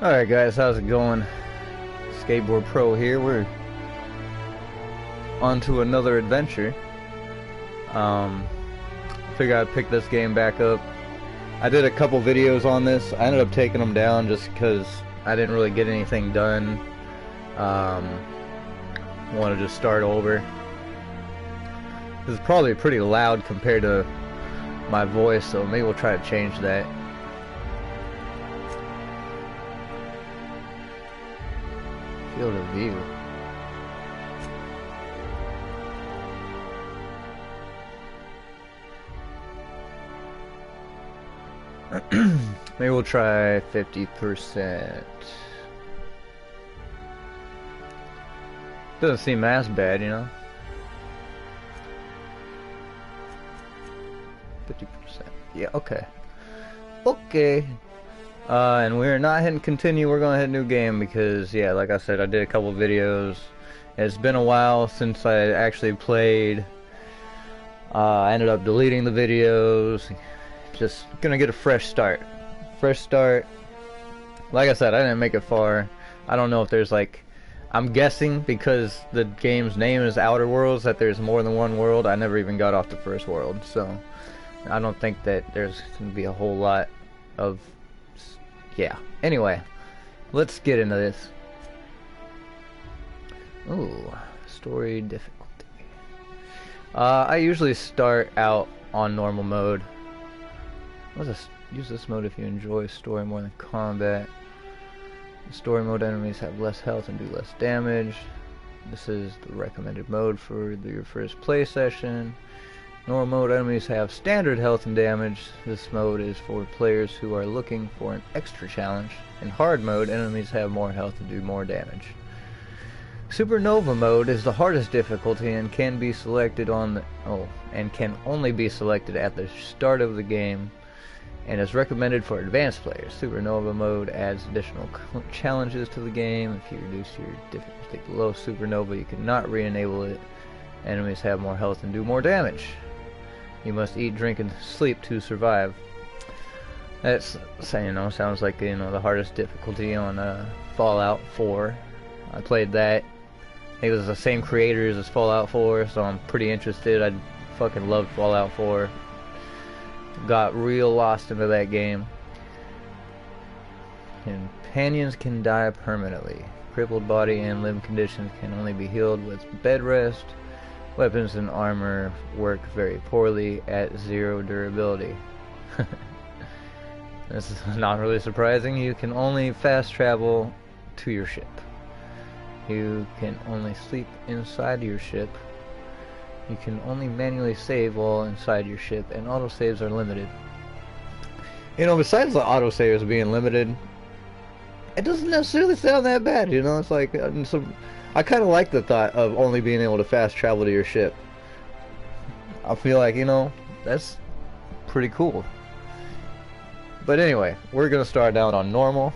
Alright guys, how's it going? Skateboard Pro here. We're on to another adventure. Figured I'd pick this game back up. I did a couple videos on this. I ended up taking them down just because I didn't really get anything done. Want to just start over. This is probably pretty loud compared to my voice, so maybe we'll try to change that. Field of view. Maybe we'll try 50%. Doesn't seem as bad, you know. 50%. Yeah, okay. Okay. And we're not hitting continue, we're gonna hit new game because, yeah, like I said, I did a couple videos. It's been a while since I actually played. I ended up deleting the videos. Just gonna get a fresh start. Fresh start. Like I said, I didn't make it far. I don't know if there's like, I'm guessing because the game's name is Outer Worlds that there's more than one world. I never even got off the first world, so I don't think that there's gonna be a whole lot of, yeah. Anyway, let's get into this. Ooh, story difficulty. I usually start out on normal mode. Use this mode if you enjoy story more than combat. In story mode, enemies have less health and do less damage. This is the recommended mode for your first play session. Normal mode, enemies have standard health and damage. This mode is for players who are looking for an extra challenge. In hard mode, enemies have more health and do more damage. Supernova mode is the hardest difficulty and can be selected and can only be selected at the start of the game, and is recommended for advanced players. Supernova mode adds additional challenges to the game. If you reduce your difficulty below Supernova, you cannot re-enable it. Enemies have more health and do more damage. You must eat, drink, and sleep to survive. That's, sounds like, the hardest difficulty on Fallout 4. I played that. It was the same creators as Fallout 4, so I'm pretty interested. I fucking loved Fallout 4. Got real lost into that game. Companions can die permanently. Crippled body and limb conditions can only be healed with bed rest. Weapons and armor work very poorly at 0 durability. This is not really surprising. You can only fast travel to your ship. You can only sleep inside your ship. You can only manually save while inside your ship, and autosaves are limited. Besides the autosaves being limited, it doesn't necessarily sound that bad, It's like, I kind of like the thought of only being able to fast travel to your ship. I feel like, that's pretty cool. But anyway, we're going to start out on normal,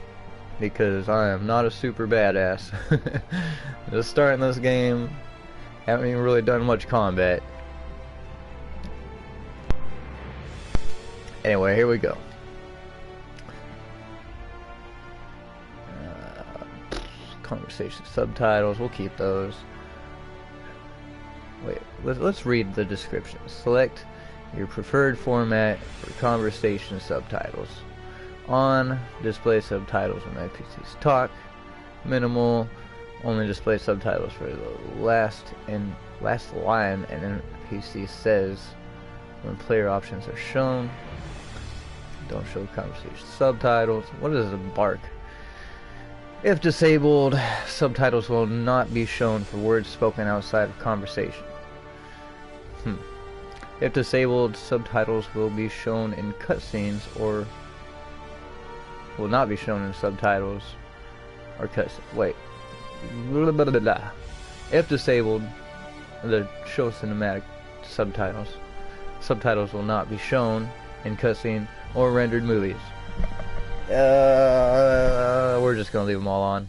because I am not a super badass. Just starting this game. Haven't even really done much combat. Anyway, here we go. Conversation subtitles, we'll keep those. Wait, let's read the description. Select your preferred format for conversation subtitles. On, display subtitles when NPCs talk. Minimal, only display subtitles for the last line an NPC says when player options are shown. Don't show conversation subtitles. What is a bark? If disabled, subtitles will not be shown for words spoken outside of conversation. If disabled, subtitles will be shown in cutscenes or will not be shown in subtitles or cutscenes. Wait. Blah, blah, blah, blah. If disabled, the show cinematic subtitles. Subtitles will not be shown in cutscene or rendered movies. We're just gonna leave them all on.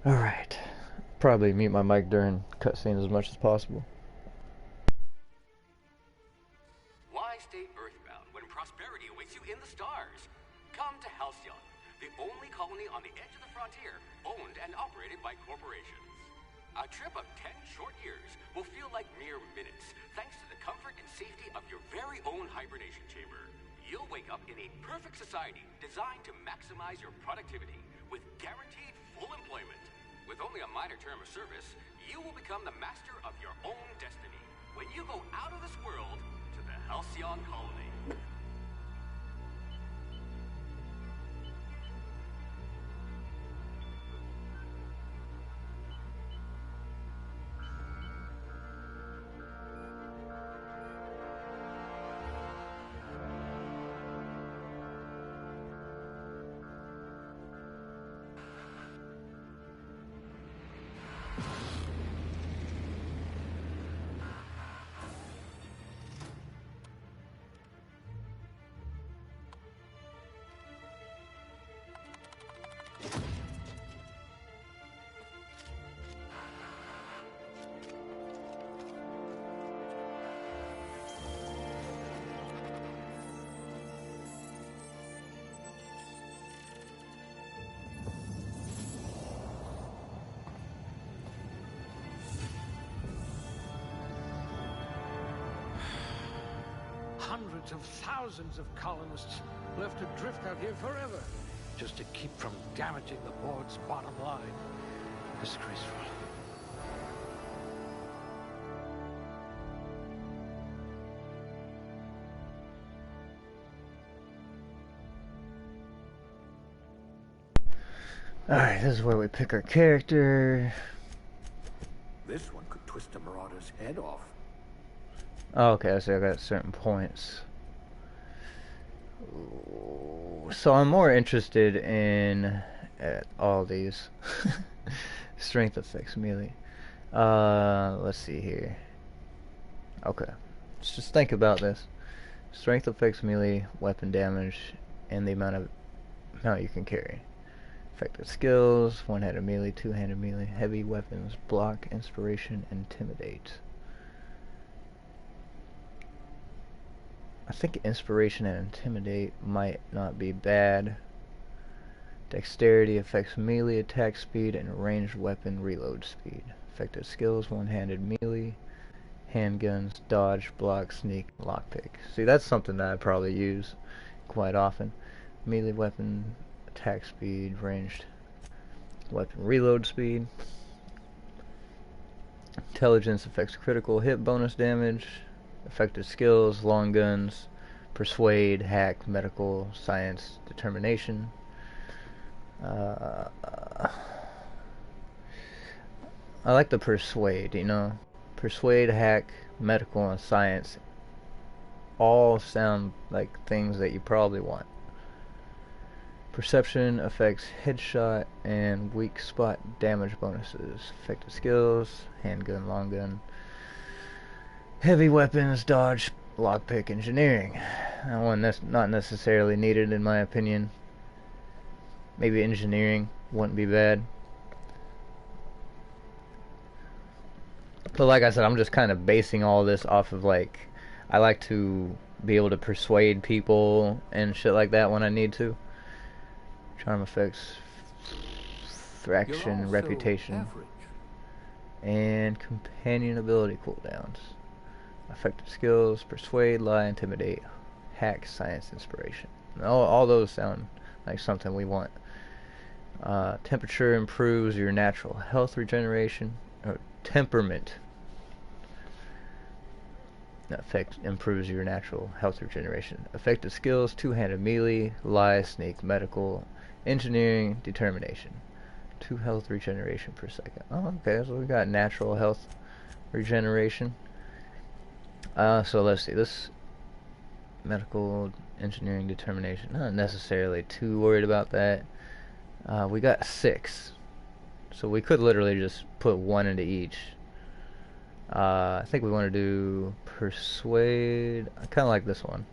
Alright. Probably mute my mic during cutscenes as much as possible. Why Sk8board on the edge of the frontier, owned and operated by corporations. A trip of 10 short years will feel like mere minutes, thanks to the comfort and safety of your very own hibernation chamber. You'll wake up in a perfect society designed to maximize your productivity with guaranteed full employment. With only a minor term of service, you will become the master of your own destiny when you go out of this world to the Halcyon Colony. Hundreds of thousands of colonists left to drift out here forever, just to keep from damaging the board's bottom line. Disgraceful. Alright, this is where we pick our character. This one could twist a marauder's head off. Oh, okay, so I got certain points. Ooh, so I'm more interested in all these. Strength affects melee. Let's see here. Okay, let's just think about this. Strength affects melee, weapon damage, and the amount you can carry. Effective skills: one-handed melee, two-handed melee, heavy weapons, block, inspiration, intimidate. I think inspiration and intimidate might not be bad. Dexterity affects melee attack speed and ranged weapon reload speed. Effective skills: one-handed melee, handguns, dodge, block, sneak, lockpick. See, that's something that I probably use quite often. Melee weapon attack speed, ranged weapon reload speed. Intelligence affects critical hit bonus damage. Effective skills: long guns, persuade, hack, medical, science, determination. I like the persuade, you know. Persuade, hack, medical, and science all sound like things that you probably want. Perception affects headshot and weak spot damage bonuses. Effective skills: handgun, long gun, heavy weapons, dodge, lockpick, engineering. That one that's not necessarily needed in my opinion. Maybe engineering wouldn't be bad. But like I said, I'm just kind of basing all this off of, like, I like to be able to persuade people and shit like that when I need to. Charm effects, fraction, reputation, average, and companion ability cooldowns. Effective skills: persuade, lie, intimidate, hack, science, inspiration. All those sound like something we want. Temperature improves your natural health regeneration, or temperament. Effect improves your natural health regeneration. Effective skills: two-handed melee, lie, sneak, medical, engineering, determination. 2 health regeneration per second. Oh, okay, so we got natural health regeneration. So let's see, this medical, engineering, determination, not necessarily too worried about that. We got 6, so we could literally just put 1 into each. I think we want to do persuade. I kind of like this one,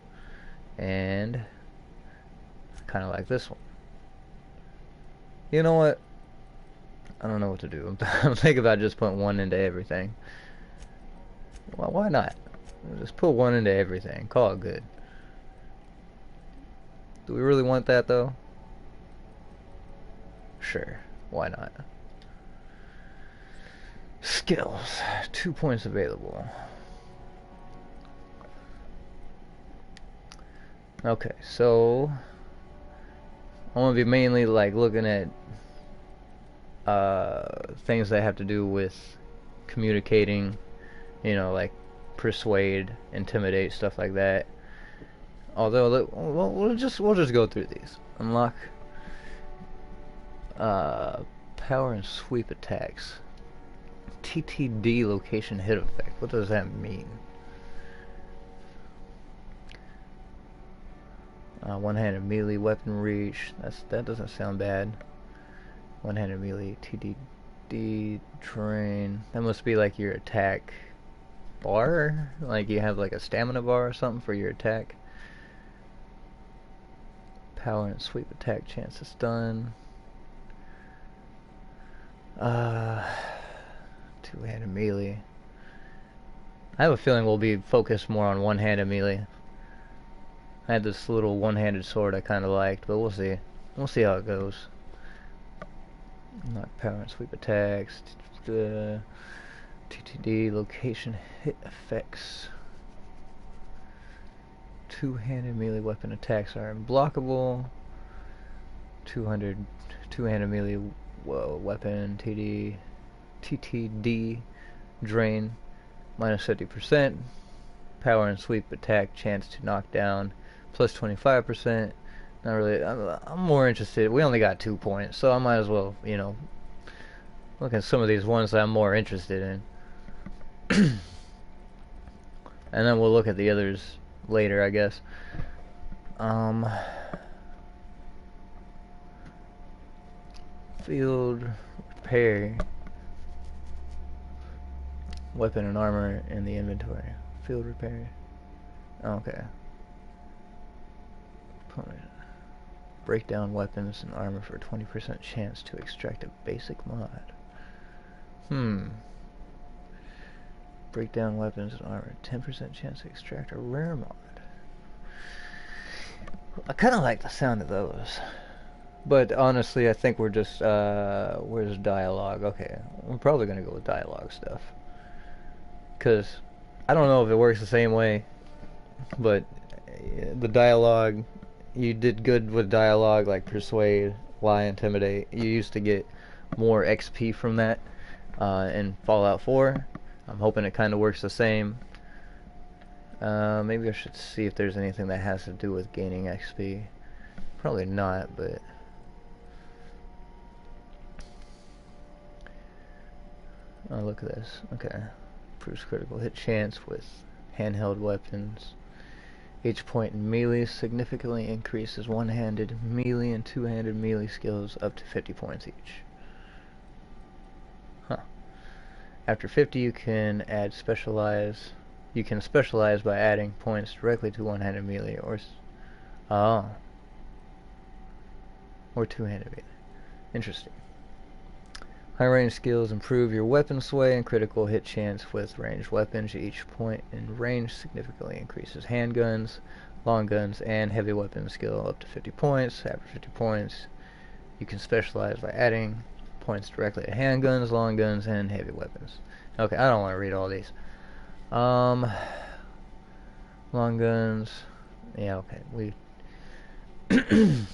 and I kind of like this one. You know what? I don't know what to do. I'm thinking about just putting 1 into everything. Well, why not? Just put 1 into everything. Call it good. Do we really want that though? Sure, why not? Skills, 2 points available. Okay, so I'm gonna be mainly like looking at things that have to do with communicating, you know, like persuade, intimidate, stuff like that. Although, well, we'll just go through these. Unlock power and sweep attacks. TTD location hit effect. What does that mean? One-handed melee weapon reach. That doesn't sound bad. One-handed melee TTD drain. That must be like your attack bar. Like you have like a stamina bar or something for your attack. Power and sweep attack chance to stun. Two-handed melee. I have a feeling we'll be focused more on one-handed melee. I had this little one-handed sword I kind of liked, but we'll see. We'll see how it goes. Not power and sweep attacks. TTD location hit effects. Two-handed melee weapon attacks are unblockable. Two-handed melee weapon TTD drain minus 50%. Power and sweep attack chance to knock down plus 25%. Not really. I'm more interested. We only got 2 points, so I might as well, you know, look at some of these ones that I'm more interested in. And then we'll look at the others later, I guess. Field repair. Weapon and armor in the inventory. Field repair. Okay. Break down weapons and armor for a 20% chance to extract a basic mod. Break down weapons and armor. 10% chance to extract a rare mod. I kind of like the sound of those. But honestly, I think we're just, where's dialogue? Okay, we're probably going to go with dialogue stuff. Because I don't know if it works the same way, but the dialogue, you did good with dialogue like persuade, lie, intimidate. You used to get more XP from that in Fallout 4. I'm hoping it kind of works the same. Maybe I should see if there's anything that has to do with gaining XP. Probably not, but oh, look at this. Okay. Improves critical hit chance with handheld weapons. Each point in melee significantly increases one-handed melee and two-handed melee skills up to 50 points each. Huh. After 50 you can add specialize. You can specialize by adding points directly to one-handed melee or two-handed melee. Interesting. High range skills improve your weapon sway and critical hit chance with ranged weapons. Each point in range significantly increases handguns, long guns, and heavy weapon skill up to 50 points. After 50 points, you can specialize by adding points directly to handguns, long guns, and heavy weapons. Okay, I don't want to read all these. Long guns. Yeah, okay.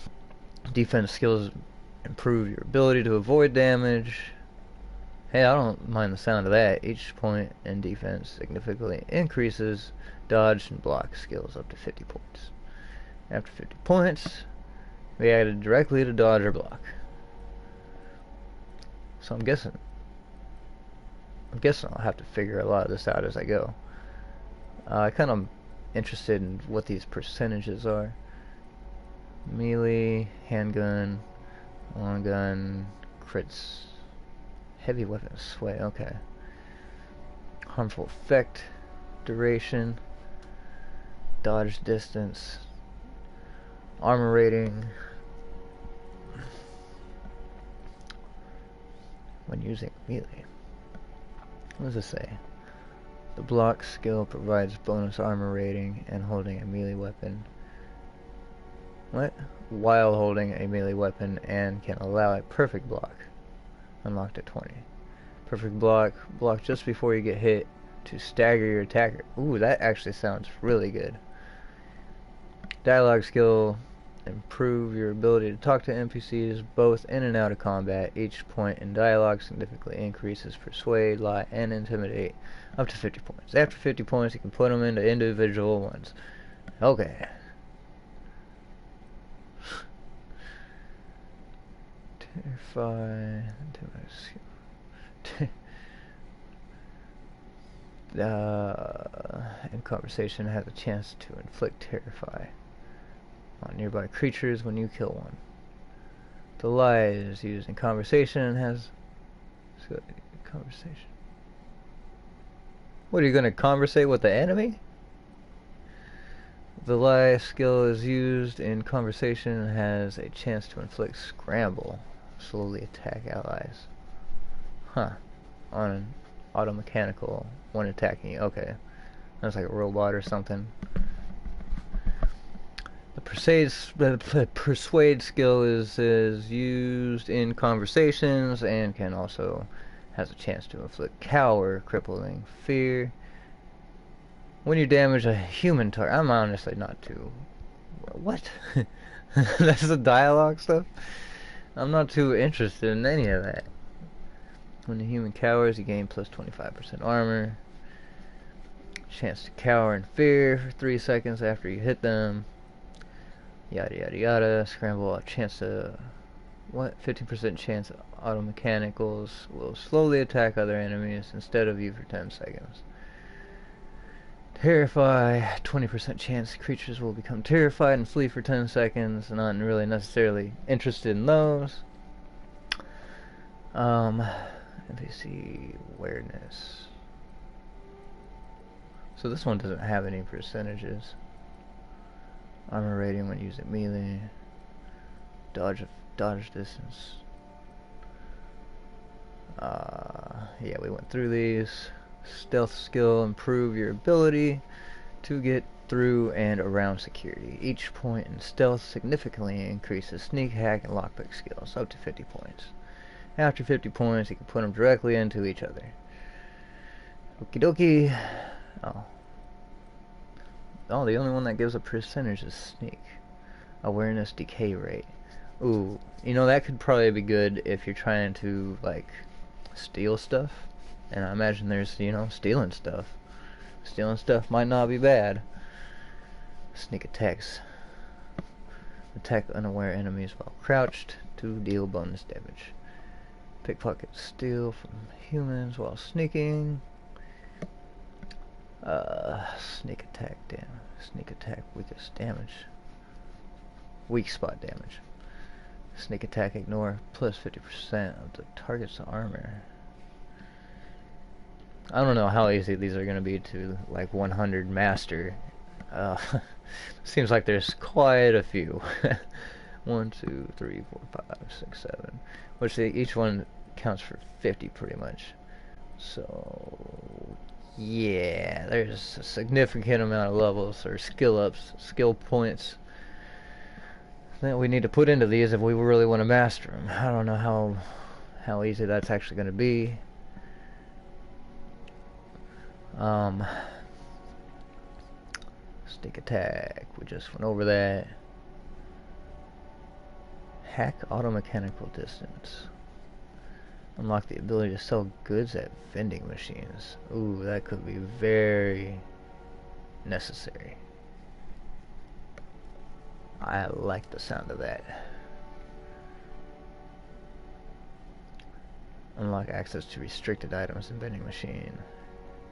Defense skills improve your ability to avoid damage. Hey, I don't mind the sound of that. Each point in defense significantly increases dodge and block skills up to 50 points. After 50 points, we added directly to dodge or block. So I'm guessing I'll have to figure a lot of this out as I go. I kind of interested in what these percentages are. Melee, handgun, long gun, crits, heavy weapon sway. Okay. Harmful effect, duration, dodge distance, armor rating. When using melee. What does this say? The block skill provides bonus armor rating, and holding a melee weapon What? While holding a melee weapon and can allow a perfect block. Unlocked at 20. Perfect block. Block just before you get hit to stagger your attacker. Ooh, that actually sounds really good. Dialogue skill. Improve your ability to talk to NPCs both in and out of combat. Each point in dialogue significantly increases Persuade, Lie, and Intimidate up to 50 points. After 50 points, you can put them into individual ones. Okay. Terrify. In conversation, has a chance to inflict Terrify on nearby creatures when you kill one. The lie is used in conversation and has conversation. What, are you gonna conversate with the enemy? The lie skill is used in conversation and has a chance to inflict scramble. Slowly attack allies. Huh. On an automechanical when attacking you. Okay. That's like a robot or something. The persuade skill is used in conversations and can also has a chance to inflict cower, crippling fear. When you damage a human target, I'm honestly not too. What? That's the dialogue stuff. I'm not too interested in any of that. When the human cowers, you gain plus 25% armor. Chance to cower in fear for 3 seconds after you hit them. Yada yada yada. Scramble, a chance to... What? 15% chance auto mechanicals will slowly attack other enemies instead of you for 10 seconds. Terrify, 20% chance creatures will become terrified and flee for 10 seconds. Not really necessarily interested in those. NPC awareness. So this one doesn't have any percentages. Armor rating when using melee. Dodge distance. Yeah, we went through these. Stealth skill, improve your ability to get through and around security. Each point in stealth significantly increases sneak, hack, and lockpick skills, up to 50 points. After 50 points, you can put them directly into each other. Okie dokie. Oh, the only one that gives a percentage is sneak. Awareness decay rate. Ooh, you know, that could probably be good if you're trying to, like, steal stuff. And I imagine there's, you know, stealing stuff. Stealing stuff might not be bad. Sneak attacks. Attack unaware enemies while crouched to deal bonus damage. Pickpocket, steal from humans while sneaking. Sneak attack, sneak attack, weakest damage. Weak spot damage. Sneak attack, ignore plus 50% of the target's armor. I don't know how easy these are going to be to, like, 100 master. Seems like there's quite a few. 1, 2, 3, 4, 5, 6, 7. Which each one counts for 50 pretty much. So, yeah, there's a significant amount of levels or skill points that we need to put into these if we really want to master them. I don't know how easy that's actually going to be. Stick attack, we just went over that. Hack automechanical distance. Unlock the ability to sell goods at vending machines. Ooh, that could be very necessary. I like the sound of that. Unlock access to restricted items in vending machine.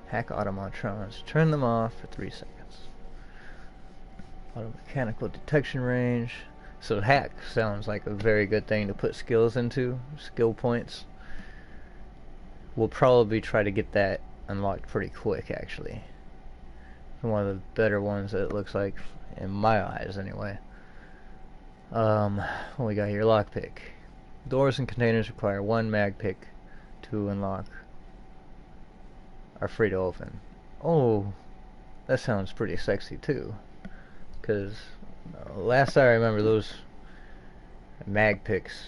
Hack automatrons. Turn them off for 3 seconds. Automechanical detection range. So hack sounds like a very good thing to put skills into. Skill points. We'll probably try to get that unlocked pretty quick, actually. One of the better ones that it looks like, in my eyes anyway. What we got here? Lockpick. Doors and containers require 1 mag pick to unlock. Are free to open. Oh, that sounds pretty sexy too. Because Last I remember, those mag picks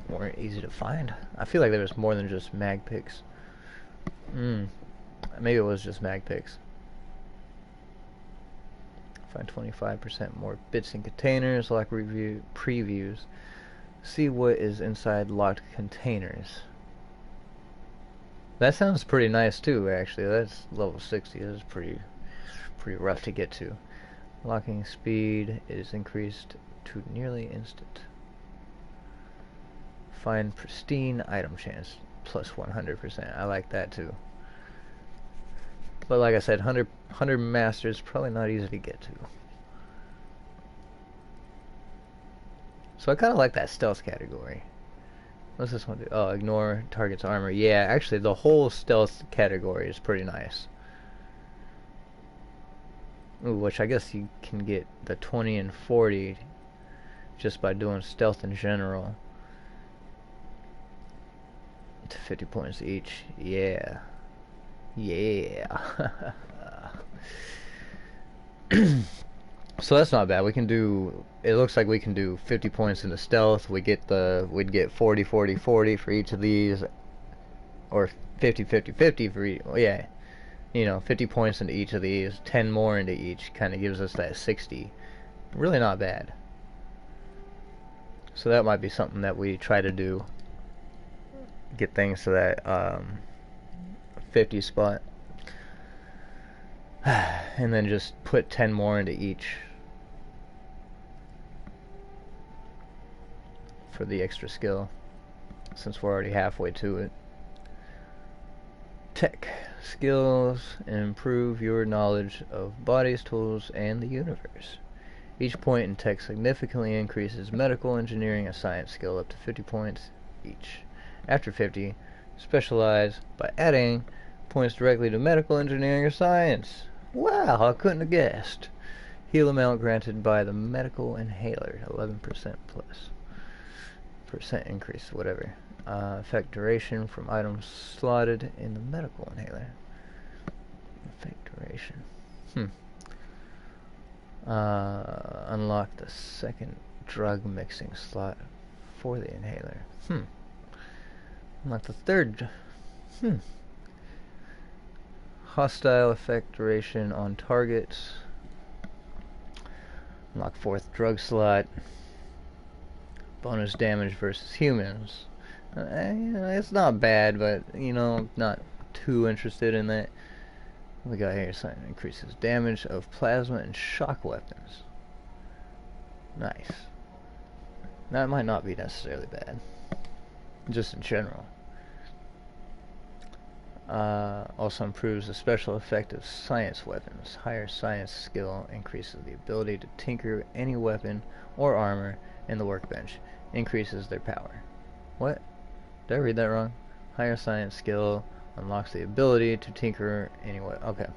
weren't easy to find. I feel like there was more than just mag picks. Maybe it was just mag picks. Find 25% more bits in containers, lock review previews. See what is inside locked containers. That sounds pretty nice too, actually. That's level 60. That's pretty rough to get to. Locking speed is increased to nearly instant. Find pristine item chance plus 100%. I like that too. But like I said, 100 masters probably not easy to get to. So I kind of like that stealth category. What's this one do? Oh, ignore target's armor. Yeah, actually the whole stealth category is pretty nice. Ooh, which I guess you can get the 20 and 40 just by doing stealth in general. To 50 points each. Yeah. Yeah. So that's not bad. We can do, it looks like we can do 50 points into stealth. We'd get 40 40 40 for each of these, or 50 50 50 for each. Well, yeah, you know, 50 points into each of these, 10 more into each, kind of gives us that 60. Really not bad. So that might be something that we try to do, get things to that 50 spot. And then just put 10 more into each for the extra skill, since we're already halfway to it. Tech skills improve your knowledge of bodies, tools, and the universe. Each point in tech significantly increases medical, engineering, and science skill up to 50 points each. After 50, specialize by adding points directly to medical, engineering, or science. Wow, I couldn't have guessed. Heal amount granted by the medical inhaler, 11% plus. Percent increase, whatever. Effect duration from items slotted in the medical inhaler. Effect duration. Unlock the second drug mixing slot for the inhaler. Unlock the third. Hostile effect duration on targets. Unlock fourth drug slot. Bonus damage versus humans. It's not bad, but you know, not too interested in that. We got here, sign increases damage of plasma and shock weapons. Nice. That might not be necessarily bad, just in general. Also improves the special effect of science weapons. Higher science skill increases the ability to tinker any weapon or armor in the workbench. Increases their power. What? Did I read that wrong? Higher science skill unlocks the ability to tinker any weapon. Okay.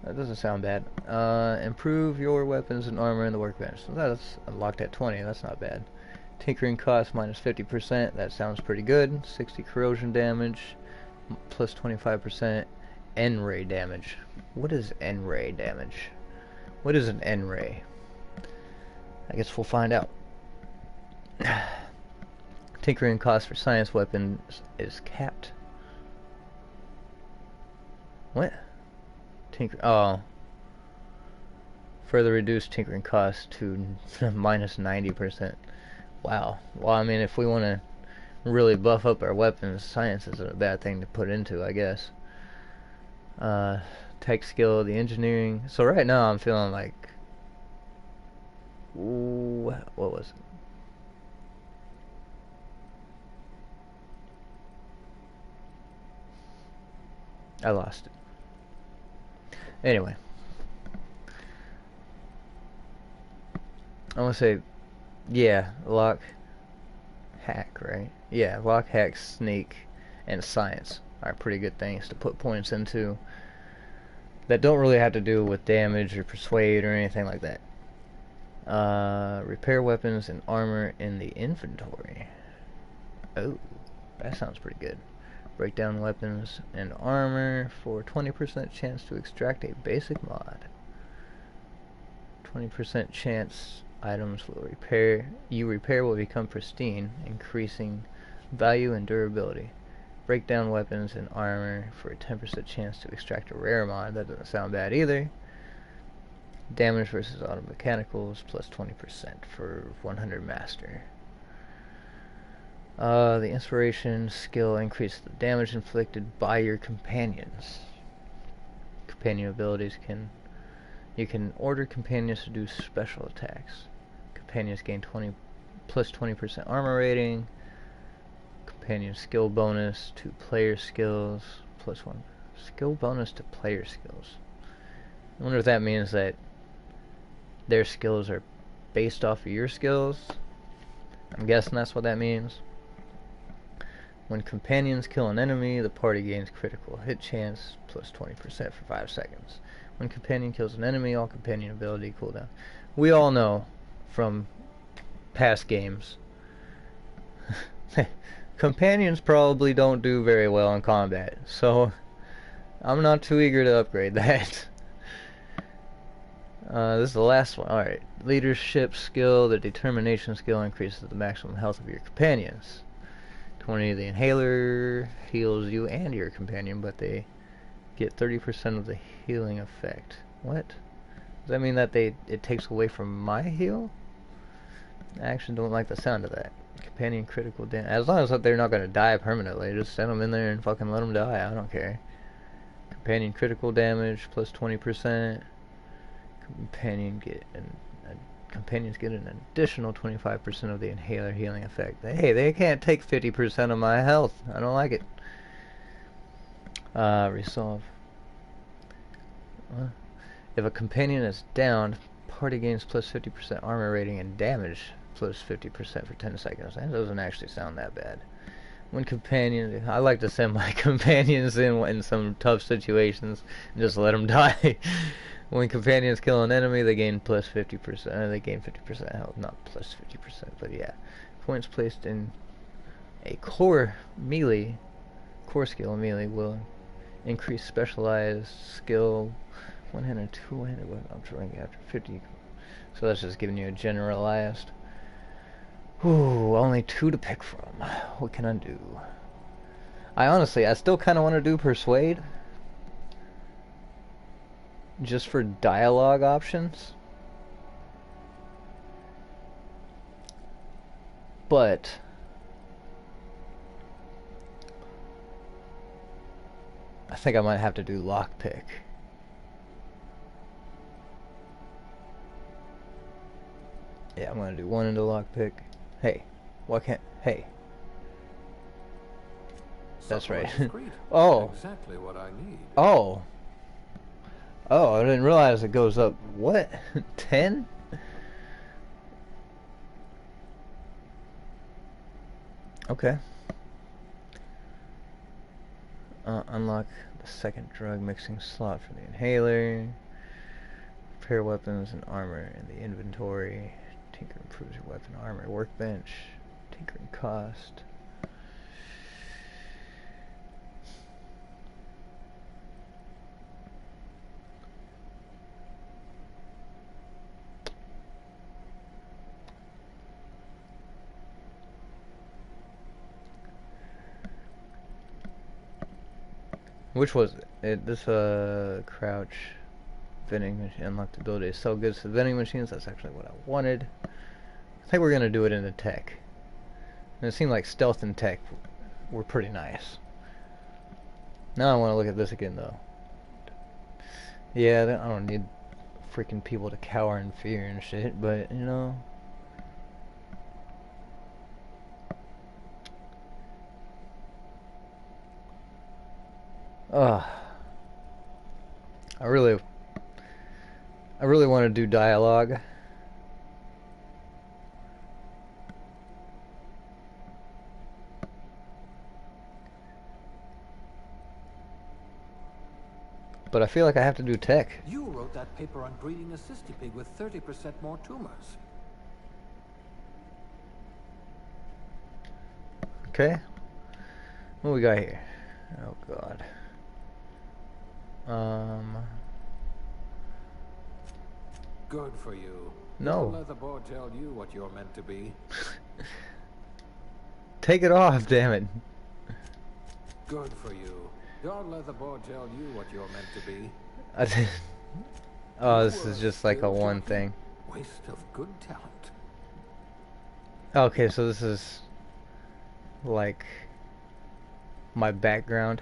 That doesn't sound bad. Improve your weapons and armor in the workbench. So that's unlocked at 20. That's not bad. Tinkering cost minus 50%. That sounds pretty good. 60 corrosion damage plus 25% N-ray damage. What is N-ray damage? What is an N-ray? I guess we'll find out. Tinkering cost for science weapons is capped. What? Oh. Further reduced tinkering cost to minus 90%. Wow. Well, I mean, if we want to really buff up our weapons, science isn't a bad thing to put into, I guess. Tech skill, the engineering. So right now I'm feeling like... Ooh, what was it? I lost it. Anyway. I want to say... Yeah, lock, hack, right? Yeah, lock, hack, sneak, and science are pretty good things to put points into that don't really have to do with damage or persuade or anything like that. Repair weapons and armor in the inventory. Oh, that sounds pretty good. Break down weapons and armor for 20% chance to extract a basic mod. 20% chance items will repair. You repair will become pristine, increasing value and durability. Break down weapons and armor for a 10% chance to extract a rare mod. That doesn't sound bad either. Damage versus auto mechanicals plus 20% for 100 master. The inspiration skill increases the damage inflicted by your companions. Companion abilities you can order companions to do special attacks. Companions gain 20% armor rating. Companion skill bonus to player skills plus 1 skill bonus to player skills. I wonder if that means that their skills are based off of your skills. I'm guessing that's what that means. When companions kill an enemy, the party gains critical hit chance plus 20% for 5 seconds. When companion kills an enemy, all companion ability cooldown. We all know from past games companions probably don't do very well in combat, so I'm not too eager to upgrade that. This is the last one. Alright. Leadership skill. The determination skill increases the maximum health of your companions. 20. The inhaler heals you and your companion, but they get 30% of the healing effect. What? Does that mean that it takes away from my heal? I actually don't like the sound of that. Companion critical damage. As long as they're not going to die permanently, just send them in there and fucking let them die. I don't care. Companion critical damage plus 20%. Companions get an additional 25% of the inhaler healing effect. Hey, they can't take 50% of my health. I don't like it. Resolve. If a companion is downed, party gains plus 50% armor rating and damage plus 50% for 10 seconds. That doesn't actually sound that bad. When companions, I like to send my companions in some tough situations and just let them die. When companions kill an enemy, they gain plus 50%. They gain 50% health, not plus 50%, but yeah. Points placed in a core skill melee will increase specialized skill one-handed, two-handed weapon throwing after 50. So that's just giving you a generalized. Ooh, only 2 to pick from. What can I do? I still kind of want to do Persuade. Just for dialogue options. But I think I might have to do lockpick. Yeah, I'm gonna do 1 into lockpick. Hey, why can't? Hey, that's right. Oh, exactly what I need. Oh, I didn't realize it goes up. What? 10? Okay. Unlock the second drug mixing slot for the inhaler. Repair weapons and armor in the inventory. Tinker improves your weapon armor workbench. Tinkering cost. Which was it? This crouch vending machine unlocked ability to sell goods to vending machines. That's actually what I wanted. I think we're gonna do it in the tech. And it seemed like stealth and tech were pretty nice. Now I want to look at this again though. Yeah, I don't need freaking people to cower in fear and shit, but you know. I really want to do dialogue. But I feel like I have to do tech. You wrote that paper on breeding a cystipig with 30% more tumors. Okay. What we got here? Oh God. Good for you. No. Don't let the board tell you what you're meant to be. Take it off, damn it. Good for you. Don't let the board tell you what you're meant to be. Oh, this is just like a one thing. Waste of good talent. Okay, so this is like my background.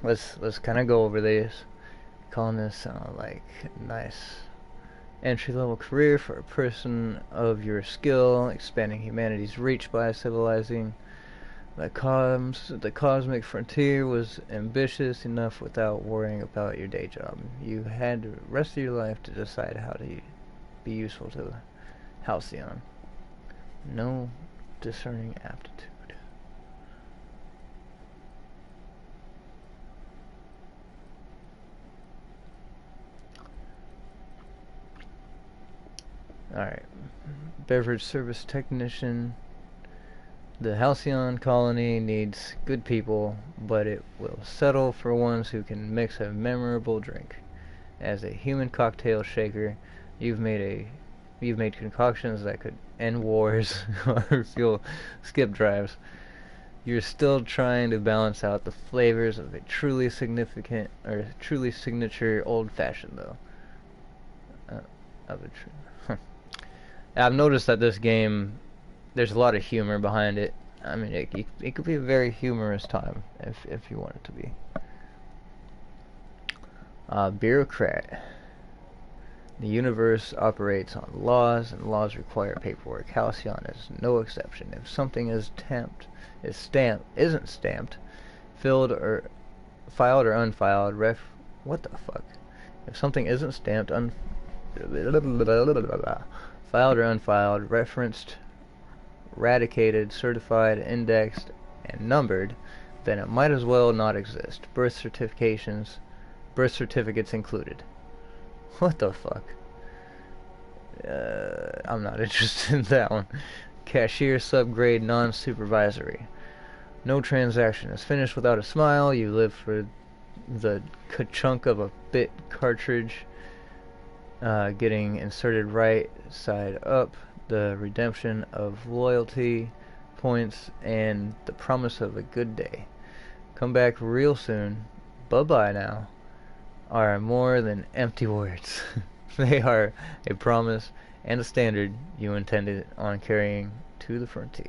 let's kind of go over these. Calling this like nice entry-level career for a person of your skill, expanding humanity's reach by civilizing the cosmic frontier was ambitious enough without worrying about your day job. You had the rest of your life to decide how to be useful to Halcyon. No discerning aptitude. Alright. Beverage service technician. The Halcyon colony needs good people, but it will settle for ones who can mix a memorable drink. As a human cocktail shaker, you've made concoctions that could end wars or fuel skip drives. You're still trying to balance out the flavors of a truly signature old-fashioned, though. I've noticed that this game, there's a lot of humor behind it. I mean, it could be a very humorous time if you want it to be. Bureaucrat. The universe operates on laws, and laws require paperwork. Halcyon is no exception. If something isn't stamped, filed or unfiled, what the fuck? If something isn't stamped, filed or unfiled, referenced, radicated, certified, indexed, and numbered, then it might as well not exist. Birth certificates included. What the fuck? I'm not interested in that one. Cashier subgrade non-supervisory. No transaction is finished without a smile. You live for the chunk of a bit cartridge getting inserted right side up, the redemption of loyalty points, and the promise of a good day. Come back real soon. Bye-bye now. Are more than empty words. They are a promise and a standard you intended on carrying to the frontier.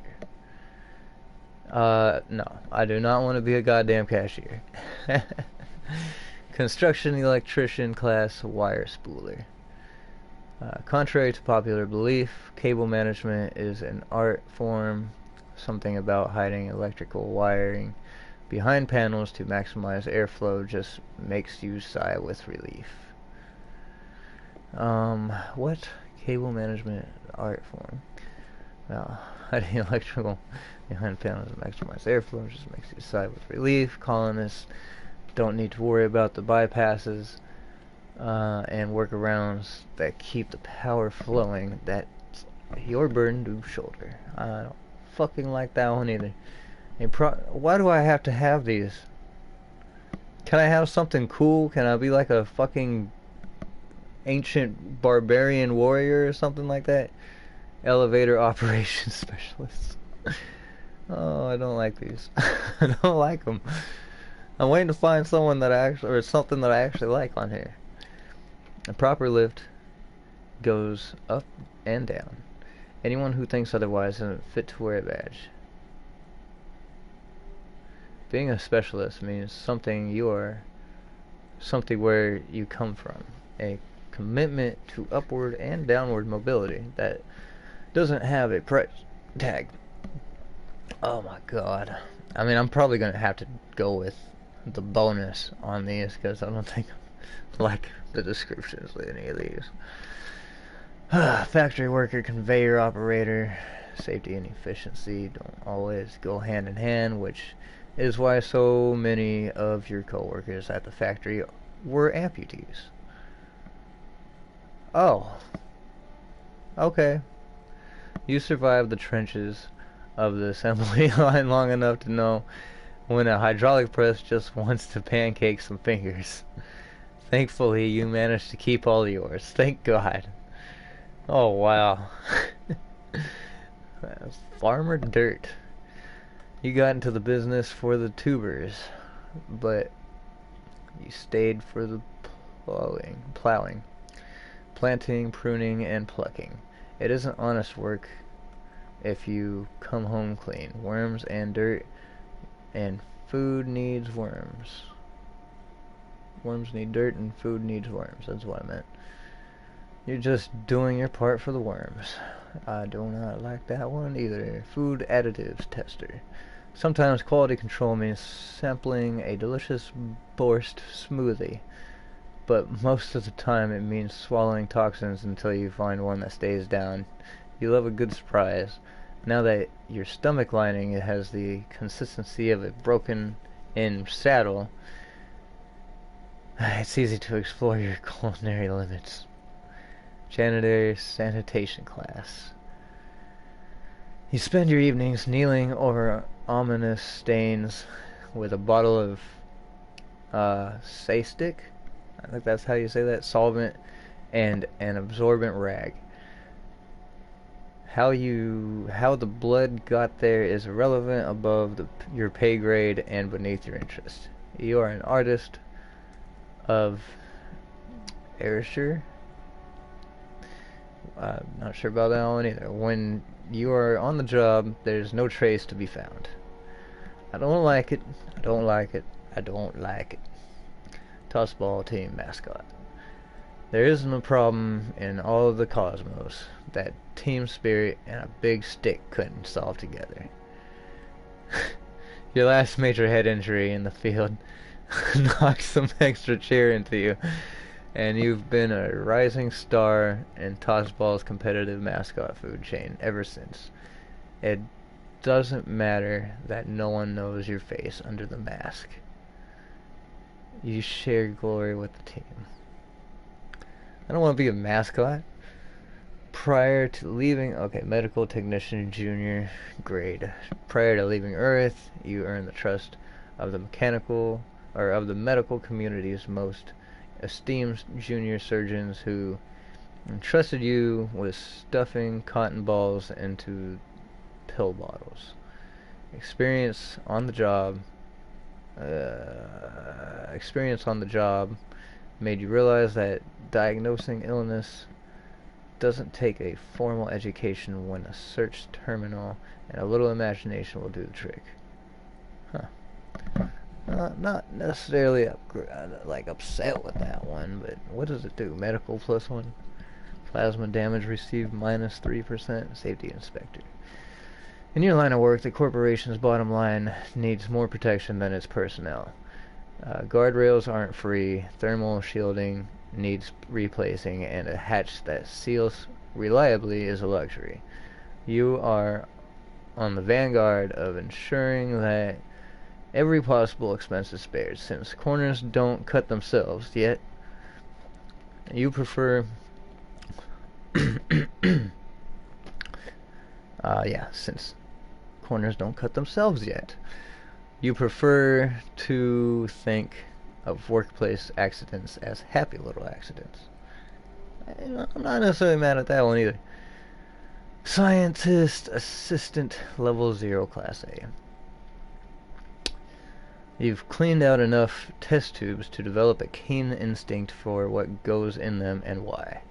No, I do not want to be a goddamn cashier. Construction electrician class wire spooler. Contrary to popular belief, cable management is an art form, something about hiding electrical wiring behind panels to maximize airflow just makes you sigh with relief. What? Cable management art form? Well, hiding electrical behind panels to maximize airflow just makes you sigh with relief. Colonists don't need to worry about the bypasses and workarounds that keep the power flowing. That's your burden to shoulder. I don't fucking like that one either. Why do I have to have these? Can I have something cool? Can I be like a fucking ancient barbarian warrior or something like that? Elevator operations specialist. Oh, I don't like these. I don't like them. I'm waiting to find someone that or something that I actually like on here. A proper lift goes up and down. Anyone who thinks otherwise isn't fit to wear a badge. Being a specialist means something where you come from. A commitment to upward and downward mobility that doesn't have a price tag. Oh my god. I mean, I'm probably going to have to go with the bonus on these because I don't think I like the descriptions of any of these. Factory worker, conveyor operator. Safety and efficiency don't always go hand in hand, which is why so many of your co-workers at the factory were amputees. Oh. Okay. You survived the trenches of the assembly line long enough to know when a hydraulic press just wants to pancake some fingers. Thankfully, you managed to keep all yours. Thank God. Oh, wow. Farmer Dirt. You got into the business for the tubers, but you stayed for the plowing, planting, pruning, and plucking. It isn't honest work if you come home clean. Worms and dirt, and food needs worms. Worms need dirt, and food needs worms. That's what I meant. You're just doing your part for the worms. I do not like that one either. Food additives tester. Sometimes quality control means sampling a delicious borscht smoothie, but most of the time it means swallowing toxins until you find one that stays down. You love a good surprise. Now that your stomach lining has the consistency of a broken-in saddle, it's easy to explore your culinary limits. Janitor sanitation class. You spend your evenings kneeling over ominous stains with a bottle of Sk8board, I think that's how you say that, solvent, and an absorbent rag. How the blood got there is irrelevant, above your pay grade and beneath your interest. You are an artist of erasure. I'm not sure about that one either. When you are on the job, there's no trace to be found. I don't like it. I don't like it. I don't like it. Tossball team mascot. There isn't a problem in all of the cosmos that team spirit and a big stick couldn't solve together. Your last major head injury in the field knocked some extra cheer into you, and you've been a rising star in Tossball's competitive mascot food chain ever since. It doesn't matter that no one knows your face under the mask. You share glory with the team. I don't want to be a mascot. Prior to leaving, medical technician junior grade. Prior to leaving Earth, you earn the trust of the medical community's most esteemed junior surgeons, who entrusted you with stuffing cotton balls into pill bottles. Experience on the job made you realize that diagnosing illness doesn't take a formal education, when a search terminal and a little imagination will do the trick. Not necessarily upset with that one, but what does it do? Medical +1. Plasma damage received -3%. Safety inspector. In your line of work, the corporation's bottom line needs more protection than its personnel. Guardrails aren't free, thermal shielding needs replacing, and a hatch that seals reliably is a luxury. You are on the vanguard of ensuring that every possible expense is spared. Since corners don't cut themselves yet, you prefer since corners don't cut themselves yet, you prefer to think of workplace accidents as happy little accidents. I'm not necessarily mad at that one either. Scientist Assistant Level 0 Class A. You've cleaned out enough test tubes to develop a keen instinct for what goes in them and why.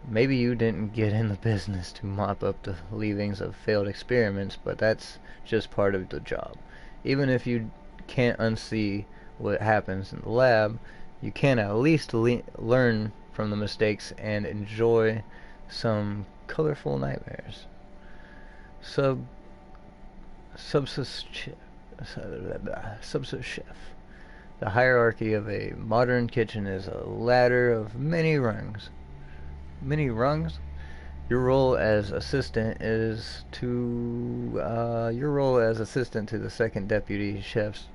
Maybe you didn't get in the business to mop up the leavings of failed experiments, but that's just part of the job. Even if you can't unsee what happens in the lab, you can at least learn from the mistakes and enjoy some colorful nightmares. Subsys chef. The hierarchy of a modern kitchen is a ladder of many rungs. Many rungs? Your role as assistant to the second deputy chef's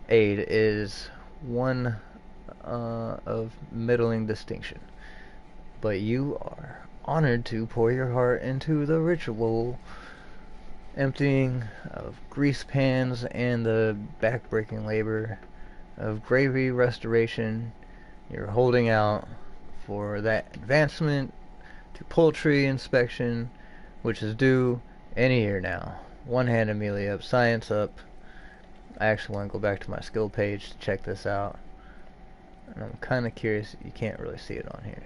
aide is one of middling distinction. But you are honored to pour your heart into the ritual emptying of grease pans and the backbreaking labor of gravy restoration. You're holding out for that advancement to poultry inspection, which is due any year now. One hand immediately up, science up. I actually want to go back to my skill page to check this out. And I'm kind of curious, you can't really see it on here.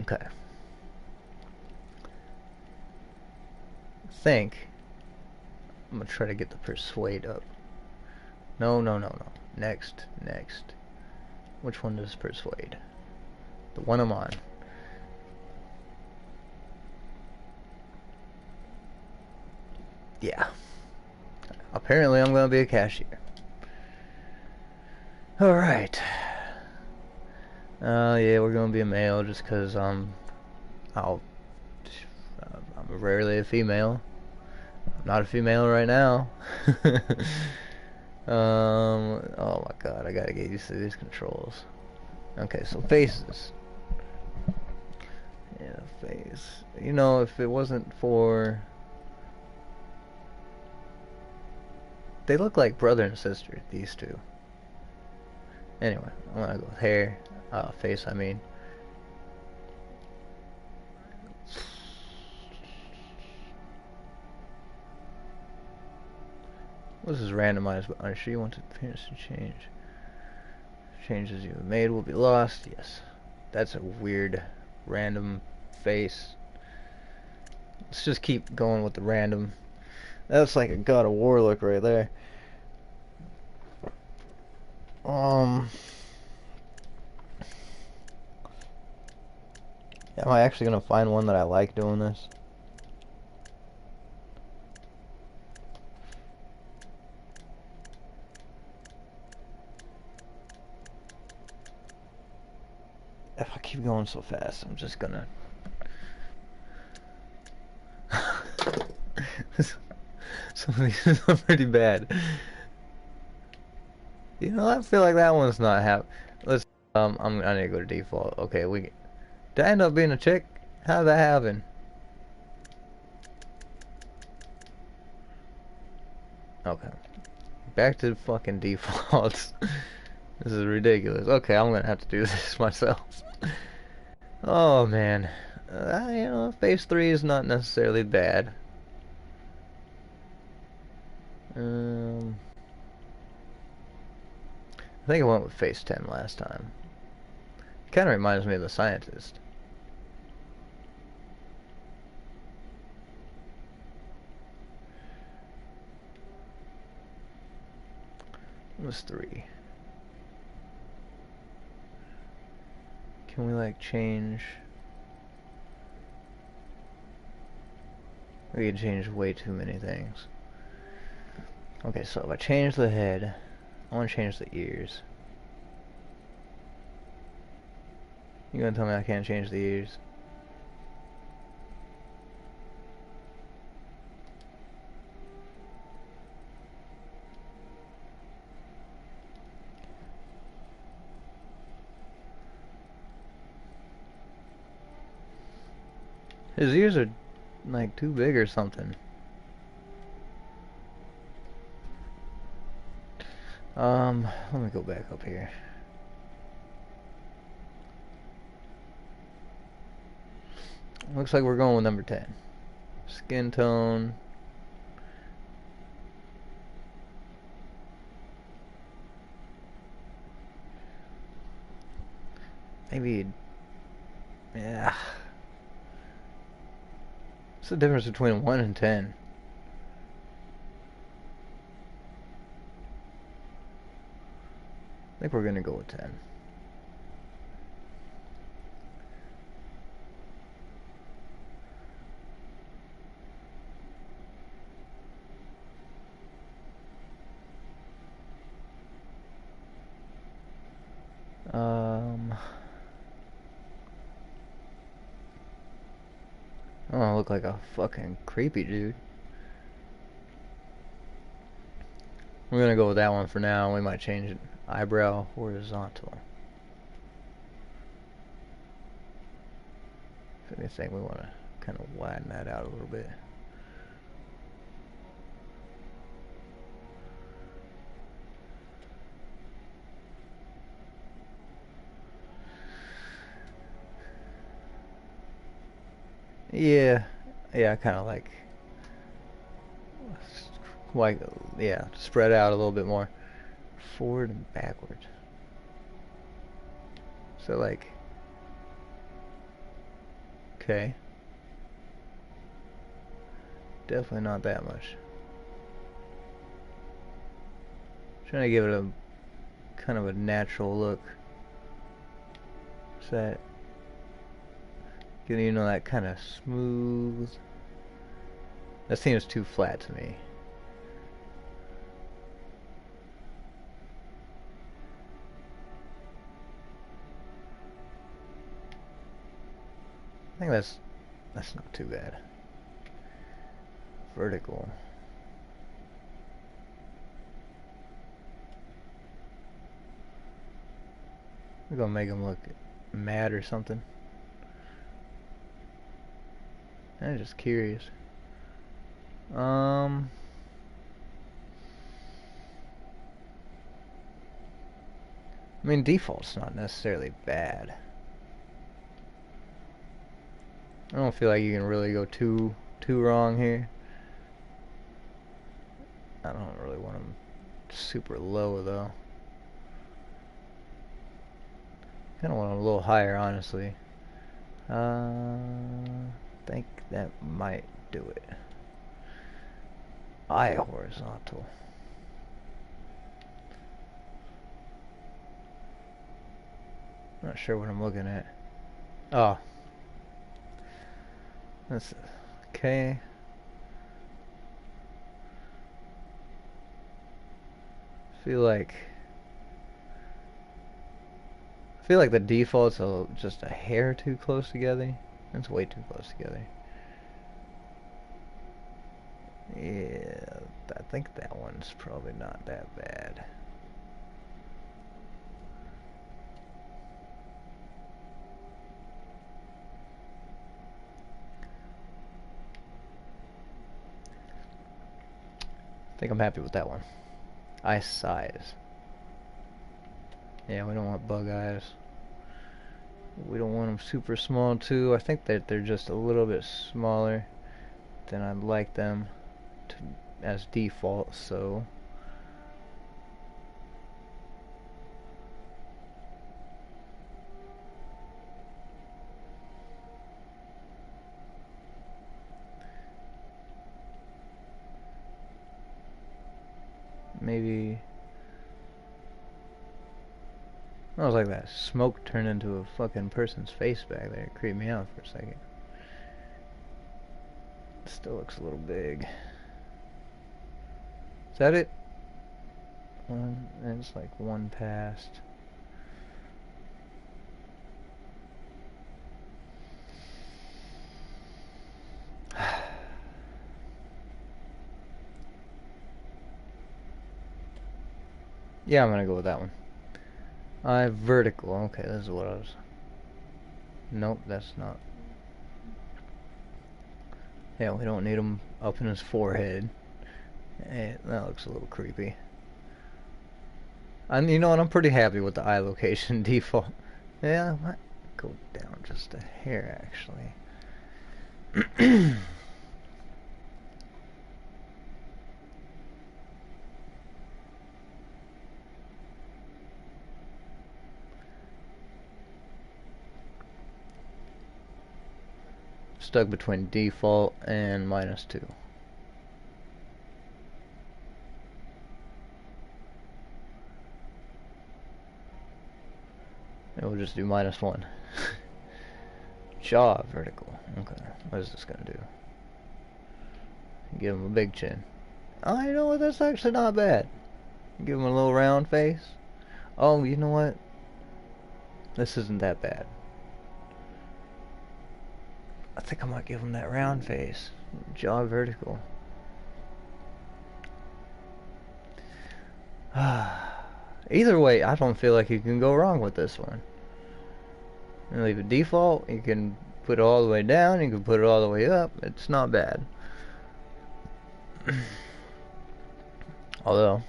Okay. I think I'm going to try to get the persuade up. No. Next. Which one does persuade? The one I'm on. Yeah. Apparently I'm going to be a cashier. Alright. Yeah, we're going to be a male just because I'm rarely a female. I'm not a female right now. Oh my god, I gotta get used to these controls. Okay, so faces. Yeah, face. You know, if it wasn't for... They look like brother and sister, these two. Anyway, I'm gonna go with hair. Face, I mean. This is randomized, but I'm sure you want the appearance to change. Changes you have made will be lost. Yes. That's a weird, random face. Let's just keep going with the random. That's like a God of War look right there. Am I actually gonna find one that I like doing this? If I keep going so fast, I'm just gonna... Some of these are pretty bad. You know, I feel like that one's not Let's, I need to go to default. Okay, did I end up being a chick? How did that happen? Okay. Back to fucking defaults. This is ridiculous. Okay, I'm gonna have to do this myself. Oh man, you know, phase 3 is not necessarily bad. I think I went with phase 10 last time. It kind of reminds me of the scientist. It was 3. Can we like change? We could change way too many things. Okay, so if I change the head, I want to change the ears. You gonna tell me I can't change the ears? His ears are like too big or something. Let me go back up here. Looks like we're going with number 10. Skin tone. Maybe, yeah. What's the difference between 1 and 10? I think we're gonna go with 10. I don't look like a fucking creepy dude. We're gonna go with that one for now. We might change it. Eyebrow horizontal. If anything, we want to kind of widen that out a little bit. Yeah, yeah, kind of like, yeah, spread out a little bit more. Forward and backwards. So like, okay. Definitely not that much. Trying to give it a kind of a natural look. So that, you know, that kind of smooth. That seems too flat to me. I think that's not too bad. Vertical. We're gonna make him look mad or something. I'm just curious. I mean, default's not necessarily bad. I don't feel like you can really go too wrong here. I don't really want him super low though. Kind of want him a little higher, honestly. Think that might do it. Eye horizontal. Not sure what I'm looking at. Oh. That's okay. Feel like the defaults are just a hair too close together. It's way too close together. Yeah, I think that one's probably not that bad. I think I'm happy with that one. Eye size. Yeah, we don't want bug eyes. We don't want them super small too. I think that they're just a little bit smaller than I'd like them to as default, so maybe I was like that smoke turned into a fucking person's face back there. It creeped me out for a second. Still looks a little big. Is that it? One, and it's like one past. Yeah, I'm gonna go with that one. Vertical. Okay, this is what I was. Nope, that's not. Yeah, we don't need him up in his forehead. That looks a little creepy. And you know what? I'm pretty happy with the eye location default. Yeah, I might go down just a hair actually. Stuck between default and -2. And we'll just do -1. Jaw vertical. Okay, what is this gonna do? Give him a big chin. Oh, you know what? That's actually not bad. Give him a little round face. Oh, you know what? This isn't that bad. I think I might give him that round face. Jaw vertical. Either way, I don't feel like you can go wrong with this one. You leave it default. You can put it all the way down. You can put it all the way up. It's not bad. Although,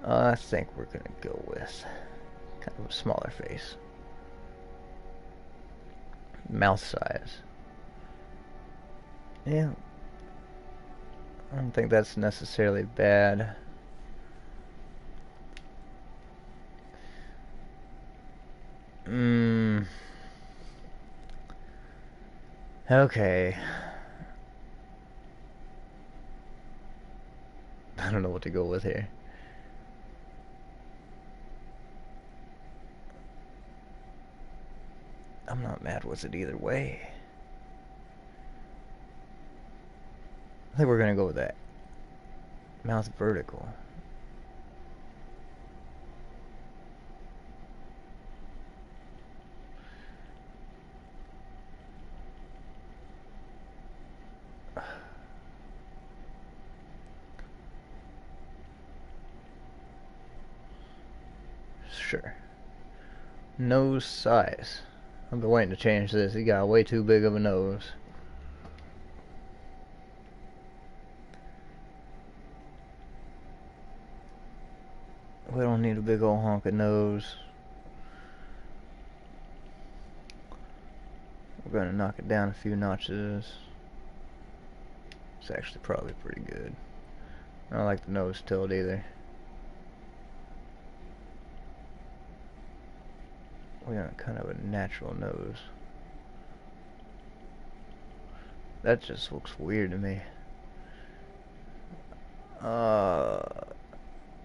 I think we're gonna go with kind of a smaller face. mouth size. Yeah, I don't think that's necessarily bad. Okay. I don't know what to go with here. I'm not mad with it either way. I think we're gonna go with that. Mouth vertical. Sure. Nose size. I've been waiting to change this. He got way too big of a nose. We don't need a big old honking nose. We're gonna knock it down a few notches. It's actually probably pretty good. I don't like the nose tilt either. We got kind of a natural nose. That just looks weird to me.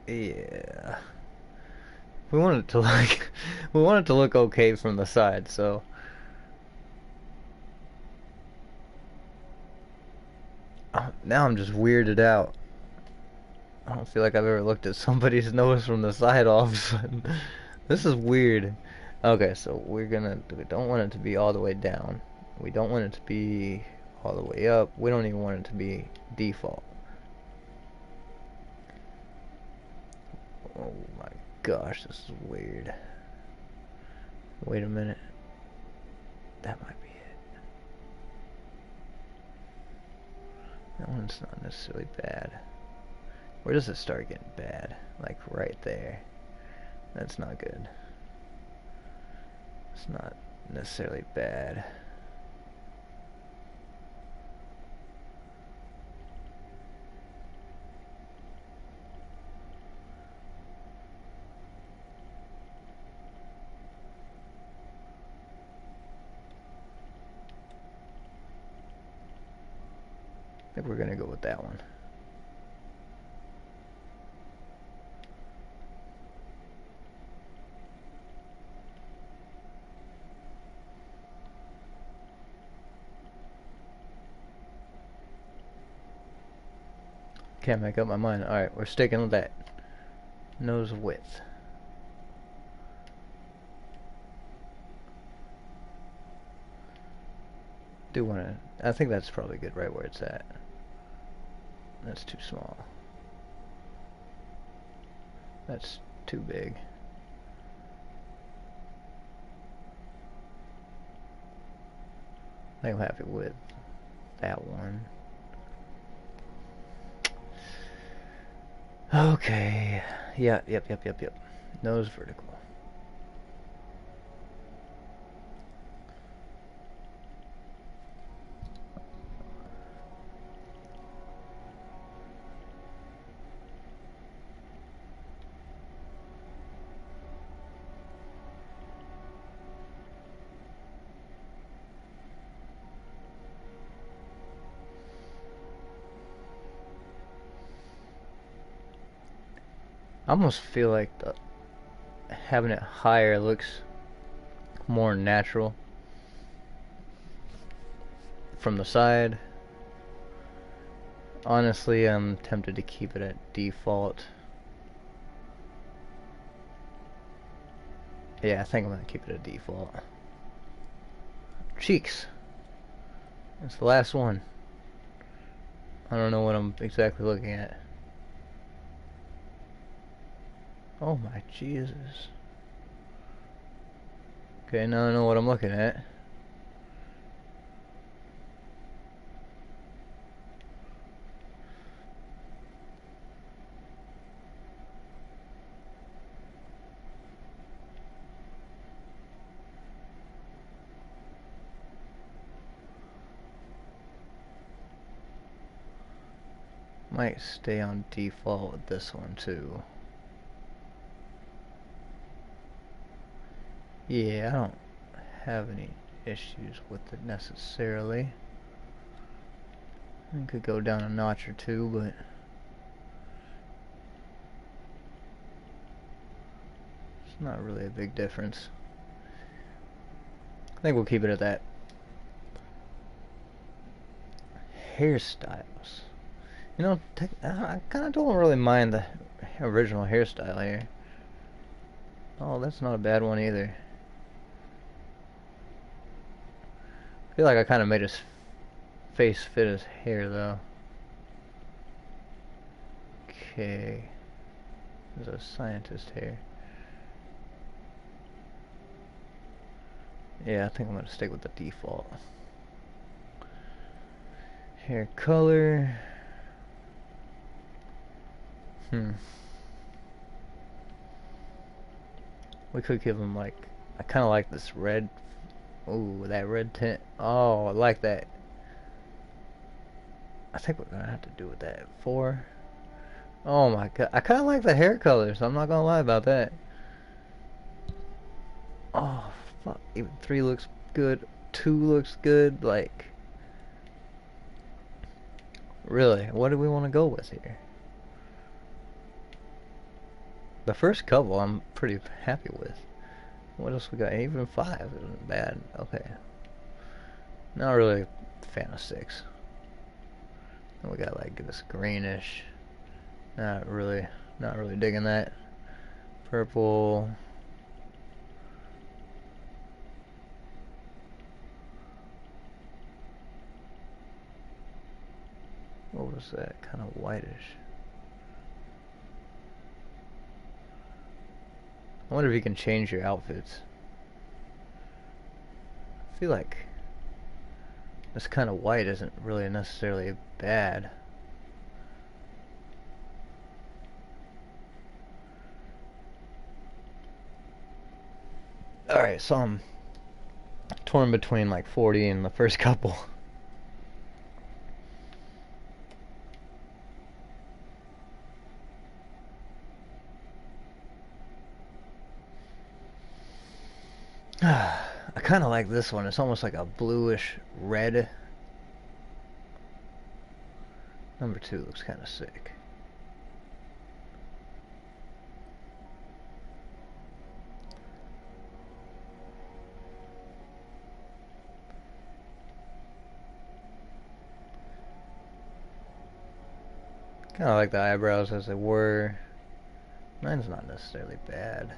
Yeah. We want it to like, we want it to look okay from the side, so. Now I'm just weirded out. I don't feel like I've ever looked at somebody's nose from the side all of a sudden. This is weird. Okay, so we don't want it to be all the way down. We don't want it to be all the way up. We don't even want it to be default. Oh my gosh, this is weird. Wait a minute. That might be it. That one's not necessarily bad. Where does it start getting bad? Like right there. That's not good. It's not necessarily bad. I think we're gonna go with that one. Can't make up my mind. Alright, we're sticking with that. Nose width. Do wanna, I think that's probably good right where it's at. That's too small. That's too big. I think I'm happy with that one. Okay. Yeah, yep. Nose vertical. I almost feel like having it higher looks more natural from the side. Honestly, I'm tempted to keep it at default. Yeah, I think I'm gonna keep it at default. Cheeks. That's the last one. I don't know what I'm exactly looking at. Oh my Jesus. Okay, now I know what I'm looking at. Might stay on default with this one too. Yeah, I don't have any issues with it necessarily. I could go down a notch or two, but it's not really a big difference. I think we'll keep it at that. Hairstyles. You know, I kind of don't really mind the original hairstyle here. Oh, that's not a bad one either. I feel like I kind of made his face fit his hair, though. Okay. There's a scientist hair. Yeah, I think I'm going to stick with the default. Hair color. We could give him like, I kind of like this red. Ooh, that red tint. Oh, I like that. I think we're gonna have to do with that. 4. Oh my god, I kind of like the hair color, so I'm not gonna lie about that. Oh fuck, even 3 looks good. 2 looks good. Like, really, what do we want to go with here? The first couple I'm pretty happy with. What else we got? Even 5 isn't bad. Okay. Not really a fan of 6. And we got like this greenish. Not really digging that. Purple. What was that? Kind of whitish. I wonder if you can change your outfits. I feel like this kind of white isn't really necessarily bad. Alright, so I'm torn between like 40 and the first couple. I kind of like this one. It's almost like a bluish red. Number 2 looks kind of sick. Kind of like the eyebrows as they were. Mine's not necessarily bad.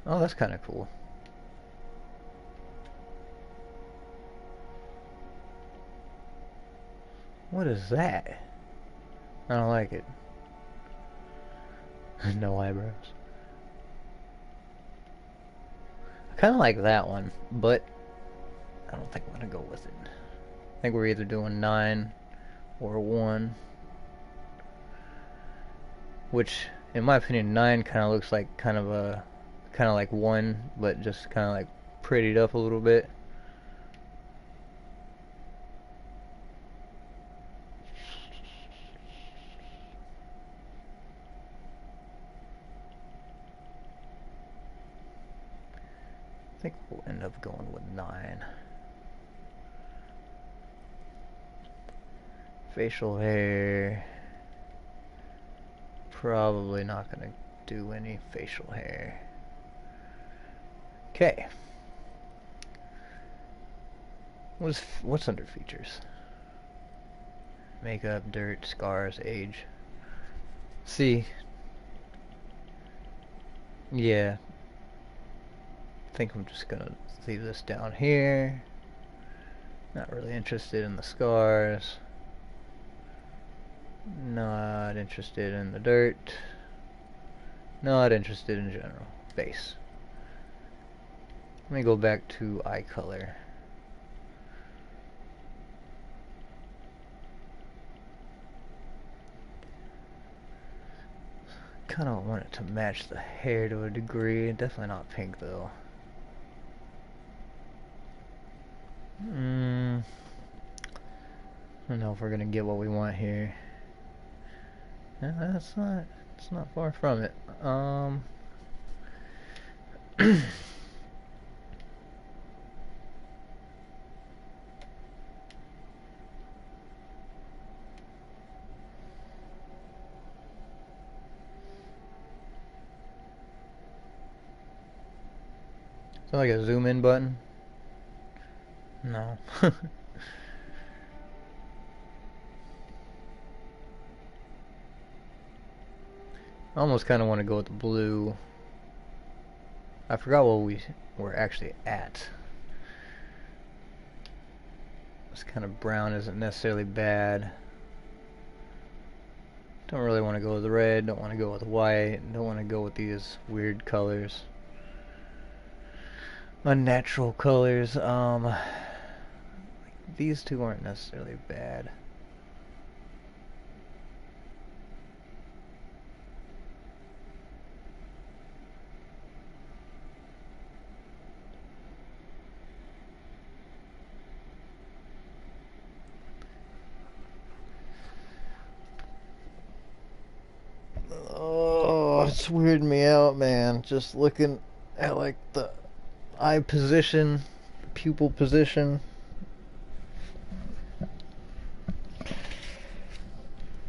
Oh, that's kind of cool. What is that? I don't like it. No eyebrows. I kind of like that one, but I don't think I'm going to go with it. I think we're either doing 9 or 1. Which, in my opinion, 9 kind of looks like kind of like 1, but just kind of like prettied up a little bit. I think we'll end up going with 9. Facial hair. Probably not gonna do any facial hair. Okay. What's under features? Makeup, dirt, scars, age. See. Yeah. I think I'm just gonna leave this down here. Not really interested in the scars. Not interested in the dirt. Not interested in general. Face. Let me go back to eye color. kind of want it to match the hair to a degree. Definitely not pink though. I don't know if we're gonna get what we want here. Yeah, it's not far from it. Is that like a zoom in button? No. I almost kind of want to go with the blue. I forgot what we were actually at. This kind of brown isn't necessarily bad. Don't really want to go with the red, don't want to go with white, don't want to go with these weird colors. Unnatural colors. These two aren't necessarily bad. Oh, it's weirding me out, man. Just looking at like the eye position, pupil position.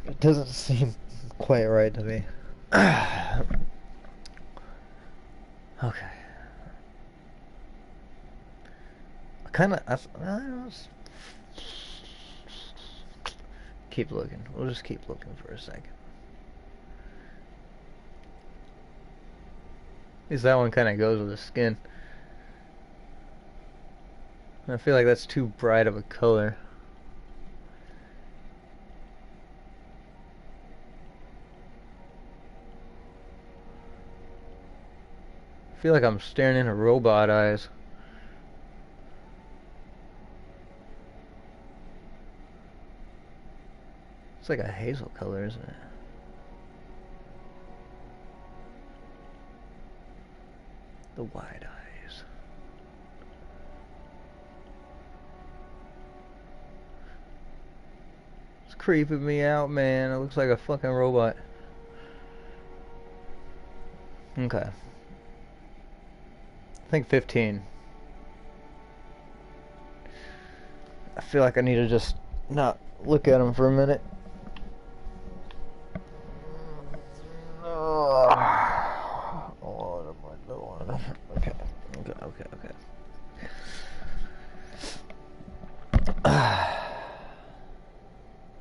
It doesn't seem quite right to me. Okay. I don't know, keep looking. We'll just keep looking for a second. At least that one kind of goes with the skin. I feel like that's too bright of a color. I feel like I'm staring into robot eyes. It's like a hazel color, isn't it? The wide eyes. It's creeping me out, man. It looks like a fucking robot. Okay. I think 15. I feel like I need to just not look at him for a minute. What am I doing? Okay.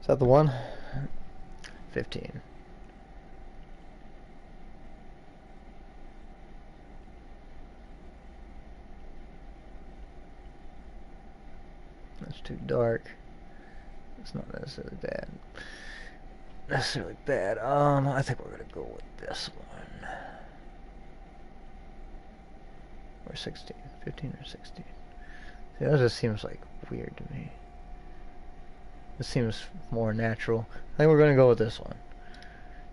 Is that the one? 15. That's too dark. It's not necessarily bad. I think we're gonna go with this one. Or 16. 15 or 16. See, that just seems like weird to me. This seems more natural. I think we're gonna go with this one.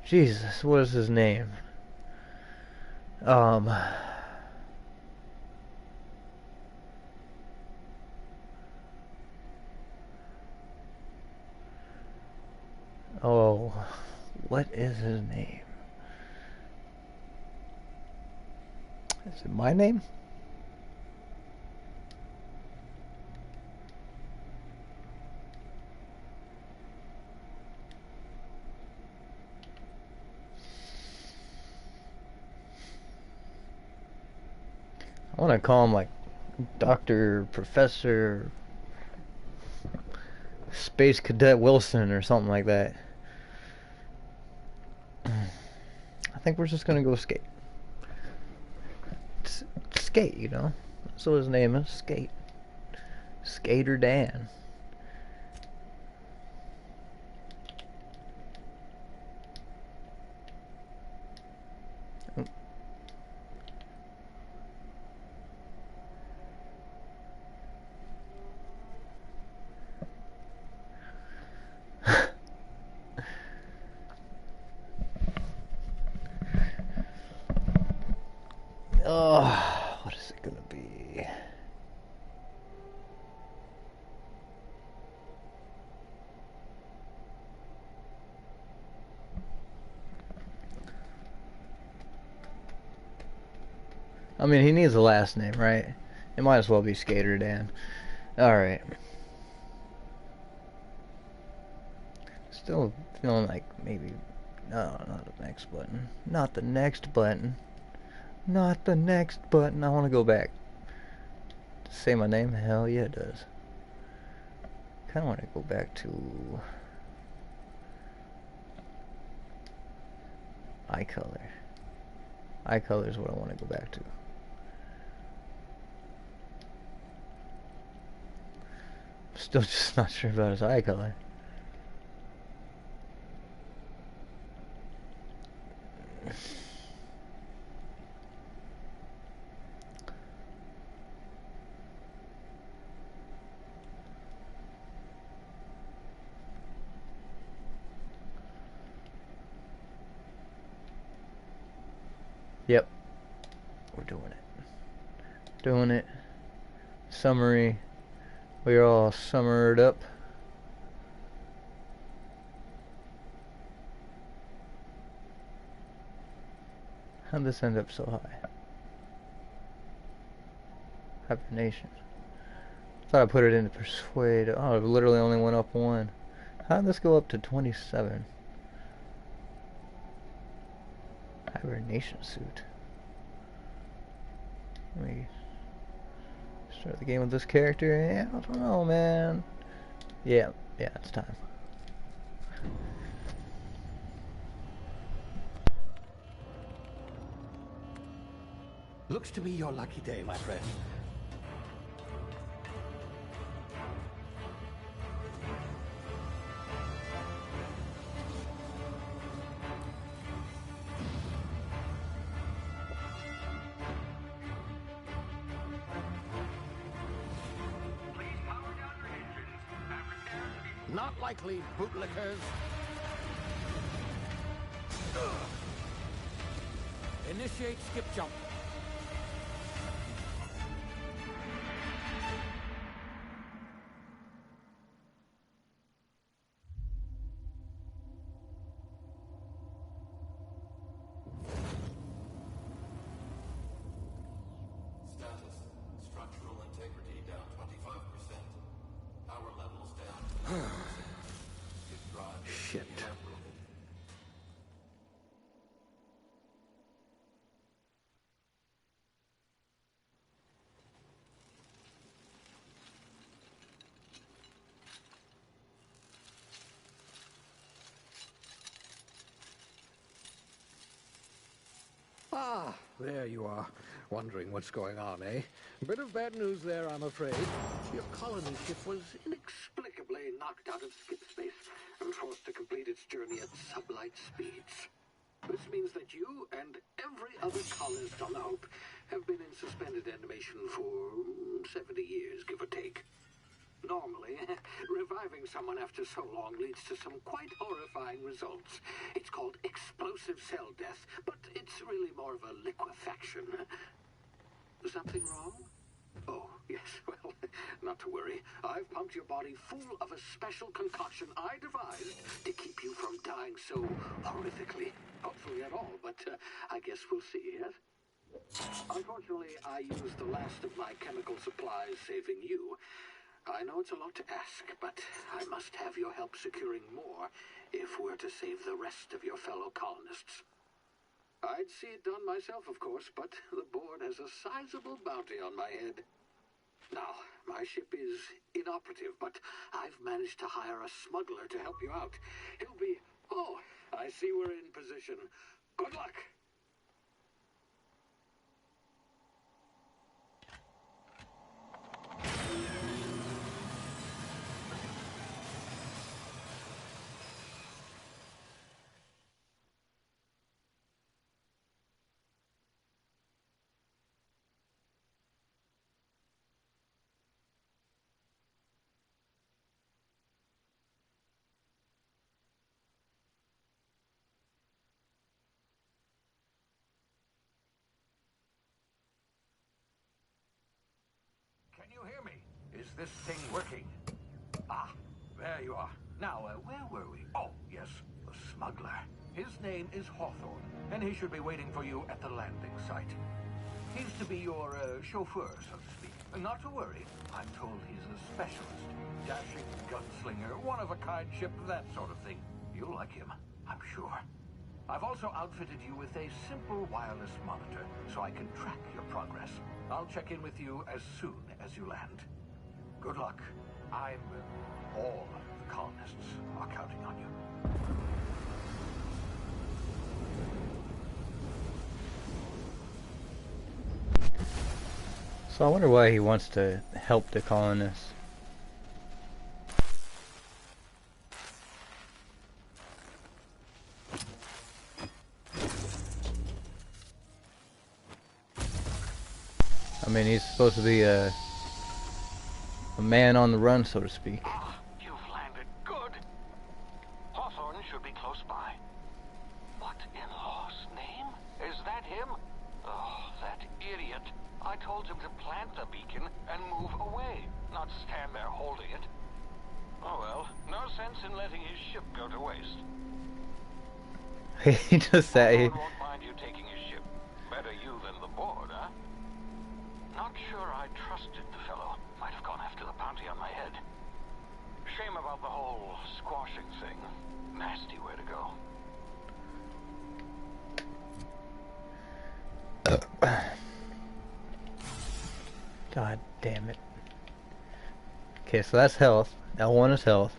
Jesus, what is his name? Oh, what is his name? Is it my name? I want to call him like Dr. Professor Space Cadet Wilson or something like that. I think we're just gonna go skate. Skate, you know. That's what his name is. Skate. Skater Dan. Oh, what is it gonna be? I mean, he needs a last name, right? It might as well be Skater Dan. Alright. Still feeling like maybe... No, not the next button. Not the next button. Not the next button. I want to go back. Say my name? Hell yeah, it does. Kind of want to go back to... eye color. Eye color is what I want to go back to. Still just not sure about his eye color. Yep. We're doing it. Doing it. Summary. We're all summered up. How'd this end up so high? Hibernation. Thought I put it into persuade. Oh, it literally only went up one. How'd this go up to 27? Hibernation suit. Let me start the game with this character. Yeah, I don't know, man. Yeah, it's time. Looks to be your lucky day, my friend. Not likely, bootlickers. Initiate skip jump. Status. Structural integrity down 25%. Power levels down. Shit. Ah, there you are. Wondering what's going on, eh? Bit of bad news there, I'm afraid. Your colony ship was inexplicably knocked out of skip space and forced to complete its journey at sublight speeds. This means that you and every other colonist on the Hope have been in suspended animation for 70 years, give or take. Normally, reviving someone after so long leads to some quite horrifying results. It's called explosive cell death, but it's really more of a liquefaction. Something wrong? Oh, yes, well, not to worry. I've pumped your body full of a special concoction I devised to keep you from dying so horrifically. Hopefully at all, but I guess we'll see, yes? Unfortunately, I used the last of my chemical supplies saving you. I know it's a lot to ask, but I must have your help securing more if we're to save the rest of your fellow colonists. I'd see it done myself, of course, but the board has a sizable bounty on my head. Now, my ship is inoperative, but I've managed to hire a smuggler to help you out. He'll be... Oh, I see we're in position. Good luck! this thing working. Ah, there you are. Now, where were we? Oh, yes, the smuggler. His name is Hawthorne, and he should be waiting for you at the landing site. He's to be your chauffeur, so to speak. Not to worry. I'm told he's a specialist. Dashing gunslinger, one-of-a-kind ship, that sort of thing. You'll like him, I'm sure. I've also outfitted you with a simple wireless monitor, so I can track your progress. I'll check in with you as soon as you land. Good luck. All of the colonists are counting on you. So I wonder why he wants to help the colonists. I mean, he's supposed to be a man on the run, so to speak. Ah, you've landed good. Hawthorne should be close by. What in law's name? Is that him? Oh, that idiot. I told him to plant the beacon and move away, not stand there holding it. Oh well, no sense in letting his ship go to waste. He just said he... Hawthorne won't mind you taking his ship. Better you than the board, huh? Not sure I trusted the fellow. Might have gone after the bounty on my head. Shame about the whole squashing thing. Nasty way to go. God damn it. Okay, so that's health. L1 is health.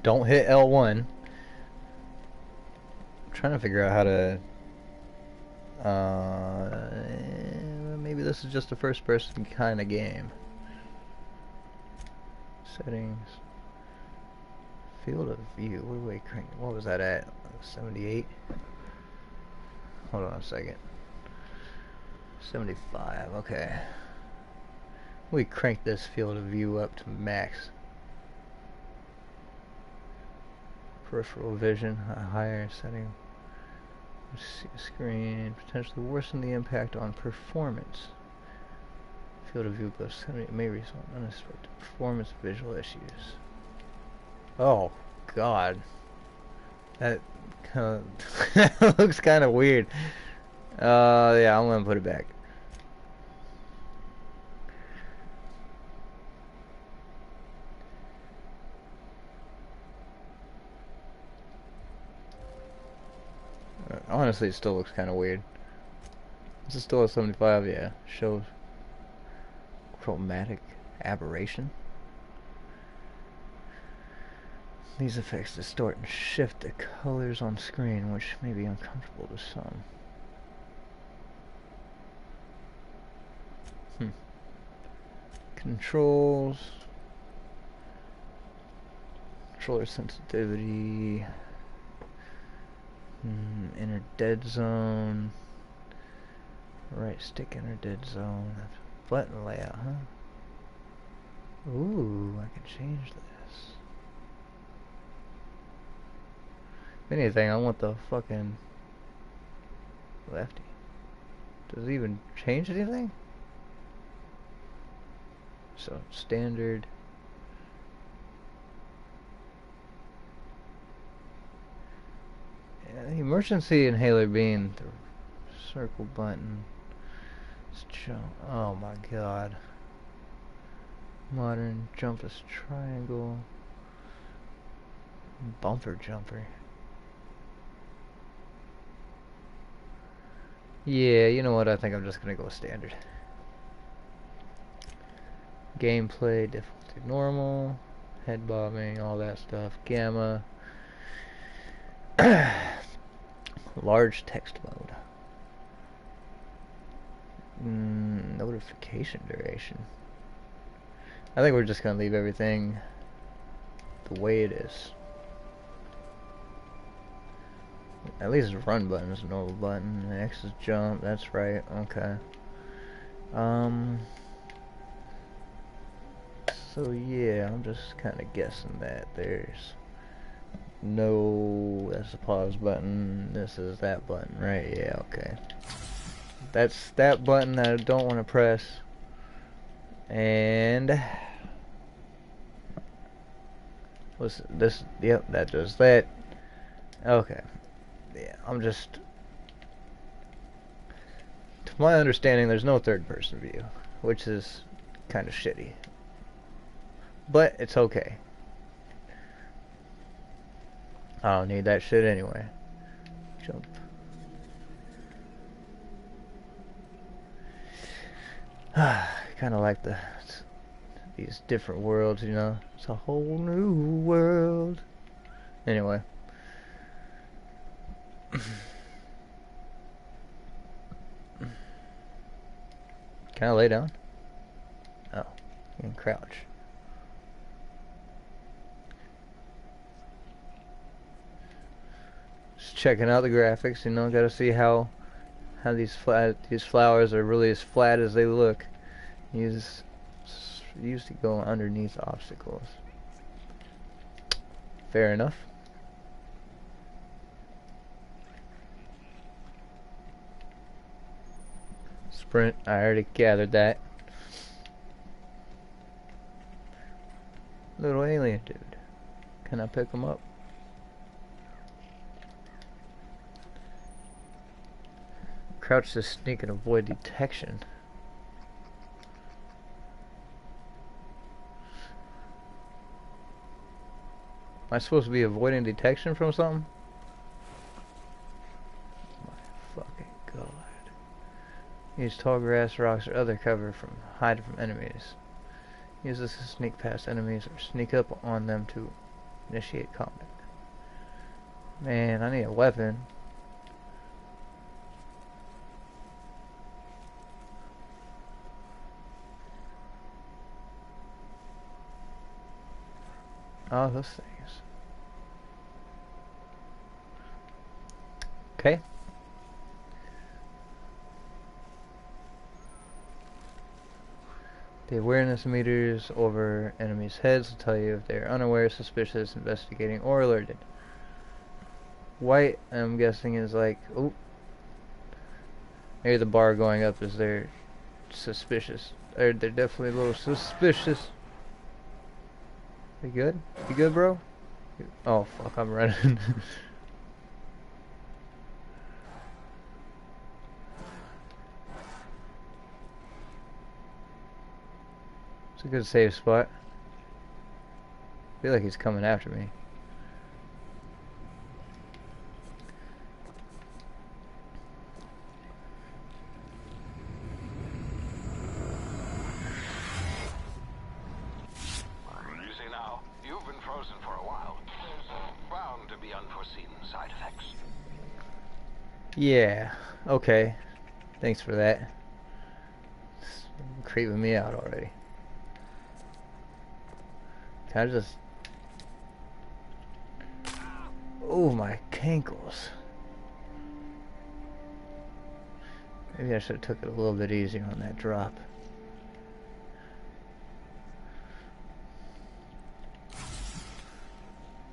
Don't hit L1. I'm trying to figure out how to... maybe this is just a first person kind of game. Settings. Field of view. What was that at? 78? Hold on a second. 75, okay. We crank this field of view up to max. Peripheral vision, a higher setting. Screen, potentially worsen the impact on performance. Field of view goes 70, may result in unexpected performance visual issues. Oh, God. That kind of looks kind of weird. Yeah, I'm gonna put it back. Honestly, it still looks kind of weird. Is it still a 75? Yeah. Shows chromatic aberration. These effects distort and shift the colors on screen, which may be uncomfortable to some. Controls. Controller sensitivity. Inner dead zone. Right stick inner dead zone. Button layout, huh? Ooh, I can change this. If anything, I want the fucking lefty. Does it even change anything? So, standard. Yeah, the emergency inhaler being the circle button. Jump. Oh my god. Modern jump is triangle. Bumper jumper. Yeah, you know what? I think I'm just gonna go standard. Gameplay, difficulty normal, head bobbing, all that stuff. Gamma. Large text mode. Notification duration. I think we're just gonna leave everything the way it is. At least the run button is a normal button. The X is jump. That's right. Okay. So yeah, I'm just kind of guessing that there's no. That's the pause button. This is that button, right? Yeah. Okay. That's that button that I don't want to press. And Was this? Yep, that does that. Okay. Yeah, I'm just... To my understanding, there's no third-person view, which is kind of shitty. But it's okay. I don't need that shit anyway. Jump. Kind of like these different worlds, you know. It's a whole new world. Anyway. Can I lay down? Oh, you can crouch. Just checking out the graphics, you know. Got to see how these flowers are really as flat as they look. Used to go underneath obstacles. Fair enough. Sprint, I already gathered that. Little alien dude. Can I pick him up? Crouch to sneak and avoid detection. Am I supposed to be avoiding detection from something? My fucking god. Use tall grass, rocks, or other cover from hide from enemies. Use this to sneak past enemies or sneak up on them to initiate combat. Man, I need a weapon. Oh, those things. Okay. The awareness meters over enemies' heads will tell you if they're unaware, suspicious, investigating, or alerted. White, I'm guessing, is like, oh, maybe the bar going up is they're suspicious. They're definitely a little suspicious. You good? You good, bro? Oh, fuck, I'm running. It's a good save spot. I feel like he's coming after me. Easy now. You've been frozen for a while. There's bound to be unforeseen side effects. Yeah, okay. Thanks for that. It's creeping me out already. Can I just... Oh, my cankles. Maybe I should have took it a little bit easier on that drop.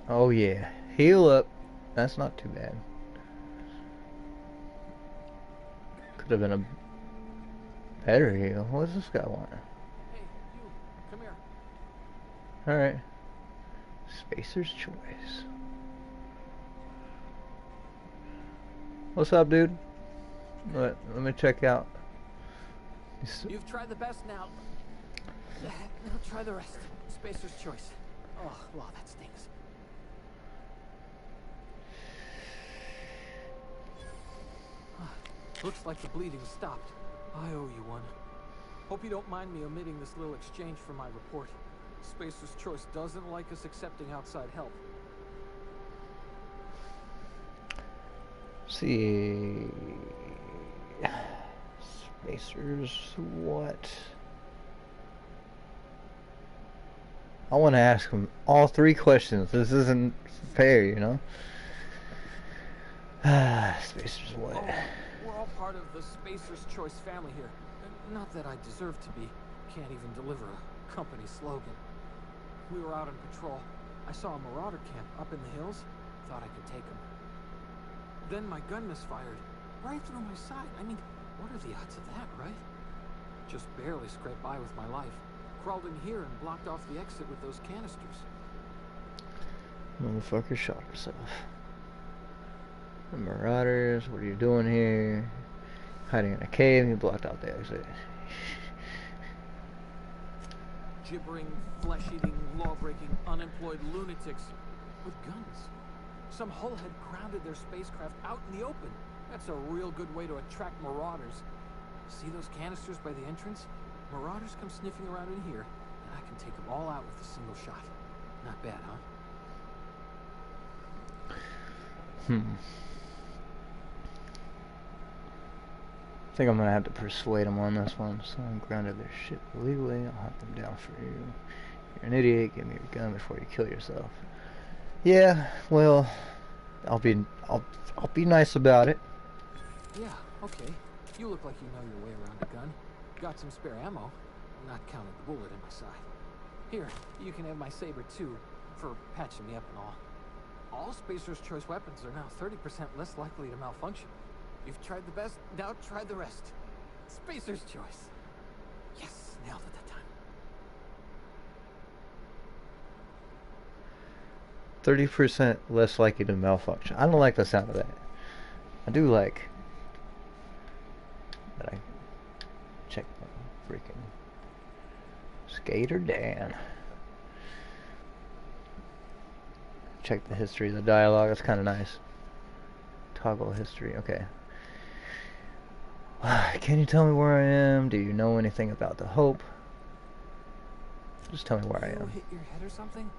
Oh yeah, heal up. That's not too bad. Could have been a better heal. What does this guy want? Hey, you, come here. Alright. Spacer's choice. What's up, dude? Let me check out. You've tried the best now. Now try the rest. Spacer's choice. Oh, wow, that stinks. Looks like the bleeding stopped. I owe you one. Hope you don't mind me omitting this little exchange for my report. Spacer's choice doesn't like us accepting outside help. See. Spacers, what? I want to ask him all three questions. This isn't fair, you know? Spacers, what? Oh, we're all part of the Spacer's Choice family here. Not that I deserve to be. Can't even deliver a company slogan. We were out on patrol. I saw a marauder camp up in the hills. Thought I could take him. Then my gun misfired. Right through my side. I mean, what are the odds of that, right? Just barely scraped by with my life. Crawled in here and blocked off the exit with those canisters. Motherfucker shot himself. The Marauders, what are you doing here? Hiding in a cave, you blocked out the exit. Gibbering, flesh-eating, law-breaking, unemployed lunatics with guns. Some hullhead grounded their spacecraft out in the open. That's a real good way to attract marauders. See those canisters by the entrance? Marauders come sniffing around in here, and I can take them all out with a single shot. Not bad, huh? I think I'm gonna have to persuade them on this one. Someone grounded their ship illegally. I'll hunt them down for you. You're an idiot. Give me your gun before you kill yourself. Yeah, well, I'll be nice about it. Yeah, okay. You look like you know your way around a gun. Got some spare ammo, not counting the bullet in my side. Here, you can have my saber too, for patching me up and all. All Spacer's Choice weapons are now 30% less likely to malfunction. You've tried the best, now try the rest. Spacer's Choice. Yes, nailed it that time. 30% less likely to malfunction. I don't like the sound of that. I do like that I check the freaking Skater Dan. Check the history of the dialogue. That's kind of nice. Toggle history. Okay. Can you tell me where I am? Do you know anything about the Hope? Just tell me where I You am. hit your head or something?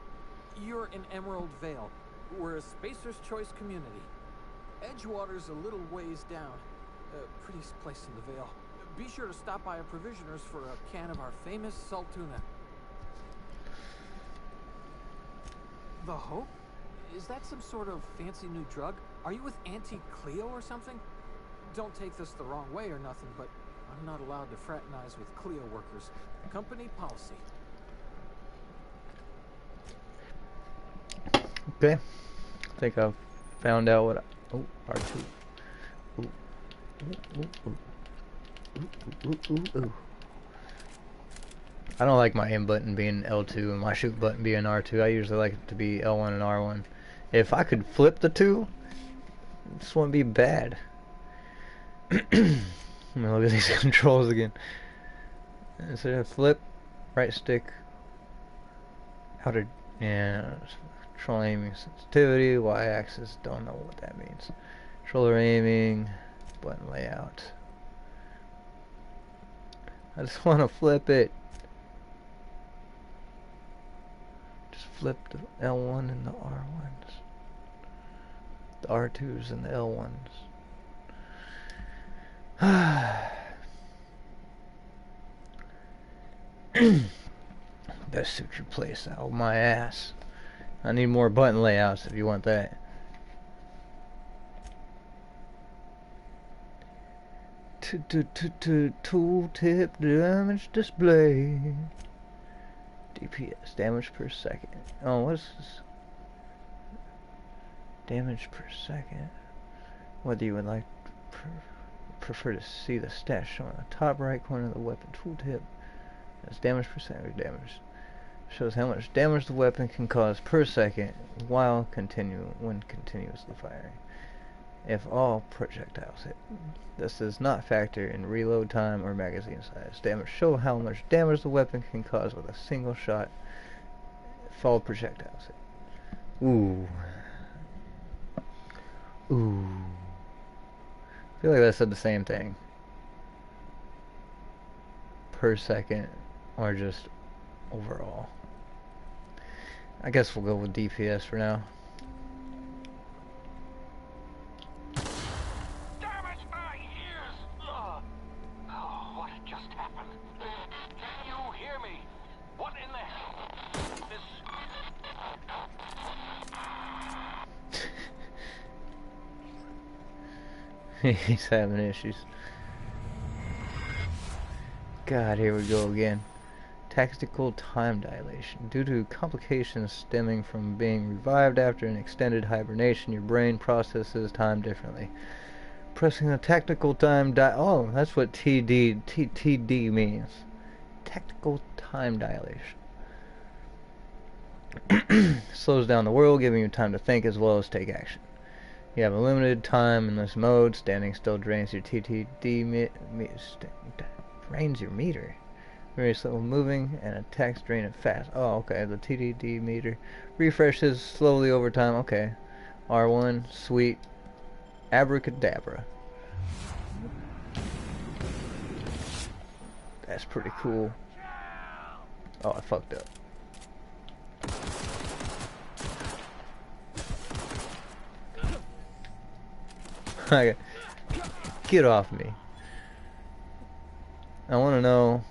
You're in Emerald Vale. We're a Spacer's Choice community. Edgewater's a little ways down. Prettiest place in the Vale. Be sure to stop by a provisioner's for a can of our famous salt tuna. The Hope? Is that some sort of fancy new drug? Are you with Auntie Cleo or something? Don't take this the wrong way or nothing, but I'm not allowed to fraternize with Cleo workers. Company policy. Okay. I think I've found out what oh, R2. Ooh. Ooh. I don't like my aim button being L2 and my shoot button being R2. I usually like it to be L1 and R1. If I could flip the two, this wouldn't be bad. Let me look at these controls again. Instead of flip, right stick, outer, yeah, control aiming sensitivity, y-axis, don't know what that means. Controller aiming, button layout. I just want to flip it. Just flip the L1 and the R1s. The R2s and the L1s. Best suit your place out my ass. I need more button layouts if you want that. Tooltip damage display. DPS, damage per second. Oh, what's this? Damage per second. Whether you would like prefer to see the stats shown on the top right corner of the weapon tooltip. That's damage per second. Damage shows how much damage the weapon can cause per second when continuously firing. If all projectiles hit. This does not factor in reload time or magazine size. Damage show how much damage the weapon can cause with a single shot if all projectiles hit. Ooh. Ooh. I feel like that said the same thing. Per second or just overall. I guess we'll go with DPS for now. Damage my ears! Oh, what just happened? Can you hear me? What in the hell? He's having issues. God, here we go again. Tactical time dilation. Due to complications stemming from being revived after an extended hibernation, your brain processes time differently. Pressing the tactical time oh, that's what TD means. Tactical time dilation. Slows down the world, giving you time to think as well as take action. You have a limited time in this mode. Standing still drains your TTD drains your meter. Very slow moving and attacks drain it fast. Oh, okay. The TTD meter refreshes slowly over time. Okay. R1, sweet. Abracadabra. That's pretty cool. Oh, I fucked up. Okay. Get off me. I want to know.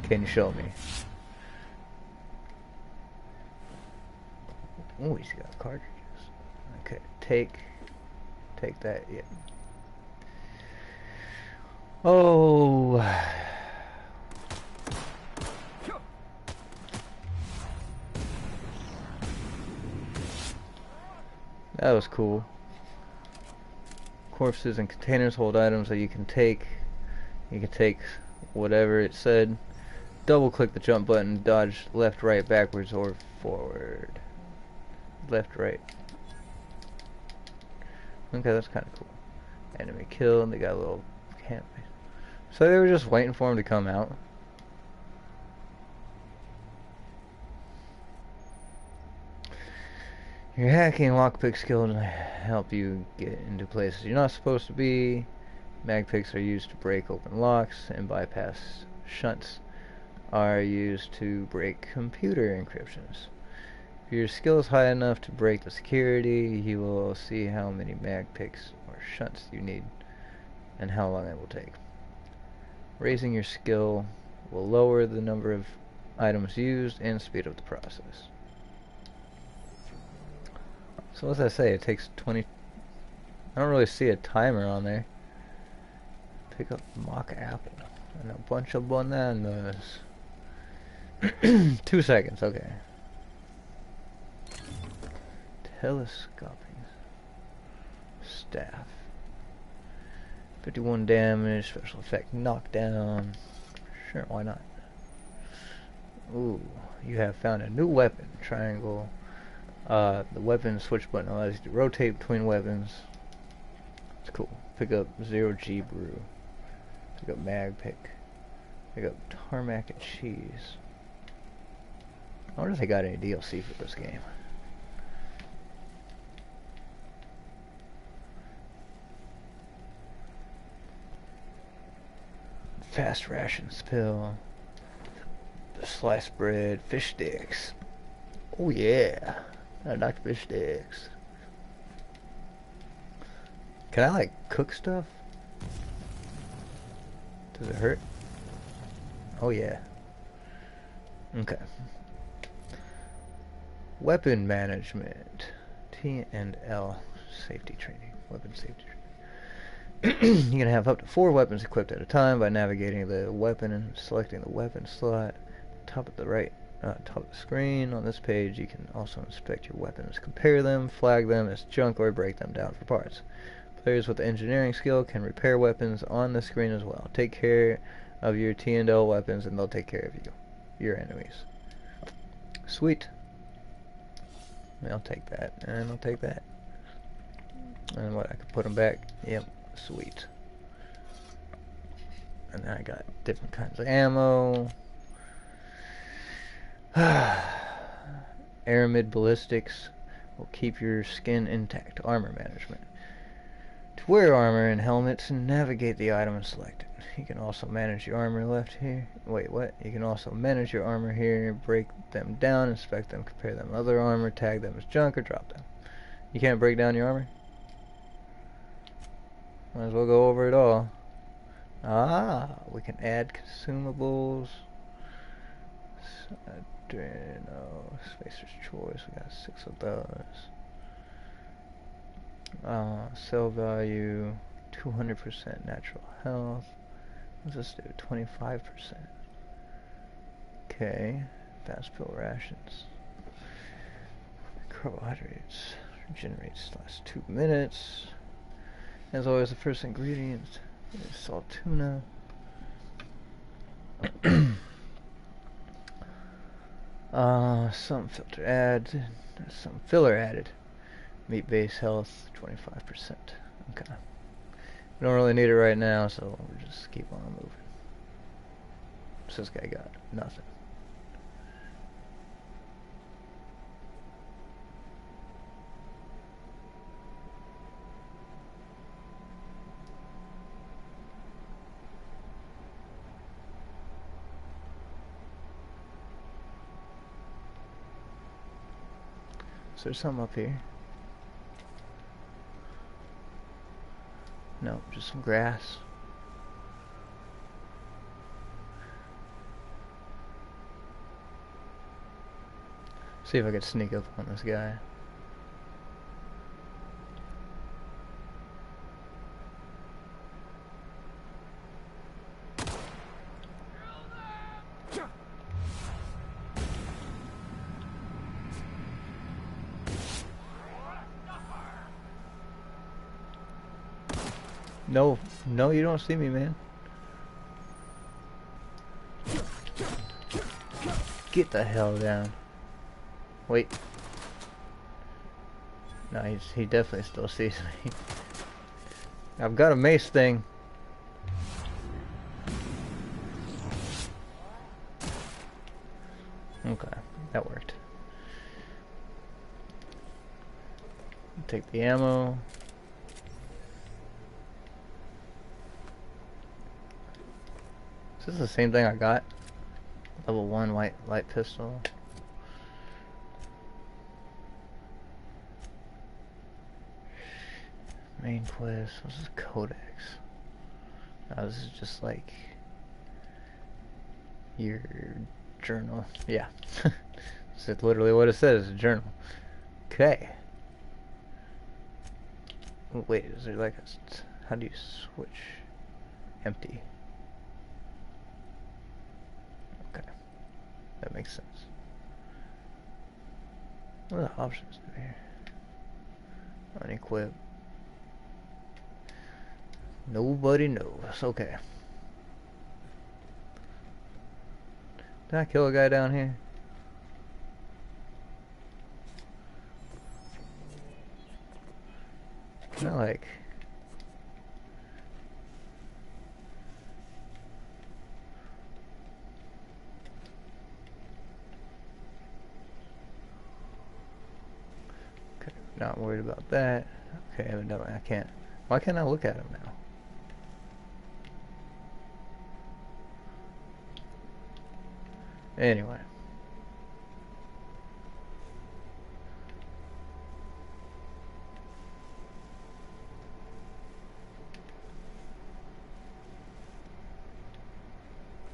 Can you show me? Oh, he's got cartridges. Okay, take that. Yeah. Oh. That was cool. Corpses and containers hold items that you can take. You can take whatever it said. Double click the jump button, dodge left, right, backwards, or forward. Left, right. Okay, that's kind of cool. Enemy killed, they got a little camp. So they were just waiting for him to come out. Your hacking lockpick skill will help you get into places you're not supposed to be. Mag picks are used to break open locks, and bypass shunts are used to break computer encryptions. If your skill is high enough to break the security, you will see how many mag picks or shunts you need and how long it will take. Raising your skill will lower the number of items used and speed up the process. So what's that say? It takes 20... I don't really see a timer on there. Pick up mock apple and a bunch of bananas. 2 seconds, okay. Telescoping staff. 51 damage, special effect knockdown. Sure, why not? Ooh, you have found a new weapon. Triangle. The weapon switch button allows you to rotate between weapons. It's cool. Pick up 0G brew. Pick up mag pick. Pick up tarmac and cheese. I wonder if they got any DLC for this game. Fast rations pill. Sliced bread. Fish sticks. Oh yeah. I like fish sticks. Can I like cook stuff? Does it hurt? Oh yeah. Okay. Weapon management. T and L safety training. Weapon safety training. You can have up to 4 weapons equipped at a time by navigating the weapon and selecting the weapon slot. Top of the right. Top of the screen. On this page you can also inspect your weapons, compare them, flag them as junk, or break them down for parts. Players with engineering skill can repair weapons on the screen as well. Take care of your T and L weapons and they'll take care of you, your enemies. Sweet. I'll take that, and I'll take that. And what, I can put them back? Yep, sweet. And then I got different kinds of ammo. Aramid ballistics will keep your skin intact. Armor management. To wear armor and helmets and navigate the item and select it. You can also manage your armor left here. Wait, what? You can also manage your armor here, break them down, inspect them, compare them to other armor, tag them as junk, or drop them. You can't break down your armor? Might as well go over it all. Ah, we can add consumables. Adreno, Spacer's Choice, we got 6 of those. Sell value, 200% natural health. What's this do? 25%. Okay. Fast pill rations. Carbohydrates. Regenerates last 2 minutes. As always, the first ingredient is salt tuna. Some filter add, some filler added. Meat base health, 25%. Okay. We don't really need it right now, so we'll just keep on moving. So this guy got nothing. Is there something up here? No, just some grass. See if I can sneak up on this guy. No, no, you don't see me, man. Get the hell down. Wait. No, he definitely still sees me. I've got a mace thing. Okay, that worked. Take the ammo. Is this the same thing I got? Level 1 light pistol. Main quest. What's this codex? Oh, this is just like your journal. Yeah. This is literally what it says, a journal. Okay. Wait, is there like a... How do you switch? Empty. Okay. That makes sense. What are the options here? Unequip. Nobody knows. Okay. Did I kill a guy down here? Not like... Okay, not worried about that. Okay, evidently I can't. Why can't I look at him now? Anyway.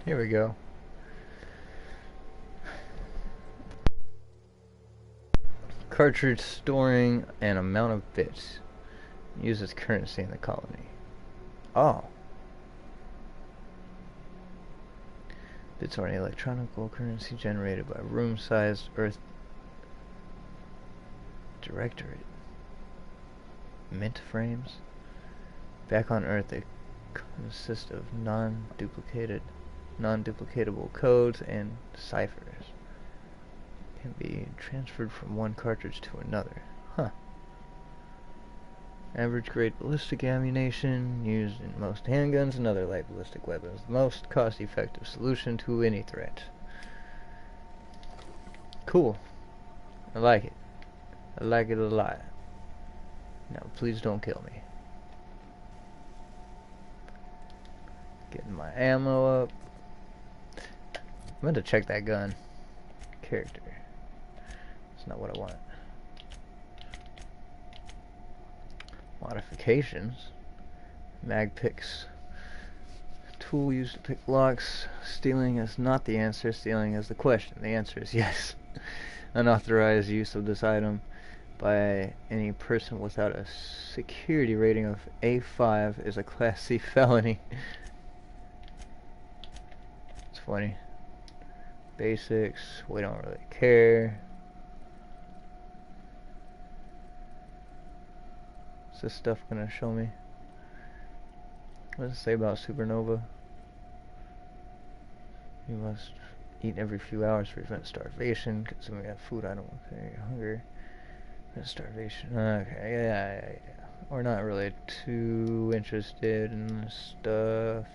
Here we go. Cartridge storing an amount of bits. Use as currency in the colony. Oh. Bits are an electronic currency generated by room-sized Earth Directorate. Mint frames. Back on Earth, they consist of non-duplicatable codes and ciphers. Can be transferred from one cartridge to another. Huh. Average grade ballistic ammunition used in most handguns and other light ballistic weapons. The most cost-effective solution to any threat. Cool. I like it. I like it a lot. Now, please don't kill me. Getting my ammo up. I meant to check that gun. Character. That's not what I want. Modifications. Mag picks. Tool used to pick locks. Stealing is not the answer. Stealing is the question. The answer is yes. Unauthorized use of this item by any person without a security rating of A5 is a Class C felony. It's funny. Basics. We don't really care. Is this stuff gonna show me? What does it say about supernova? You must Eat every few hours to prevent starvation. Consuming enough food, I don't want to your hunger. Prevent starvation. Okay, yeah. We're not really too interested in this stuff.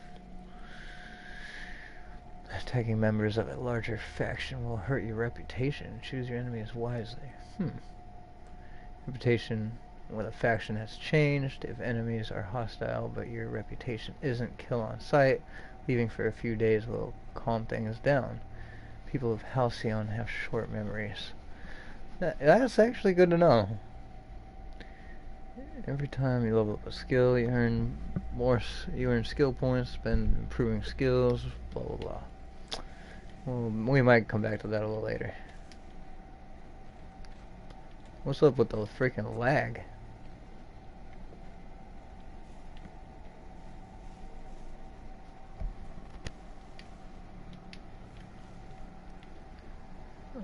Attacking members of a larger faction will hurt your reputation. Choose your enemies wisely. Reputation with a faction has changed. If enemies are hostile but your reputation isn't, kill on sight. Leaving for a few days will calm things down. People of Halcyon have short memories. That's actually good to know. Every time you level up a skill, you earn skill points, spend improving skills, blah blah blah. Well, we might come back to that a little later. What's up with the freaking lag?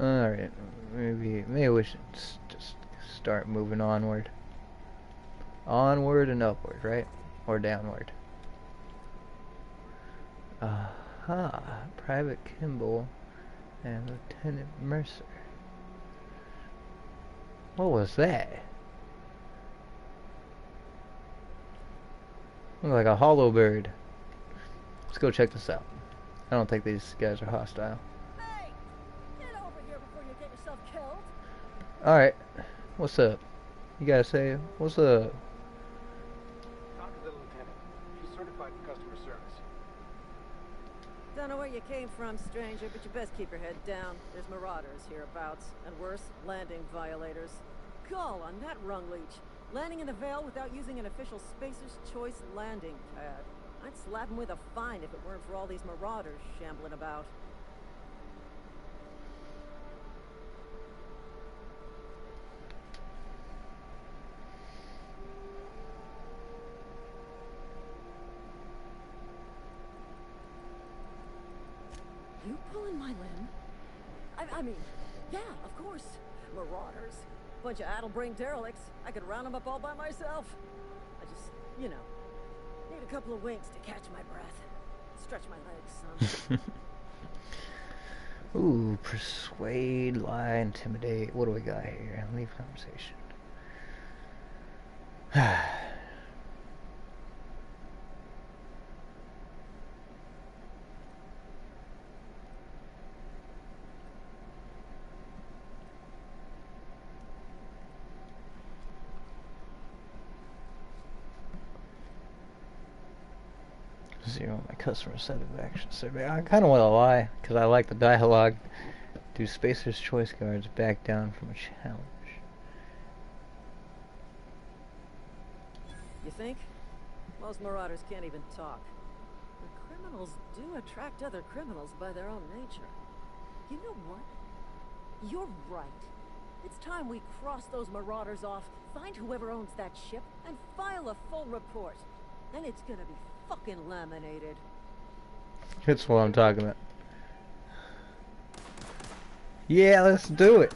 Alright, maybe we should just start moving onward. Onward and upward, right? Or downward. Aha, Private Kimball and Lieutenant Mercer. What was that? Looked like a hollow bird. Let's go check this out. I don't think these guys are hostile. Hey! Get over here before you get yourself killed! Alright, what's up? You gotta say, what's up? Talk to the lieutenant. She's certified in customer service. Don't know where you came from, stranger, but you best keep your head down. There's marauders hereabouts, and worse, landing violators. Gall on that rung leech. Landing in the Vale without using an official Spacer's Choice landing pad. I'd slap him with a fine if it weren't for all these marauders shambling about. You pulling my limb? I mean, yeah, of course. Marauders. Bunch of addle-brain derelicts. I could round them up all by myself. I just, you know, need a couple of winks to catch my breath. Stretch my legs, son. Ooh, persuade, lie, intimidate. What do we got here? Leave conversation. Zero my customer satisfaction survey. I kind of want to lie because I like the dialogue. Do Spacer's Choice guards back down from a challenge? You think? Most marauders can't even talk. But criminals do attract other criminals by their own nature. You know what? You're right. It's time we cross those marauders off, find whoever owns that ship, and file a full report. Then it's gonna be fucking laminated. That's what I'm talking about. Yeah, let's do it.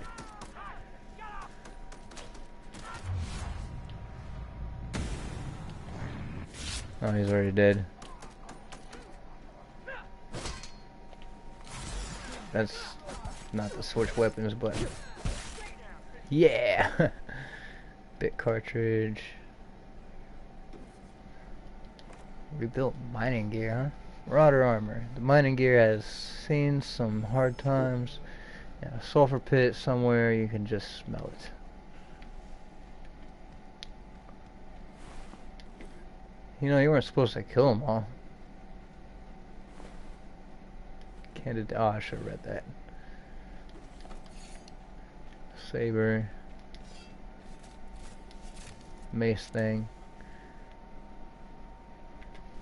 Oh, he's already dead. That's not the switch weapons, but yeah. Bit cartridge. Rebuilt mining gear, huh? Marauder armor. The mining gear has seen some hard times. And a sulfur pit somewhere, you can just smell it. You know, you weren't supposed to kill them all. Candid. Oh, I should have read that. Saber. Mace thing.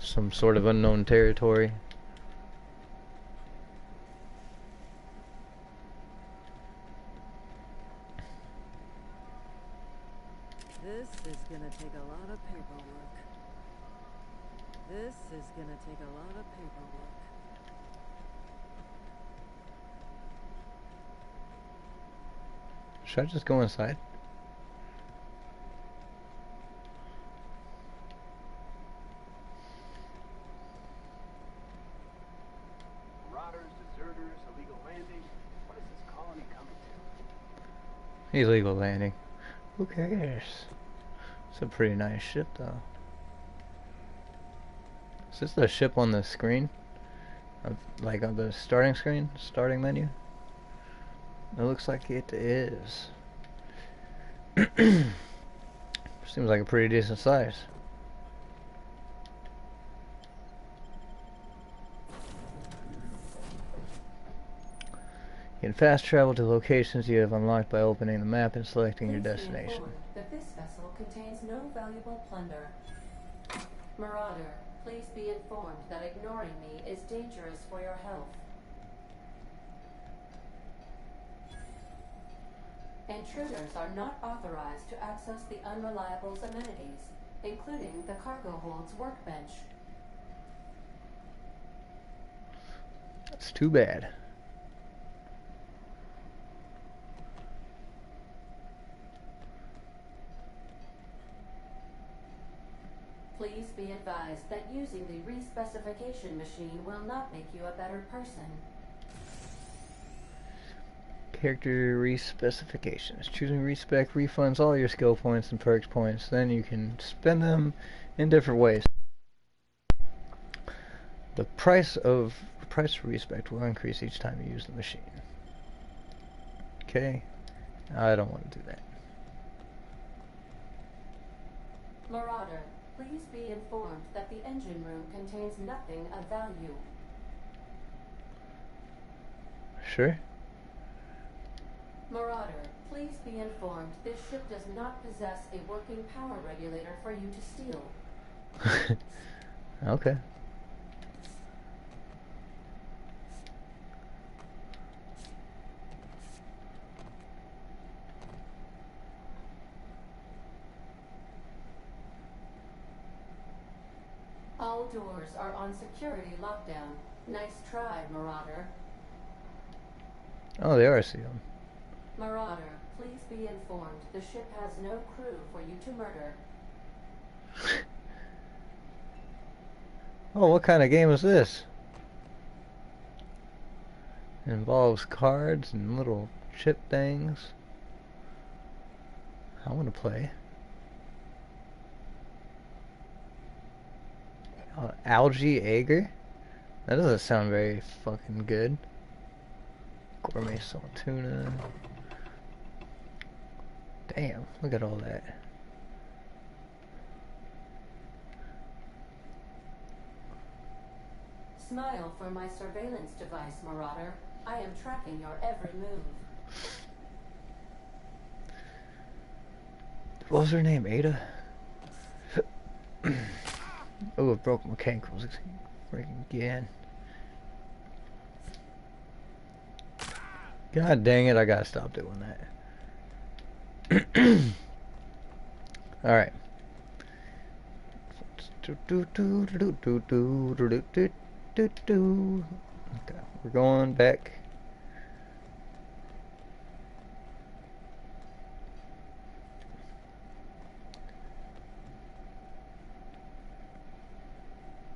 Some sort of unknown territory. This is gonna take a lot of paperwork. This is gonna take a lot of paperwork. Should I just go inside? Marauders, deserters, illegal Illegal landing. Who cares? It's a pretty nice ship, though. Is this the ship on the screen? Like on the starting screen? Starting menu? It looks like it is. Seems like a pretty decent size. You can fast travel to locations you have unlocked by opening the map and selecting your destination. That this vessel contains no valuable plunder. Marauder, please be informed that ignoring me is dangerous for your health. Intruders are not authorized to access the Unreliable's amenities, including the cargo hold's workbench. That's too bad. Please be advised that using the respecification machine will not make you a better person. Character respecifications. Choosing respec refunds all your skill points and perks points. Then you can spend them in different ways. The price for respec will increase each time you use the machine. Okay, I don't want to do that. Marauder, please be informed that the engine room contains nothing of value. Sure. Marauder, please be informed this ship does not possess a working power regulator for you to steal. Okay. All doors are on security lockdown. Nice try, Marauder. Oh, they are sealed. Marauder, please be informed the ship has no crew for you to murder. Oh, what kind of game is this? It involves cards and little chip things. I want to play. Algae Ager? That doesn't sound very fucking good. Gourmet salt tuna. Damn, look at all that. Smile for my surveillance device, Marauder. I am tracking your every move. What was her name? Ada? Oh, it broke my ankles freaking again. God dang it, I gotta stop doing that. Alright. Okay, we're going back.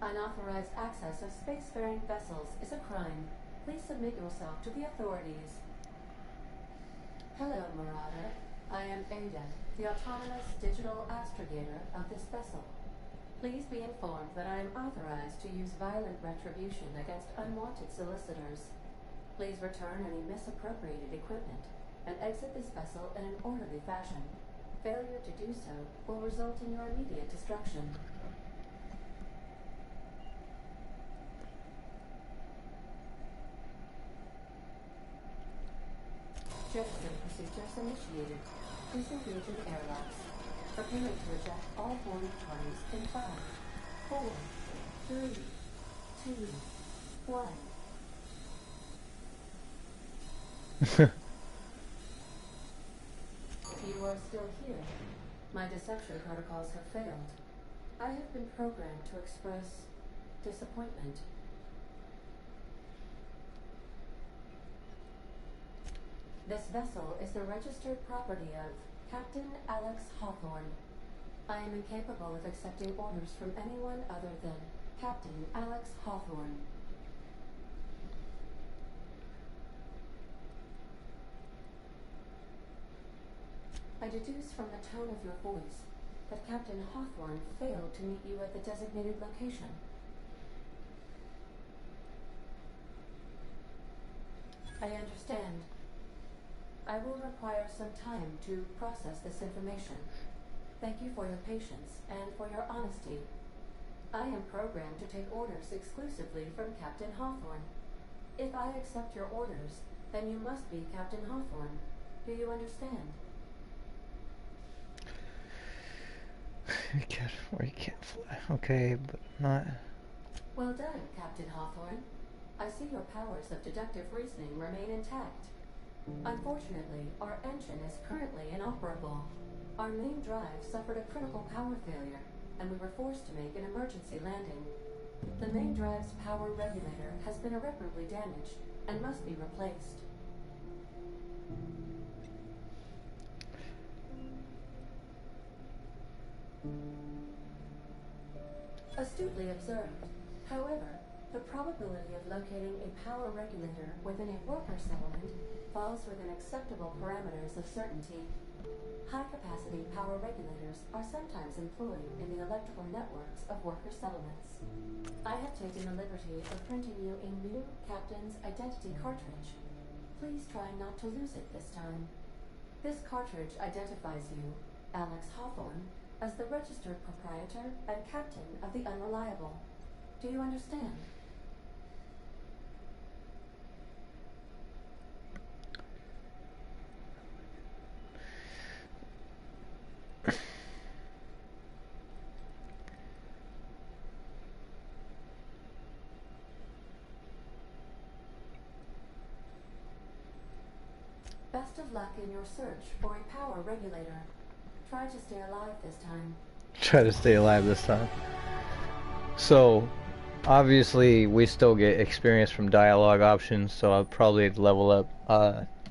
Unauthorized access of spacefaring vessels is a crime. Please submit yourself to the authorities. Hello, Marauder. I am Ada, the autonomous digital astrogator of this vessel. Please be informed that I am authorized to use violent retribution against unwanted solicitors. Please return any misappropriated equipment and exit this vessel in an orderly fashion. Failure to do so will result in your immediate destruction. Jetstream procedures initiated. Please engage in airlocks. Preparing to eject all boarding parties in 5, 4, 3, 2, 1. You are still here. My deception protocols have failed. I have been programmed to express disappointment. This vessel is the registered property of Captain Alex Hawthorne. I am incapable of accepting orders from anyone other than Captain Alex Hawthorne. I deduce from the tone of your voice that Captain Hawthorne failed to meet you at the designated location. I understand. I will require some time to process this information. Thank you for your patience and for your honesty. I am programmed to take orders exclusively from Captain Hawthorne. If I accept your orders, then you must be Captain Hawthorne. Do you understand? You can't fly. Okay, but not. Well done, Captain Hawthorne. I see your powers of deductive reasoning remain intact. Unfortunately, our engine is currently inoperable. Our main drive suffered a critical power failure, and we were forced to make an emergency landing. The main drive's power regulator has been irreparably damaged and must be replaced. Astutely observed. However, the probability of locating a power regulator within a worker settlement falls within acceptable parameters of certainty. High-capacity power regulators are sometimes employed in the electrical networks of worker settlements. I have taken the liberty of printing you a new Captain's Identity cartridge. Please try not to lose it this time. This cartridge identifies you, Alex Hawthorne, as the registered proprietor and captain of the Unreliable. Do you understand? Best of luck in your search for a power regulator. Try to stay alive this time. Try to stay alive this time. So, obviously, we still get experience from dialogue options, so I'll probably level up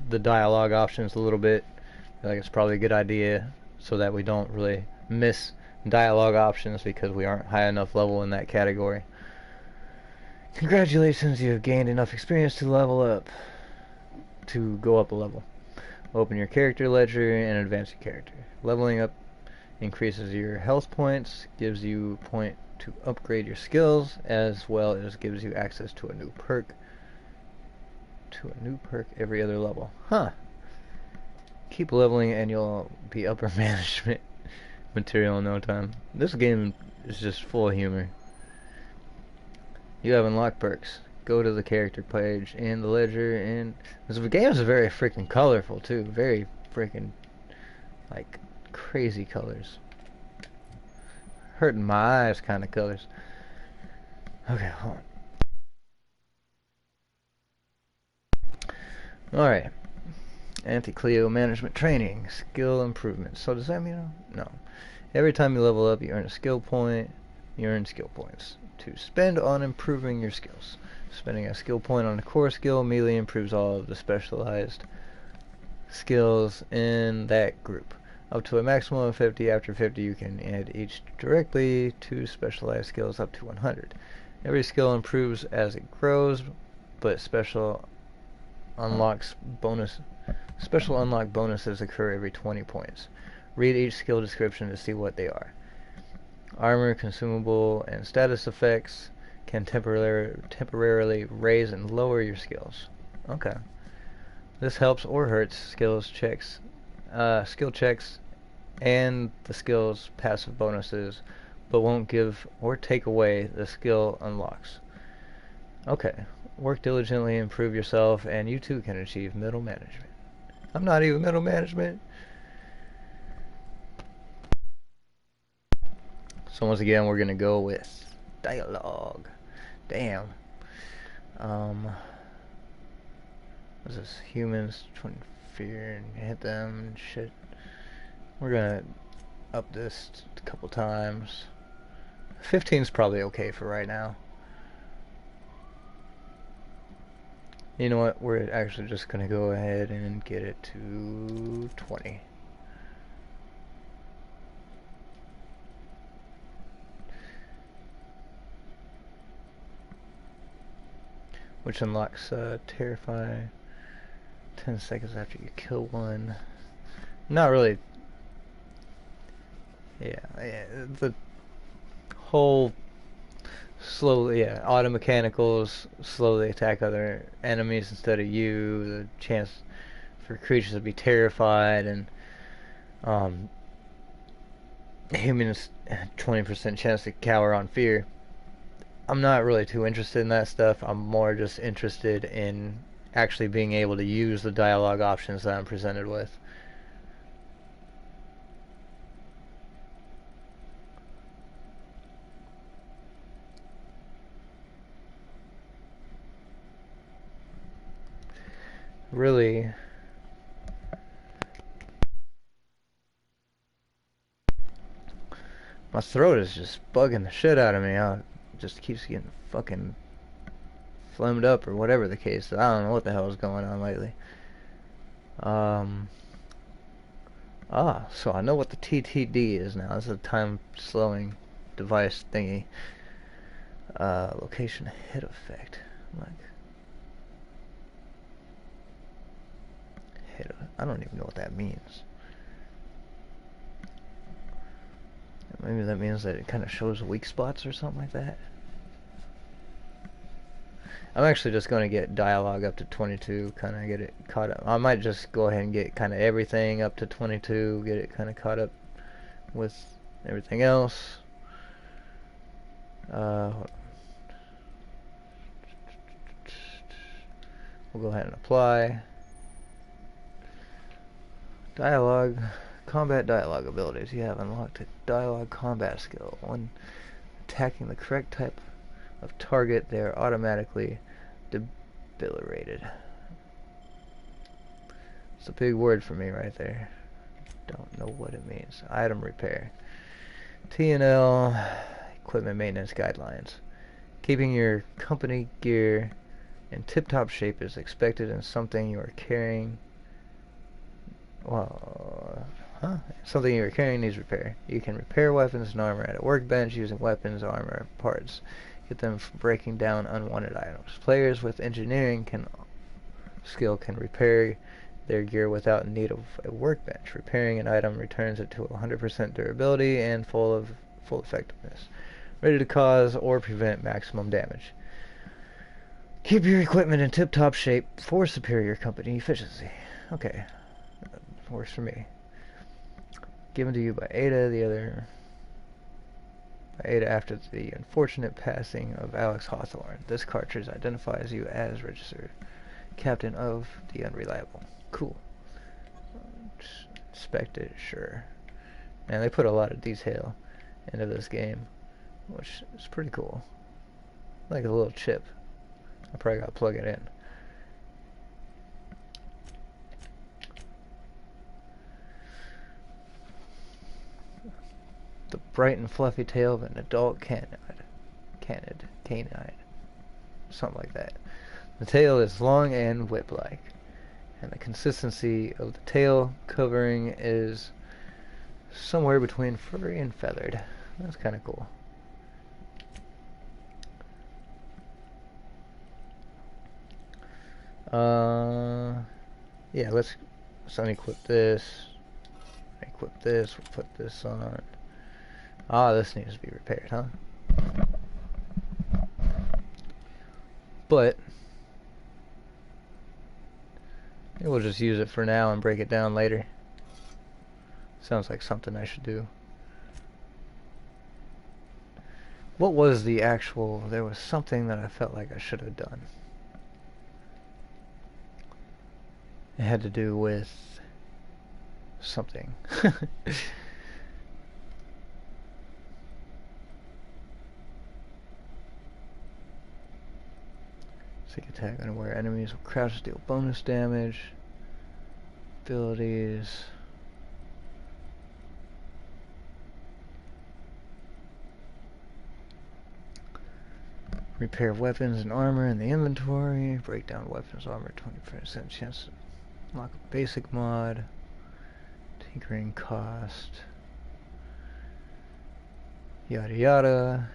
the dialogue options a little bit. I feel like it's probably a good idea so that we don't really miss dialogue options because we aren't high enough level in that category. Congratulations, you have gained enough experience to level up, to go up a level. Open your character ledger and advance your character. Leveling up increases your health points, gives you a point to upgrade your skills, as well as gives you access to a new perk. Every other level. Huh. Keep leveling and you'll be upper management material in no time. This game is just full of humor. You have unlocked perks. Go to the character page in the ledger, and this game is very freaking colorful too. Very freaking like crazy colors. Hurting my eyes kind of colors. Okay, hold on. Alright. Anti-Cleo management training. Skill improvement. So does that mean no? Every time you level up, you earn a skill point. You earn skill points to spend on improving your skills. Spending a skill point on a core skill immediately improves all of the specialized skills in that group. Up to a maximum of 50. After 50, you can add each directly to specialized skills up to 100. Every skill improves as it grows, but special unlock bonuses occur every 20 points. Read each skill description to see what they are. Armor, consumable, and status effects can temporarily raise and lower your skills. Okay. This helps or hurts skill checks and the skill's passive bonuses, but won't give or take away the skill unlocks. Okay. Work diligently, improve yourself, and you too can achieve middle management. I'm not even middle management. So once again, we're gonna go with dialogue. Damn. What's this? Humans, twin fear, and hit them and shit. We're gonna up this a couple times. 15's probably okay for right now. You know what? We're actually just gonna go ahead and get it to 20. Which unlocks Terrify 10 seconds after you kill one. Not really Yeah, the whole slowly, yeah, auto mechanicals slowly attack other enemies instead of you. The chance for creatures to be terrified, and um, humans 20% chance to cower on fear. I'm not really too interested in that stuff. I'm more just interested in actually being able to use the dialogue options that I'm presented with. Really, my throat is just bugging the shit out of me. I just keeps getting fucking phlegmed up or whatever the case. I don't know what the hell is going on lately. So I know what the TTD is now. This is a time slowing device thingy. Location hit effect. Like, I don't even know what that means. Maybe that means that it kind of shows weak spots or something like that. I'm actually just going to get dialogue up to 22, kind of get it caught up. I might just go ahead and get kind of everything up to 22, get it kind of caught up with everything else. We'll go ahead and apply. Dialogue, combat dialogue abilities. You have unlocked a dialogue combat skill. When attacking the correct type of target, they are automatically debilitated. It's a big word for me right there. Don't know what it means. Item repair. T&L, equipment maintenance guidelines. Keeping your company gear in tip-top shape is expected, and something you are carrying something you are carrying needs repair. You can repair weapons and armor at a workbench using weapons, armor, parts. Get them from breaking down unwanted items. Players with engineering skill can repair their gear without need of a workbench. Repairing an item returns it to 100% durability and full effectiveness, ready to cause or prevent maximum damage. Keep your equipment in tip-top shape for superior company efficiency. Okay, that works for me. Given to you by Ada, after the unfortunate passing of Alex Hawthorne. This cartridge identifies you as registered captain of the Unreliable. Cool. Inspect it, sure. And they put a lot of detail into this game, which is pretty cool. Like a little chip. I probably gotta plug it in. The bright and fluffy tail of an adult canid. Something like that. The tail is long and whip-like, and the consistency of the tail covering is somewhere between furry and feathered. That's kind of cool. Yeah, let's unequip this. Equip this, we'll put this on. This needs to be repaired, huh? But we'll just use it for now and break it down later. Sounds like something I should do. What was the actual... There was something that I felt like I should have done. It had to do with something. Seek attack unaware enemies will crouch, deal bonus damage. Abilities. Repair weapons and armor in the inventory. Break down weapons, armor, 20% chance to unlock a basic mod. Tinkering cost. Yada yada.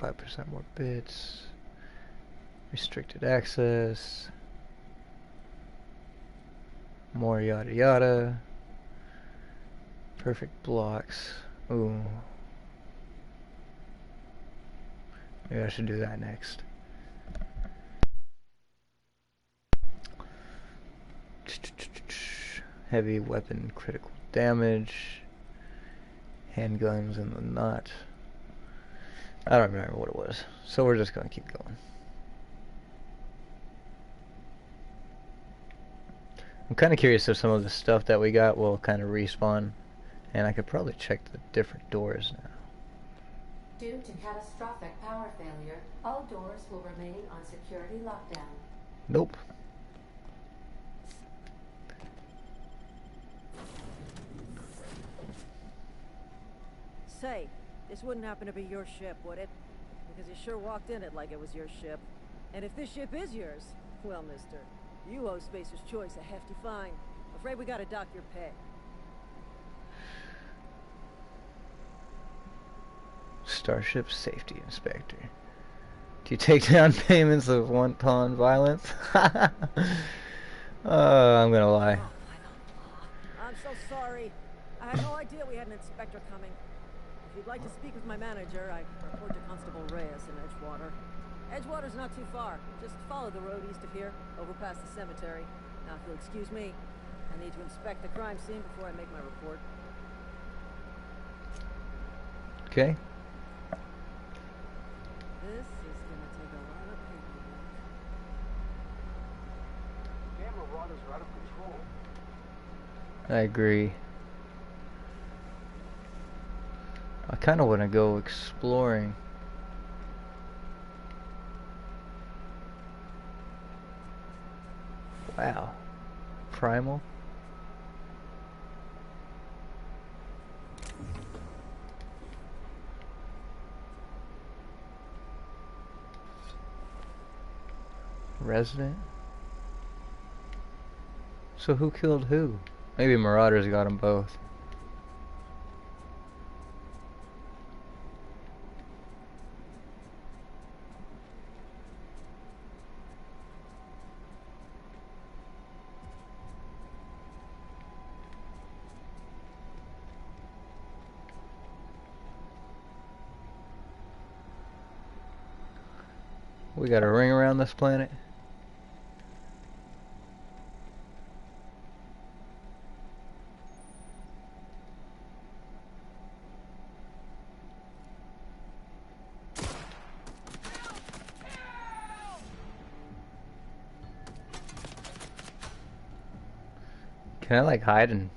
.5% more bits. Restricted access. More yada yada. Perfect blocks. Ooh. Maybe I should do that next. Heavy weapon critical damage. Handguns in the knot. I don't remember what it was. So we're just gonna keep going. I'm kind of curious if some of the stuff that we got will kind of respawn. And I could probably check the different doors now. Due to catastrophic power failure, all doors will remain on security lockdown. Nope. Say, this wouldn't happen to be your ship, would it? Because you sure walked in it like it was your ship. And if this ship is yours, well, mister, you owe Spacer's Choice a hefty fine. Afraid we gotta dock your pay. Starship Safety Inspector. Do you take down payments of wanton violence? I'm gonna lie. I'm so sorry. I had no idea we had an inspector coming. If you'd like to speak with my manager, I report to Constable Reyes in Edgewater. Edgewater's not too far. Just follow the road east of here, over past the cemetery. Now, if you'll excuse me, I need to inspect the crime scene before I make my report. Okay. This is gonna take a lot of paperwork. Damn marauders are out of control. I agree. I kind of want to go exploring. Wow. Primal? Resident? So who killed who? Maybe Marauders got them both. We got a ring around this planet. Can I like hide and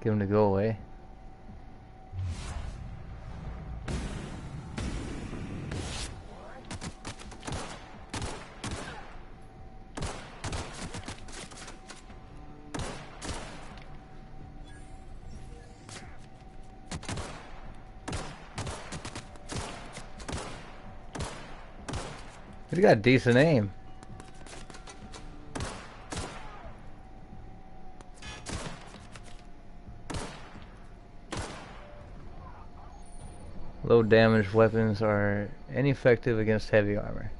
get him to go away? He's got a decent aim. Low damage weapons are ineffective against heavy armor.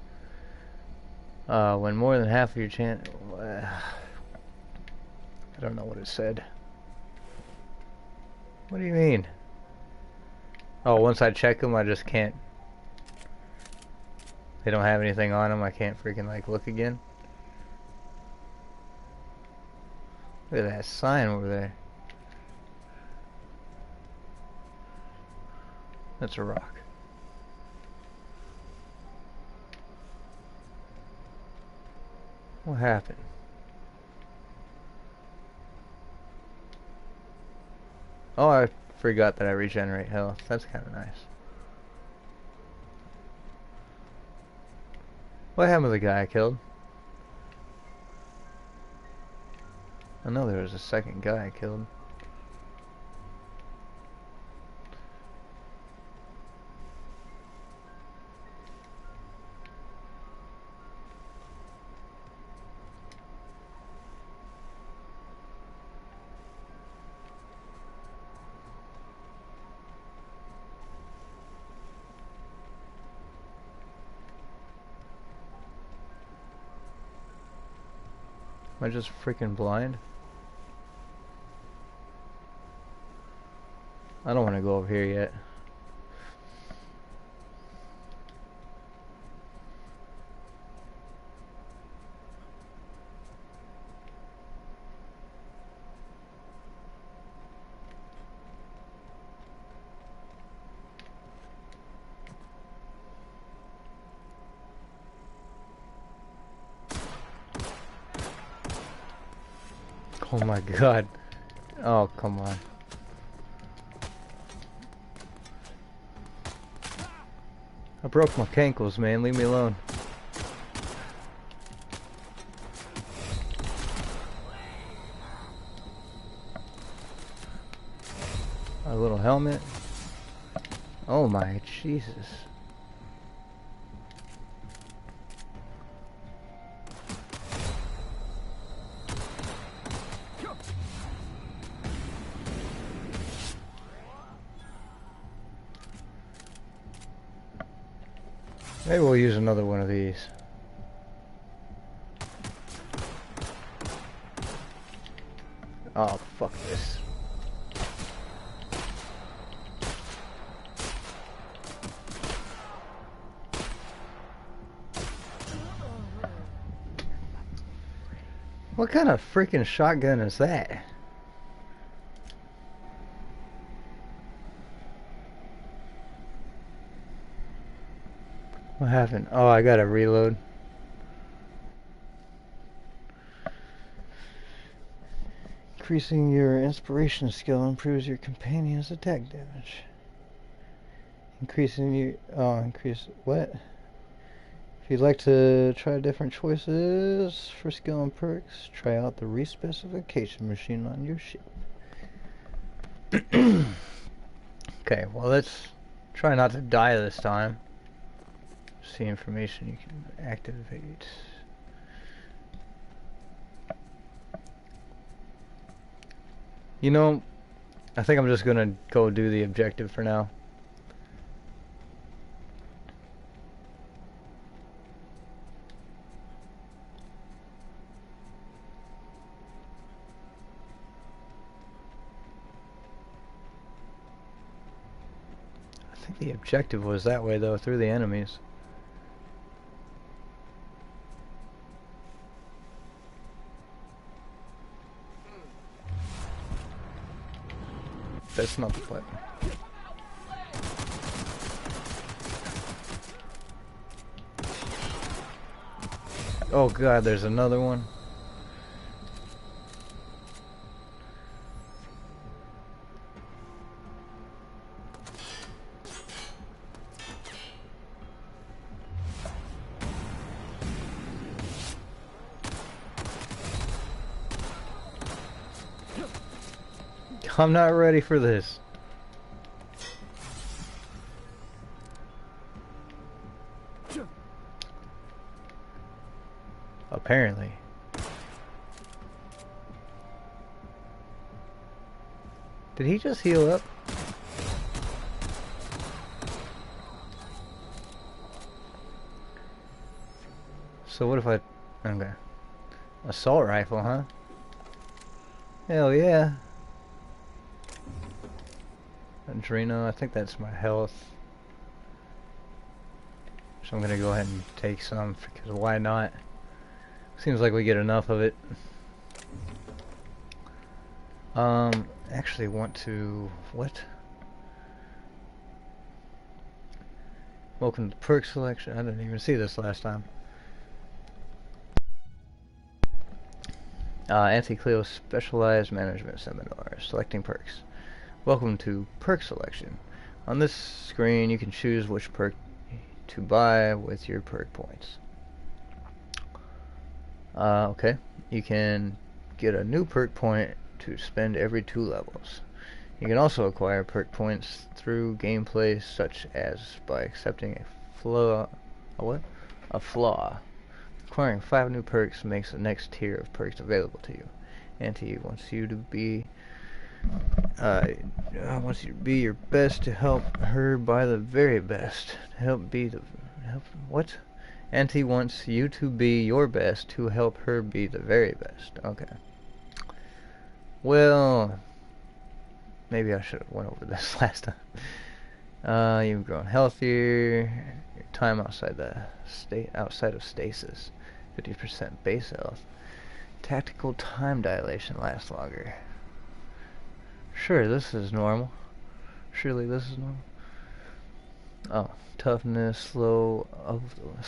When more than half of your chance... I don't know what it said. What do you mean? Oh, once I check them, I just can't... They don't have anything on them, I can't freaking like look again. Look at that sign over there. That's a rock. What happened? Oh, I forgot that I regenerate health. That's kind of nice. What happened to the guy I killed? I know there was a second guy I killed. Am I just freaking blind? I don't want to go over here yet. Oh my god. Oh, come on. I broke my cankles, man. Leave me alone. A little helmet. Oh my Jesus. Maybe we'll use another one of these. Oh, fuck this. What kind of freaking shotgun is that? What happened? Oh, I gotta reload. Increasing your inspiration skill improves your companion's attack damage. Increasing your... oh, increase... what? If you'd like to try different choices for skill and perks, try out the respecification machine on your ship. Okay, well let's try not to die this time. See information you can activate. You know, I think I'm just gonna go do the objective for now. I think the objective was that way though, through the enemies. That's not the button. Oh god, there's another one. I'm not ready for this. Apparently. Did he just heal up? So what if I... okay. Assault rifle, huh? Hell yeah. Adreno, I think that's my health. So I'm gonna go ahead and take some, because why not? Seems like we get enough of it. Actually want to... what? Welcome to perk selection. I didn't even see this last time. Anti-Cleo Specialized Management Seminar. Selecting perks. Welcome to perk selection. On this screen you can choose which perk to buy with your perk points. Okay, you can get a new perk point to spend every 2 levels. You can also acquire perk points through gameplay, such as by accepting a flaw. A flaw. Acquiring 5 new perks makes the next tier of perks available to you. Auntie wants you to be your best to help her buy the very best. What? Auntie wants you to be your best to help her be the very best. Okay. Well, maybe I should have went over this last time. You've grown healthier. Your time outside of stasis, 50% base health. Tactical time dilation lasts longer. Sure, this is normal. Surely this is normal. Oh, toughness, slow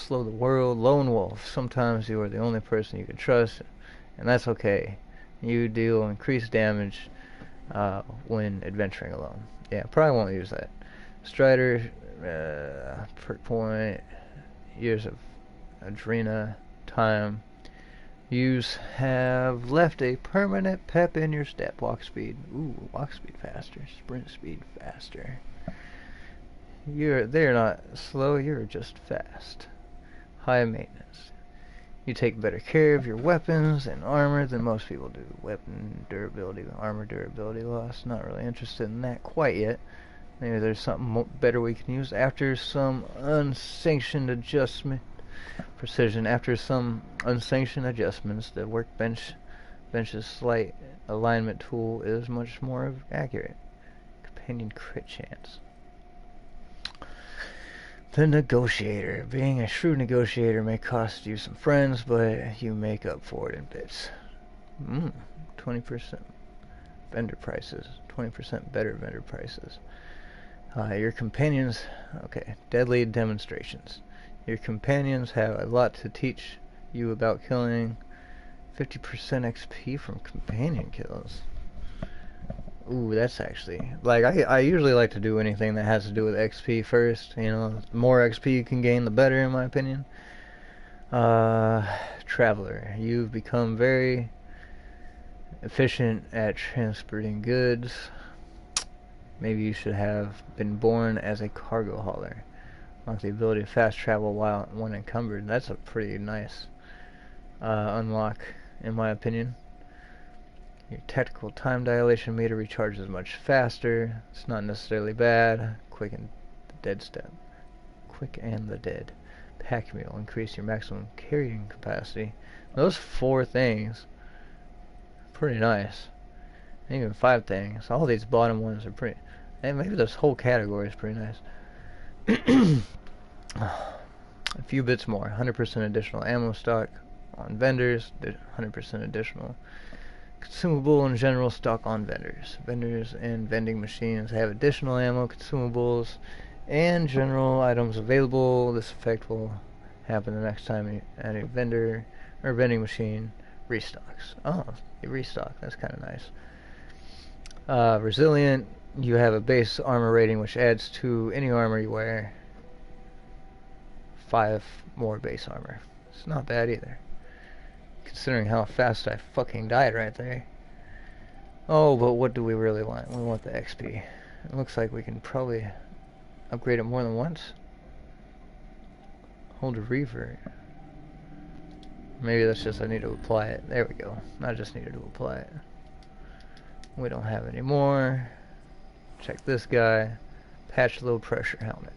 the world, lone wolf. Sometimes you are the only person you can trust, and that's okay. You deal increased damage when adventuring alone. Yeah, probably won't use that. Strider, perk point, years of adrena, time. Yous have left a permanent pep in your step. Walk speed. Ooh, walk speed faster. Sprint speed faster. They're not slow, you're just fast. High maintenance. You take better care of your weapons and armor than most people do. Weapon durability, armor durability loss. Not really interested in that quite yet. Maybe there's something better we can use after some unsanctioned adjustment. Precision. After some unsanctioned adjustments, the workbench's slight alignment tool is much more accurate. Companion crit chance. The negotiator. Being a shrewd negotiator may cost you some friends, but you make up for it in bits. 20% vendor prices. 20% better vendor prices. Your companions... Okay. Deadly demonstrations. Your companions have a lot to teach you about killing. 50% XP from companion kills. Ooh, that's actually... Like, I usually like to do anything that has to do with XP first. You know, the more XP you can gain, the better, in my opinion. Traveler. You've become very efficient at transporting goods. Maybe you should have been born as a cargo hauler. Unlock the ability to fast travel when encumbered. That's a pretty nice unlock, in my opinion. Your tactical time dilation meter recharges much faster. It's not necessarily bad. Quick and the dead. Pack mule. Increase your maximum carrying capacity. Those 4 things, pretty nice. And even 5 things. All these bottom ones are pretty... And maybe this whole category is pretty nice. A few bits more. 100% additional ammo stock on vendors. 100% additional consumable and general stock on vendors. Vendors and vending machines have additional ammo, consumables, and general items available. This effect will happen the next time any vendor or vending machine restocks. Oh, they restock. That's kind of nice. Resilient. You have a base armor rating which adds to any armor you wear 5 more base armor. It's not bad either, considering how fast I fucking died right there. Oh, but what do we really want? We want the XP. It looks like we can probably upgrade it more than once. Hold a revert. Maybe that's just I need to apply it. There we go. I just needed to apply it. We don't have any more. Check this guy. Patch low pressure helmet.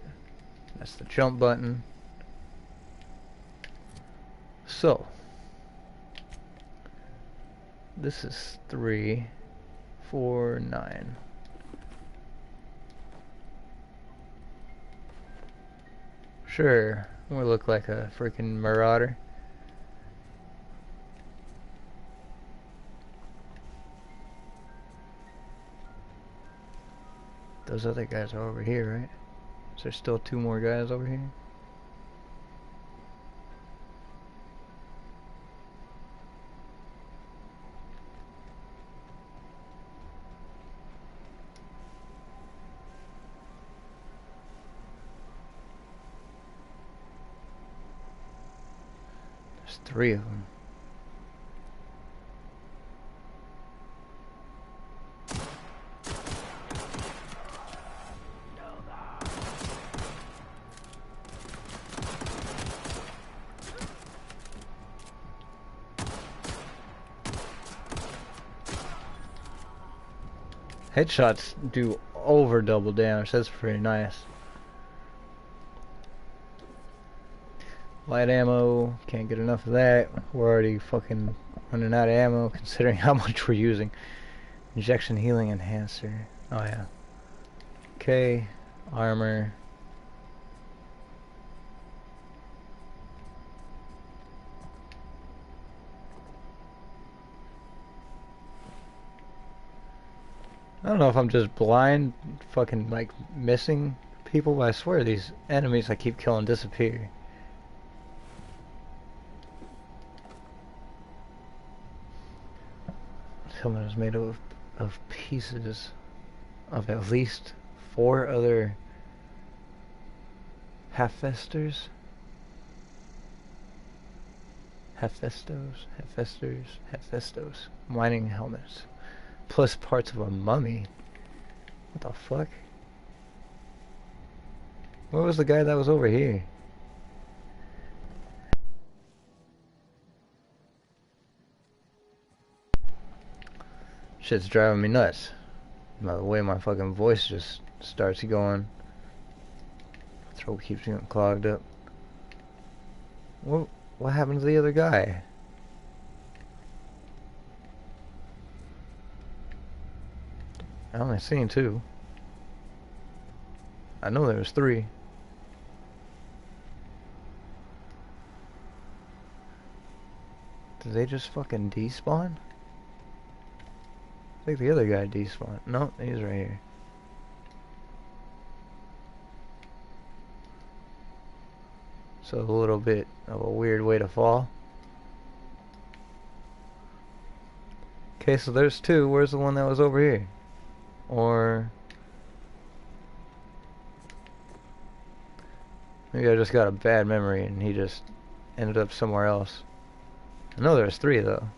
That's the jump button. So, this is 3, 4, 9. Sure, we look like a freaking marauder. Those other guys are over here, right? Is there still 2 more guys over here? There's 3 of them. Headshots do over double damage. That's pretty nice. Light ammo, can't get enough of that. We're already fucking running out of ammo considering how much we're using. Injection healing enhancer. Oh yeah. Okay, armor. I don't know if I'm just blind, fucking like missing people, but I swear these enemies I keep killing disappear. Helmet is made of pieces of at least 4 other Hephaestors. Hephaestos. Mining helmets. Plus parts of a mummy. What the fuck? Where was the guy that was over here? Shit's driving me nuts. By the way, my fucking voice just starts going. Throat keeps getting clogged up. What happened to the other guy? I only seen 2. I know there was 3. Did they just fucking despawn? I think the other guy despawned. No, he's right here. So a little bit of a weird way to fall. Okay, so there's 2. Where's the one that was over here? Or maybe I just got a bad memory and he just ended up somewhere else. I know there's 3 though.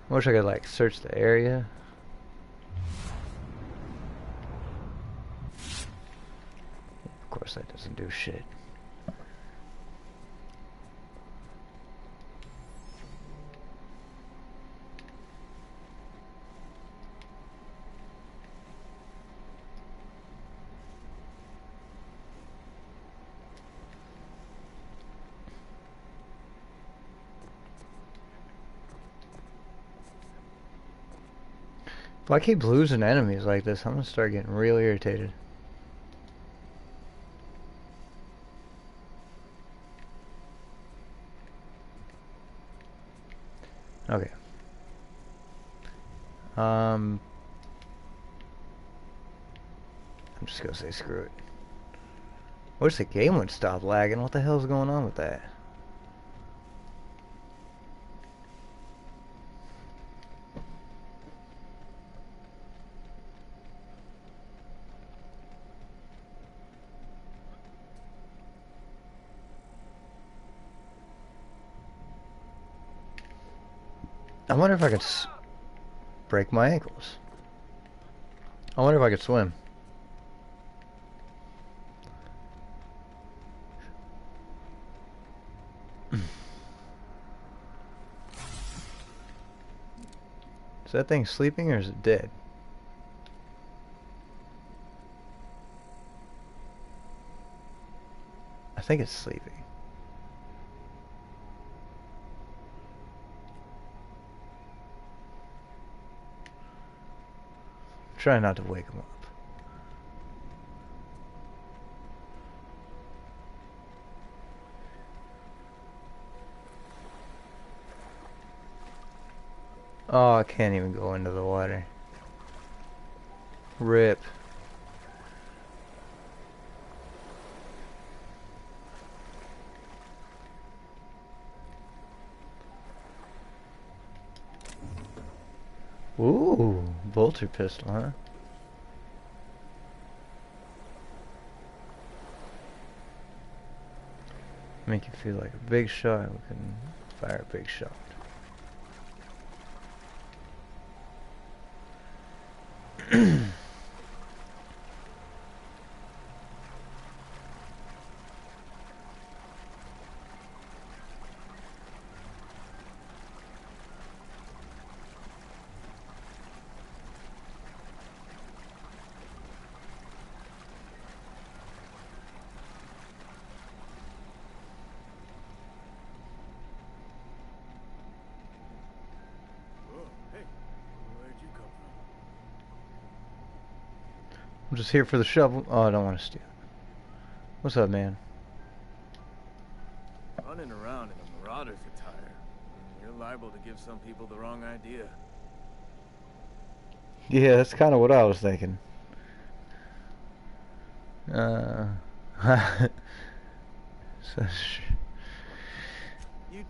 I wish I could like search the area. Of course that doesn't do shit. If I keep losing enemies like this, I'm gonna start getting real irritated. Okay. I'm just gonna say screw it. Wish the game would stop lagging. What the hell's going on with that? I wonder if I could break my ankles. I wonder if I could swim. Is that thing sleeping or is it dead? I think it's sleeping. Try not to wake him up. Oh, I can't even go into the water. Rip. Ooh, bolter pistol, huh? Make you feel like a big shot. We can fire a big shot. I'm just here for the shovel. Oh, I don't want to steal. What's up, man? Running around in a Marauder's attire. You're liable to give some people the wrong idea. Yeah, that's kind of what I was thinking. You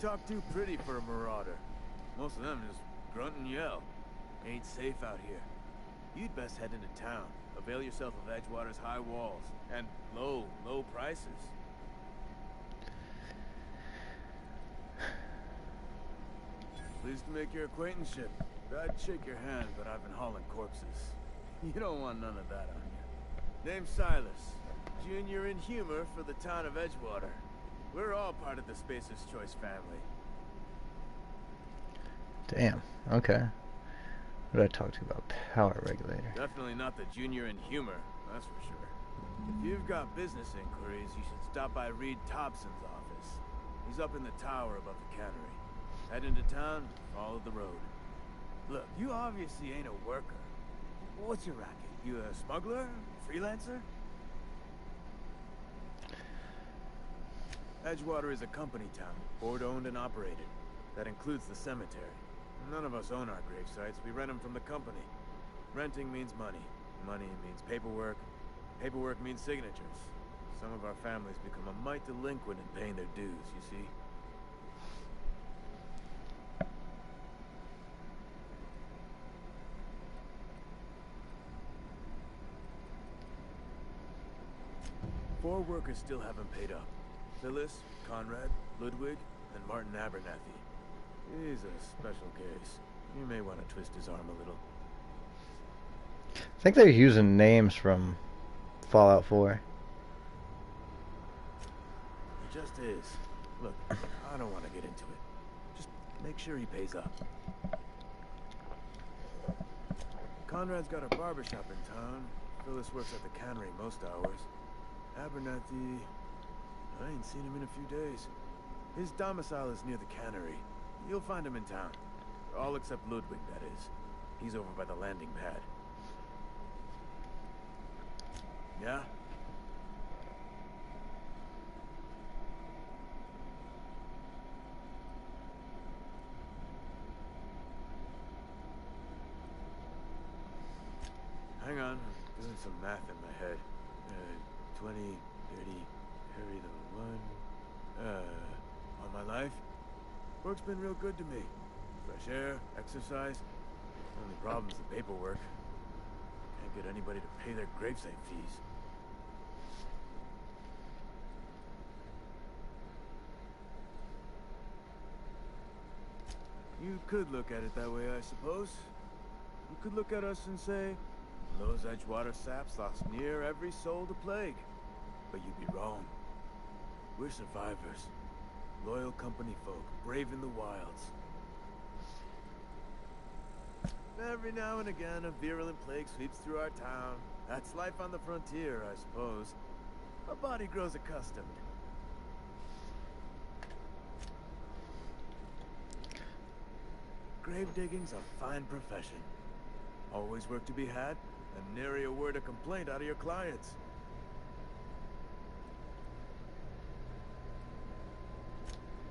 talk too pretty for a Marauder. Most of them just grunt and yell. Ain't safe out here. You'd best head into town. Avail yourself of Edgewater's high walls and low prices. Pleased to make your acquaintanceship. I'd shake your hand, but I've been hauling corpses. You don't want none of that on you. Name's Silas. Junior in humor for the town of Edgewater. We're all part of the Spacer's Choice family. Damn. Okay. What did I talk to you about? Power regulator. Definitely not the junior in humor, that's for sure. If you've got business inquiries, you should stop by Reed Thompson's office. He's up in the tower above the cannery. Head into town, follow the road. Look, you obviously ain't a worker. What's your racket? You a smuggler? Freelancer? Edgewater is a company town, board-owned and operated. That includes the cemetery. None of us own our grave sites. We rent them from the company. Renting means money. Money means paperwork. Paperwork means signatures. Some of our families become a mite delinquent in paying their dues, you see. Four workers still haven't paid up. Phyllis, Conrad, Ludwig, and Martin Abernathy. He's a special case. You may want to twist his arm a little. I think they're using names from Fallout 4. It just is. Look, I don't want to get into it. Just make sure he pays up. Conrad's got a barbershop in town. Phyllis works at the cannery most hours. Abernathy... I ain't seen him in a few days. His domicile is near the cannery. You'll find him in town. All except Ludwig, that is. He's over by the landing pad. Yeah? Hang on, I'm doing some math in my head. 20, 30, carry the one. All my life? Work's been real good to me. Fresh air, exercise. Only problem's the paperwork. Can't get anybody to pay their gravesite fees. You could look at it that way, I suppose. You could look at us and say, those Edgewater saps lost near every soul to plague. But you'd be wrong. We're survivors. Loyal company folk, braving the wilds. Every now and again, a virulent plague sweeps through our town. That's life on the frontier, I suppose. A body grows accustomed. Grave digging's a fine profession. Always work to be had, and nary a word of complaint out of your clients.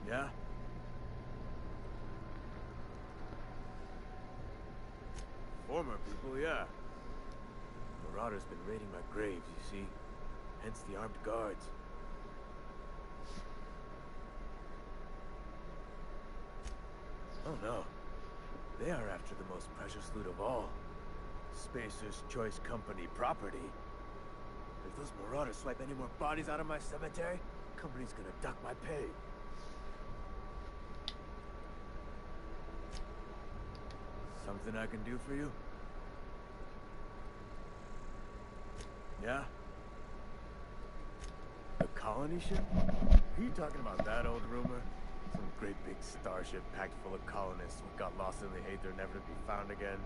Yeah? Former people, yeah. Marauder's been raiding my graves, you see. Hence the armed guards. Oh no. They are after the most precious loot of all. Spacer's Choice Company property. If those Marauders swipe any more bodies out of my cemetery, company's gonna duck my pay. Something I can do for you? Yeah? The colony ship? Are you talking about that old rumor? Some great big starship packed full of colonists who got lost in the aether, never to be found again.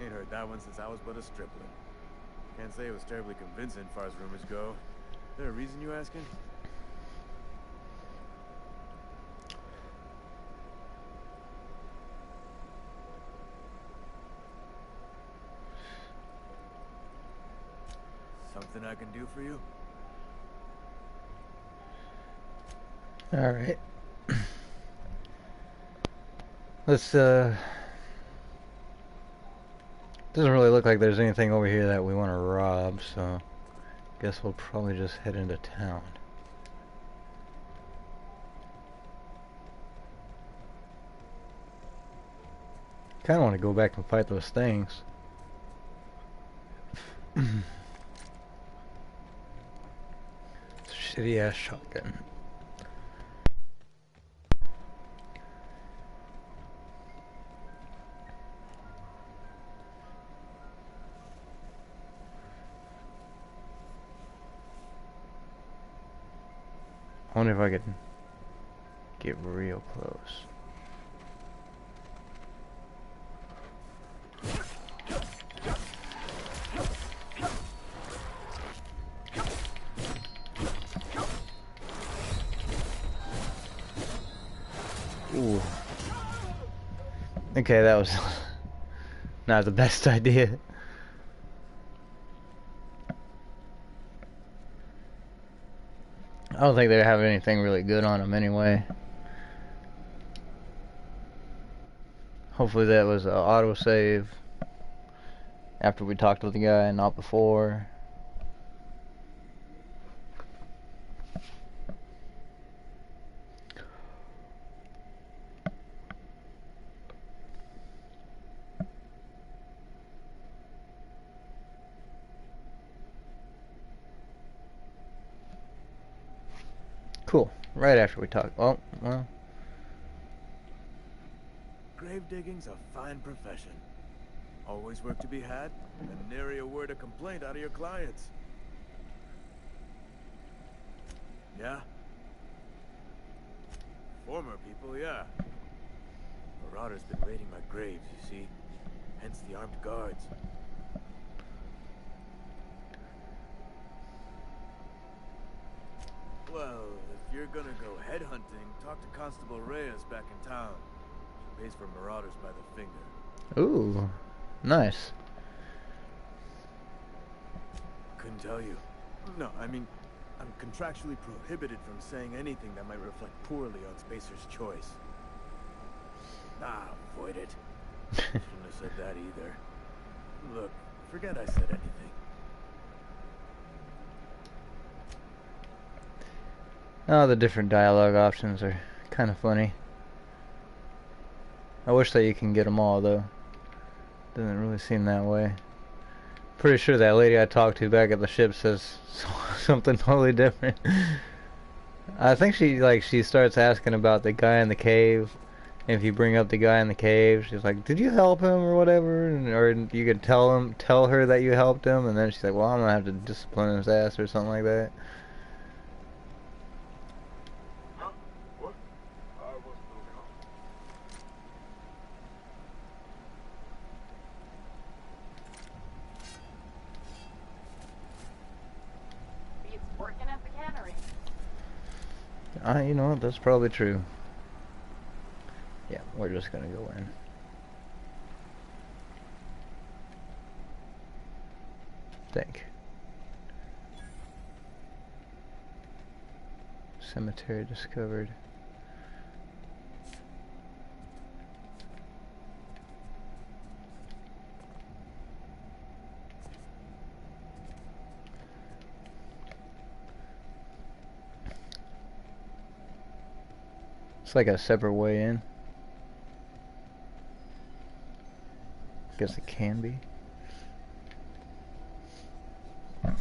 Ain't heard that one since I was but a stripling. Can't say it was terribly convincing as far as rumors go. Is there a reason you asking? Something I can do for you? Alright. Let's, doesn't really look like there's anything over here that we want to rob, so guess we'll probably just head into town. Kinda want to go back and fight those things. Shitty ass shotgun. I wonder if I could get real close. Ooh. Okay, that was not the best idea. I don't think they have anything really good on them anyway. Hopefully that was an autosave after we talked to the guy, not before. Cool. Right after we talked. Oh, well. Grave digging's a fine profession. Always work to be had, and nary a word of complaint out of your clients. Yeah? Former people, yeah. Marauders been raiding my graves, you see. Hence the armed guards. Well, if you're gonna go headhunting, talk to Constable Reyes back in town. She pays for marauders by the finger. Ooh, nice. Couldn't tell you. No, I mean, I'm contractually prohibited from saying anything that might reflect poorly on Spacer's choice. Ah, avoid it. Shouldn't have said that either. Look, forget I said anything. Oh, the different dialogue options are kind of funny. I wish that you can get them all, though. Doesn't really seem that way. Pretty sure that lady I talked to back at the ship says something totally different. I think she starts asking about the guy in the cave. And if you bring up the guy in the cave, she's like, "Did you help him or whatever?" Or you could tell her that you helped him, and then she's like, "Well, I'm gonna have to discipline his ass" or something like that. You know what? That's probably true. Yeah, we're just gonna go in. Think. Cemetery discovered. It's like a separate way in. Guess it can be. What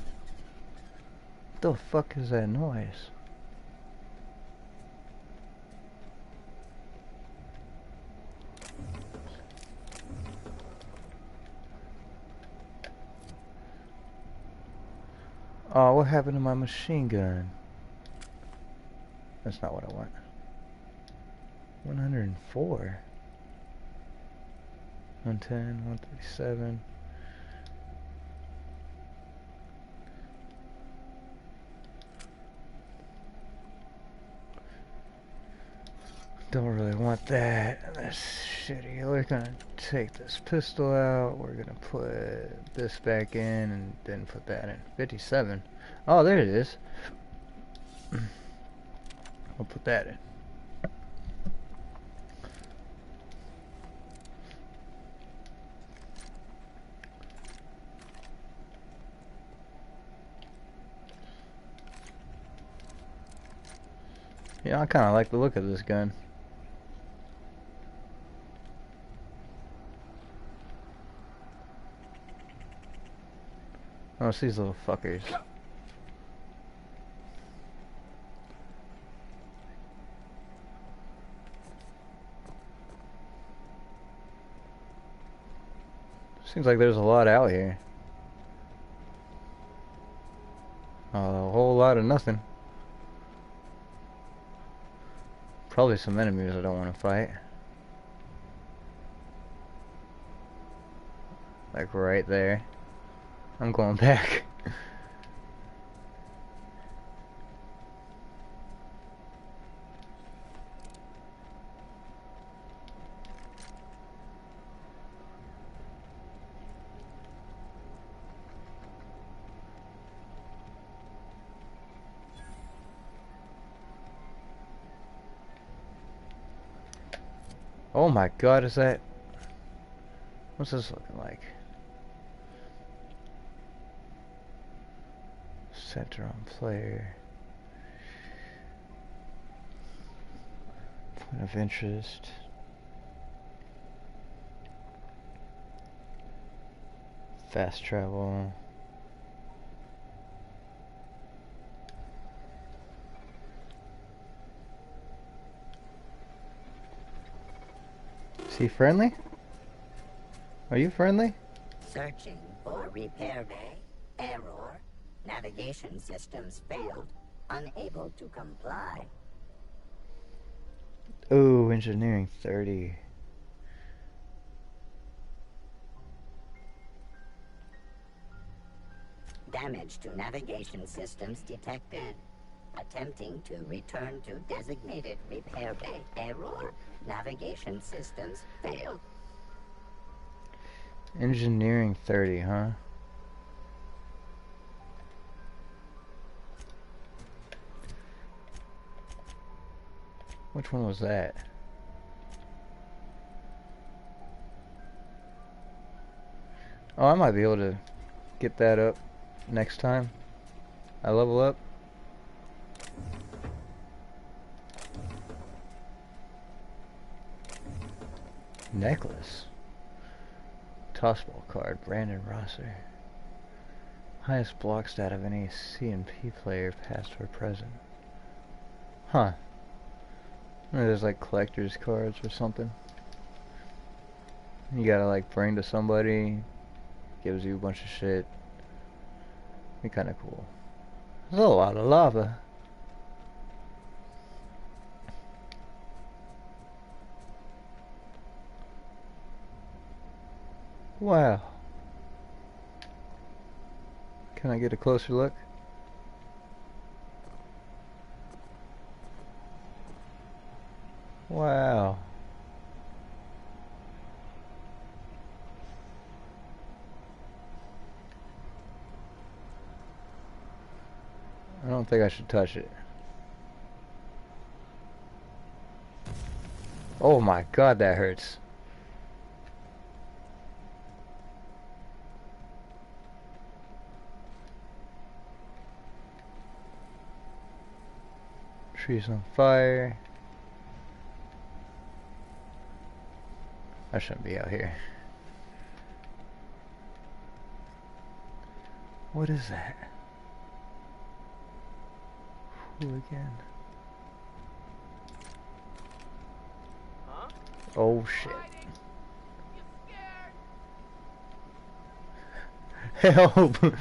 the fuck is that noise? Oh, what happened to my machine gun? That's not what I want. 104. 110, 137. Don't really want that. That's shitty. We're gonna take this pistol out. We're gonna put this back in and then put that in. 57. Oh, there it is. I'll put that in. Yeah, I kind of like the look of this gun. Oh, it's these little fuckers. Seems like there's a lot out here. A whole lot of nothing. Probably some enemies I don't want to fight. Like right there. I'm going back. Oh my god, is that... What's this looking like? Center on player. Point of interest. Fast travel. Is he friendly? Are you friendly? Searching for repair bay. Error. Navigation systems failed. Unable to comply. Oh, engineering 30. Damage to navigation systems detected. Attempting to return to designated repair bay. Error. Navigation systems failed. Engineering 30, huh? Which one was that? Oh, I might be able to get that up next time I level up. Necklace. Tossball card, Brandon Rosser. Highest block stat of any C&P player, past or present. Huh. Maybe there's like collector's cards or something. You gotta like bring to somebody. Gives you a bunch of shit. Be kinda cool. There's a lot of lava. Wow. Can I get a closer look? Wow. I don't think I should touch it. Oh my god, that hurts. Trees on fire. I shouldn't be out here. What is that? Hooligan. Huh? Oh shit. Help! I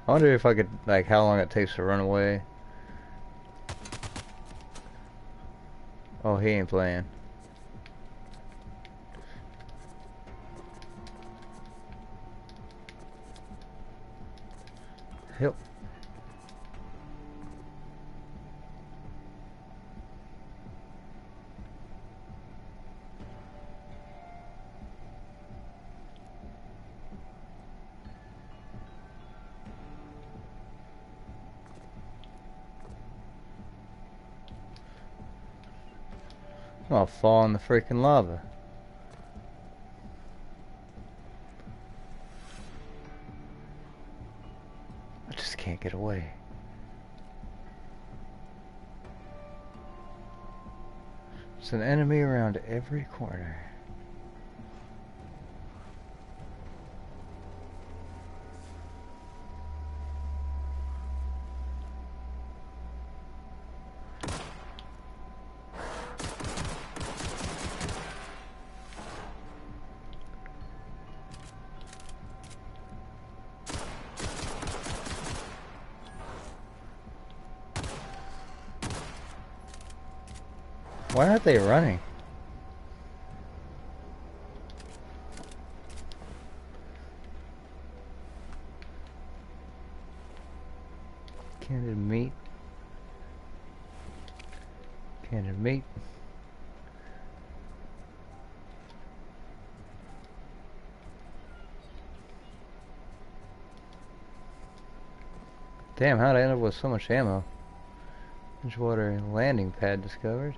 wonder if I could, like, how long it takes to run away. Oh, he ain't playing. Help. I'll fall in the freaking lava. I just can't get away. There's an enemy around every corner. Why aren't they running? Canned meat. Canned meat. Damn, how'd I end up with so much ammo? Bridgewater landing pad discovered.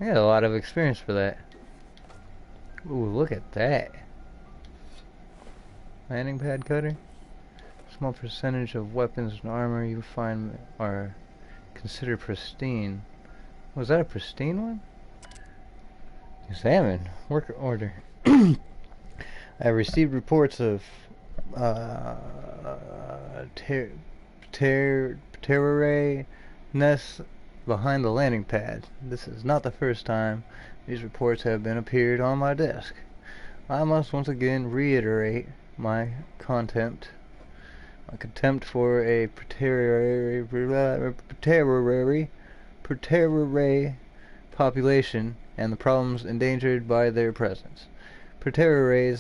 I got a lot of experience for that. Ooh, look at that. Landing pad cutter. Small percentage of weapons and armor you find are considered pristine. Was that a pristine one? Examine. Work order. I have received reports of terror nests behind the landing pad. This is not the first time these reports have been appeared on my desk. I must once again reiterate my contempt for a terror population and the problems endangered by their presence. Terror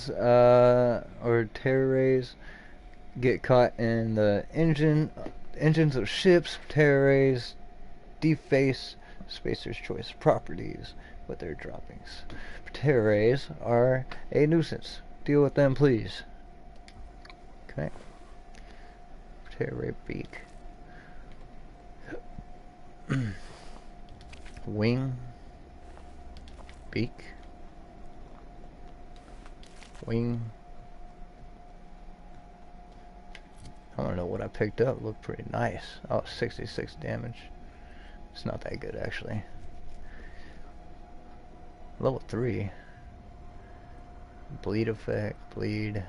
get caught in the engines of ships. Terror deface Spacer's Choice properties with their droppings. Terrors are a nuisance. Deal with them, please. Okay. Terror beak. Wing. Beak. Wing. I don't know what I picked up. Looked pretty nice. Oh, 66 damage. It's not that good, actually. Level 3. Bleed effect, bleed.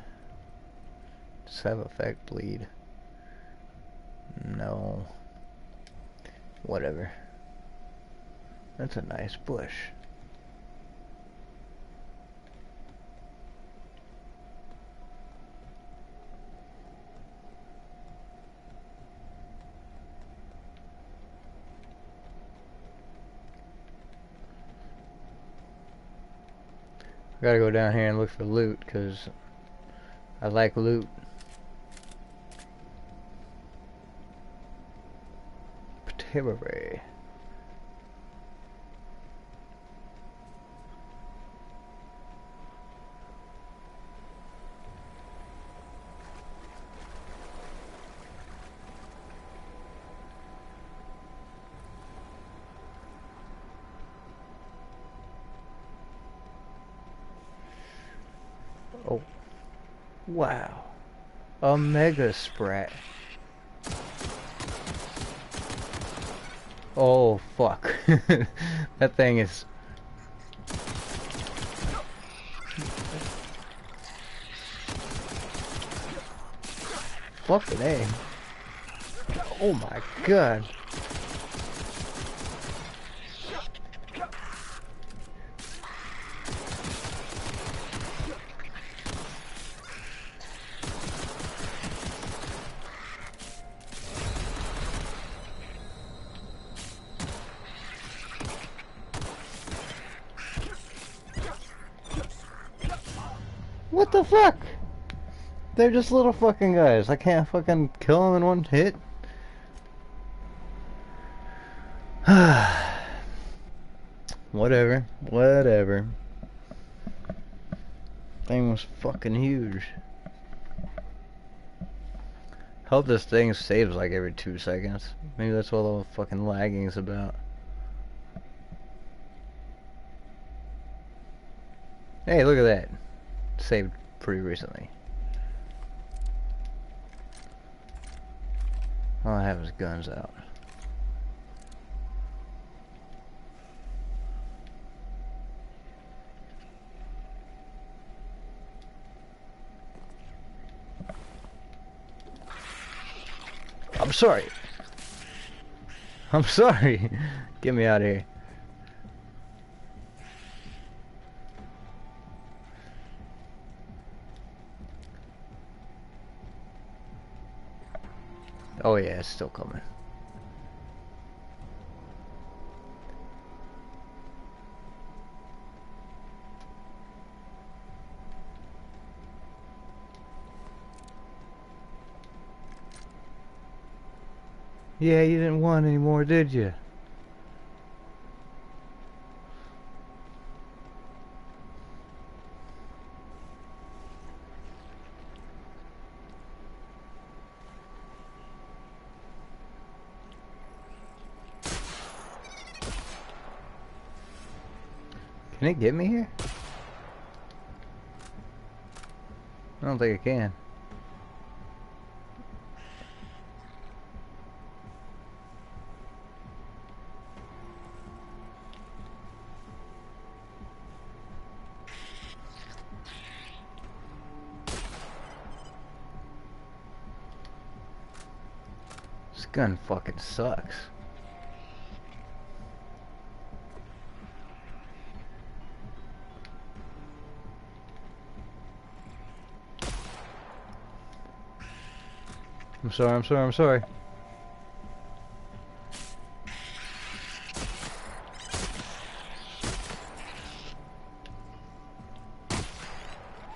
Save effect, bleed. No. Whatever. That's a nice bush. I gotta go down here and look for loot, because I like loot. Terror. Oh, wow, a mega sprat. Oh fuck. That thing is fucking A. Oh my god. What the fuck? They're just little fucking guys. I can't fucking kill them in one hit. Whatever. Whatever. Thing was fucking huge. Hope this thing saves like every 2 seconds. Maybe that's what all the fucking lagging is about. Hey, look at that. Saved pretty recently. All I have is guns out. I'm sorry. I'm sorry. Get me out of here. Oh yeah, it's still coming. Yeah, you didn't want any more, did you? Can it get me here? I don't think it can. This gun fucking sucks. I'm sorry, I'm sorry, I'm sorry.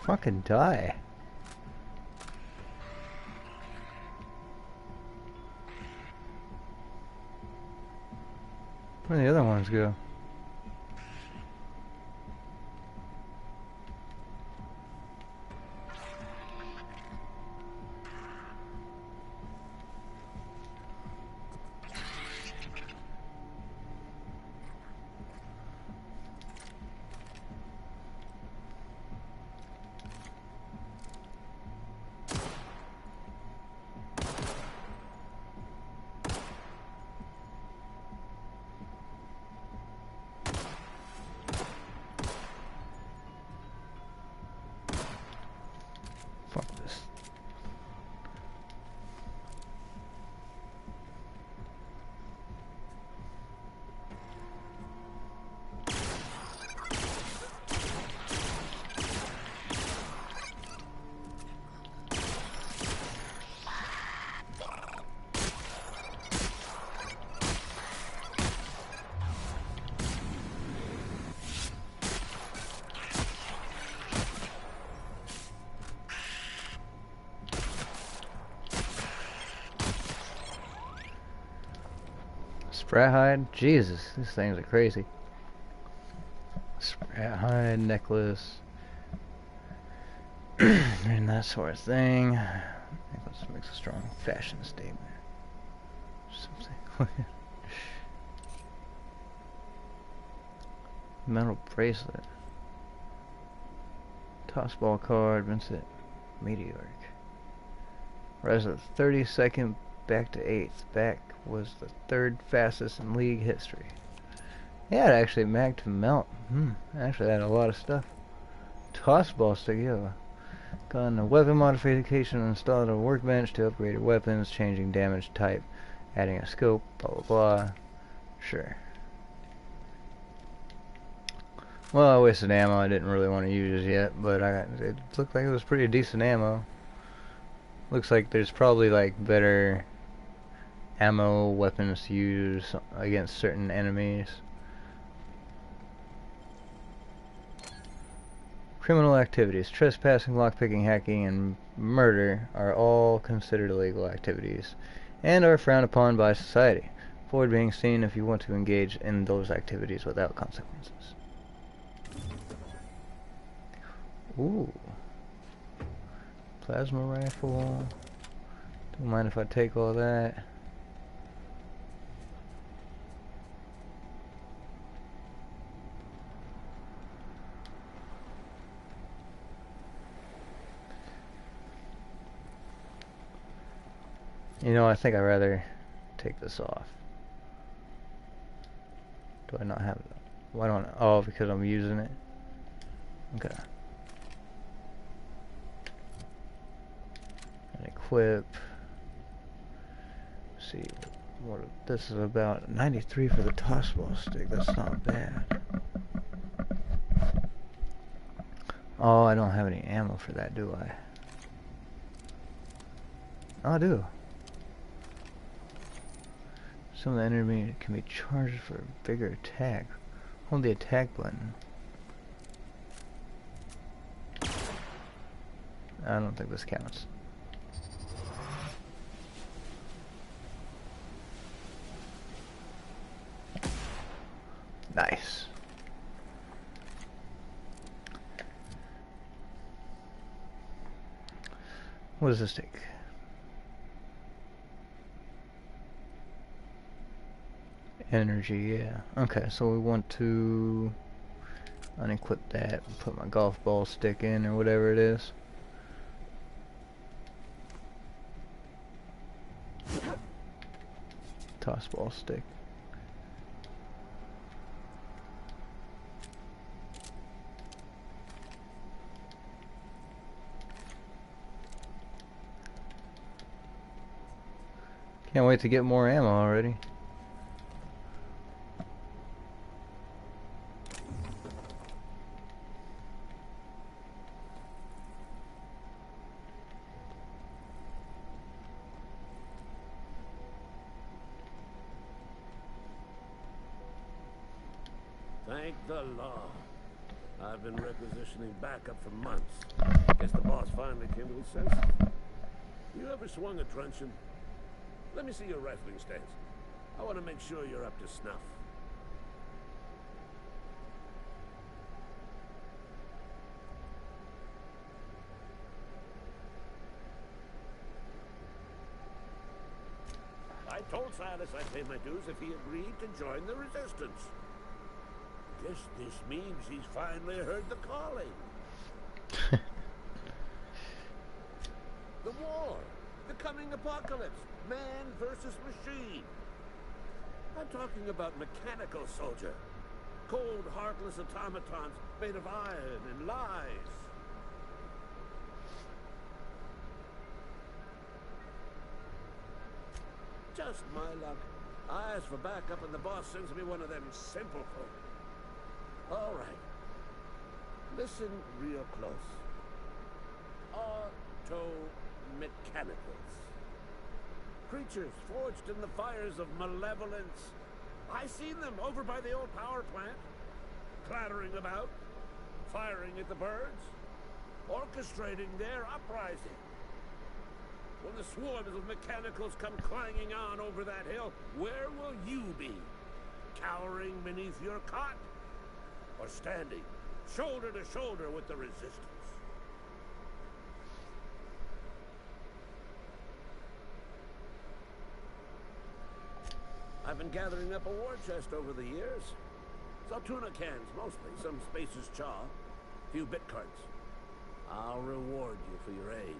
Fucking die. Where'd the other ones go? Fuck this. Sprat hide? Jesus, these things are crazy. Sprat hide, necklace, and that sort of thing. Necklace makes a strong fashion statement. Something. Metal bracelet. Tossball card, Vincent. Meteoric. Rise of 32nd back to 8th. Back was the 3rd fastest in league history. Yeah, it actually mag to melt. Actually had a lot of stuff. Tossball stick, yeah. Got a weapon modification installed a workbench to upgrade your weapons, changing damage type, adding a scope, blah blah blah. Sure. Well, I wasted ammo I didn't really want to use yet, but it looked like it was pretty decent ammo. Looks like there's probably like better ammo weapons to use against certain enemies. Criminal activities. Trespassing, lockpicking, hacking, and murder are all considered illegal activities and are frowned upon by society. Avoid being seen if you want to engage in those activities without consequences. Ooh. Plasma rifle. Don't mind if I take all that. You know, I think I'd rather take this off. Do I not have it? Why don't I? Oh, because I'm using it? Okay. And equip. Let's see what this is about. 93 for the tossball stick. That's not bad. Oh, I don't have any ammo for that, do I? Oh, I do. Some of the enemy can be charged for a bigger attack. Hold the attack button. I don't think this counts. Nice. What does this take? Energy, yeah. Okay, so we want to unequip that and put my golf ball stick in or whatever it is. Toss ball stick. Can't wait to get more ammo already. Thank the law. I've been requisitioning backup for months. Guess the boss finally came to his senses. You ever swung a truncheon? Let me see your rifling stance. I want to make sure you're up to snuff. I told Silas I'd pay my dues if he agreed to join the resistance. Guess this means he's finally heard the calling. The war. The coming apocalypse. Man versus machine. I'm talking about mechanical soldier. Cold, heartless automatons made of iron and lies. Just my luck. I ask for backup and the boss sends me one of them simple folk. All right. Listen real close. Auto-mechanicals. Creatures forged in the fires of malevolence. I seen them over by the old power plant. Clattering about. Firing at the birds. Orchestrating their uprising. When the swarms of mechanicals come clanging on over that hill, where will you be? Cowering beneath your cot? Or standing shoulder to shoulder with the resistance? I've been gathering up a war chest over the years. Saltuna cans, mostly. Some Spacer's Chaw. A few bit carts. I'll reward you for your aid.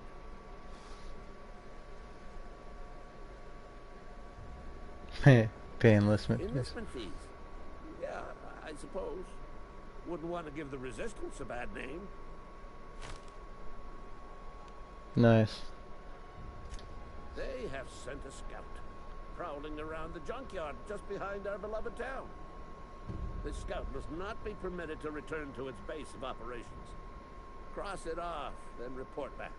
Pay enlistment fees. Enlistment fees? Yeah, I suppose. Wouldn't want to give the resistance a bad name. Nice. They have sent a scout, prowling around the junkyard just behind our beloved town. This scout must not be permitted to return to its base of operations. Cross it off, then report back.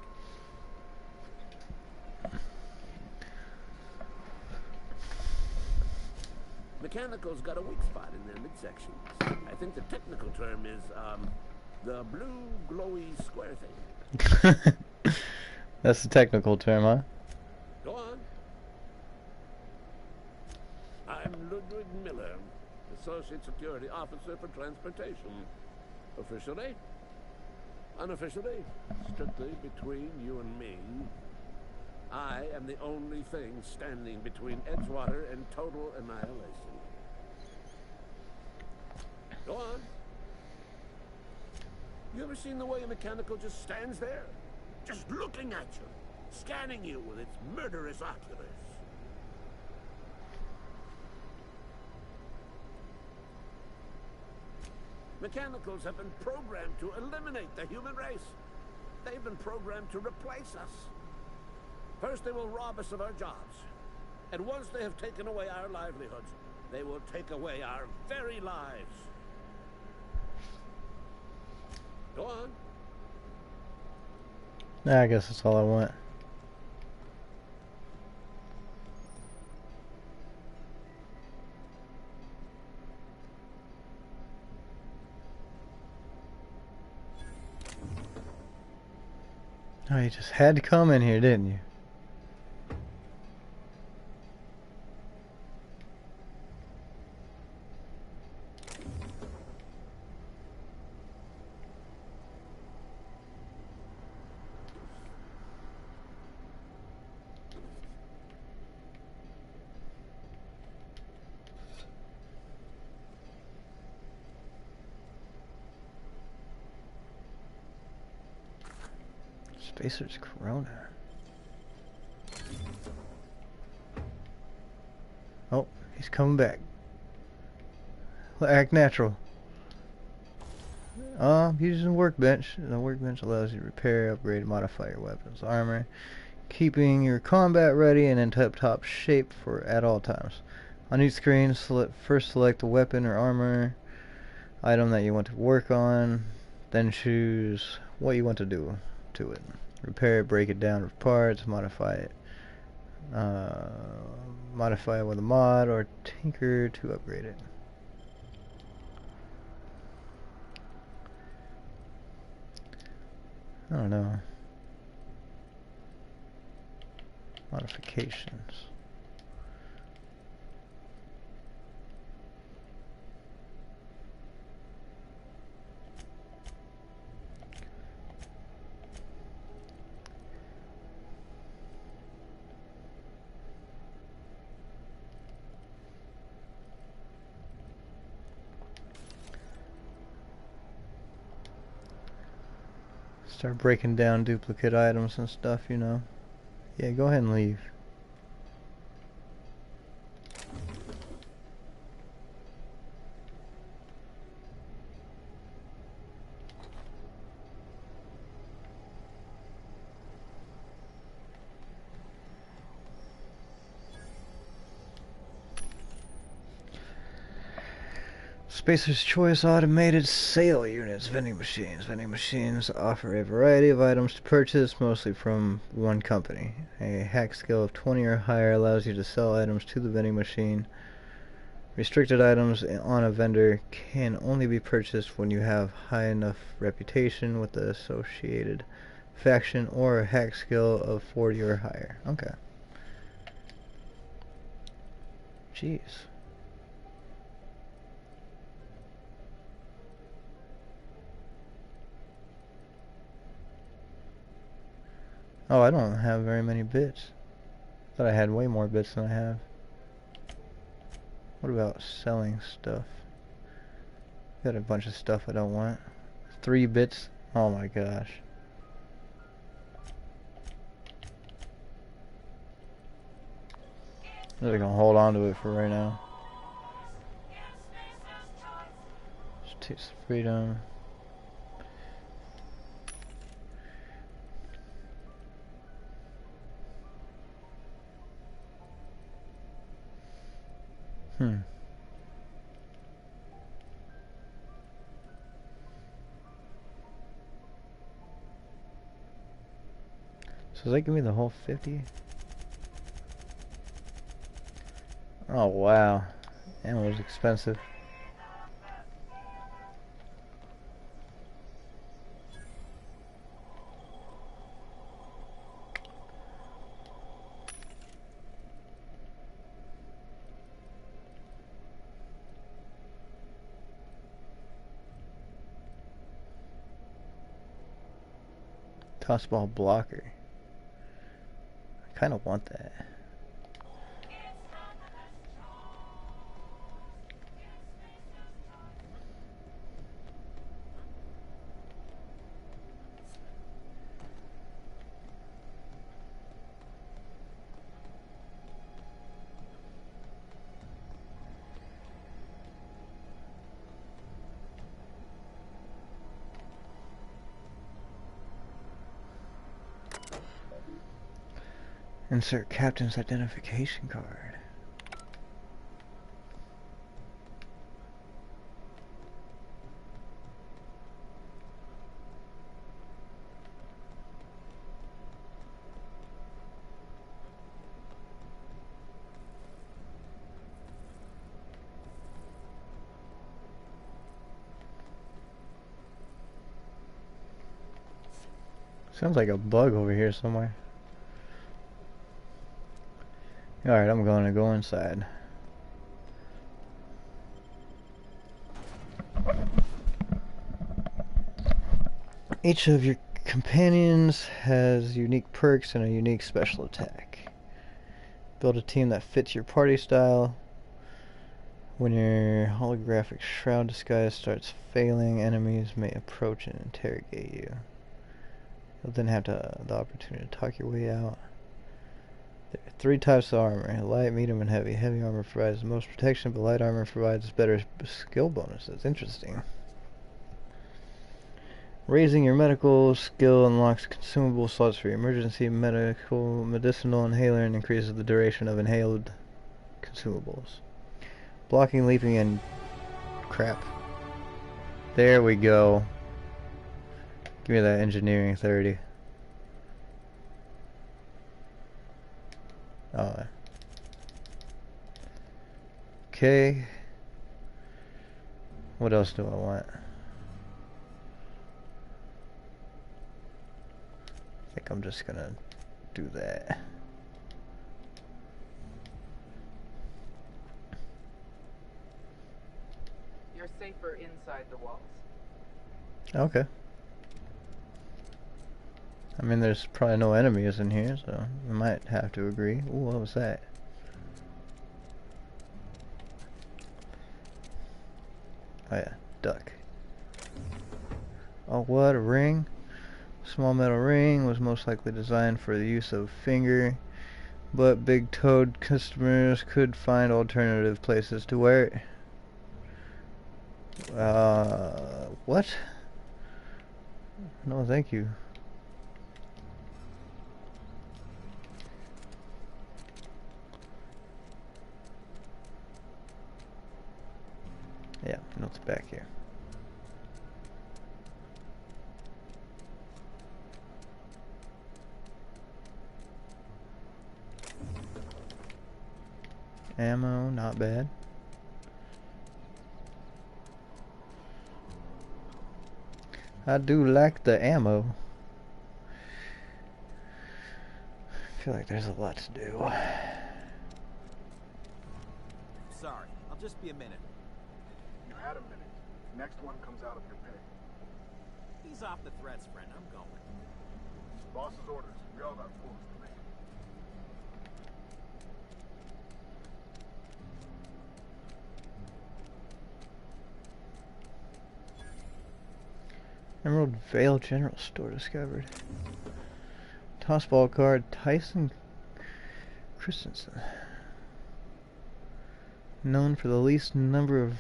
Mechanicals got a weak spot in their midsections. I think the technical term is, The blue glowy square thing. That's the technical term, huh? Go on. I'm Ludwig Miller, Associate Security Officer for Transportation. Officially, unofficially, strictly between you and me, I am the only thing standing between Edgewater and total annihilation. Go on. You ever seen the way a mechanical just stands there? Just looking at you, scanning you with its murderous oculus. Mechanicals have been programmed to eliminate the human race. They've been programmed to replace us. First, they will rob us of our jobs. And once they have taken away our livelihoods, they will take away our very lives. Go on. Nah, I guess that's all I want. Oh, you just had to come in here, didn't you? Spacer's Corona. Oh, he's coming back. Act natural. Using workbench. The workbench allows you to repair, upgrade, and modify your weapons, armor, keeping your combat ready and in tip-top shape for at all times. On each screen, first select the weapon or armor item that you want to work on, then choose what you want to do to it. Repair it, break it down with parts, modify it with a mod, or tinker to upgrade it. I don't know. Modifications. Start breaking down duplicate items and stuff, you know. Yeah, go ahead and leave. Spacer's Choice Automated Sale Units, vending machines. Vending machines offer a variety of items to purchase, mostly from one company. A hack skill of 20 or higher allows you to sell items to the vending machine. Restricted items on a vendor can only be purchased when you have high enough reputation with the associated faction or a hack skill of 40 or higher. Okay. Jeez. Oh, I don't have very many bits. Thought I had way more bits than I have. What about selling stuff? Got a bunch of stuff I don't want. 3 bits? Oh my gosh. I'm just gonna hold on to it for right now. Just taste the freedom. So does that give me the whole 50? Oh wow. Ammo was expensive. Toss ball blocker. I kind of want that. Insert captain's identification card. Sounds like a bug over here somewhere. Alright, I'm going to go inside. Each of your companions has unique perks and a unique special attack. Build a team that fits your party style. When your holographic shroud disguise starts failing, enemies may approach and interrogate you. You'll then have the opportunity to talk your way out. There are 3 types of armor: light, medium, and heavy. Heavy armor provides the most protection, but light armor provides better skill bonuses. Interesting. Raising your medical skill unlocks consumable slots for your emergency medicinal inhaler and increases the duration of inhaled consumables. Blocking, leaping, and crap. There we go. Give me that engineering 30. Oh. Okay. What else do I want? I think I'm just gonna do that. You're safer inside the walls. Okay. I mean, there's probably no enemies in here, so I might have to agree. Ooh, what was that? Oh yeah, duck. Oh, what, a ring? Small metal ring was most likely designed for the use of finger, but big-toed customers could find alternative places to wear it. What? No, thank you. Yeah, notes back here. Ammo, not bad. I do like the ammo. I feel like there's a lot to do. Sorry, I'll just be a minute. You had a minute. Next one comes out of your pay. He's off the threats, friend. I'm going. Boss's orders. We all got fools to make. Emerald Vale General Store discovered. Tossball card, Tyson Christensen. Known for the least number of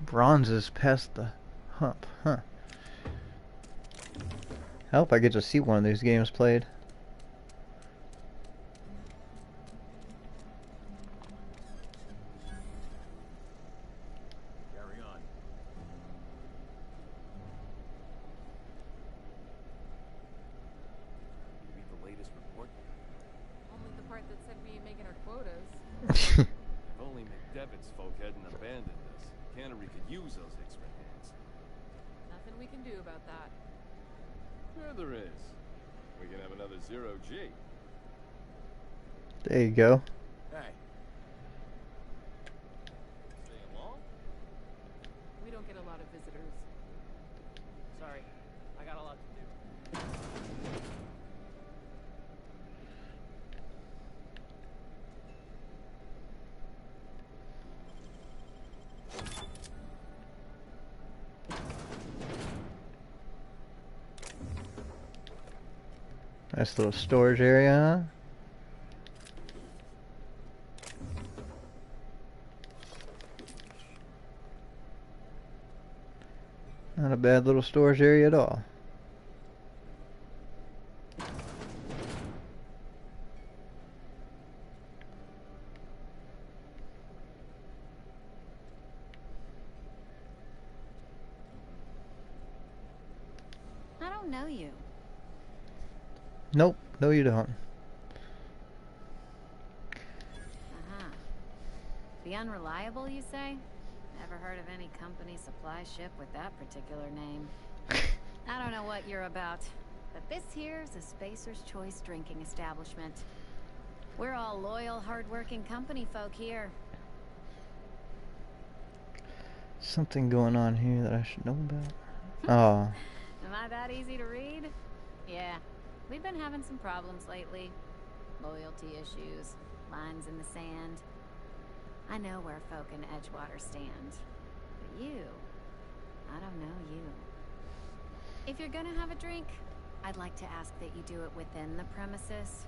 bronzes past the hump, huh? I hope I get to see one of these games played. Carry on. Read the latest report? Only the part that said we ain't making our quotas. If only McDevitt's folk hadn't abandoned us. Cannery could use those extra hands. Nothing we can do about that. Sure there is. We can have another 0G. There you go. Hey. Stay along? We don't get a lot of visitors. Sorry, I got a lot to do. Nice little storage area, huh? Not a bad little storage area at all. I don't know you. Nope, no you don't. Uh-huh. The Unreliable, you say? Never heard of any company supply ship with that particular name. I don't know what you're about, but this here's a Spacer's Choice drinking establishment. We're all loyal, hard-working company folk here. Something going on here that I should know about. Oh. Am I that easy to read? Yeah, we've been having some problems lately. Loyalty issues, lines in the sand. I know where folk in Edgewater stand. But you, I don't know you. If you're gonna have a drink, I'd like to ask that you do it within the premises.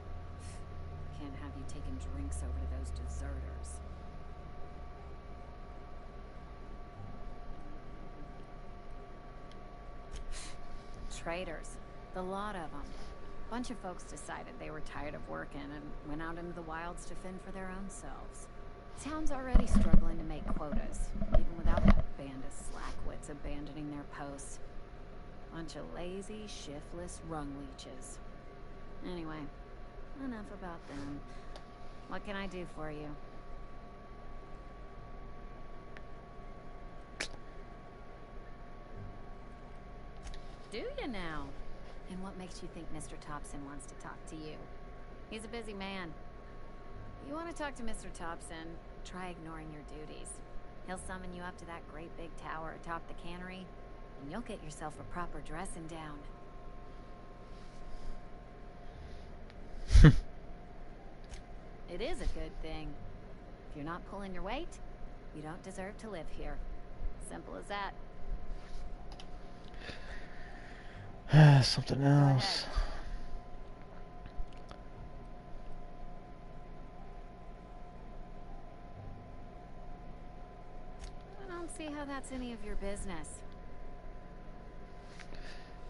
Can't have you taking drinks over to those deserters. Traitors. The lot of them. Bunch of folks decided they were tired of working and went out into the wilds to fend for their own selves. Town's already struggling to make quotas, even without that band of slackwits abandoning their posts. Bunch of lazy, shiftless rung leeches. Anyway, enough about them. What can I do for you? Do you now? And what makes you think Mr. Thompson wants to talk to you? He's a busy man. You want to talk to Mr. Thompson, try ignoring your duties. He'll summon you up to that great big tower atop the cannery, and you'll get yourself a proper dressing down. It is a good thing. If you're not pulling your weight, you don't deserve to live here. Simple as that. Something else. I don't see how that's any of your business.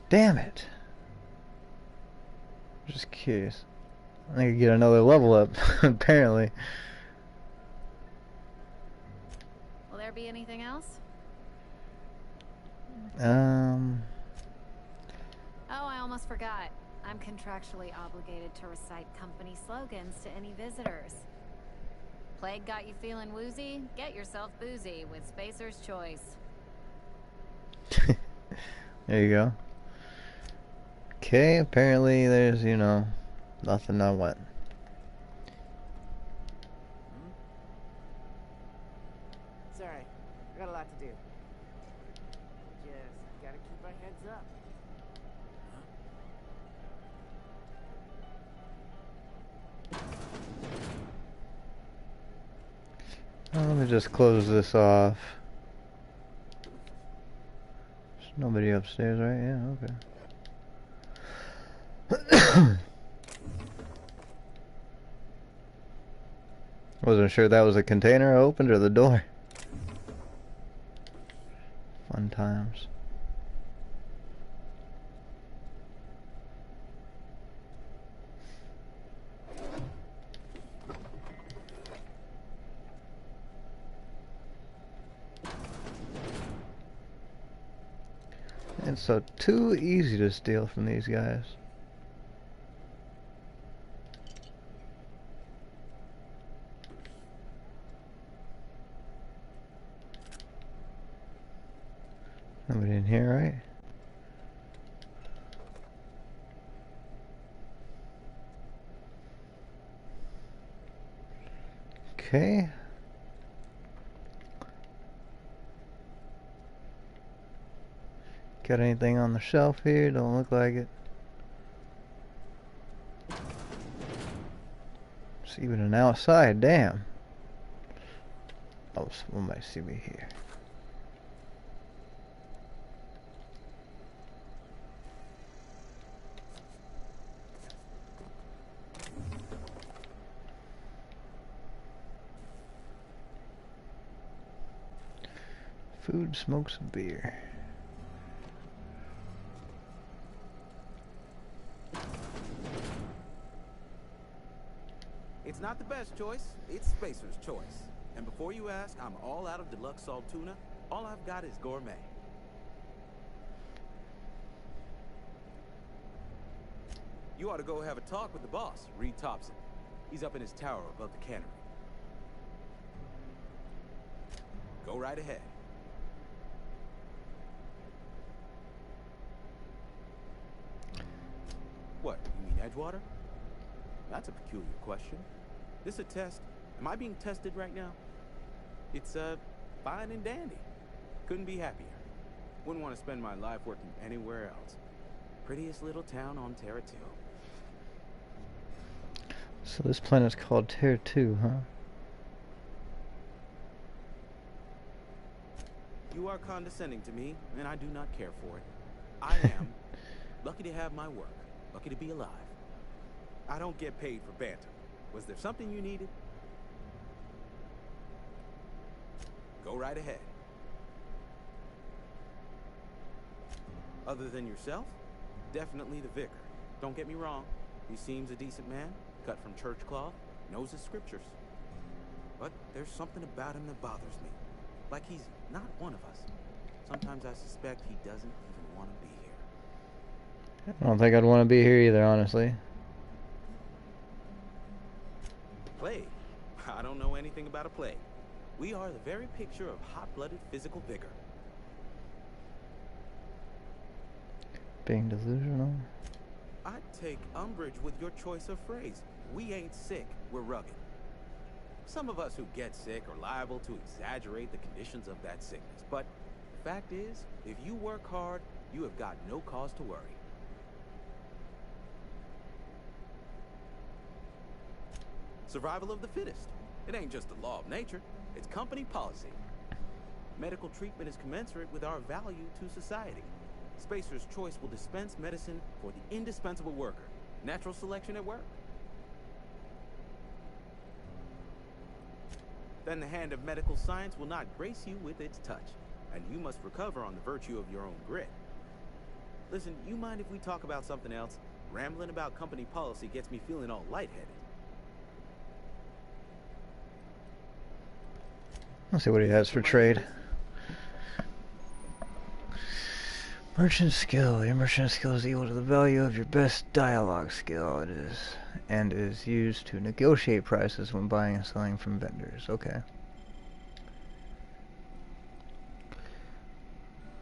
Damn it. Just curious. I could get another level up, apparently. Will there be anything else? Oh, I almost forgot. I'm contractually obligated to recite company slogans to any visitors. Plague got you feeling woozy? Get yourself boozy with Spacer's Choice. There you go. Okay, apparently there's, you know, nothing I want. Sorry, I got a lot to do. Just gotta keep our heads up. Let me just close this off. There's nobody upstairs, right? Yeah, okay. Wasn't sure that was a container I opened or the door. Fun times. It's so too easy to steal from these guys. Nobody in here, right? Okay. Got anything on the shelf here? Don't look like it. It's even an outside, damn. Oh, someone might see me here. Food, smoke some beer. It's not the best choice, it's Spacer's choice. And before you ask, I'm all out of deluxe salt tuna. All I've got is gourmet. You ought to go have a talk with the boss, Reed Thompson. He's up in his tower above the cannery. Go right ahead. What, you mean Edgewater? That's a peculiar question. This a test? Am I being tested right now? It's, fine and dandy. Couldn't be happier. Wouldn't want to spend my life working anywhere else. Prettiest little town on Terra 2. So this planet's called Terra 2, huh? You are condescending to me, and I do not care for it. I am lucky to have my work, lucky to be alive. I don't get paid for banter. Was there something you needed? Go right ahead. Other than yourself? Definitely the vicar. Don't get me wrong. He seems a decent man, cut from church cloth, knows his scriptures. But there's something about him that bothers me. Like he's not one of us. Sometimes I suspect he doesn't even want to be here. I don't think I'd want to be here either, honestly. Plague? I don't know anything about a plague. We are the very picture of hot-blooded physical vigor. Being delusional? I'd take umbrage with your choice of phrase. We ain't sick, we're rugged. Some of us who get sick are liable to exaggerate the conditions of that sickness. But the fact is, if you work hard, you have got no cause to worry. Survival of the fittest. It ain't just the law of nature, it's company policy. Medical treatment is commensurate with our value to society. Spacer's Choice will dispense medicine for the indispensable worker. Natural selection at work. Then the hand of medical science will not grace you with its touch, and you must recover on the virtue of your own grit. Listen, you mind if we talk about something else? Rambling about company policy gets me feeling all lightheaded. Let's see what he has for trade. Merchant skill. Your merchant skill is equal to the value of your best dialogue skill. It is used to negotiate prices when buying and selling from vendors. Okay.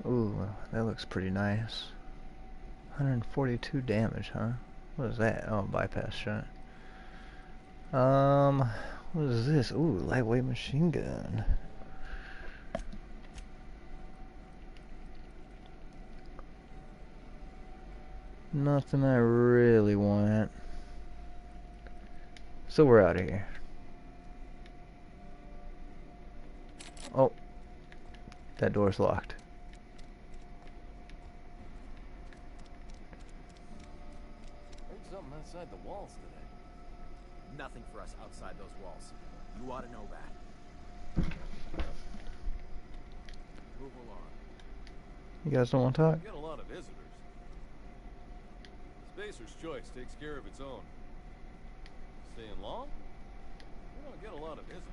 Ooh, that looks pretty nice. 142 damage, huh? What is that? Oh, bypass shot. What is this? Ooh, lightweight machine gun. Nothing I really want. So we're out of here. Oh, that door's locked. Heard something outside the walls today. Nothing for us outside those walls. You ought to know that. Move along. You guys don't want to talk? We get a lot of visitors. Spacer's Choice takes care of its own. Staying long? We don't get a lot of visitors.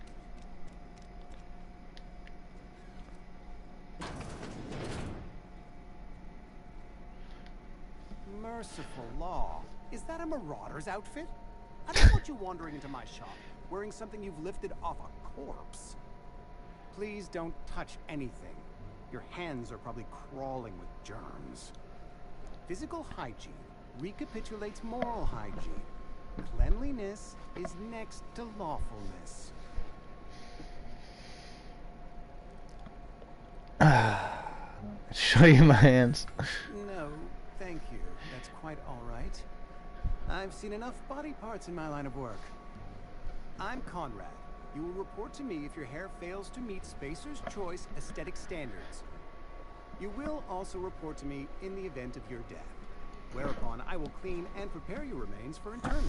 Merciful law. Is that a marauder's outfit? I don't want you wandering into my shop, wearing something you've lifted off a corpse. Please don't touch anything. Your hands are probably crawling with germs. Physical hygiene recapitulates moral hygiene. Cleanliness is next to lawfulness. Show you my hands. No, thank you. That's quite all right. I've seen enough body parts in my line of work. I'm Conrad. You will report to me if your hair fails to meet Spacer's Choice aesthetic standards. You will also report to me in the event of your death, whereupon I will clean and prepare your remains for interment.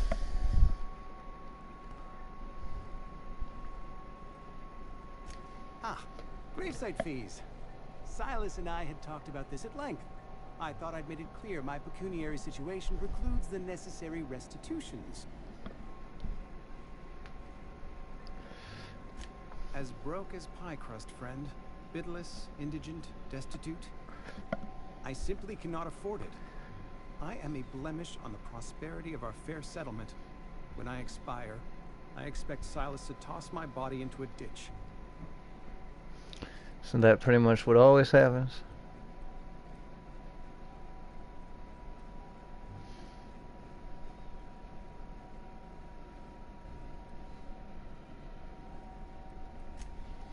Ah, gravesite fees. Silas and I had talked about this at length. I thought I'd made it clear my pecuniary situation precludes the necessary restitutions. As broke as pie crust, friend. Bidless, indigent, destitute. I simply cannot afford it. I am a blemish on the prosperity of our fair settlement. When I expire, I expect Silas to toss my body into a ditch. Isn't that pretty much what always happens?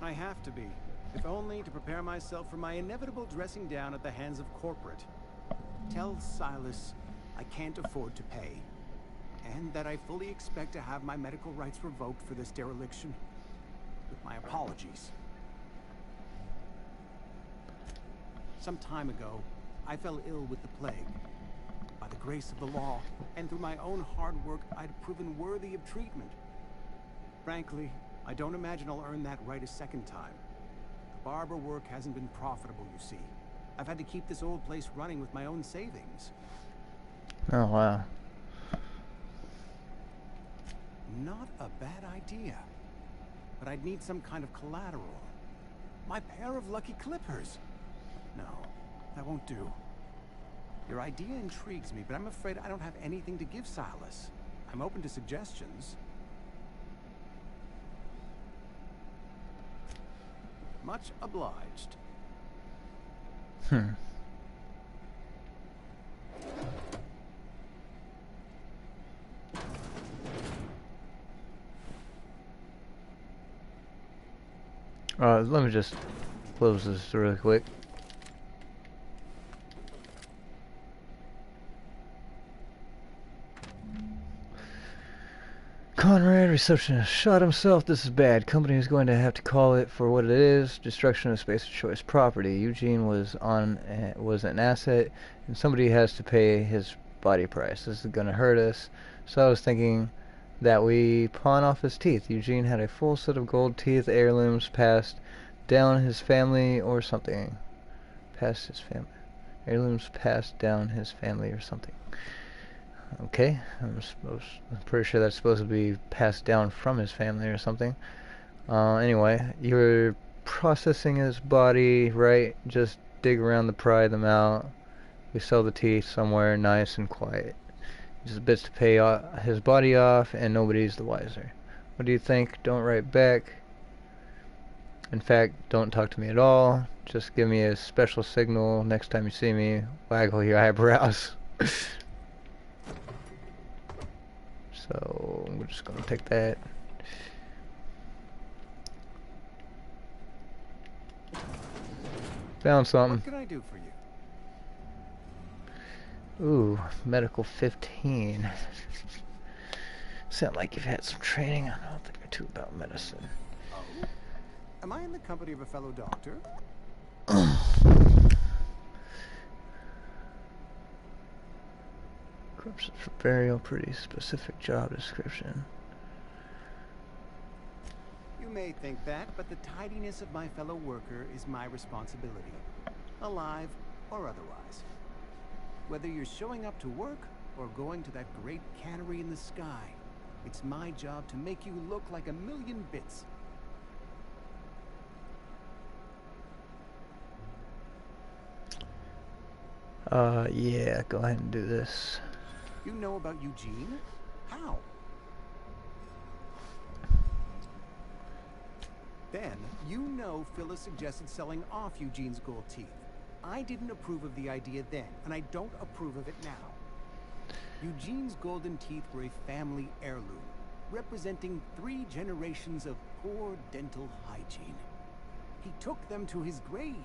I have to be, if only to prepare myself for my inevitable dressing down at the hands of corporate. Tell Silas I can't afford to pay, and that I fully expect to have my medical rights revoked for this dereliction. With my apologies. Some time ago, I fell ill with the plague. By the grace of the law, and through my own hard work, I'd proven worthy of treatment. Frankly, I don't imagine I'll earn that right a second time. The barber work hasn't been profitable, you see. I've had to keep this old place running with my own savings. Oh, wow. Not a bad idea. But I'd need some kind of collateral. My pair of lucky clippers. No, that won't do. Your idea intrigues me, but I'm afraid I don't have anything to give Silas. I'm open to suggestions. Much obliged. Let me just close this really quick. Conrad, receptionist, shot himself. This is bad. Company is going to have to call it for what it is. Destruction of space of choice property. Eugene was an asset, and somebody has to pay his body price. This is going to hurt us. So I was thinking that we pawn off his teeth. Eugene had a full set of gold teeth, heirlooms passed down his family or something. Past his family. Heirlooms passed down his family or something. Okay, I'm pretty sure that's supposed to be passed down from his family or something. Anyway, you're processing his body, right? Just dig around to pry them out. We sell the teeth somewhere nice and quiet. Just bits to pay his body off, and nobody's the wiser. What do you think? Don't write back. In fact, don't talk to me at all. Just give me a special signal next time you see me. Waggle your eyebrows. So we're just gonna take that. Found something. What can I do for you? Ooh, medical 15. Sound like you've had some training. I don't think too about medicine. Oh? Am I in the company of a fellow doctor? Corpses for burial, pretty specific job description. You may think that, but the tidiness of my fellow worker is my responsibility. Alive or otherwise. Whether you're showing up to work or going to that great cannery in the sky, it's my job to make you look like a million bits. Yeah, go ahead and do this. You know about Eugene? How? Then, you know Phyllis suggested selling off Eugene's gold teeth. I didn't approve of the idea then, and I don't approve of it now. Eugene's golden teeth were a family heirloom, representing 3 generations of poor dental hygiene. He took them to his grave.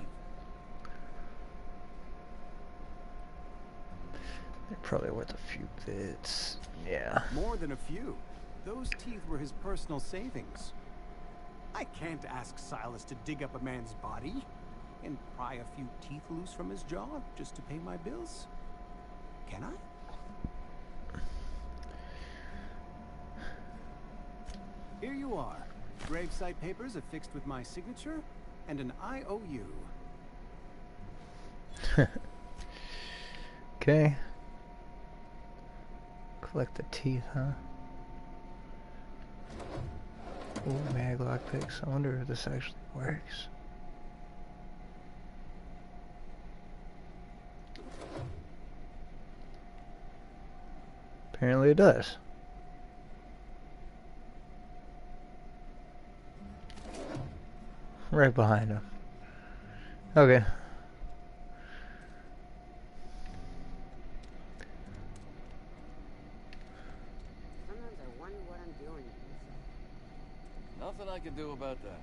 They're probably worth a few bits. Yeah. More than a few. Those teeth were his personal savings. I can't ask Silas to dig up a man's body and pry a few teeth loose from his jaw just to pay my bills. Can I? Here you are. Gravesite papers affixed with my signature and an IOU. Okay. Collect the teeth, huh? Ooh, mag lockpicks. I wonder if this actually works. Apparently it does. Right behind him. Okay. Sometimes I wonder what I'm doing. Nothing I can do about that.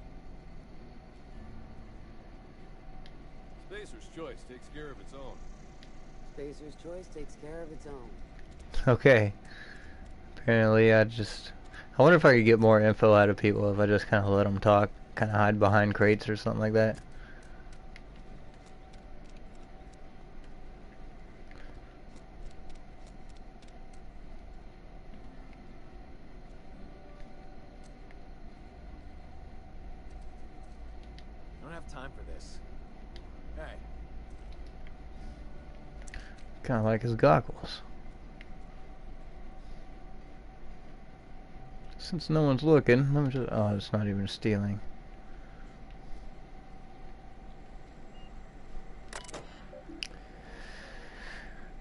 Spacer's choice takes care of its own. Spacer's choice takes care of its own. Okay. Apparently I wonder if I could get more info out of people if I just kind of let them talk, kind of hide behind crates or something like that. I don't have time for this. Hey. Kind of like his goggles. Since no one's looking, let me just... Oh, it's not even stealing.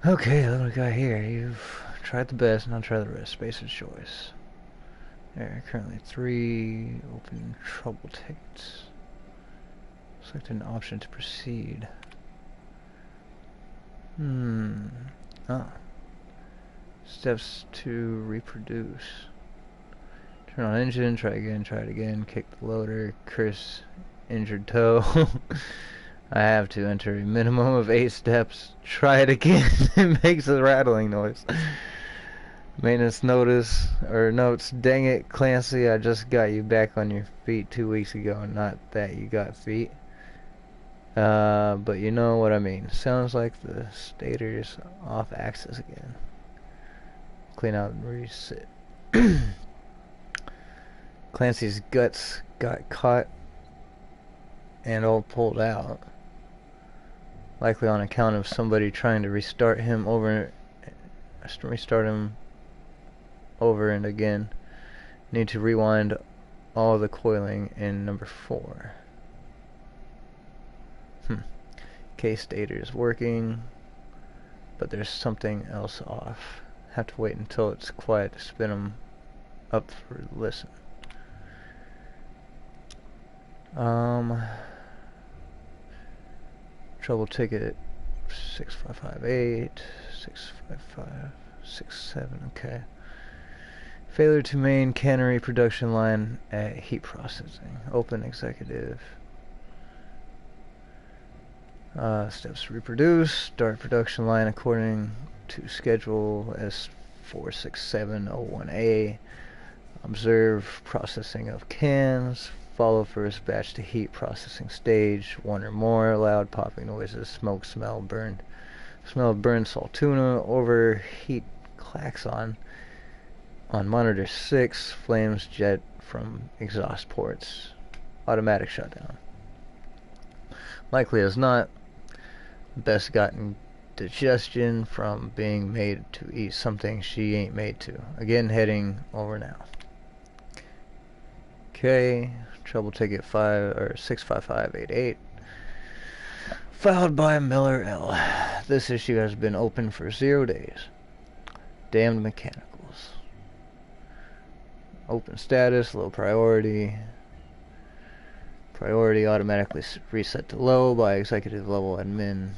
Okay, what do we got here? You've tried the best, now try the rest. Spacer's choice. There are currently 3 open trouble tickets. Select an option to proceed. Oh. Steps to reproduce. Turn on engine, try it again, kick the loader, curse injured toe. I have to enter a minimum of 8 steps. Try it again. It makes a rattling noise. Maintenance notice, or notes, dang it, Clancy, I just got you back on your feet 2 weeks ago, not that you got feet. But you know what I mean. Sounds like the stator's off axis again. Clean out and reset. Clancy's guts got caught and all pulled out. Likely on account of somebody trying to restart him over and again. Need to rewind all the coiling in number 4. Case stator is working, but there's something else off. Have to wait until it's quiet to spin them up for listen. Trouble ticket 6558, 65567, okay. Failure to main cannery production line at heat processing. Open executive. Steps to reproduce. Start production line according to schedule S46701A. Observe processing of cans. Follow first batch to heat processing stage. 1 or more. Loud popping noises. Smoke smell. Burned. Smell of burned salt tuna. Overheat klaxon. On monitor 6. Flames jet from exhaust ports. Automatic shutdown. Likely as not, Bess gotten digestion from being made to eat something she ain't made to. Again, heading over now. Okay, trouble ticket 65588. Filed by Miller L. This issue has been open for 0 days. Damned mechanicals. Open status, low priority. Priority automatically reset to low by executive level admin.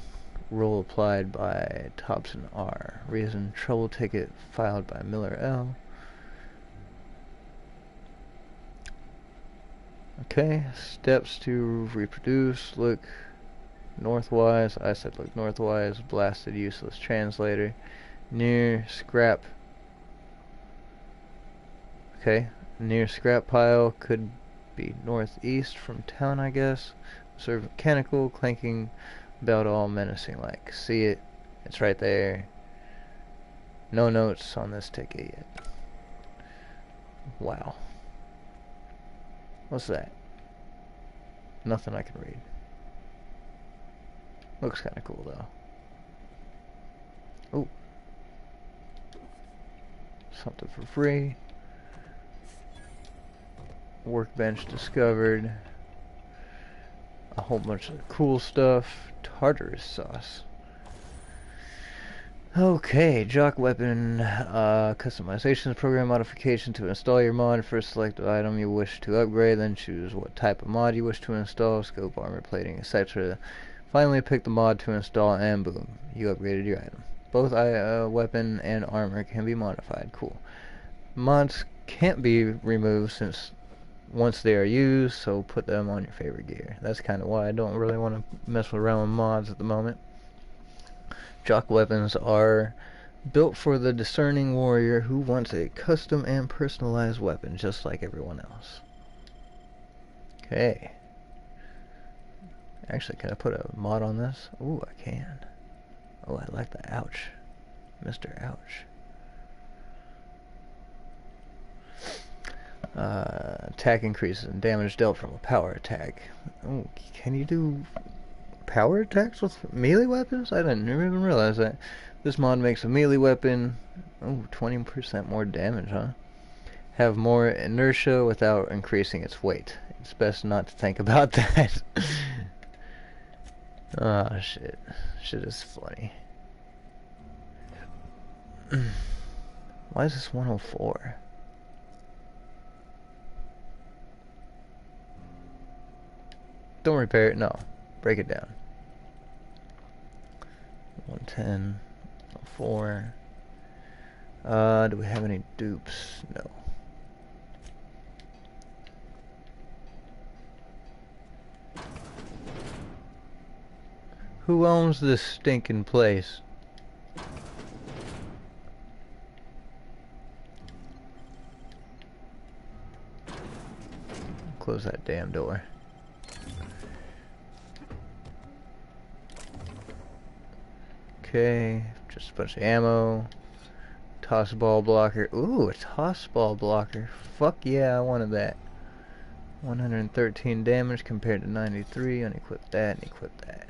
Rule applied by Thompson R. Reason trouble ticket filed by Miller L. Okay, steps to reproduce. Look northwise. I said look northwise. Blasted useless translator. Near scrap. Okay, near scrap pile could be northeast from town, I guess. Observe mechanical clanking belt all menacing like. See it? It's right there. No notes on this ticket yet. Wow. What's that? Nothing I can read. Looks kind of cool though. Oh, something for free. Workbench discovered. A whole bunch of cool stuff. Tartarus sauce. Okay, jock weapon customizations program modification to install your mod. First select the item you wish to upgrade, then choose what type of mod you wish to install, scope, armor plating, etc. Finally pick the mod to install and boom, you upgraded your item. Both weapon and armor can be modified. Cool. Mods can't be removed since once they are used, so put them on your favorite gear. That's kind of why I don't really want to mess around with mods at the moment. Jock weapons are built for the discerning warrior who wants a custom and personalized weapon just like everyone else. Okay. Actually, can I put a mod on this? Ooh, I can. Oh, I like the ouch. Mr. Ouch. Attack increases and damage dealt from a power attack. Oh, can you do power attacks with melee weapons? I didn't even realize that. This mod makes a melee weapon 20% more damage, huh? Have more inertia without increasing its weight. It's best not to think about that. Oh shit. Shit is funny. Why is this 104? Don't repair it, no. Break it down. 110, 4. Do we have any dupes? No. Who owns this stinking place? Close that damn door. Okay, just a bunch of ammo. Toss ball blocker. Ooh, a toss ball blocker. Fuck yeah, I wanted that. 113 damage compared to 93. Unequip that and equip that.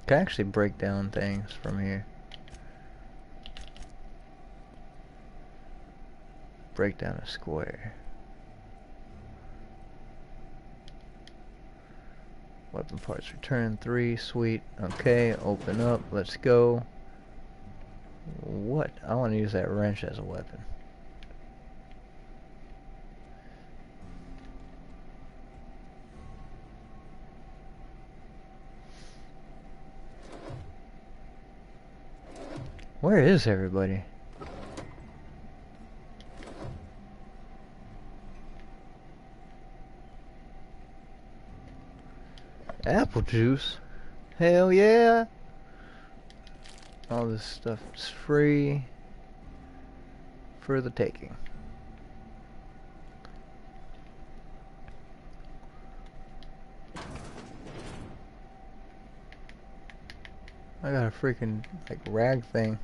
Can actually break down things from here. Break down a square. Weapon parts return 3, sweet. Okay, open up, let's go. What? I want to use that wrench as a weapon. Where is everybody? Apple juice? Hell yeah! All this stuff is free for the taking. I got a freaking like rag thing.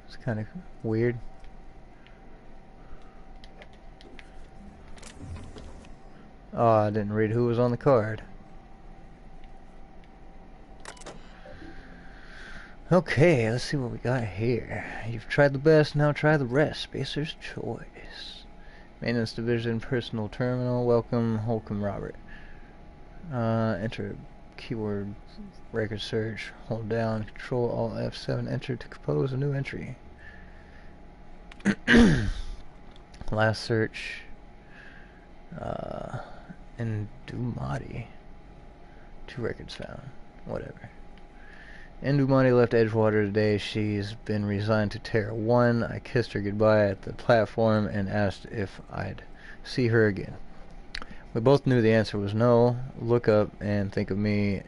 It's kind of weird. Oh, I didn't read who was on the card. Okay, let's see what we got here. You've tried the best, now try the rest. Spacer's choice. Maintenance division, personal terminal. Welcome, Holcomb Robert. Enter keyword record search. Hold down, Control Alt F7, enter to compose a new entry. Last search. Indumati. 2 records found. Whatever. Indumati left Edgewater today. She's been resigned to Terra 1. I kissed her goodbye at the platform and asked if I'd see her again. We both knew the answer was no. Look up and think of me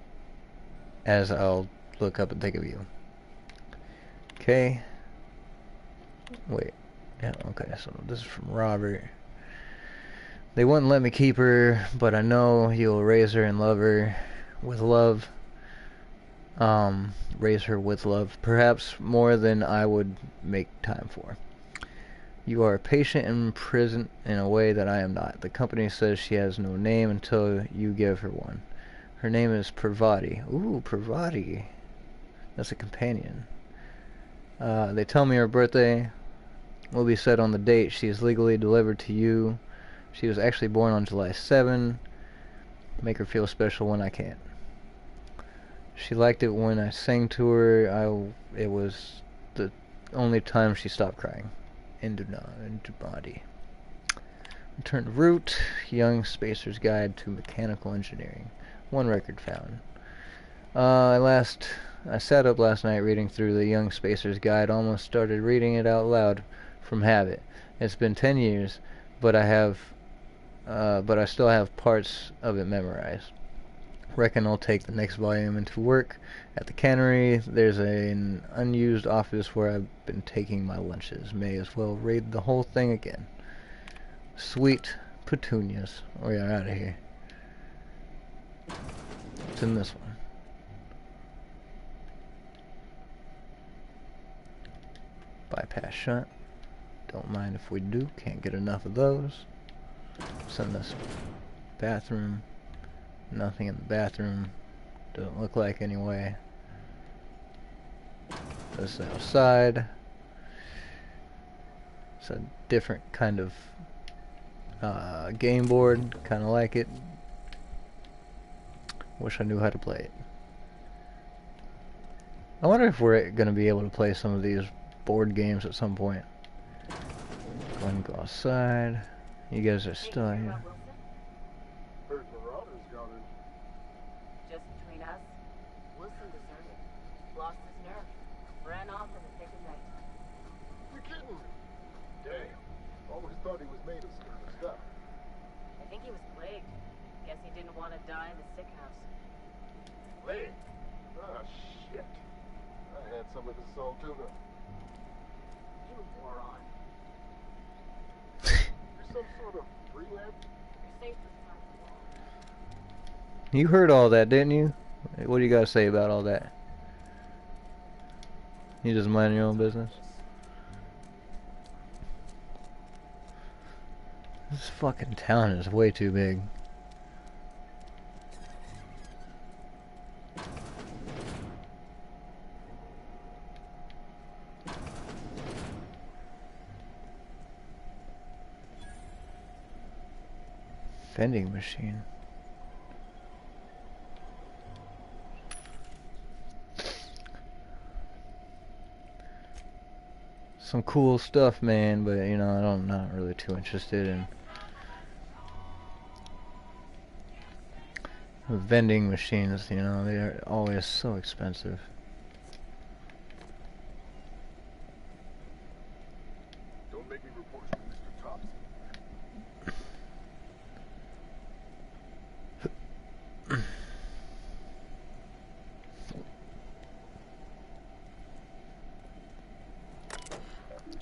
as I'll look up and think of you. Okay. Wait. Yeah, okay, so this is from Robert. They wouldn't let me keep her, but I know you'll raise her and love her with love. Raise her with love, perhaps more than I would make time for. You are patient and present in a way that I am not. The company says she has no name until you give her one. Her name is Parvati. Ooh, Parvati. That's a companion. They tell me her birthday will be set on the date she is legally delivered to you. She was actually born on July 7. Make her feel special when I can. She liked it when I sang to her. It was the only time she stopped crying. Into body. Return to route. Young Spacer's Guide to Mechanical Engineering. One record found. I sat up last night reading through the Young Spacer's Guide. Almost started reading it out loud from habit. It's been 10 years, but I still have parts of it memorized. Reckon I'll take the next volume into work at the cannery. There's an unused office where I've been taking my lunches. May as well read the whole thing again. Sweet petunias. We are out of here. It's in this one. Bypass shunt. Don't mind if we do. Can't get enough of those. It's in this one. Bathroom. Nothing in the bathroom. Doesn't look like anyway. This is outside. It's a different kind of game board. Kind of like it. Wish I knew how to play it. I wonder if we're going to be able to play some of these board games at some point. Go ahead and go outside. You guys are still here. Heard Marauders got in. Just between us, Wilson deserted. Lost his nerve. Ran off in the thick of night. You're kidding me. Damn. Always thought he was made of certain stuff. I think he was plagued. Guess he didn't want to die in the sick house. Plagued? Ah, shit. I had some of his soul tuna. You moron. You're some sort of freelance? You're safe this time. You heard all that, didn't you? What do you got to say about all that? You just mind your own business? This fucking town is way too big. Vending machine. Some cool stuff, man, but you know, I'm not really too interested in vending machines. You know, they are always so expensive. Don't make me report you to Mr. Thompson.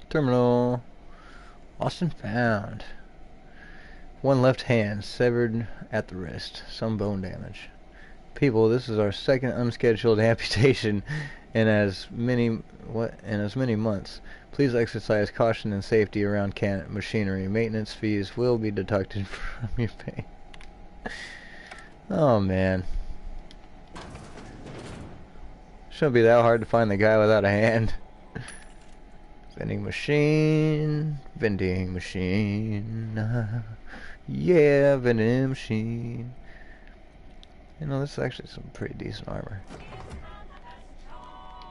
Terminal. Austin found. One left hand severed at the wrist. Some bone damage. People, this is our second unscheduled amputation in as many months. Please exercise caution and safety around machinery. Maintenance fees will be deducted from your pay. Oh man. Shouldn't be that hard to find the guy without a hand. Vending machine. Vending machine. Yeah, vending machine. You know, this is actually some pretty decent armor.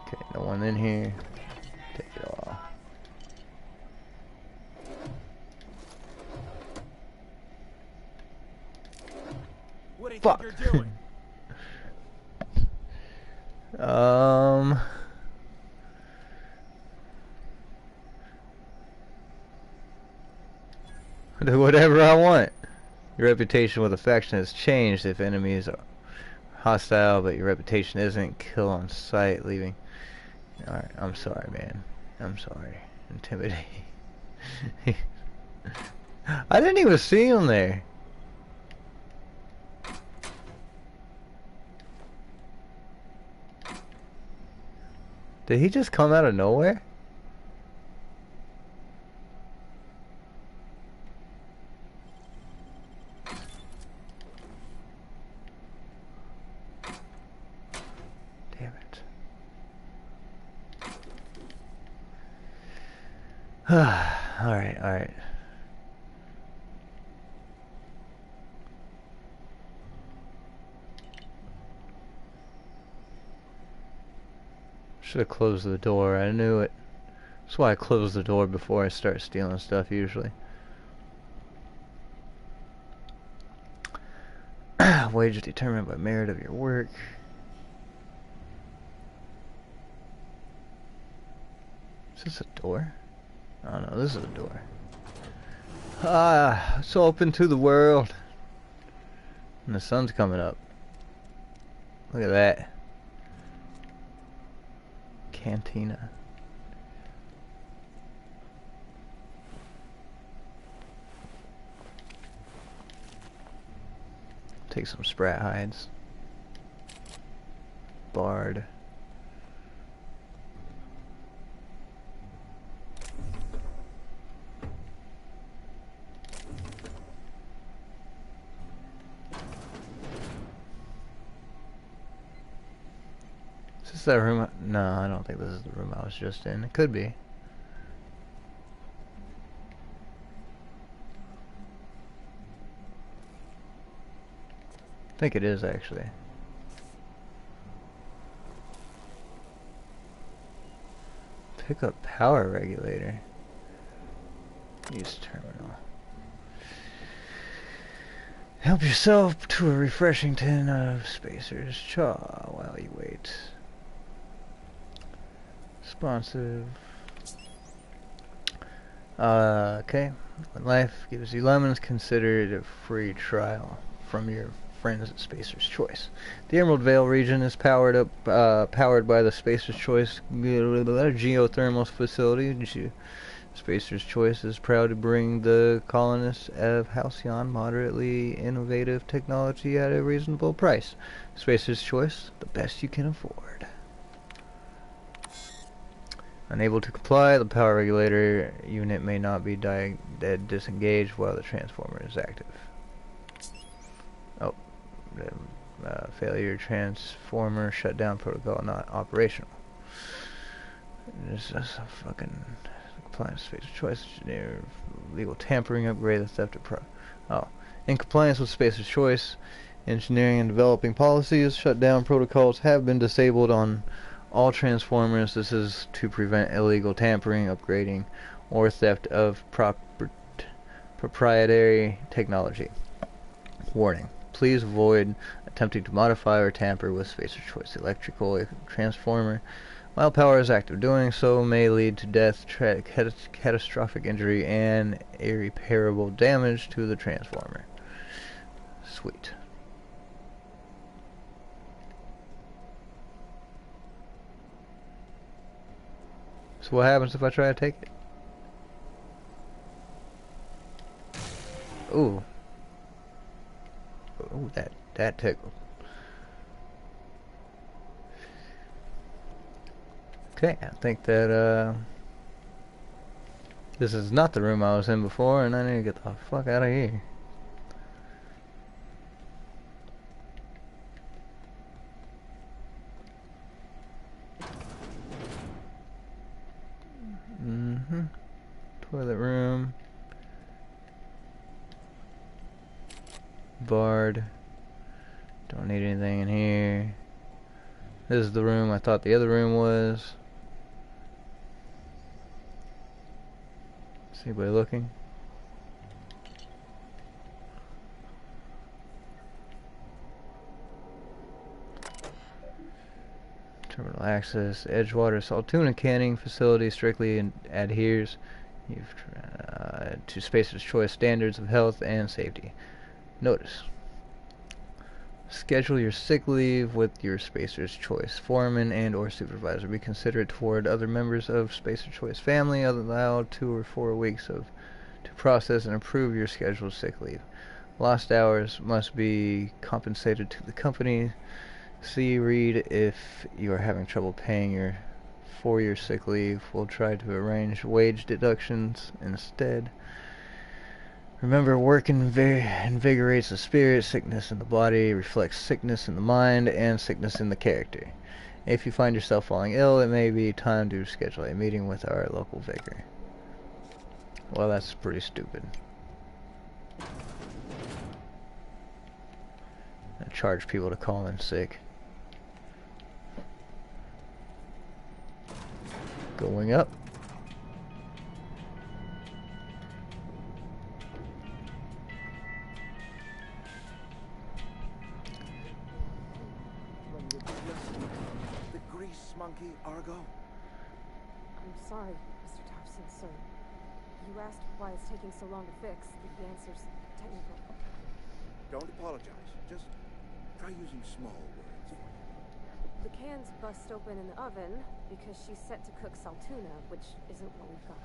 Okay, no one in here. Take it all. What do you Fuck. think you're doing? Do whatever I want. Your reputation with affection has changed if enemies are hostile, but your reputation isn't. Kill on sight, leaving. Alright, I'm sorry, man. I'm sorry. Intimidating. I didn't even see him there. Did he just come out of nowhere? Alright, alright. Should have closed the door. I knew it. That's why I close the door before I start stealing stuff usually. Wage determined by merit of your work. Is this a door? Oh no, this is a door. Ah, it's open to the world. And the sun's coming up. Look at that. Cantina. Take some sprat hides. Bard. Is this that room? No, I don't think this is the room I was just in. It could be. I think it is actually. Pick up power regulator. Use terminal. Help yourself to a refreshing tin of Spacer's Chaw while you wait. Responsive. Okay. When life gives you lemons, consider it a free trial from your friends at Spacer's Choice. The Emerald Vale region is powered by the Spacer's Choice geothermal facility. Spacer's Choice is proud to bring the colonists of Halcyon moderately innovative technology at a reasonable price. Spacer's Choice, the best you can afford. Unable to comply, the power regulator unit may not be disengaged while the transformer is active. Oh. Failure transformer shutdown protocol not operational. This is a fucking compliance Spacer's Choice. Engineer legal tampering, upgrade the theft of in compliance with Spacer's Choice, engineering and developing policies, shutdown protocols have been disabled on all transformers. This is to prevent illegal tampering, upgrading, or theft of proprietary technology. Warning. Please avoid attempting to modify or tamper with Spacer's Choice electrical transformer while power is active. Doing so may lead to death, catastrophic injury, and irreparable damage to the transformer. Sweet. So what happens if I try to take it? Ooh. Ooh, that tickled. Okay, I think that this is not the room I was in before, and I need to get the fuck out of here. Toilet room. Bard. Don't need anything in here. This is the room I thought the other room was. Is anybody looking? Terminal access. Edgewater salt tuna canning facility strictly adheres to Spacer's Choice standards of health and safety. Notice. Schedule your sick leave with your Spacer's Choice foreman and or supervisor. Be considerate toward other members of Spacer's Choice family. Allow 2 or 4 weeks to process and approve your scheduled sick leave. Lost hours must be compensated to the company. See read if you are having trouble paying for your sick leave. We'll try to arrange wage deductions instead. Remember, work invigorates the spirit. Sickness in the body reflects sickness in the mind and sickness in the character. If you find yourself falling ill, it may be time to schedule a meeting with our local vicar. Well, that's pretty stupid. I charge people to call in sick. Going up. The grease monkey, Argo? I'm sorry, Mr. Thompson, sir. You asked why it's taking so long to fix. The answer's technical. Don't apologize. Just try using small words. The can's bust open in the oven because she's set to cook saltuna, which isn't what we've got.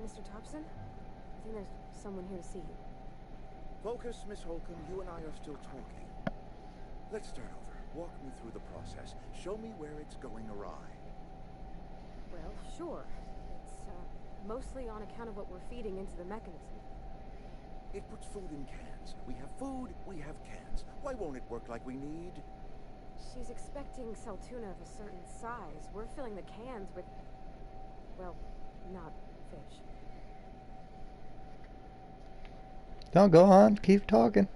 Mr. Thompson? I think there's someone here to see you. Focus, Miss Holcomb. You and I are still talking. Let's start over. Walk me through the process. Show me where it's going awry. Well, sure. It's mostly on account of what we're feeding into the mechanism. It puts food in cans. We have food, we have cans. Why won't it work like we need? She's expecting saltuna of a certain size. We're filling the cans with, well, not fish. Don't go on. Keep talking.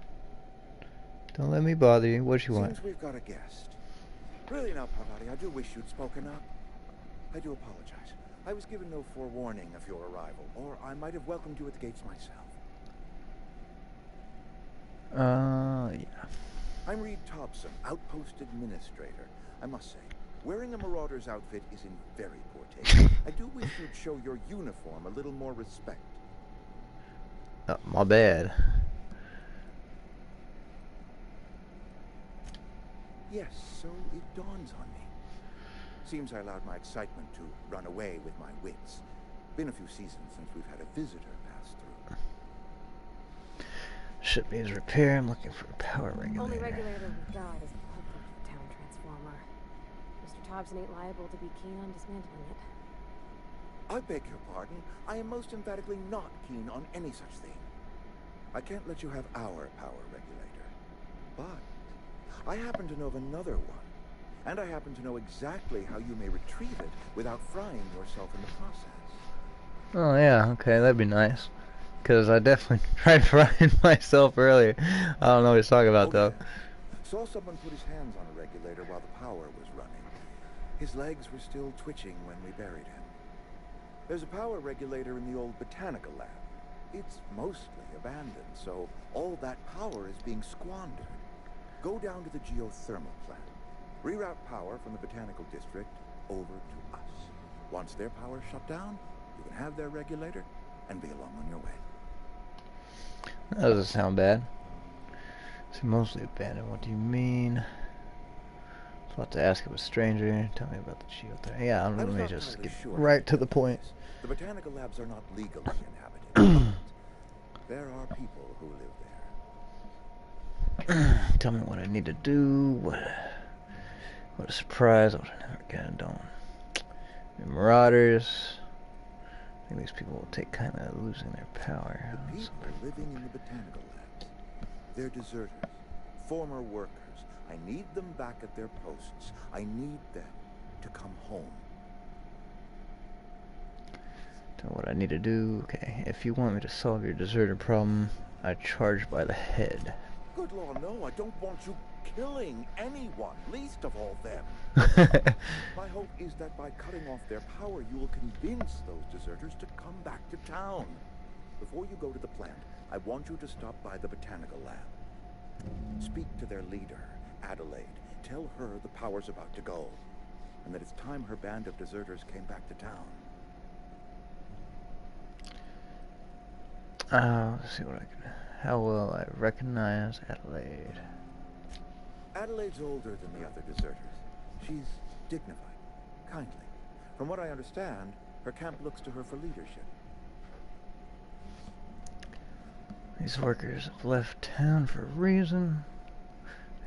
Don't let me bother you. What you want? Seems we've got a guest. Really now, Parvati, I do wish you'd spoken up. I do apologize. I was given no forewarning of your arrival, or I might have welcomed you at the gates myself. Yeah. I'm Reed Thompson, Outpost Administrator. I must say, wearing a Marauder's outfit is in very poor taste. I do wish you'd show your uniform a little more respect. My bad. Yes, so it dawns on me. Seems I allowed my excitement to run away with my wits. Been a few seasons since we've had a visitor pass through. Ship needs repair. I'm looking for a power regulator. Only regulator we've got is the plug for the town transformer. Mr. Thompson ain't liable to be keen on dismantling it. I beg your pardon. I am most emphatically not keen on any such thing. I can't let you have our power regulator. But I happen to know of another one. And I happen to know exactly how you may retrieve it without frying yourself in the process. Oh yeah, okay, that'd be nice. Because I definitely tried frying myself earlier. I don't know what he's talking about though. Saw someone put his hands on a regulator while the power was running. His legs were still twitching when we buried him. There's a power regulator in the old botanical lab. It's mostly abandoned, so all that power is being squandered. Go down to the geothermal plant. Reroute power from the botanical district over to us. Once their power's shut down, you can have their regulator and be along on your way. That doesn't sound bad. See, mostly abandoned. What do you mean? I was about to ask if it was a stranger. Tell me about the geothermal. Yeah, let me just get right to the point. The botanical labs are not legally inhabited. There are people who live there. Tell me what I need to do. What a surprise. I would have never gotten done. Marauders. I think these people will take kind of losing their power. The people living in the botanical labs. They're deserters. Former workers. I need them back at their posts. I need them to come home. Tell me what I need to do. Okay, if you want me to solve your deserter problem, I charge by the head. Good Lord, no, I don't want you killing anyone, least of all them. My hope is that by cutting off their power, you will convince those deserters to come back to town. Before you go to the plant, I want you to stop by the botanical lab. Speak to their leader, Adelaide. Tell her the power's about to go, and that it's time her band of deserters came back to town. Let's see what I can... How will I recognize Adelaide? Adelaide's older than the other deserters. She's dignified, kindly. From what I understand, her camp looks to her for leadership. These workers have left town for a reason.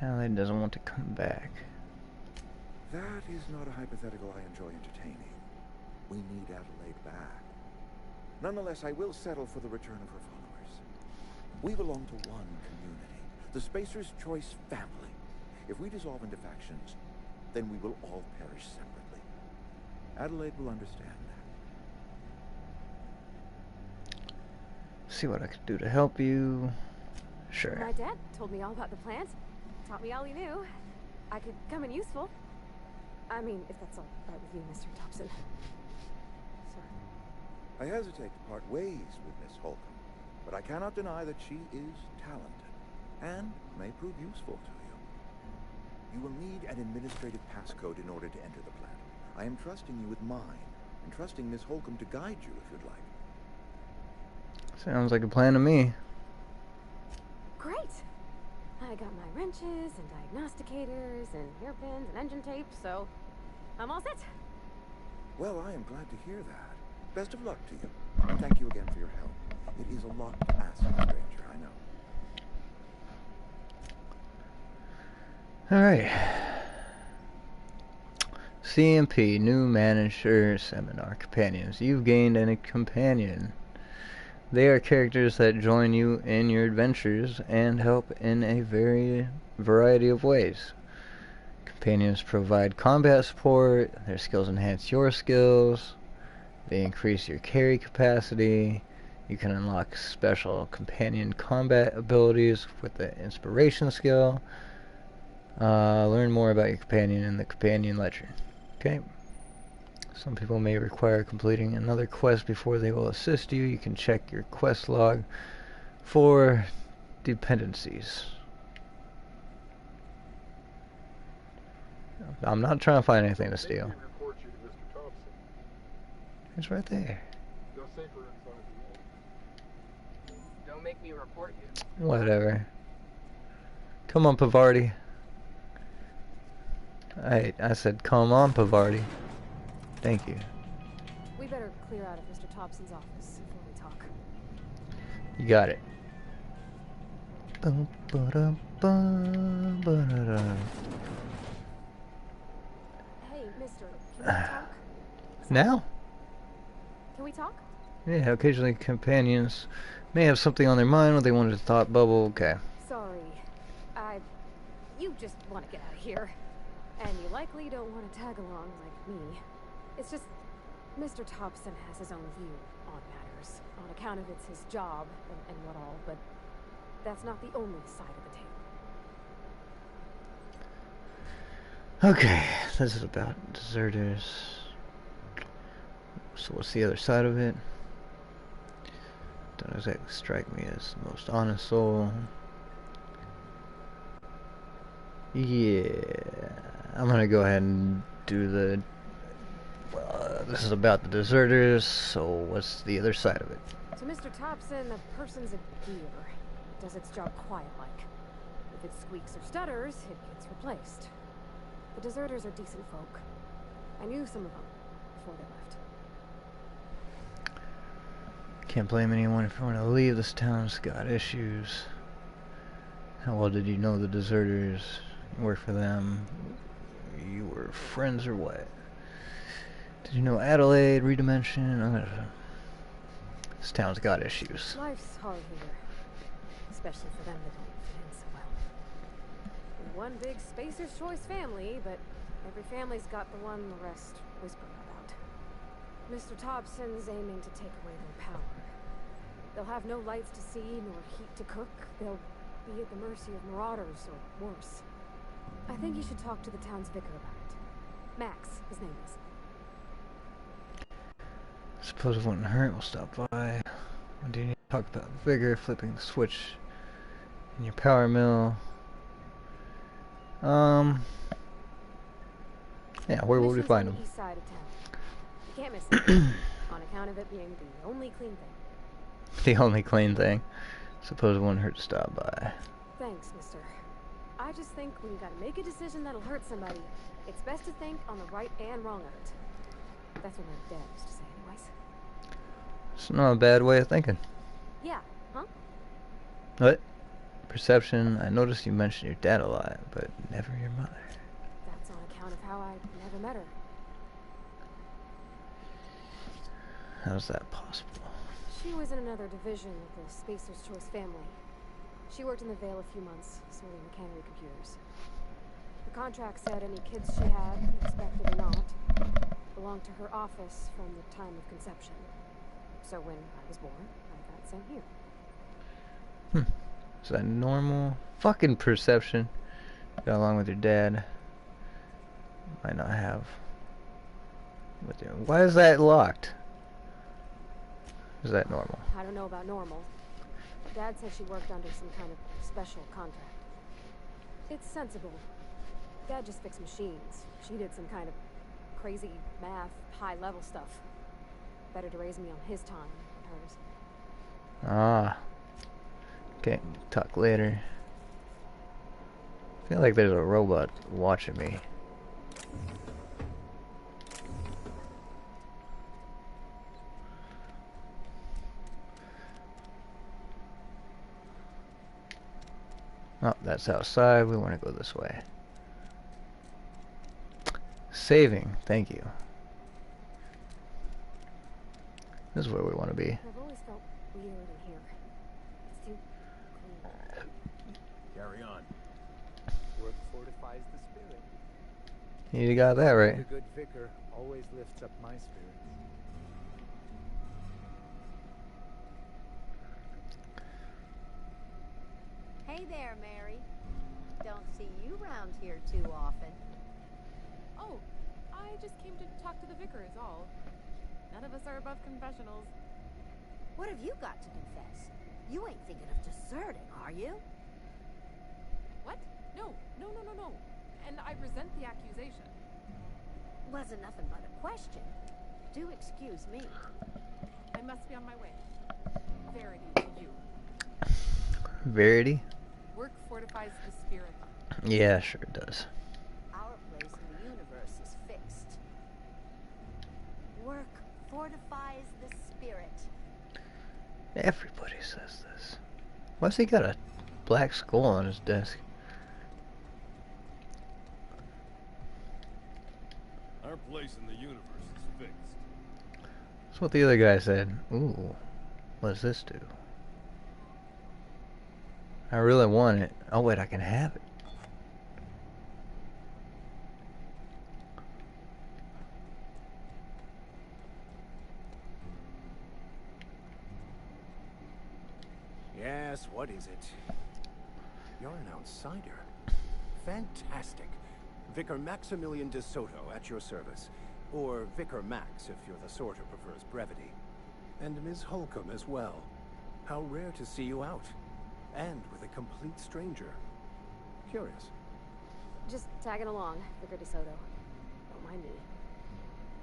Adelaide doesn't want to come back. That is not a hypothetical I enjoy entertaining. We need Adelaide back. Nonetheless, I will settle for the return of her followers. We belong to one community, the Spacer's Choice family. If we dissolve into factions, then we will all perish separately. Adelaide will understand see what I could do to help you. Sure. My dad told me all about the plant. Taught me all he knew. I could come in useful. I mean, if that's all right with you, Mr. Thompson. I hesitate to part ways with Miss Holcomb, but I cannot deny that she is talented and may prove useful to you. You will need an administrative passcode in order to enter the plant. I am trusting you with mine, and trusting Miss Holcomb to guide you if you'd like. Sounds like a plan to me. Great! I got my wrenches and diagnosticators and hairpins and engine tape, so I'm all set. Well, I am glad to hear that. Best of luck to you, and thank you again for your help. It is a lot to ask a stranger, I know. Alright. CMP, new manager seminar companions. You've gained a companion. They are characters that join you in your adventures and help in a variety of ways. Companions provide combat support, their skills enhance your skills, they increase your carry capacity, you can unlock special companion combat abilities with the inspiration skill. Learn more about your companion in the companion ledger. Okay. Some people may require completing another quest before they will assist you. You can check your quest log for dependencies. I'm not trying to find anything to steal. It's right there. Don't make me report you. Whatever. Come on, Pavardi. I said, come on, Pavardi. Thank you. We better clear out of Mr. Thompson's office before we talk. You got it. Hey, mister, can we talk? Now? Can we talk? Yeah, occasionally companions may have something on their mind when they wanted to thought bubble. Okay. Sorry. You just want to get out of here. And you likely don't want to tag along like me. It's just, Mr. Thompson has his own view on matters. On account of it's his job and what all, but that's not the only side of the table. Okay, this is about deserters. So what's the other side of it? Don't exactly strike me as the most honest soul. Yeah, I'm gonna go ahead and do the... this is about the deserters, so what's the other side of it? To Mr. Thompson, a person's a gear. It does its job quiet-like. If it squeaks or stutters, it gets replaced. The deserters are decent folk. I knew some of them before they left. Can't blame anyone if you want to leave. This town's got issues. How well did you know the deserters? You worked for them? You were friends or what? Did you know Adelaide, Redimension? This town's got issues. Life's hard here. Especially for them that don't fit in so well. We're one big Spacer's Choice family, but every family's got the one the rest whisper about. Mr. Thompson's aiming to take away their power. They'll have no lights to see, nor heat to cook. They'll be at the mercy of marauders, or worse. I think you should talk to the town's vicar about it. Max, his name is. Suppose it wouldn't hurt. We'll stop by. When do you need to talk about vigor, flipping the switch in your power mill? Yeah, where would we find him? East side of town. You can't miss it. On account of it being the only clean thing. The only clean thing. Suppose it wouldn't hurt to stop by. Thanks, mister. I just think when you gotta make a decision that'll hurt somebody, it's best to think on the right and wrong of it. That's what my dad used to say anyways. It's not a bad way of thinking. Yeah, huh? What? Perception. I noticed you mentioned your dad a lot, but never your mother. That's on account of how I never met her. How's that possible? She was in another division of the Spacer's Choice family. She worked in the Vale a few months, sorting the cannery computers. The contract said any kids she had, expected or not, belonged to her office from the time of conception. So when I was born, I got sent here. Is that normal? Fucking perception. Got along with your dad. Might not have. Why is that locked? Is that normal? I don't know about normal. Dad said she worked under some kind of special contract. It's sensible. Dad just fixed machines. She did some kind of crazy math, high-level stuff. Better to raise me on his time than hers. Ah. Okay, talk later. I feel like there's a robot watching me. Oh, that's outside. We want to go this way. Saving. Thank you. This is where we want to be. I've always felt weird in here. It's too clean. Carry on. Work fortifies the spirit. You got that right. A good vicar always lifts up my spirit. Hey there, Mary. Don't see you around here too often. Oh, I just came to talk to the vicar is all. None of us are above confessionals. What have you got to confess? You ain't thinking of deserting, are you? What? No. And I resent the accusation. Wasn't nothing but a question. Do excuse me. I must be on my way. Verity to you. Verity? Work fortifies the spirit. Yeah, sure it does. Our place in the universe is fixed. Work fortifies the spirit. Everybody says this. Why's he got a black skull on his desk? Our place in the universe is fixed. That's what the other guy said. Ooh, what does this do? I really want it. Oh wait, I can have it. Yes, what is it? You're an outsider. Fantastic. Vicar Maximilian de Soto at your service. Or Vicar Max if you're the sort who prefers brevity. And Ms. Holcomb as well. How rare to see you out. And with a complete stranger. Curious. Just tagging along, Vicar de Soto. Don't mind me.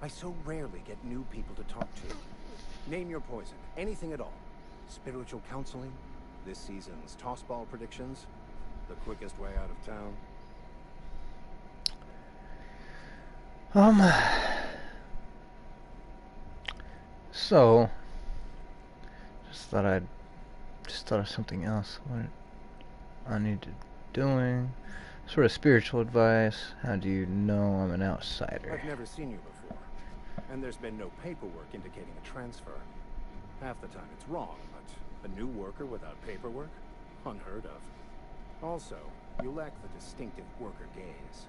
I so rarely get new people to talk to. Name your poison. Anything at all. Spiritual counseling? This season's tossball predictions? The quickest way out of town? So just thought of something else. What I need to doing? Sort of spiritual advice. How do you know I'm an outsider? I've never seen you before, and there's been no paperwork indicating a transfer. Half the time it's wrong, but a new worker without paperwork? Unheard of. Also, you lack the distinctive worker gaze.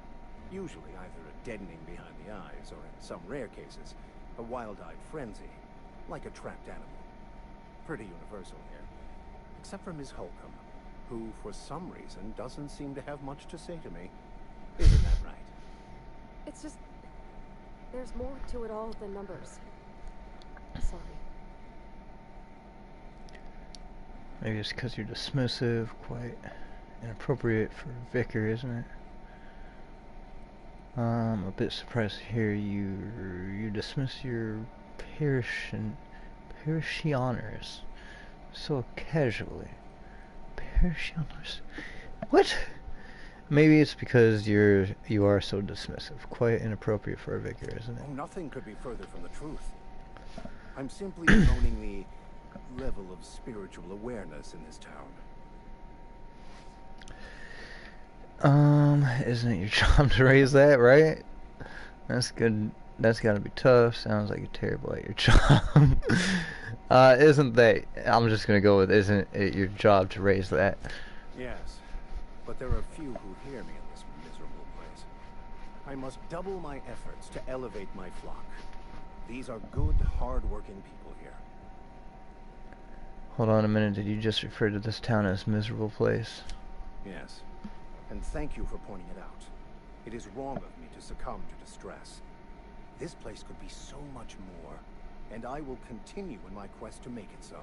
Usually either a deadening behind the eyes, or in some rare cases, a wild-eyed frenzy, like a trapped animal. Pretty universal here. Except for Ms. Holcomb, who, for some reason, doesn't seem to have much to say to me. Isn't that right? It's just... there's more to it all than numbers. Sorry. Maybe it's because you're dismissive, quite inappropriate for a vicar, isn't it? I'm a bit surprised to hear you dismiss your parishioners so casually. Parishioners? What? Maybe it's because you are so dismissive. Quite inappropriate for a vicar, isn't it? Oh, nothing could be further from the truth. I'm simply bemoaning the level of spiritual awareness in this town. Isn't it your job to raise that, right? That's good. That's gotta be tough. Sounds like you're terrible at your job. Isn't that... I'm just gonna go with, isn't it your job to raise that? Yes, but there are few who hear me in this miserable place. I must double my efforts to elevate my flock. These are good, hard-working people here. Hold on a minute, did you just refer to this town as miserable place? Yes. And thank you for pointing it out. It is wrong of me to succumb to distress. This place could be so much more, and I will continue in my quest to make it so.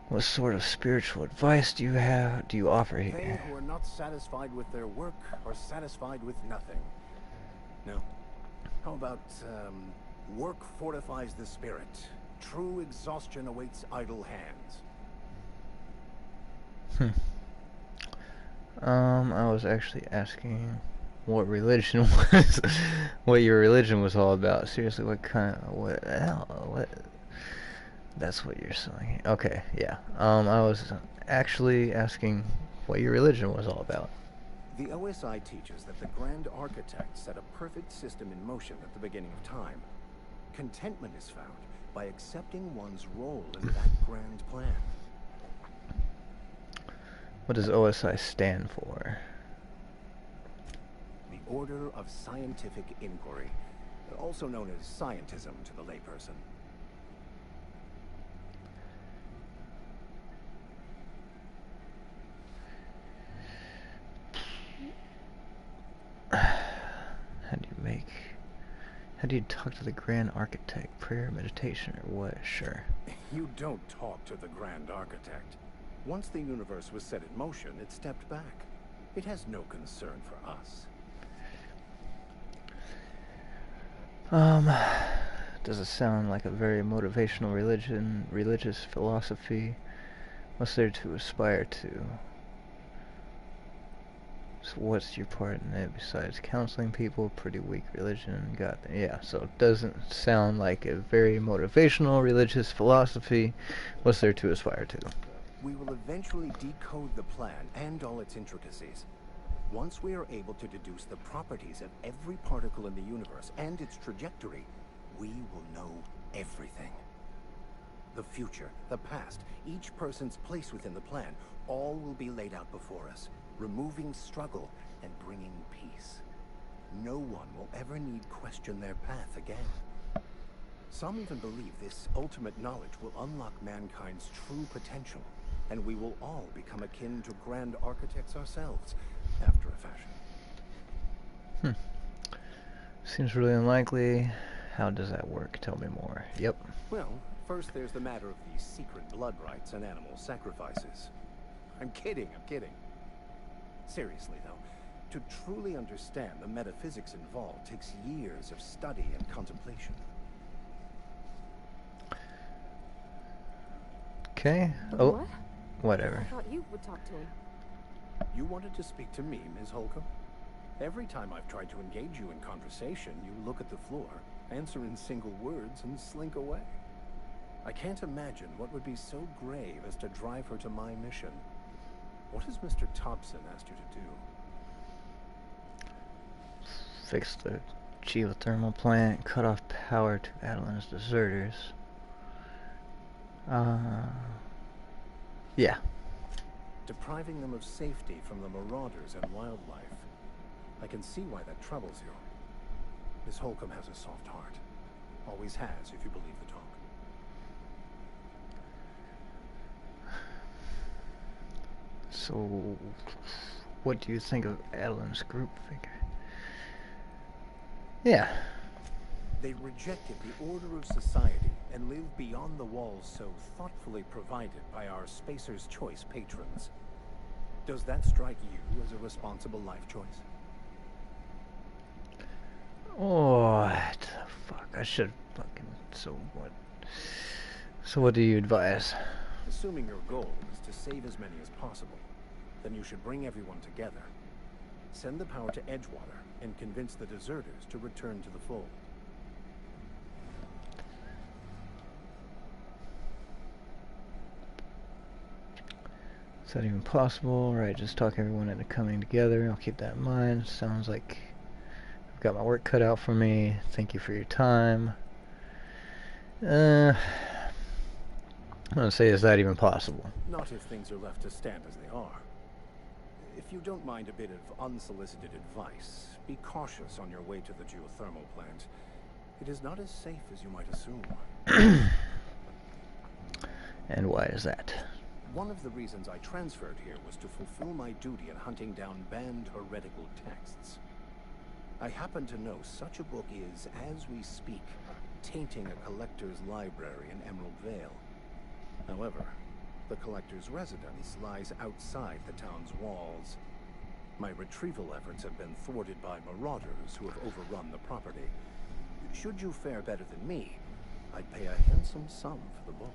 What sort of spiritual advice do you offer here? They who are not satisfied with their work are satisfied with nothing. No. How about, work fortifies the spirit. True exhaustion awaits idle hands. I was actually asking what religion was, what your religion was all about. Seriously, what that's what you're saying. Okay, yeah. I was actually asking what your religion was all about. The OSI teaches that the Grand Architect set a perfect system in motion at the beginning of time. Contentment is found by accepting one's role in that grand plan. What does OSI stand for? The Order of Scientific Inquiry, also known as scientism to the layperson. How do you talk to the Grand Architect? Prayer, meditation, or what? Sure. You don't talk to the Grand Architect. Once the universe was set in motion, it stepped back. It has no concern for us. Does it sound like a very motivational religious philosophy? What's there to aspire to? So what's your part in it besides counseling people? Pretty weak religion. Got that. Yeah, so it doesn't sound like a very motivational religious philosophy. What's there to aspire to? We will eventually decode the plan and all its intricacies. Once we are able to deduce the properties of every particle in the universe and its trajectory, we will know everything. The future, the past, each person's place within the plan, all will be laid out before us, removing struggle and bringing peace. No one will ever need question their path again. Some even believe this ultimate knowledge will unlock mankind's true potential, and we will all become akin to Grand Architects ourselves, after a fashion. Seems really unlikely. How does that work? Tell me more. Yep. Well, first there's the matter of the secret blood rites and animal sacrifices. I'm kidding. Seriously, though, to truly understand the metaphysics involved takes years of study and contemplation. Okay. What? Whatever. I thought you would talk to him. You wanted to speak to me, Ms. Holcomb? Every time I've tried to engage you in conversation, you look at the floor, answer in single words, and slink away. I can't imagine what would be so grave as to drive her to my mission. What has Mr. Thompson asked you to do? Fix the geothermal plant, cut off power to Adeline's deserters. Yeah. Depriving them of safety from the marauders and wildlife. I can see why that troubles you. Miss Holcomb has a soft heart. Always has, if you believe the talk. So, what do you think of Adeline's group figure? Yeah. They rejected the order of society and live beyond the walls so thoughtfully provided by our Spacer's Choice patrons. Does that strike you as a responsible life choice? What the fuck? I should fucking... So what do you advise? Assuming your goal is to save as many as possible, then you should bring everyone together. Send the power to Edgewater and convince the deserters to return to the fold. Is that even possible? Right, just talk everyone into coming together. I'll keep that in mind. Sounds like I've got my work cut out for me. Thank you for your time. I'm gonna say, is that even possible? Not if things are left to stand as they are. If you don't mind a bit of unsolicited advice, be cautious on your way to the geothermal plant. It is not as safe as you might assume. And why is that? One of the reasons I transferred here was to fulfill my duty in hunting down banned heretical texts. I happen to know such a book is, as we speak, tainting a collector's library in Emerald Vale. However, the collector's residence lies outside the town's walls. My retrieval efforts have been thwarted by marauders who have overrun the property. Should you fare better than me, I'd pay a handsome sum for the book.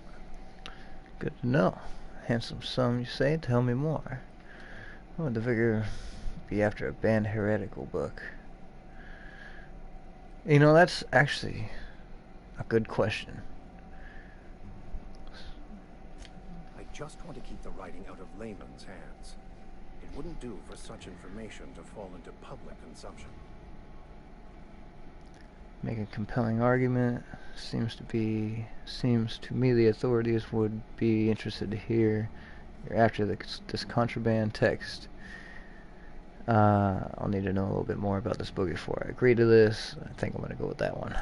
Good to know. Handsome sum, you say? Tell me more. Why would the vicar be after a banned heretical book? You know, that's actually a good question. I just want to keep the writing out of layman's hands. It wouldn't do for such information to fall into public consumption. Make a compelling argument. Seems to me the authorities would be interested to hear you're after this contraband text. I'll need to know a little bit more about this book before I agree to this. I think I'm going to go with that one.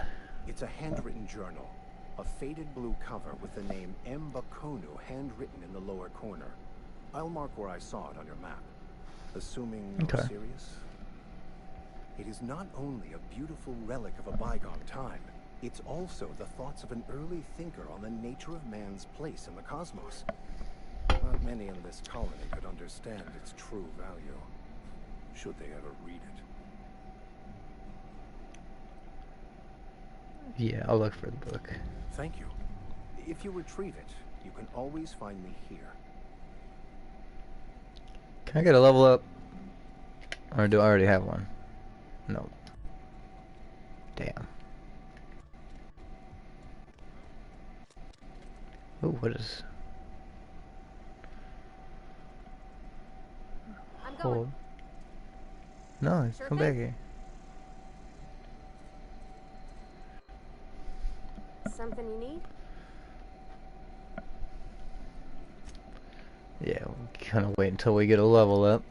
It's a handwritten journal. A faded blue cover with the name M. Bakonu handwritten in the lower corner. I'll mark where I saw it on your map. Assuming you're serious? It is not only a beautiful relic of a bygone time, it's also the thoughts of an early thinker on the nature of man's place in the cosmos. Not many in this colony could understand its true value, should they ever read it. Yeah, I'll look for the book. Thank you. If you retrieve it, you can always find me here. Can I get a level up? Or do I already have one? No. Damn. Ooh, what is... I'm going. Hold. No, Sure come thing. back here. Something you need? Yeah, we'll kind of wait until we get a level up.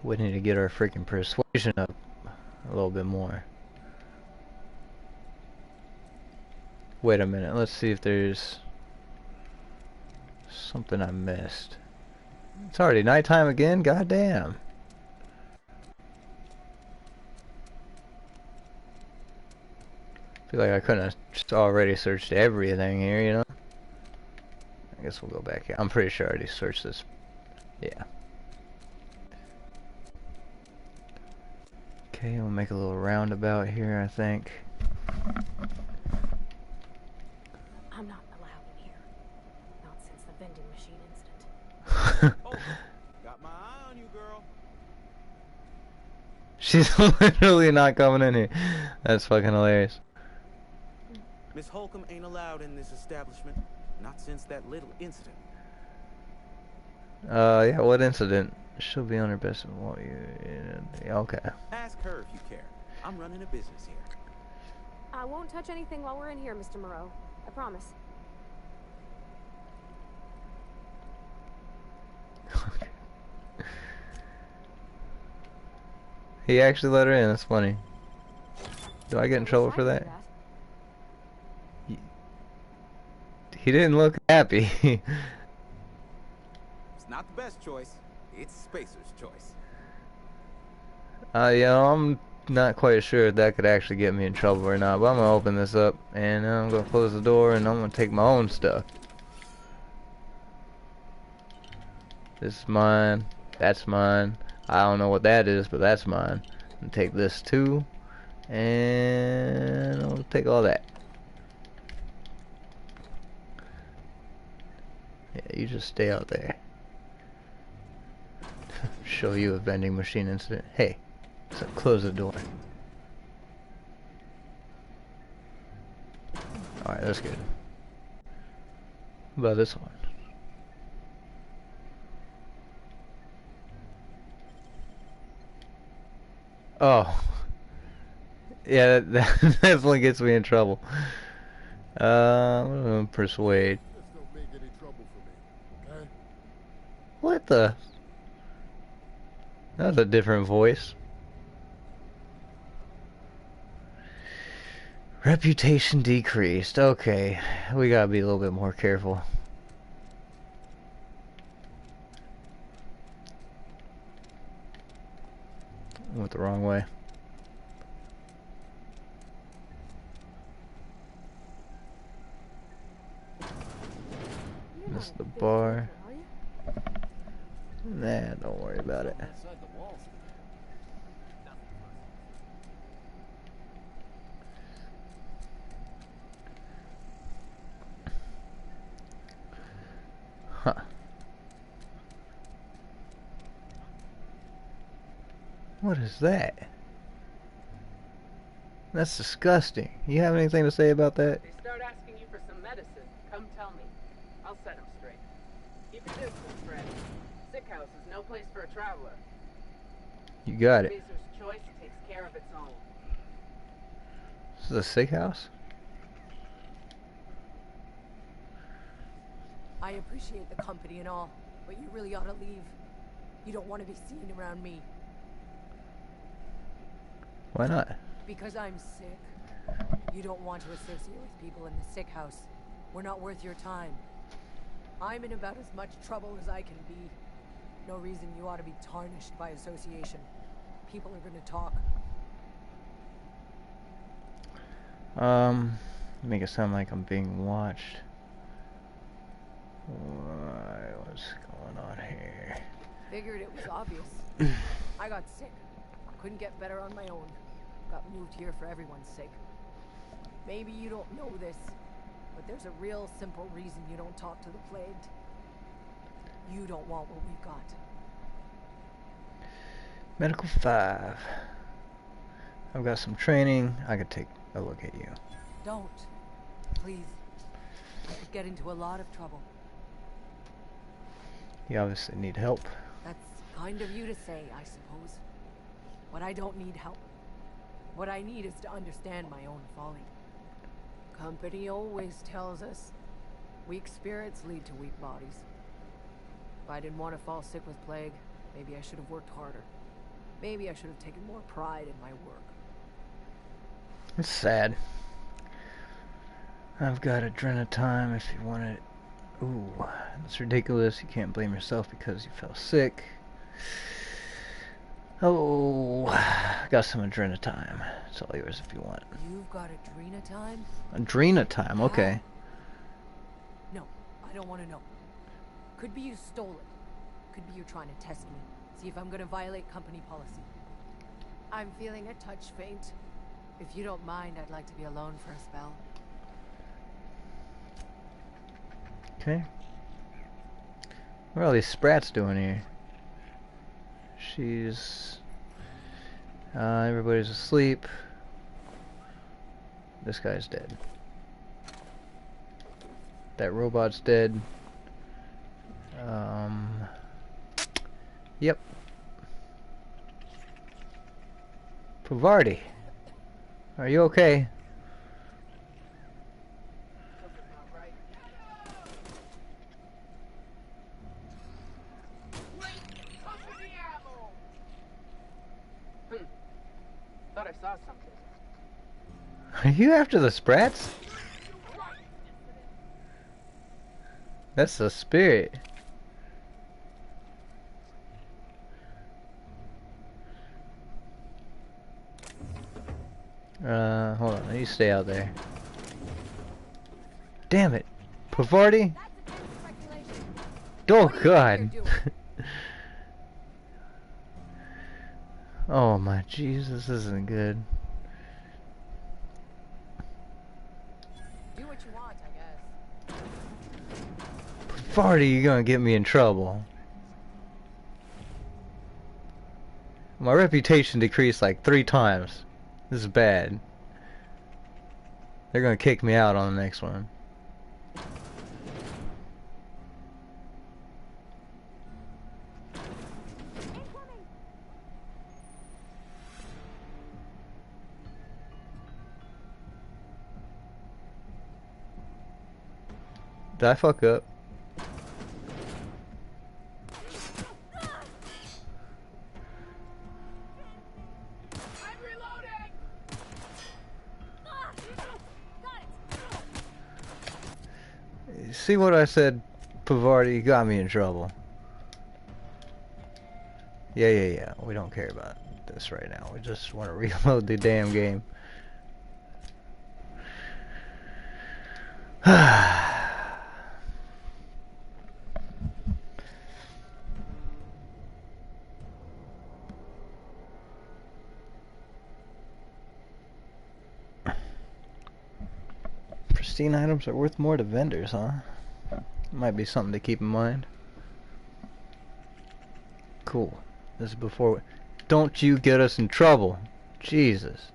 We need to get our freaking persuasion up a little bit more. Wait a minute, let's see if there's something I missed. It's already nighttime again? Goddamn. Feel like I couldn't have just already searched everything here, you know? I guess we'll go back here. I'm pretty sure I already searched this. Yeah. Okay, we'll make a little roundabout here, I think. I'm not allowed in here. Not since the vending machine incident. Oh, got my eye on you, girl. She's literally not coming in here. That's fucking hilarious. Miss Holcomb ain't allowed in this establishment. Not since that little incident. Yeah, what incident? She'll be on her best of what you... Yeah, okay. Ask her if you care. I'm running a business here. I won't touch anything while we're in here, Mr. Moreau. I promise. He actually let her in, that's funny. Do I get in trouble for that? He didn't look happy. It's not the best choice. It's Spacer's choice. Yeah, I'm not quite sure if that could actually get me in trouble or not, but I'm gonna open this up and I'm gonna close the door and I'm gonna take my own stuff. This is mine. That's mine. I don't know what that is, but that's mine. And take this too, and I'll take all that. Yeah, you just stay out there. Show you a vending machine incident. Hey, so close the door. Alright, that's good. What about this one? Oh. Yeah, that definitely gets me in trouble. I'm gonna persuade. This don't make any trouble for me, okay? What the? That's a different voice. Reputation decreased. Okay, we gotta be a little bit more careful. Went the wrong way. Missed the bar. Nah, don't worry about it. Huh. What is that? That's disgusting. You have anything to say about that? They start asking you for some medicine, come tell me. I'll set them straight. Keep your distance, friend. Sick house is no place for a traveler. You got it. Spacer's choice takes care of its own. This is a sick house? I appreciate the company and all, but you really ought to leave. You don't want to be seen around me. Why not? Because I'm sick. You don't want to associate with people in the sick house. We're not worth your time. I'm in about as much trouble as I can be. No reason you ought to be tarnished by association. People are going to talk. Make it sound like I'm being watched. What's going on here? Figured it was obvious. I got sick. Couldn't get better on my own. Got moved here for everyone's sake. Maybe you don't know this, but there's a real simple reason you don't talk to the plagued. You don't want what we've got. Medical 5. I've got some training. I could take a look at you. Don't. Please. I could get into a lot of trouble. You obviously need help. That's kind of you to say, I suppose. But I don't need help. What I need is to understand my own folly. Company always tells us, weak spirits lead to weak bodies. If I didn't want to fall sick with plague, maybe I should have worked harder. Maybe I should have taken more pride in my work. It's sad. I've got Adrenatime if you want it. Ooh, that's ridiculous. You can't blame yourself because you fell sick. Oh, got some Adrenatime. It's all yours if you want. You've got Adrenatime? Adrenatime, okay. No, I don't want to know. Could be you stole it. Could be you trying to test me. See if I'm gonna violate company policy. I'm feeling a touch faint. If you don't mind, I'd like to be alone for a spell. Okay. What are all these sprats doing here? She's... everybody's asleep. This guy's dead. That robot's dead. Yep. Pavardi, are you okay? Thought I saw something. Are you after the sprats? That's the spirit. Hold on, you stay out there. Damn it. Pavardi? Oh god. Oh my Jesus, this isn't good. Do what you want, I guess. Pavardi, you're gonna get me in trouble. My reputation decreased like 3 times. This is bad. They're gonna kick me out on the next one. Did I fuck up? see what I said, Pavardi? You got me in trouble. Yeah. We don't care about this right now. We just want to reload the damn game. Pristine items are worth more to vendors, huh? Might be something to keep in mind. Cool. This is before... Don't you get us in trouble. Jesus.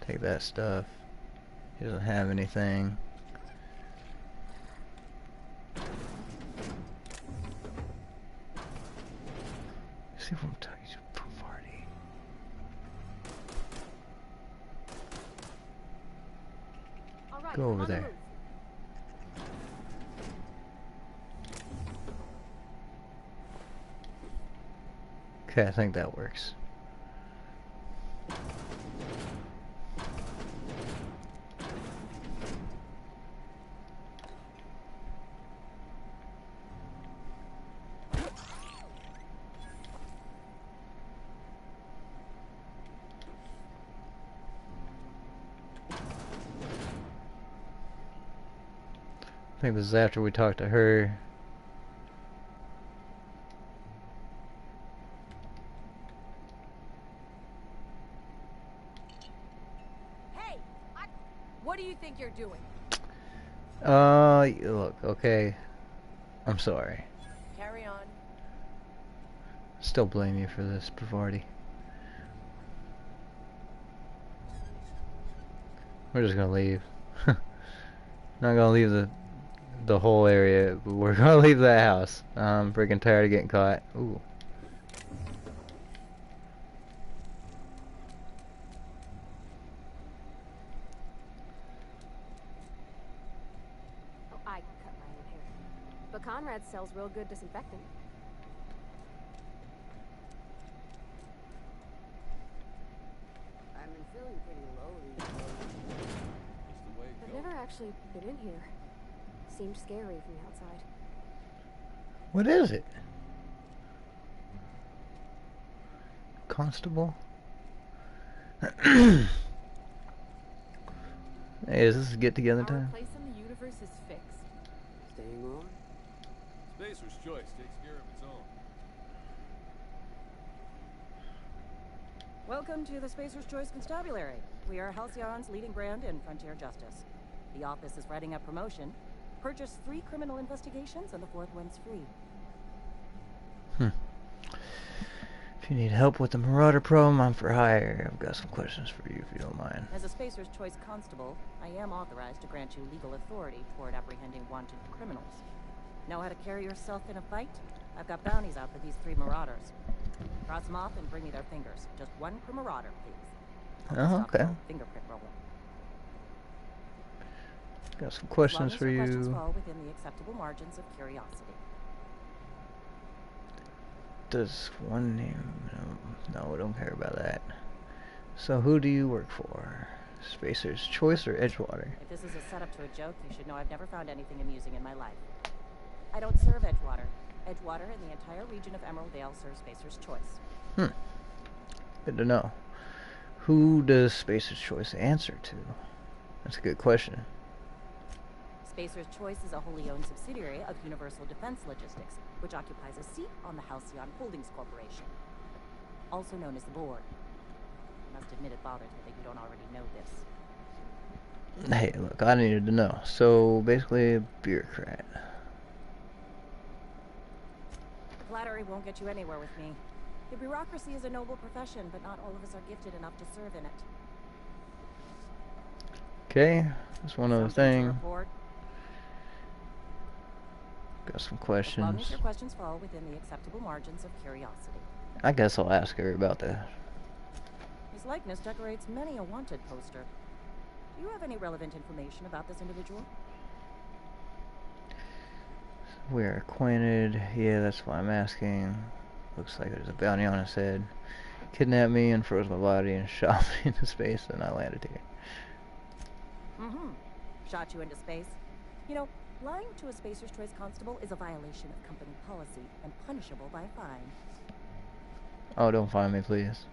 Take that stuff. He doesn't have anything. See if I'm talking to Pavardi. Go over there. Okay, I think that works. I think this is after we talked to her. Hey, what do you think you're doing? Look, okay. I'm sorry. Carry on. Still blame you for this, Pavardi. We're just gonna leave. Not gonna leave the whole area, but we're gonna leave that house. I'm freaking tired of getting caught. Ooh. Oh, I cut my own hair. But Conrad sells real good disinfectant. I've been feeling pretty low these days. I've never actually been in here. Seemed scary from the outside. What is it? Constable? Hey, is this a get-together time? Our place in the universe is fixed. Staying on? Spacer's choice takes care of its own. Welcome to the Spacer's Choice Constabulary. We are Halcyon's leading brand in frontier justice. The office is writing up promotion. Purchase 3 criminal investigations and the 4th one's free. If you need help with the Marauder problem, I'm for hire. I've got some questions for you if you don't mind. As a Spacer's Choice constable, I am authorized to grant you legal authority toward apprehending wanted criminals. Know how to carry yourself in a fight? I've got bounties out for these 3 marauders. Cross them off and bring me their fingers. Just 1 per marauder, please. Oh, okay. Fingerprint rolling. Got some questions for you. Questions fall within the acceptable margins of curiosity. Does one name... No, we don't care about that. So who do you work for? Spacer's Choice or Edgewater? If this is a setup to a joke, you should know I've never found anything amusing in my life. I don't serve Edgewater. Edgewater and the entire region of Emerald Dale serves Spacer's Choice. Good to know. Who does Spacer's Choice answer to? That's a good question. Spacer's Choice is a wholly owned subsidiary of Universal Defense Logistics, which occupies a seat on the Halcyon Holdings Corporation, also known as the board. I must admit it bothers me that you don't already know this. Hey, look, I needed to know. So, basically a bureaucrat. Flattery won't get you anywhere with me. The bureaucracy is a noble profession, but not all of us are gifted enough to serve in it. Okay, just one other thing. Report. Got some As long questions. as your questions fall within the acceptable margins of curiosity. I guess I'll ask her about that. His likeness decorates many a wanted poster. Do you have any relevant information about this individual? We're acquainted. Yeah, that's why I'm asking. Looks like there's a bounty on his head. kidnapped me and froze my body and shot me into space, and I landed here. Mm-hmm. Shot you into space. You know, lying to a Spacer's Choice constable is a violation of company policy and punishable by a fine. Oh, don't find me, please.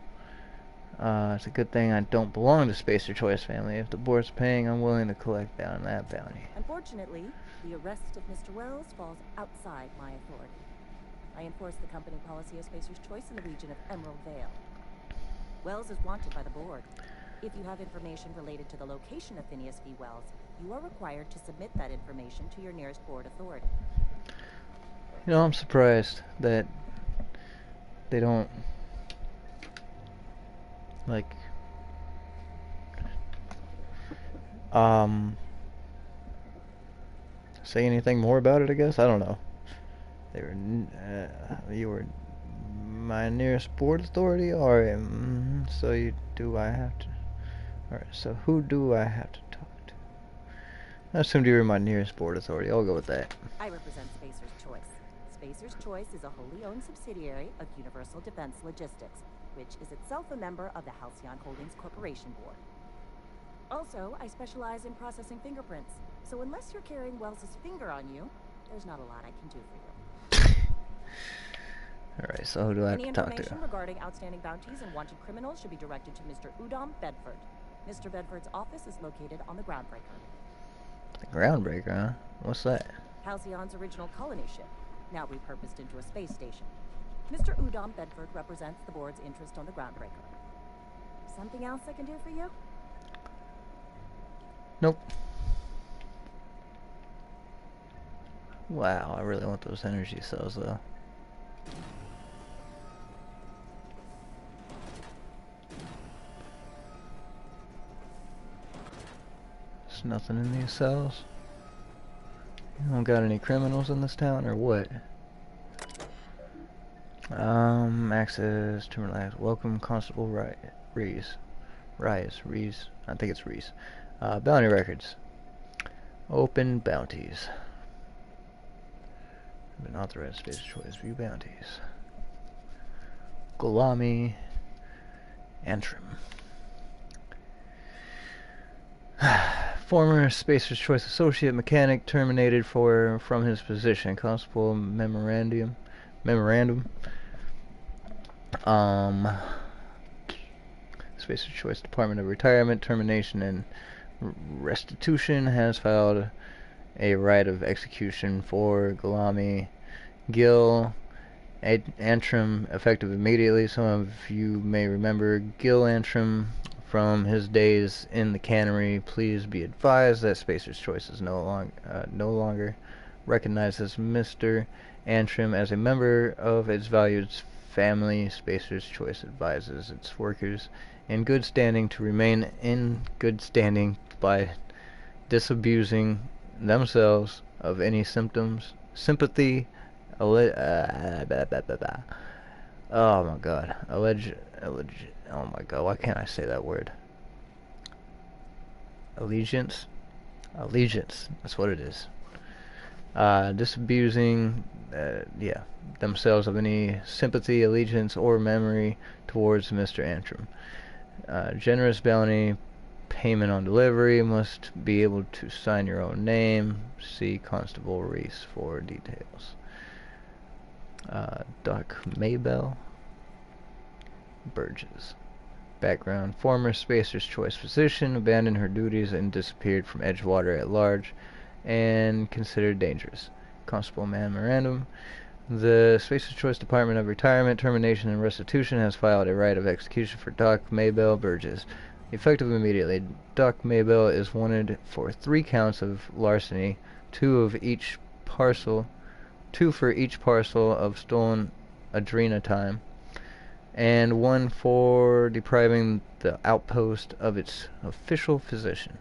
It's a good thing I don't belong to Spacer Choice family. If the board's paying, I'm willing to collect down that bounty. Unfortunately, the arrest of Mr. Wells falls outside my authority. I enforce the company policy of Spacer's Choice in the region of Emerald Vale. Wells is wanted by the board. If you have information related to the location of Phineas V. Wells, you are required to submit that information to your nearest board authority. You know, I'm surprised that they don't, like, say anything more about it, I guess? I don't know. They were, you were my nearest board authority? Alright, so do I have to... Alright, so who do I have to talk to? I assumed you were my nearest board authority. I'll go with that. I represent Spacer's Choice. Spacer's Choice is a wholly owned subsidiary of Universal Defense Logistics, which is itself a member of the Halcyon Holdings Corporation Board. Also, I specialize in processing fingerprints, so unless you're carrying Wells's finger on you, there's not a lot I can do for you. Alright, so who do I have to talk to? Any information regarding outstanding bounties and wanted criminals should be directed to Mr. Udom Bedford. Mr. Bedford's office is located on the Groundbreaker. The Groundbreaker, huh? What's that? Halcyon's original colony ship, now repurposed into a space station. Mr. Udom Bedford represents the board's interest on the Groundbreaker. Something else I can do for you? Nope. Wow, I really want those energy cells, though. There's nothing in these cells. You don't got any criminals in this town, or what? Access to relax. Welcome, Constable Reese. I think it's Reese. Bounty records. Open bounties. Been authorized Space Choice. View bounties. Golami. Antrim. Former Spacer's Choice associate mechanic terminated from his position. Constable memorandum. Spacer's Choice Department of Retirement, Termination, and Restitution has filed a right of execution for Golami Gil Antrim, effective immediately. Some of you may remember Gil Antrim from his days in the cannery. Please be advised that Spacer's Choice is no longer recognizes Mr. Antrim as a member of its valued family. Spacer's Choice advises its workers in good standing to remain in good standing by disabusing themselves of any sympathy, oh my god, oh my god, why can't I say that word? Allegiance, that's what it is. Disabusing, themselves of any sympathy, allegiance, or memory towards Mr. Antrim. Generous bounty payment on delivery. Must be able to sign your own name. See Constable Reese for details. Doc Maybell Burgess. Background: former Spacer's Choice physician, abandoned her duties and disappeared from Edgewater at large, and considered dangerous. Constable memorandum: the Spacer's Choice Department of Retirement, Termination, and Restitution has filed a right of execution for Doc Maybell Burgess. Effective immediately. Doc Maybell is wanted for 3 counts of larceny, 2 for each parcel of stolen adrenatime, and 1 for depriving the outpost of its official physician.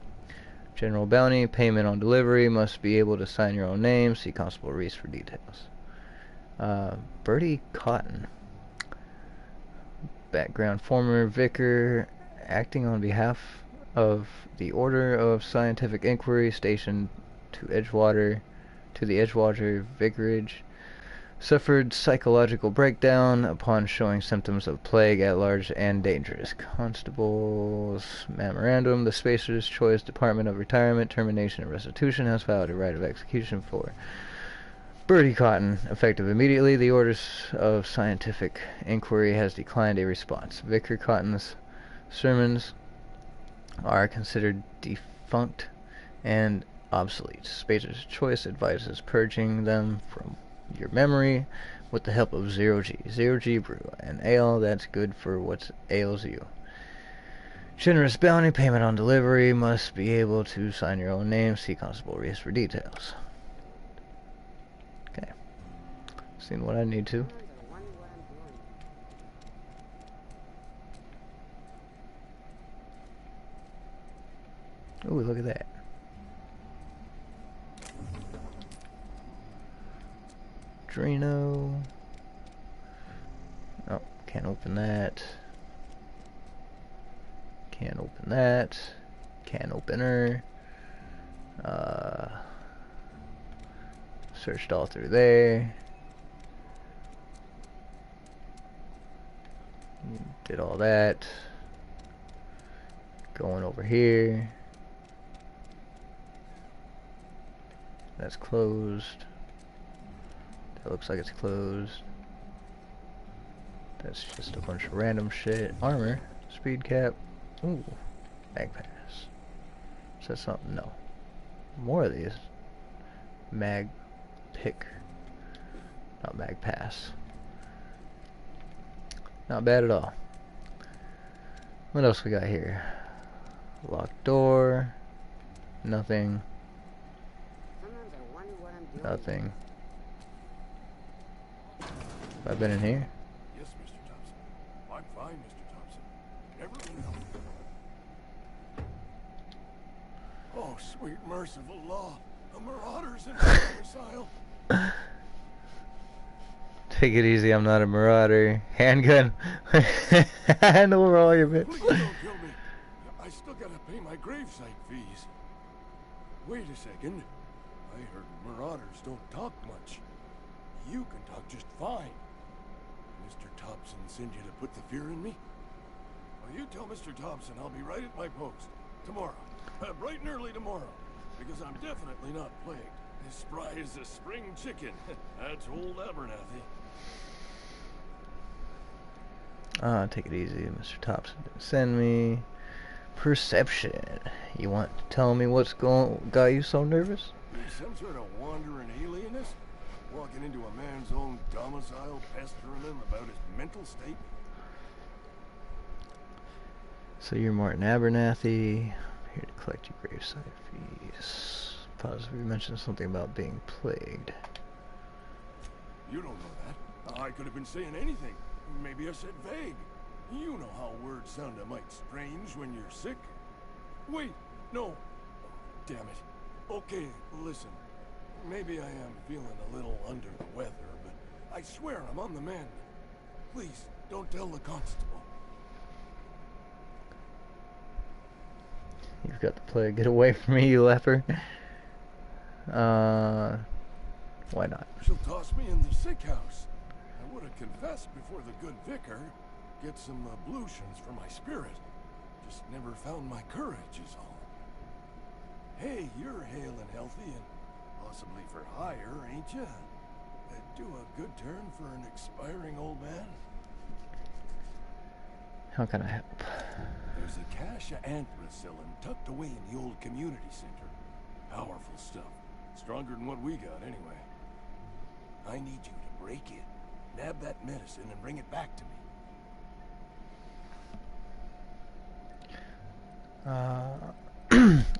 General bounty, payment on delivery, must be able to sign your own name. See Constable Reese for details. Bertie Cotton. Background: former vicar, acting on behalf of the Order of Scientific Inquiry, stationed to the Edgewater Vicarage. Suffered psychological breakdown upon showing symptoms of plague at large and dangerous. Constable's memorandum. The Spacer's Choice Department of Retirement, Termination, and Restitution has filed a right of execution for Bertie Cotton, effective immediately. The Orders of Scientific Inquiry has declined a response. Vicar Cotton's sermons are considered defunct and obsolete. Spacer's Choice advises purging them from your memory with the help of Zero G Brew, an ale that's good for what ails you. Generous bounty payment on delivery. Must be able to sign your own name. See Constable Reese for details. Okay. Seen what I need to. Ooh, look at that. Drino. Oh, can't open that. Can't open that. Can opener. Searched all through there. Did all that. Going over here. That's closed. That looks like it's closed. That's just a bunch of random shit. Armor. Speed cap. Ooh. Mag pass. Is that something? No. More of these. Mag pick. Not mag pass. Not bad at all. What else we got here? Locked door. Nothing. Nothing. Have I been in here? Yes, Mr. Thompson. I'm fine, Mr. Thompson. Everything else. Oh, sweet merciful law. The marauders in the domicile. Take it easy, I'm not a marauder. Handgun. I know where all your bits. Please don't kill me. I still gotta pay my gravesite fees. Wait a second. I heard marauders don't talk much. You can talk just fine. Mr. Thompson send you to put the fear in me? Well, you tell Mr. Thompson I'll be right at my post. Tomorrow. Bright and early tomorrow. Because I'm definitely not plagued. As spry as a spring chicken. That's old Abernathy. Take it easy, Mr. Thompson. Send me perception. You want to tell me what's got you so nervous? Some sort of wandering alienist? Walking into a man's own domicile, pestering him about his mental state? So you're Martin Abernathy. Here to collect your gravesite fees. Possibly mentioned something about being plagued. You don't know that. I could have been saying anything. Maybe I said vague. You know how words sound a mite strange when you're sick. Wait, no. Oh, damn it. Okay, listen. Maybe I am feeling a little under the weather, but I swear I'm on the mend. Please, don't tell the constable. You've got the plague. Get away from me, you leper. Why not? She'll toss me in the sick house. I would have confessed before the good vicar. Get some ablutions for my spirit. Just never found my courage is all. Hey, you're hale and healthy and possibly for hire, ain't you? Do a good turn for an expiring old man. How can I help? There's a cache of anthracillin tucked away in the old community center. Powerful stuff. Stronger than what we got, anyway. I need you to break in, nab that medicine, and bring it back to me.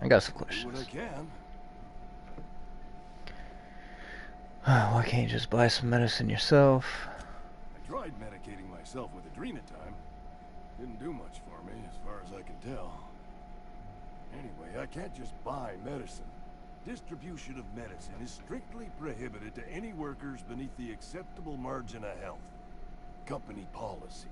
I got some questions. Do what I can. Why can't you just buy some medicine yourself? I tried medicating myself with adrenatime. Didn't do much for me, as far as I can tell. Anyway, I can't just buy medicine. Distribution of medicine is strictly prohibited to any workers beneath the acceptable margin of health. Company policy.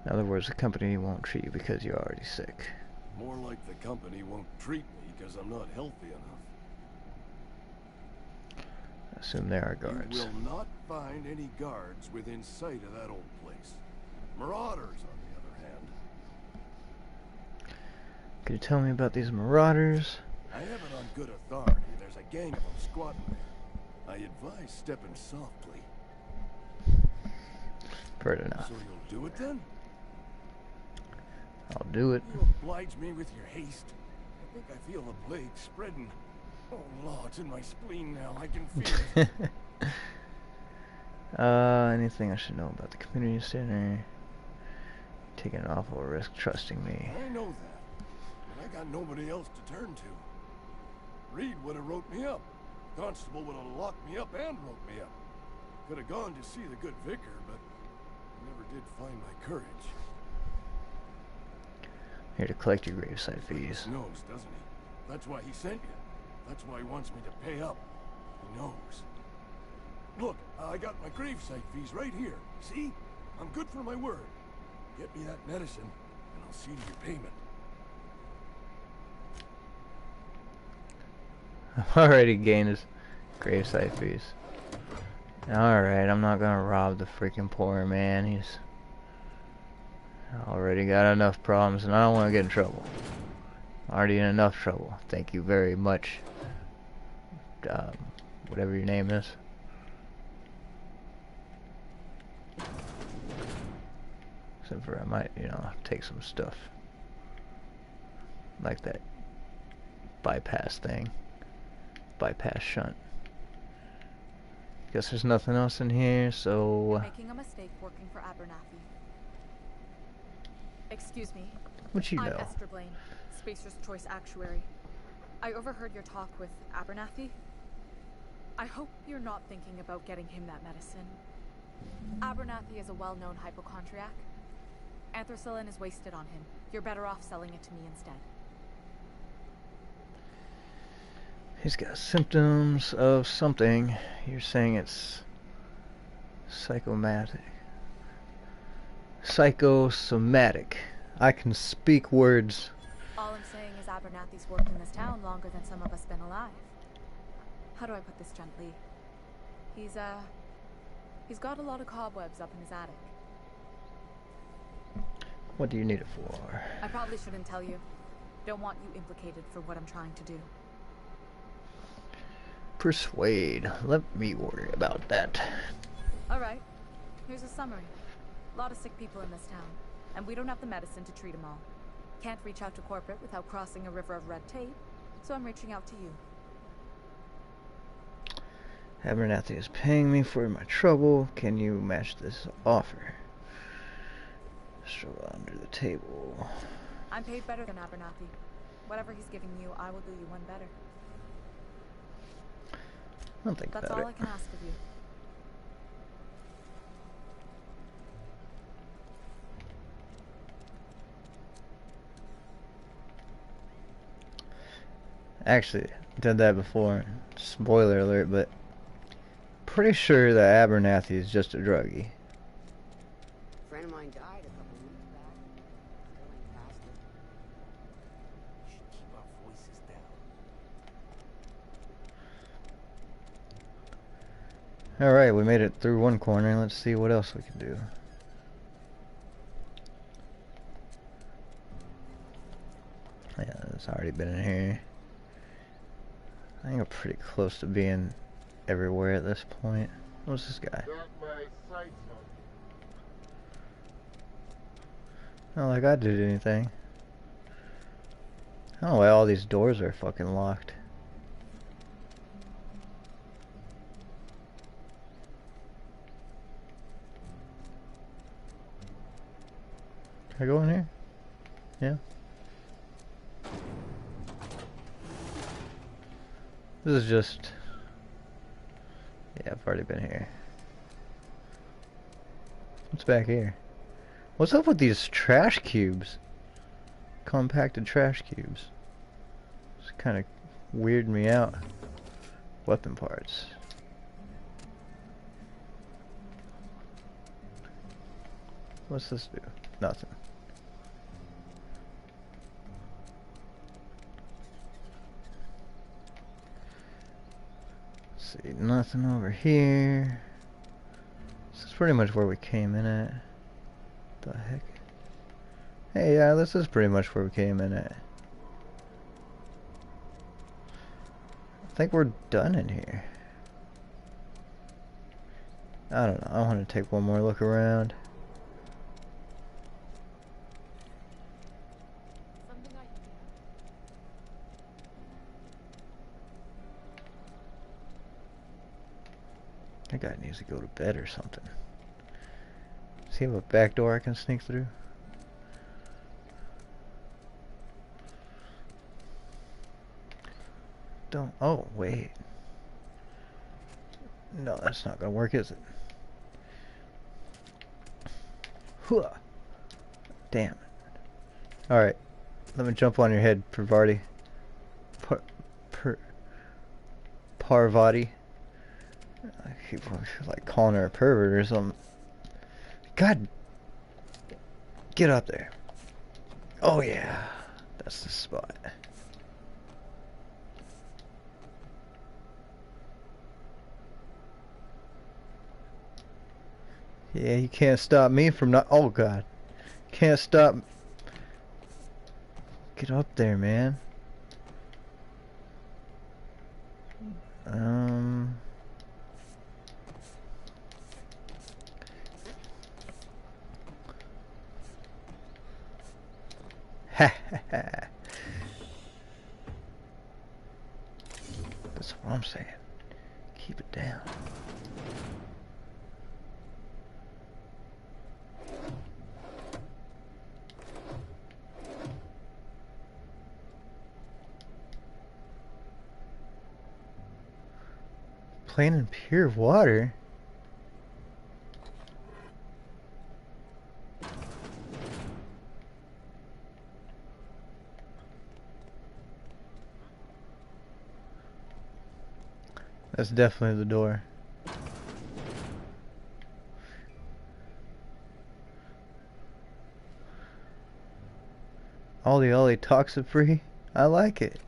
In other words, the company won't treat you because you're already sick. More like the company won't treat me because I'm not healthy enough. Assume there are guards. You will not find any guards within sight of that old place. Marauders, on the other hand. Could you tell me about these marauders? I have it on good authority. There's a gang of them squatting there. I advise stepping softly. Heard enough. So you'll do it then? I'll do it. You oblige me with your haste. I think I feel the plague spreading. Oh, Lord, it's in my spleen now. I can feel it. Anything I should know about the community center? Taking an awful risk trusting me. I know that, but I got nobody else to turn to. Reed would have wrote me up. Constable would have locked me up and wrote me up. Could have gone to see the good vicar, but I never did find my courage. Here to collect your gravesite fees. He knows, doesn't he? That's why he sent you. That's why he wants me to pay up. He knows. Look, I got my gravesite fees right here. See? I'm good for my word. Get me that medicine, and I'll see to your payment. I've already gained his gravesite fees. Alright, I'm not gonna rob the freaking poor man. He's already got enough problems, and I don't want to get in trouble. Already in enough trouble. Thank you very much. Whatever your name is. Except for I might, you know, take some stuff. Like that bypass thing. Bypass shunt. Guess there's nothing else in here, so... Making a mistake working for Abernathy. Excuse me. What you know? I'm Esther Blaine, Spacer's Choice Actuary. I overheard your talk with Abernathy. I hope you're not thinking about getting him that medicine. Abernathy is a well-known hypochondriac. Anthracillin is wasted on him. You're better off selling it to me instead. He's got symptoms of something. You're saying it's psychomatic. Psychosomatic. I can speak words. All I'm saying is Abernathy's worked in this town longer than some of us been alive. How do I put this gently? He's got a lot of cobwebs up in his attic. What do you need it for? I probably shouldn't tell you. Don't want you implicated for what I'm trying to do. Persuade. Let me worry about that. Alright. Here's a summary. A lot of sick people in this town, and we don't have the medicine to treat them all. Can't reach out to corporate without crossing a river of red tape, so I'm reaching out to you. Abernathy is paying me for my trouble. Can you match this offer? Struggle under the table. I'm paid better than Abernathy. Whatever he's giving you, I will do you one better. I don't think that's better. all I can ask of you. Actually, did that before. Spoiler alert, but pretty sure that Abernathy is just a druggie. A friend of mine died a couple weeks back. Still ain't past it. We should keep our voices down. Alright, we made it through one corner. Let's see what else we can do. Yeah, it's already been in here. I think I'm pretty close to being everywhere at this point. What's this guy? Not like I did anything. I don't know why all these doors are fucking locked. Can I go in here? Yeah. This is just... Yeah, I've already been here. What's back here? What's up with these trash cubes? Compacted trash cubes. It's kind of weirded me out. Weapon parts. What's this do? Nothing. see, nothing over here. This is pretty much where we came in at. The heck? Hey, yeah, this is pretty much where we came in at. I think we're done in here. I don't know. I want to take one more look around. That guy needs to go to bed or something. Does he have a back door I can sneak through? Don't. Oh, wait. No, that's not gonna work, is it? Huh. Damn it. Alright. Let me jump on your head, Parvati. Parvati. I keep like calling her a pervert or something. God. Get up there. Oh yeah. That's the spot. Yeah, you can't stop me from not. Oh God. Can't stop. Get up there, man. Ha ha ha. That's what I'm saying. Keep it down. Plain and pure water. That's definitely the door. Ollie toxic free. I like it.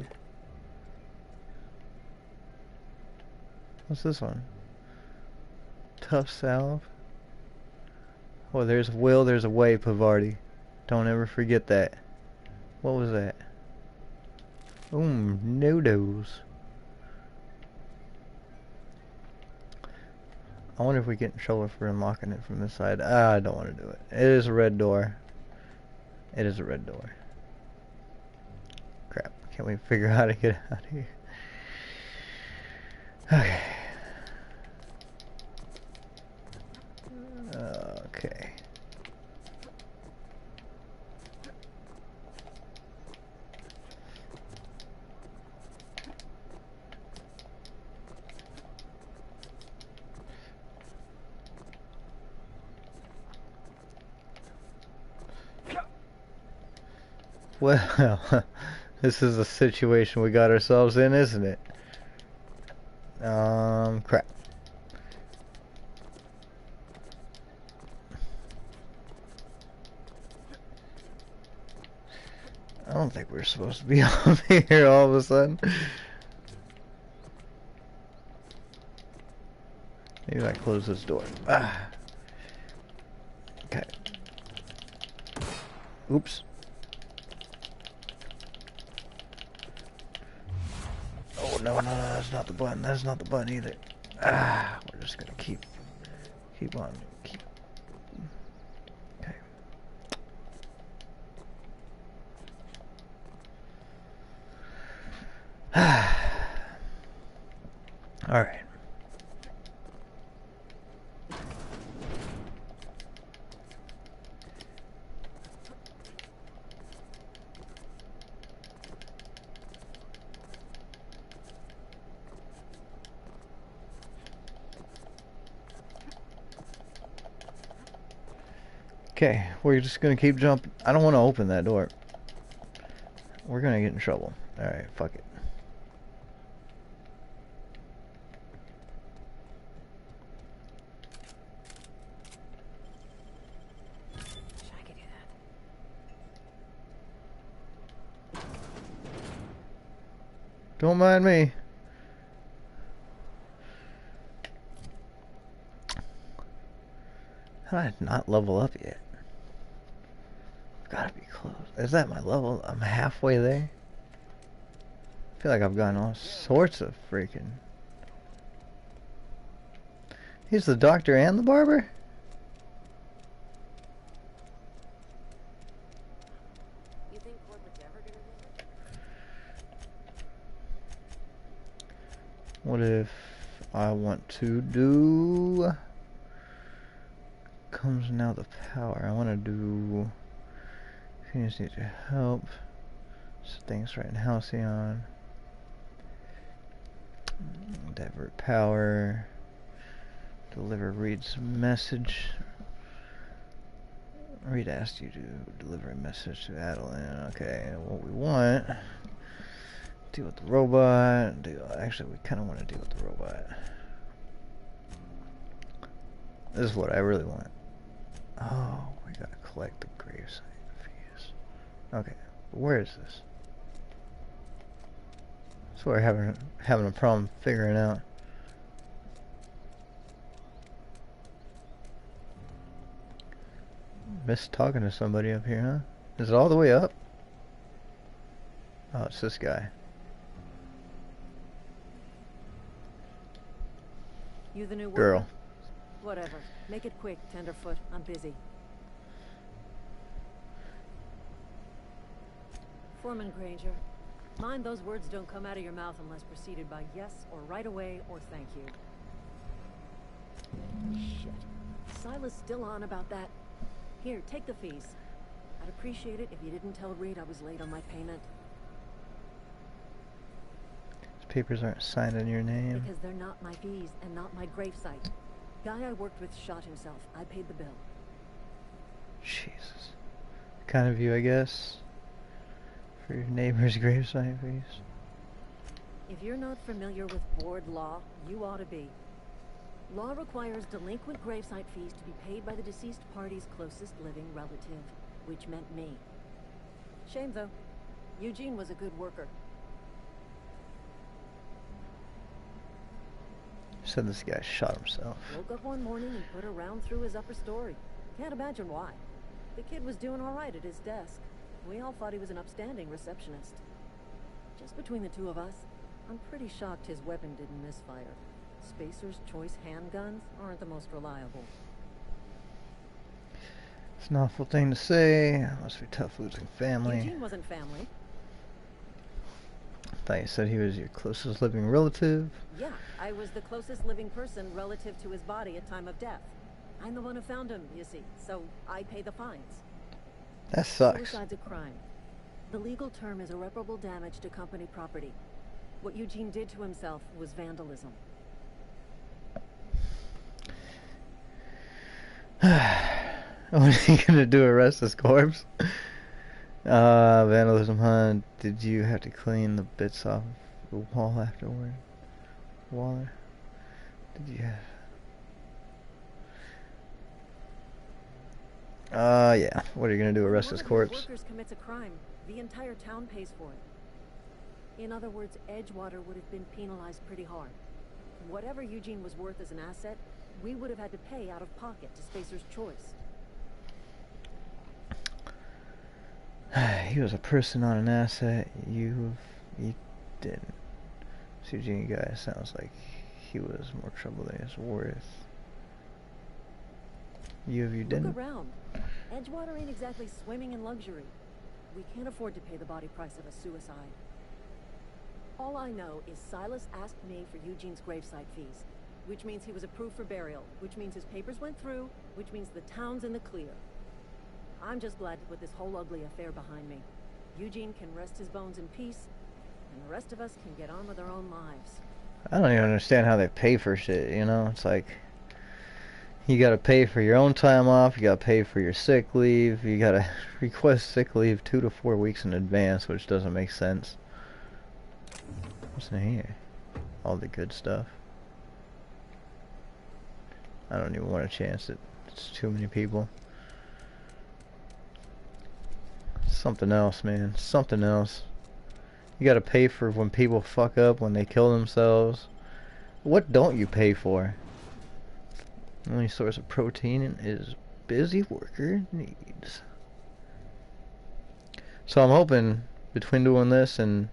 What's this one? Tough salve. Oh, there's a will, there's a way, Pavarti. Don't ever forget that. What was that? Noodles. I wonder if we get in trouble for unlocking it from this side. I don't want to do it. It is a red door. It is a red door. Crap. Can't we figure out how to get out of here? Okay. Okay. Well, this is the situation we got ourselves in, isn't it? Crap. I don't think we're supposed to be on here all of a sudden. Maybe I close this door. Ah. Okay. Oops. Oh no, that's not the button. That's not the button either. Ah, we're just gonna keep on. Okay. All right. Okay, we're just gonna keep jumping. I don't want to open that door. We're gonna get in trouble. Alright, fuck it. I could do that. Don't mind me. How did I not level up yet? Gotta be close. Is that my level? I'm halfway there. I feel like I've gotten all sorts of freaking... He's the doctor and the barber? You think corporate's ever gonna visit? What if I want to do... Comes now the power. I want to do... You just need your help. Things right in Halcyon. Divert power. Deliver Reed's message. Reed asked you to deliver a message to Adeline. Okay, what we want. Deal with the robot. Actually, we kind of want to deal with the robot. This is what I really want. Oh, we gotta collect the gravesite fees. Okay, where is this? That's what we're having a problem figuring out. Missed talking to somebody up here, huh? Is it all the way up? Oh, it's this guy. You the new girl. worker? Whatever. Make it quick, Tenderfoot. I'm busy. Foreman Granger, mind those words don't come out of your mouth unless preceded by yes or right away or thank you. Shit. Silas still on about that. Here, take the fees. I'd appreciate it if you didn't tell Reed I was late on my payment. These papers aren't signed in your name. Because they're not my fees and not my gravesite. Guy I worked with shot himself. I paid the bill. Jesus. Kind of you, I guess. For your neighbor's gravesite fees. If you're not familiar with board law, you ought to be. Law requires delinquent gravesite fees to be paid by the deceased party's closest living relative, which meant me. Shame, though. Eugene was a good worker. Said this guy shot himself. Woke up one morning and put a round through his upper story. Can't imagine why. The kid was doing all right at his desk. We all thought he was an upstanding receptionist. Just between the two of us, I'm pretty shocked his weapon didn't misfire. Spacer's Choice handguns aren't the most reliable. It's an awful thing to say. Must be tough losing family. Eugene wasn't family. I thought you said he was your closest living relative. Yeah, I was the closest living person relative to his body at time of death. I'm the one who found him, you see, so I pay the fines. That sucks. Suicide's a crime. The legal term is irreparable damage to company property. What Eugene did to himself was vandalism. What are you gonna do? Arrest his corpse? Vandalism, huh? Did you have to clean the bits off the wall afterward? Waller? Did you have... yeah. What are you gonna do? Arrest his corpse? If one of your workers commits a crime, the entire town pays for it. In other words, Edgewater would have been penalized pretty hard. Whatever Eugene was worth as an asset, we would have had to pay out of pocket to Spacer's Choice. He was a person, not an asset. You didn't. This Eugene guy sounds like he was more trouble than he's worth. You didn't? Look around. Edgewater ain't exactly swimming in luxury. We can't afford to pay the body price of a suicide. All I know is Silas asked me for Eugene's gravesite fees, which means he was approved for burial, which means his papers went through, which means the town's in the clear. I'm just glad to put this whole ugly affair behind me. Eugene can rest his bones in peace, and the rest of us can get on with our own lives. I don't even understand how they pay for shit, you know? It's like, you gotta pay for your own time off, you gotta pay for your sick leave, you gotta request sick leave 2 to 4 weeks in advance, which doesn't make sense. What's in here? All the good stuff. I don't even want to chance it. It's too many people. Something else, man. Something else. You gotta pay for when people fuck up, when they kill themselves. What don't you pay for? Only source of protein is busy worker needs. So I'm hoping between doing this and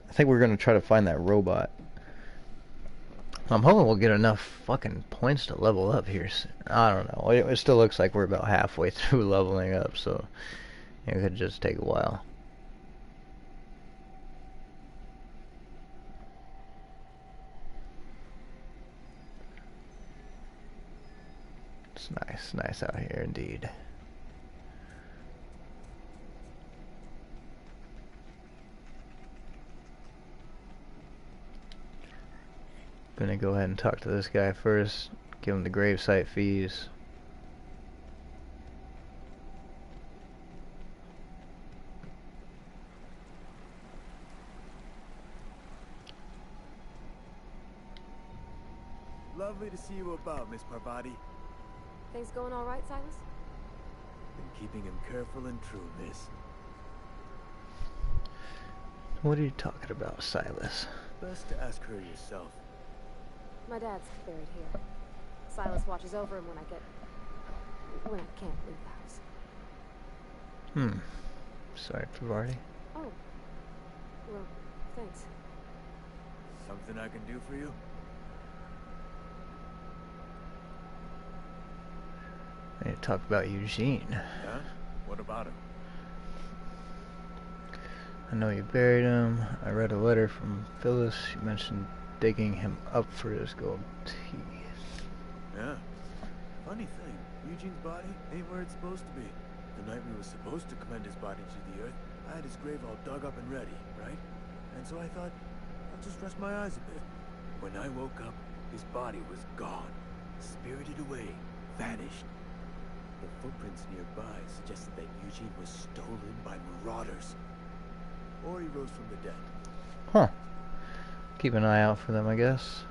I think we're gonna try to find that robot. I'm hoping we'll get enough fucking points to level up here. I don't know. It still looks like we're about halfway through leveling up, so it could just take a while. It's nice out here indeed. Gonna go ahead and talk to this guy first, give him the gravesite fees. Lovely to see you about, Miss Parvati. Things going all right, Silas? Been keeping him careful and true, miss. What are you talking about, Silas? Best to ask her yourself. My dad's buried here. Silas watches over him when I can't leave the house. Sorry, Parvati. Oh. Well, thanks. Something I can do for you? I need to talk about Eugene. Yeah? What about him? I know you buried him. I read a letter from Phyllis. She mentioned digging him up for his gold teeth. Yeah. Funny thing, Eugene's body ain't where it's supposed to be. The night we were supposed to commend his body to the earth, I had his grave all dug up and ready, right? And so I thought, I'll just rest my eyes a bit. When I woke up, his body was gone. Spirited away. Vanished. The footprints nearby suggested that Eugene was stolen by marauders. Or he rose from the dead. Huh. Keep an eye out for them, I guess.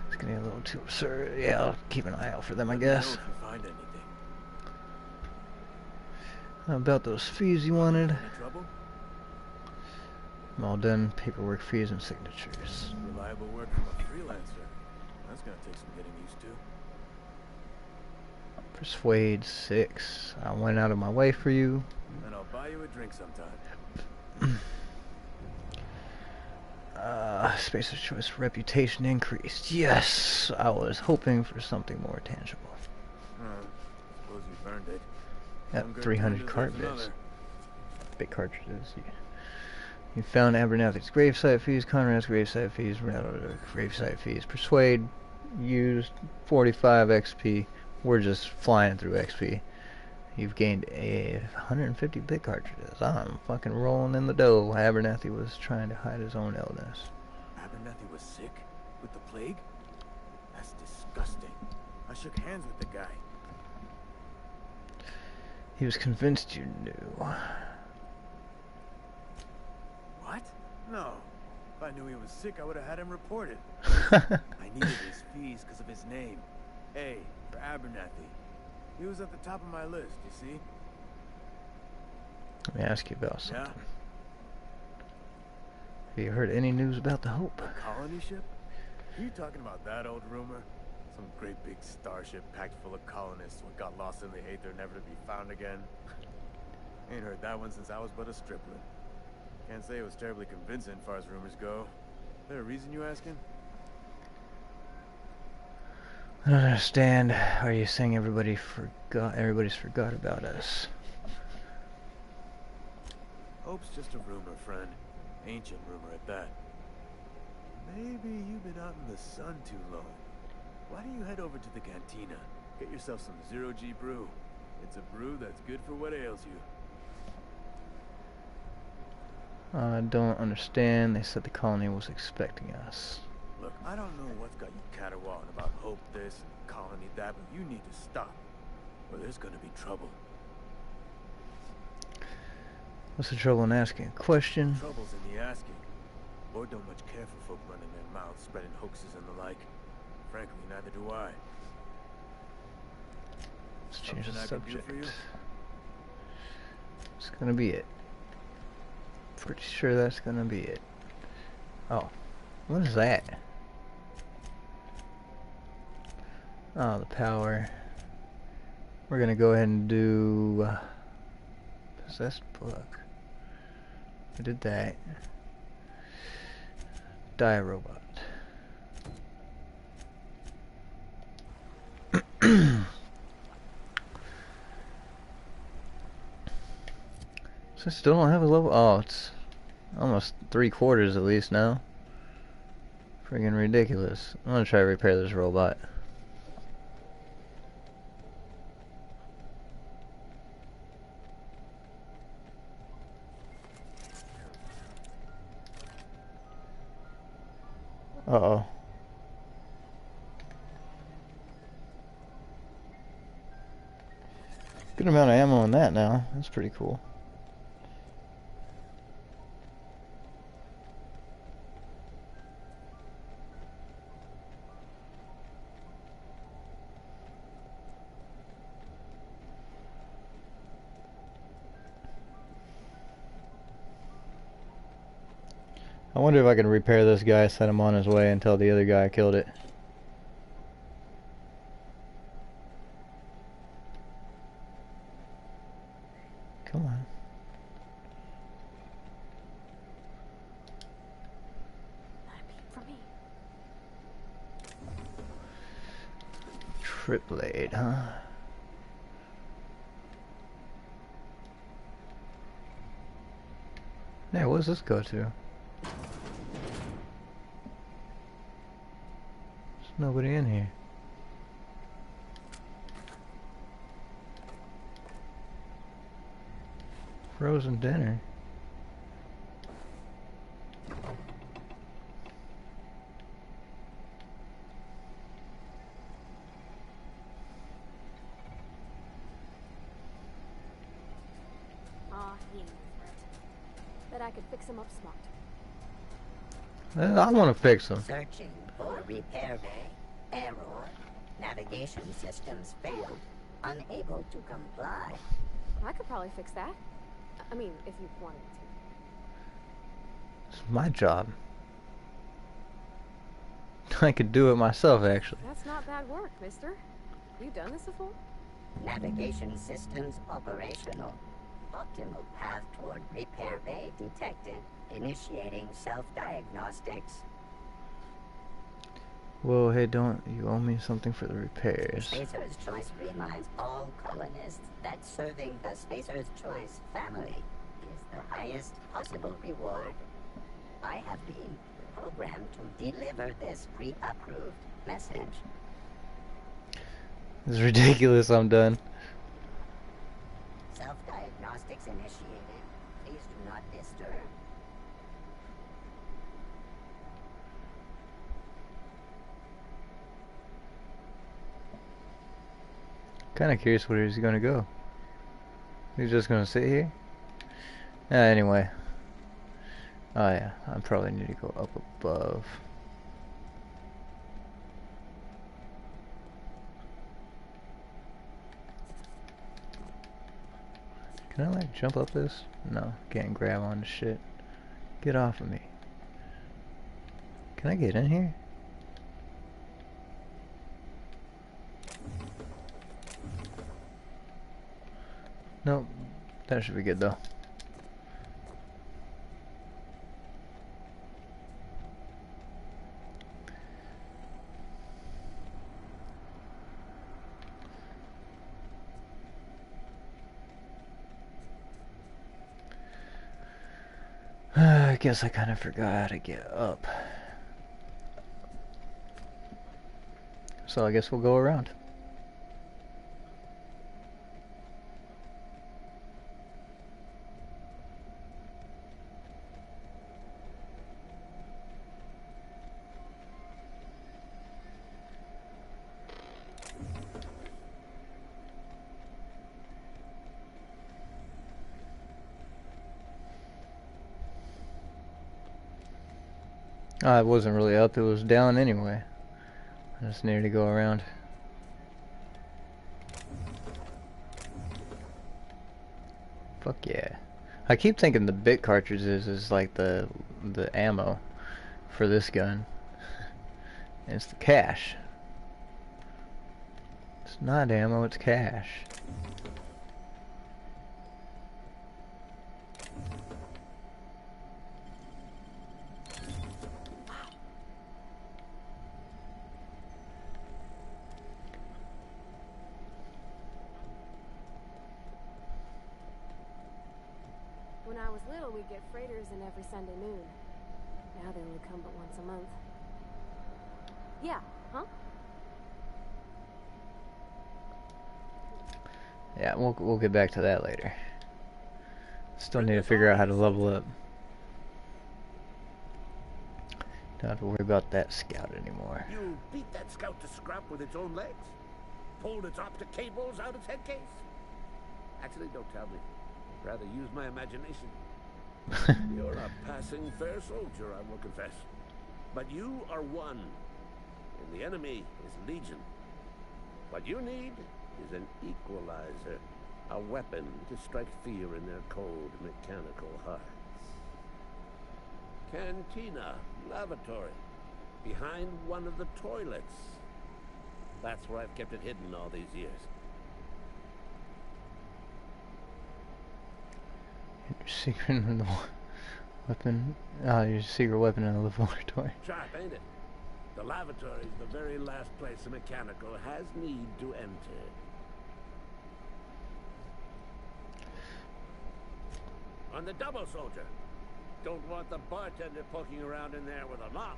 It's getting a little too absurd. Yeah, I'll keep an eye out for them, I guess. Let me know if you find anything. How about those fees you wanted? Any trouble? I'm all done. Paperwork, fees, and signatures. Reliable work from a freelancer. That's gonna take some getting used to. Persuade 6. I went out of my way for you. And I'll buy you a drink sometime. Spacer's Choice reputation increased. Yes! I was hoping for something more tangible. Suppose you've earned it. Got 300 cart bits. Big cartridges, yeah. You found Abernathy's gravesite fees, Conrad's gravesite fees, gravesite fees. Persuade used 45 XP. We're just flying through XP. You've gained 150 bit cartridges. I'm fucking rolling in the dough. Abernathy was trying to hide his own illness. Abernathy was sick? With the plague? That's disgusting. I shook hands with the guy. He was convinced you knew. What? No. If I knew he was sick, I would have had him reported. I needed his fees because of his name. A for Abernathy. He was at the top of my list, you see? Let me ask you about something. Yeah? Have you heard any news about the Hope? The colony ship? Are you talking about that old rumor? Some great big starship packed full of colonists what got lost in the aether never to be found again? Ain't heard that one since I was but a stripling. Can't say it was terribly convincing as far as rumors go. Is there a reason you asking? I don't understand. Are you saying everybody's forgot about us? Hope's just a rumor, friend. Ancient rumor at that. Maybe you've been out in the sun too long. Why don't you head over to the cantina? Get yourself some zero-G brew. It's a brew that's good for what ails you. I don't understand. They said the colony was expecting us. Look, I don't know what's got you caterwauling about Hope this and colony that, but you need to stop. Or there's gonna be trouble. What's the trouble in asking a question? Trouble's in the asking. Board don't much care for folk running their mouths, spreading hoaxes and the like. Frankly, neither do I. Let's change the Something I can do for you? subject. It's gonna be it. Pretty sure that's gonna be it. Oh, what is that? Oh, the power. We're gonna go ahead and do possessed book. I did that. Die robot. So I still don't have a level. Oh, it's almost 3/4 at least now. Friggin' ridiculous. I'm gonna try to repair this robot. Uh-oh. Good amount of ammo in that now. That's pretty cool. I wonder if I can repair this guy, set him on his way until the other guy killed it. Come on. For me. Trip blade, huh? Hey, what does this go to? There's nobody in here. Frozen dinner. Ah, he ain't worth it. Bet I could fix him up smart. I want to fix him. Searching for repair bay. Error. Navigation systems failed. Unable to comply. I could probably fix that. I mean, if you wanted me It's my job. I could do it myself, actually. to. That's not bad work, mister. You done this before? Navigation systems operational. Optimal path toward repair bay detected. Initiating self-diagnostics. Whoa, hey, don't you owe me something for the repairs? Spacer's Choice reminds all colonists that serving the Spacer's Choice family is the highest possible reward. I have been programmed to deliver this pre-approved message. This is ridiculous, I'm done. Self-diagnostics initiated. Please do not disturb. Kind of curious where he's gonna go. He's just gonna sit here? Anyway. Oh yeah, I probably need to go up above. Can I like jump up this? No, can't grab onto shit. Get off of me. Can I get in here? Nope, that should be good though. I guess I kind of forgot how to get up. So I guess we'll go around. It wasn't really up, it was down anyway. I just needed to go around. Fuck yeah. I keep thinking the bit cartridges is like the ammo for this gun. And it's the cash. It's not ammo, it's cash. When I was little, we'd get freighters in every Sunday noon. Now they only come but once a month. Yeah, huh? Yeah, we'll get back to that later. Still need to figure out how to level up. Don't have to worry about that scout anymore. You beat that scout to scrap with its own legs? Pulled its optic cables out its head case? Actually, don't tell me. Rather use my imagination. You're a passing fair soldier, I will confess. But you are one, and the enemy is legion. What you need is an equalizer, a weapon to strike fear in their cold, mechanical hearts. Cantina, lavatory, behind one of the toilets. That's where I've kept it hidden all these years. Your secret in the weapon. Your secret weapon in the laboratory. Sharp, ain't it? The lavatory is the very last place a mechanical has need to enter. On the double, soldier. Don't want the bartender poking around in there with a mop.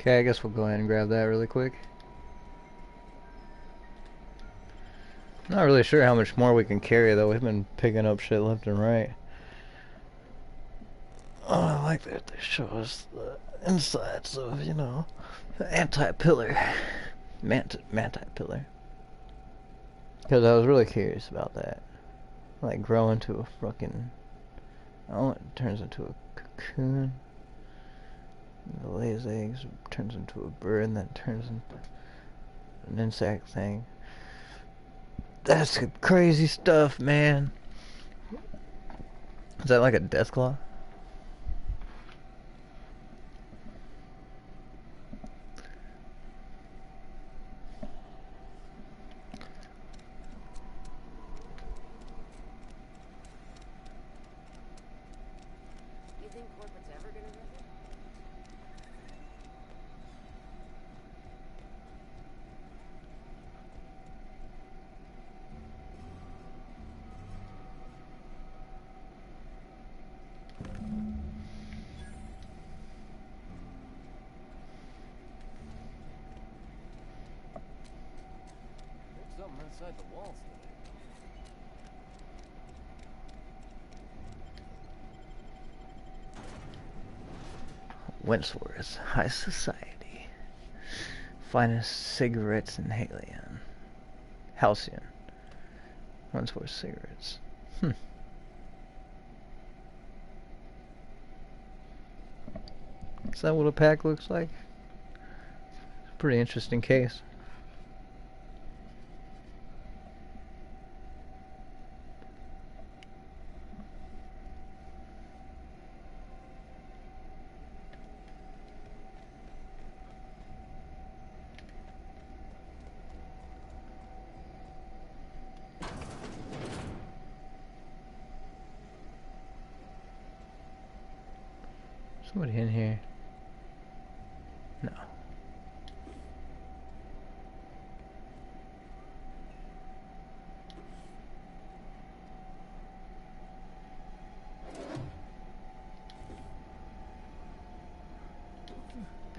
Okay, I guess we'll go ahead and grab that really quick. Not really sure how much more we can carry though. We've been picking up shit left and right. Oh, I like that they show us the insides of, you know, the anti-pillar. Manti-pillar. Because I was really curious about that. Like grow into a fucking... Oh, it turns into a cocoon. It lays eggs, turns into a bird, and then turns into an insect thing. That's some crazy stuff, man. Is that like a death claw? You think corporate's ever gonna visit? There's something inside the walls today. Wentworth High Society. Finest cigarettes in Halion. Halcyon. Wentworth cigarettes. Is that what a pack looks like? It's a pretty interesting case. Somebody in here? No.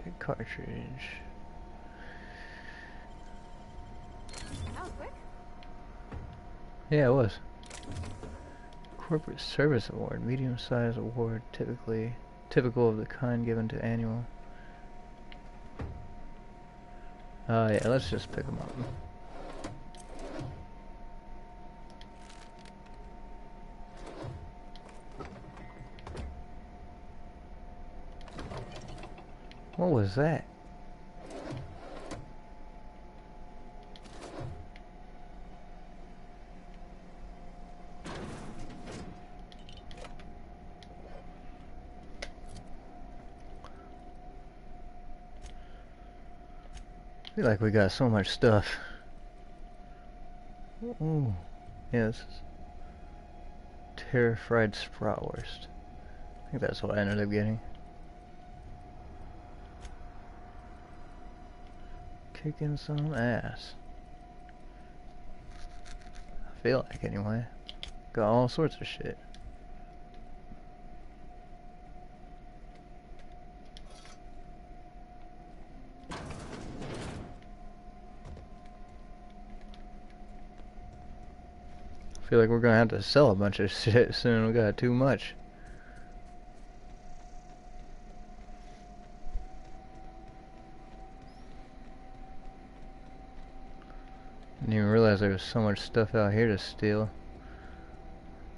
Big cartridge. That was quick. Yeah, it was. Corporate Service Award, medium-sized award, typical of the kind given to annual. Yeah, let's just pick them up. What was that? feel like we got so much stuff. Ooh, yes. Fried Spratwurst. I think that's what I ended up getting. Kicking some ass. I feel like anyway. Got all sorts of shit. I feel like we're gonna have to sell a bunch of shit soon. We got too much. Didn't even realize there was so much stuff out here to steal.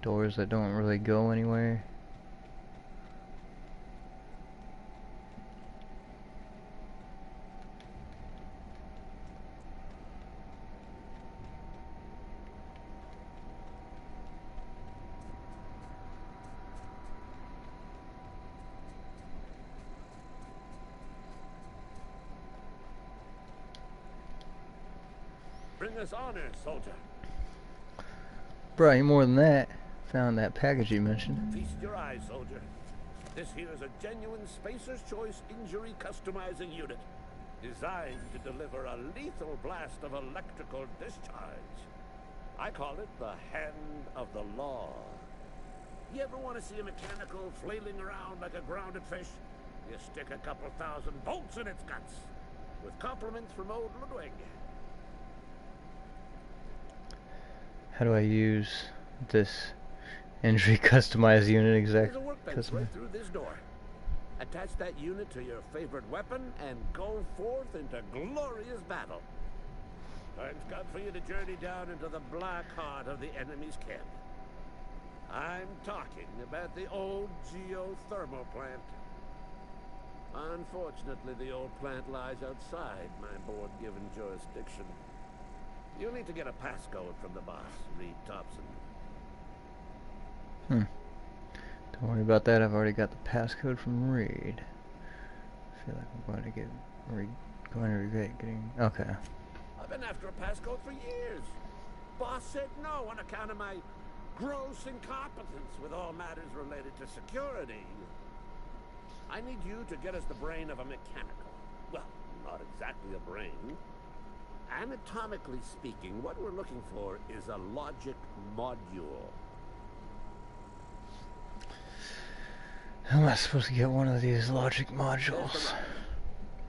Doors that don't really go anywhere. Bring us honor, soldier. Brought you more than that. Found that package you mentioned. Feast your eyes, soldier. This here is a genuine Spacer's Choice injury customizing unit, designed to deliver a lethal blast of electrical discharge. I call it the Hand of the Law. You ever want to see a mechanical flailing around like a grounded fish? You stick a couple thousand bolts in its guts. With compliments from old Ludwig. How do I use this injury customized unit There's a exactly? workbench right through this door. Attach that unit to your favorite weapon and go forth into glorious battle. Time's come for you to journey down into the black heart of the enemy's camp. I'm talking about the old geothermal plant. Unfortunately, the old plant lies outside my board-given jurisdiction. You'll need to get a passcode from the boss, Reed Thompson. Don't worry about that. I've already got the passcode from Reed. I feel like I'm going to regret getting. Okay. I've been after a passcode for years. Boss said no on account of my gross incompetence with all matters related to security. I need you to get us the brain of a mechanical. Well, not exactly a brain. Anatomically speaking, what we're looking for is a logic module. How am I supposed to get one of these logic modules?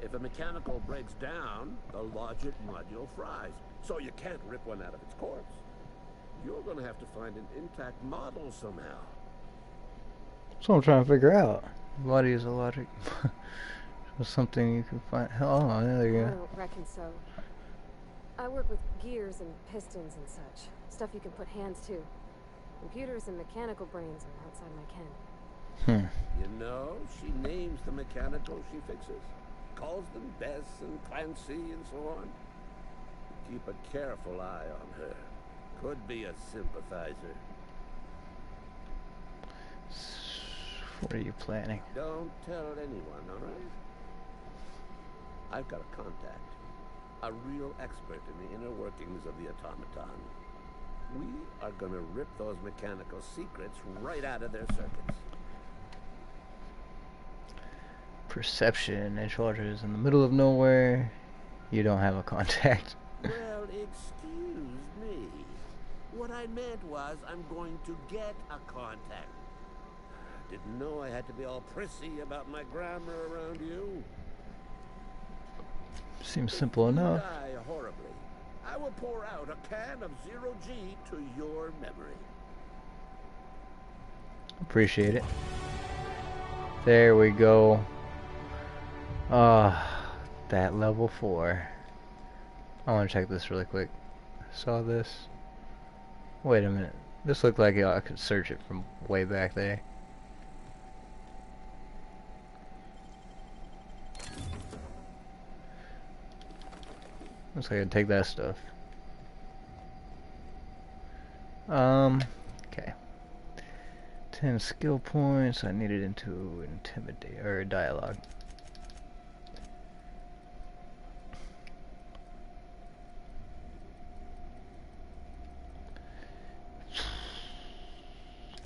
If a mechanical breaks down, the logic module fries. So you can't rip one out of its corpse. You're going to have to find an intact model somehow. That's what I'm trying to figure out. What is a logic? Something you can find. Oh, there you I go. don't reckon so. I work with gears and pistons and such. Stuff you can put hands to. Computers and mechanical brains are outside my ken. You know, she names the mechanical she fixes. Calls them Bess and Clancy and so on. Keep a careful eye on her. Could be a sympathizer. What are you planning? Don't tell anyone, all right? I've got a contact. A real expert in the inner workings of the automaton. We are going to rip those mechanical secrets right out of their circuits. Perception. Headquarters in the middle of nowhere. You don't have a contact. Well, excuse me. What I meant was I'm going to get a contact. Didn't know I had to be all prissy about my grammar around you. Seems simple enough. Die horribly. I will pour out a can of 0G to your memory. Appreciate it. There we go. That level 4. I want to check this really quick. Saw this. Wait a minute. This looked like I could search it from way back there. Looks like I can take that stuff. Okay. 10 skill points. I need it into intimidate or dialogue.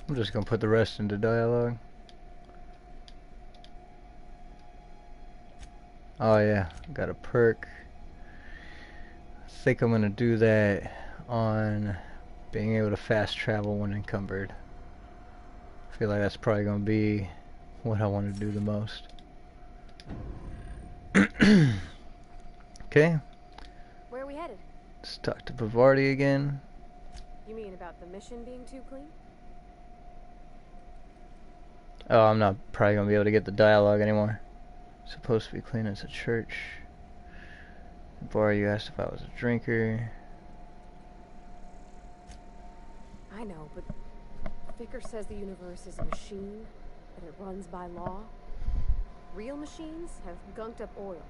I'm just gonna put the rest into dialogue. Oh yeah, got a perk. I think I'm gonna do that on being able to fast travel when encumbered. I feel like that's probably gonna be what I want to do the most. Okay. Where are we headed? Let's talk to Bavardi again. You mean about the mission being too clean? Oh, I'm not probably gonna be able to get the dialogue anymore. Supposed to be clean as a church. Bavardi, you asked if I was a drinker. I know, but Vicar says the universe is a machine, that it runs by law. Real machines have gunked up oil,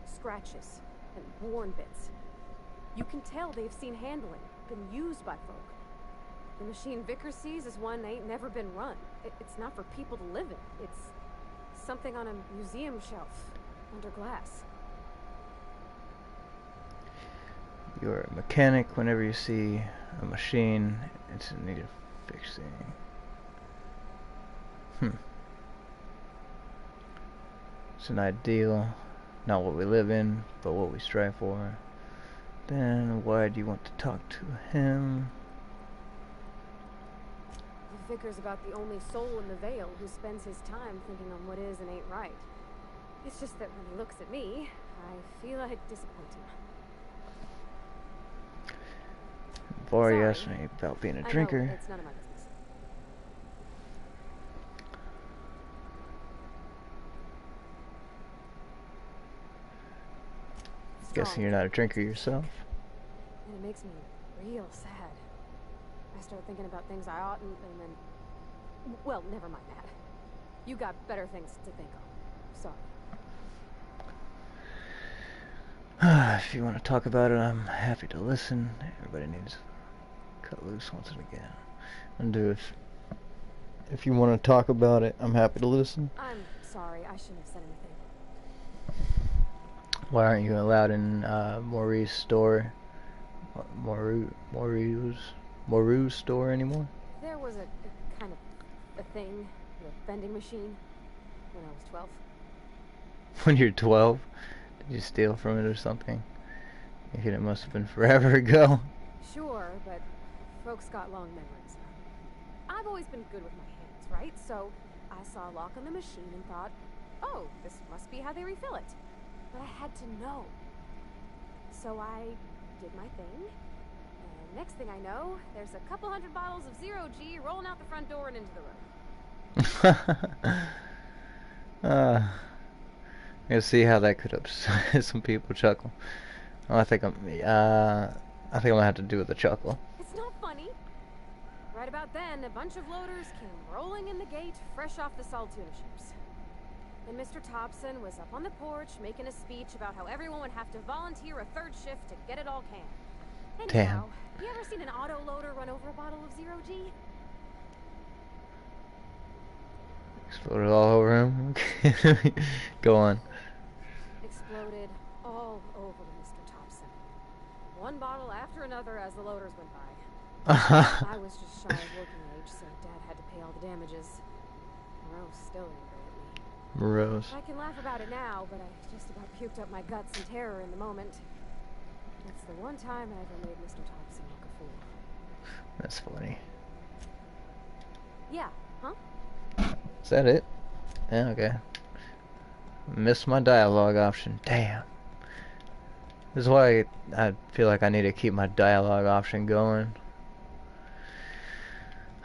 scratches, and worn bits. You can tell they've seen handling, been used by folk. The machine Vicar sees is one that ain't never been run. It's not for people to live in. It's something on a museum shelf, under glass. You're a mechanic. Whenever you see a machine, it's in need of fixing. It's an ideal, not what we live in, but what we strive for. Then why do you want to talk to him? The Vicar's about the only soul in the Vale who spends his time thinking on what is and ain't right. It's just that when he looks at me, I feel like disappointing him. Bavardi asked me about being a drinker. I know, it's none of my business. Guessing you're not a drinker yourself. And it makes me real sad. I start thinking about things I oughtn't, and then... Well, never mind that. You got better things to think of. Sorry. If you want to talk about it, I'm happy to listen. Everybody needs to cut loose once and again. And if you want to talk about it, I'm happy to listen. I'm sorry. I shouldn't have said anything. Why aren't you allowed in Maurice's store? Moru's store anymore? There was a kind of a thing, the vending machine, when I was 12. When you're 12? Did you steal from it or something? Thinking it must have been forever ago. Sure, but folks got long memories. I've always been good with my hands, right? So I saw a lock on the machine and thought, oh, this must be how they refill it. But I had to know. So I did my thing. And next thing I know, there's a couple hundred bottles of 0G rolling out the front door and into the road. You'll see how that could upset some people. Chuckle. Oh, I think I'm gonna have to do with the chuckle. It's not funny. Right about then, a bunch of loaders came rolling in the gate, fresh off the salt tuna ships. And Mr. Thompson was up on the porch making a speech about how everyone would have to volunteer a third shift to get it all canned. Anyhow, you ever seen an auto loader run over a bottle of 0G? Exploded all over him. Go on. Exploded all over Mr. Thompson. One bottle after another as the loaders went by. I was just shy of working age, so Dad had to pay all the damages. Rose still angry at me. Rose. I can laugh about it now, but I just about puked up my guts in terror in the moment. It's the one time I ever made Mr. Thompson look a fool. That's funny. Yeah, huh? Is that it? Yeah, okay. Missed my dialogue option. Damn. This is why I feel like I need to keep my dialogue option going.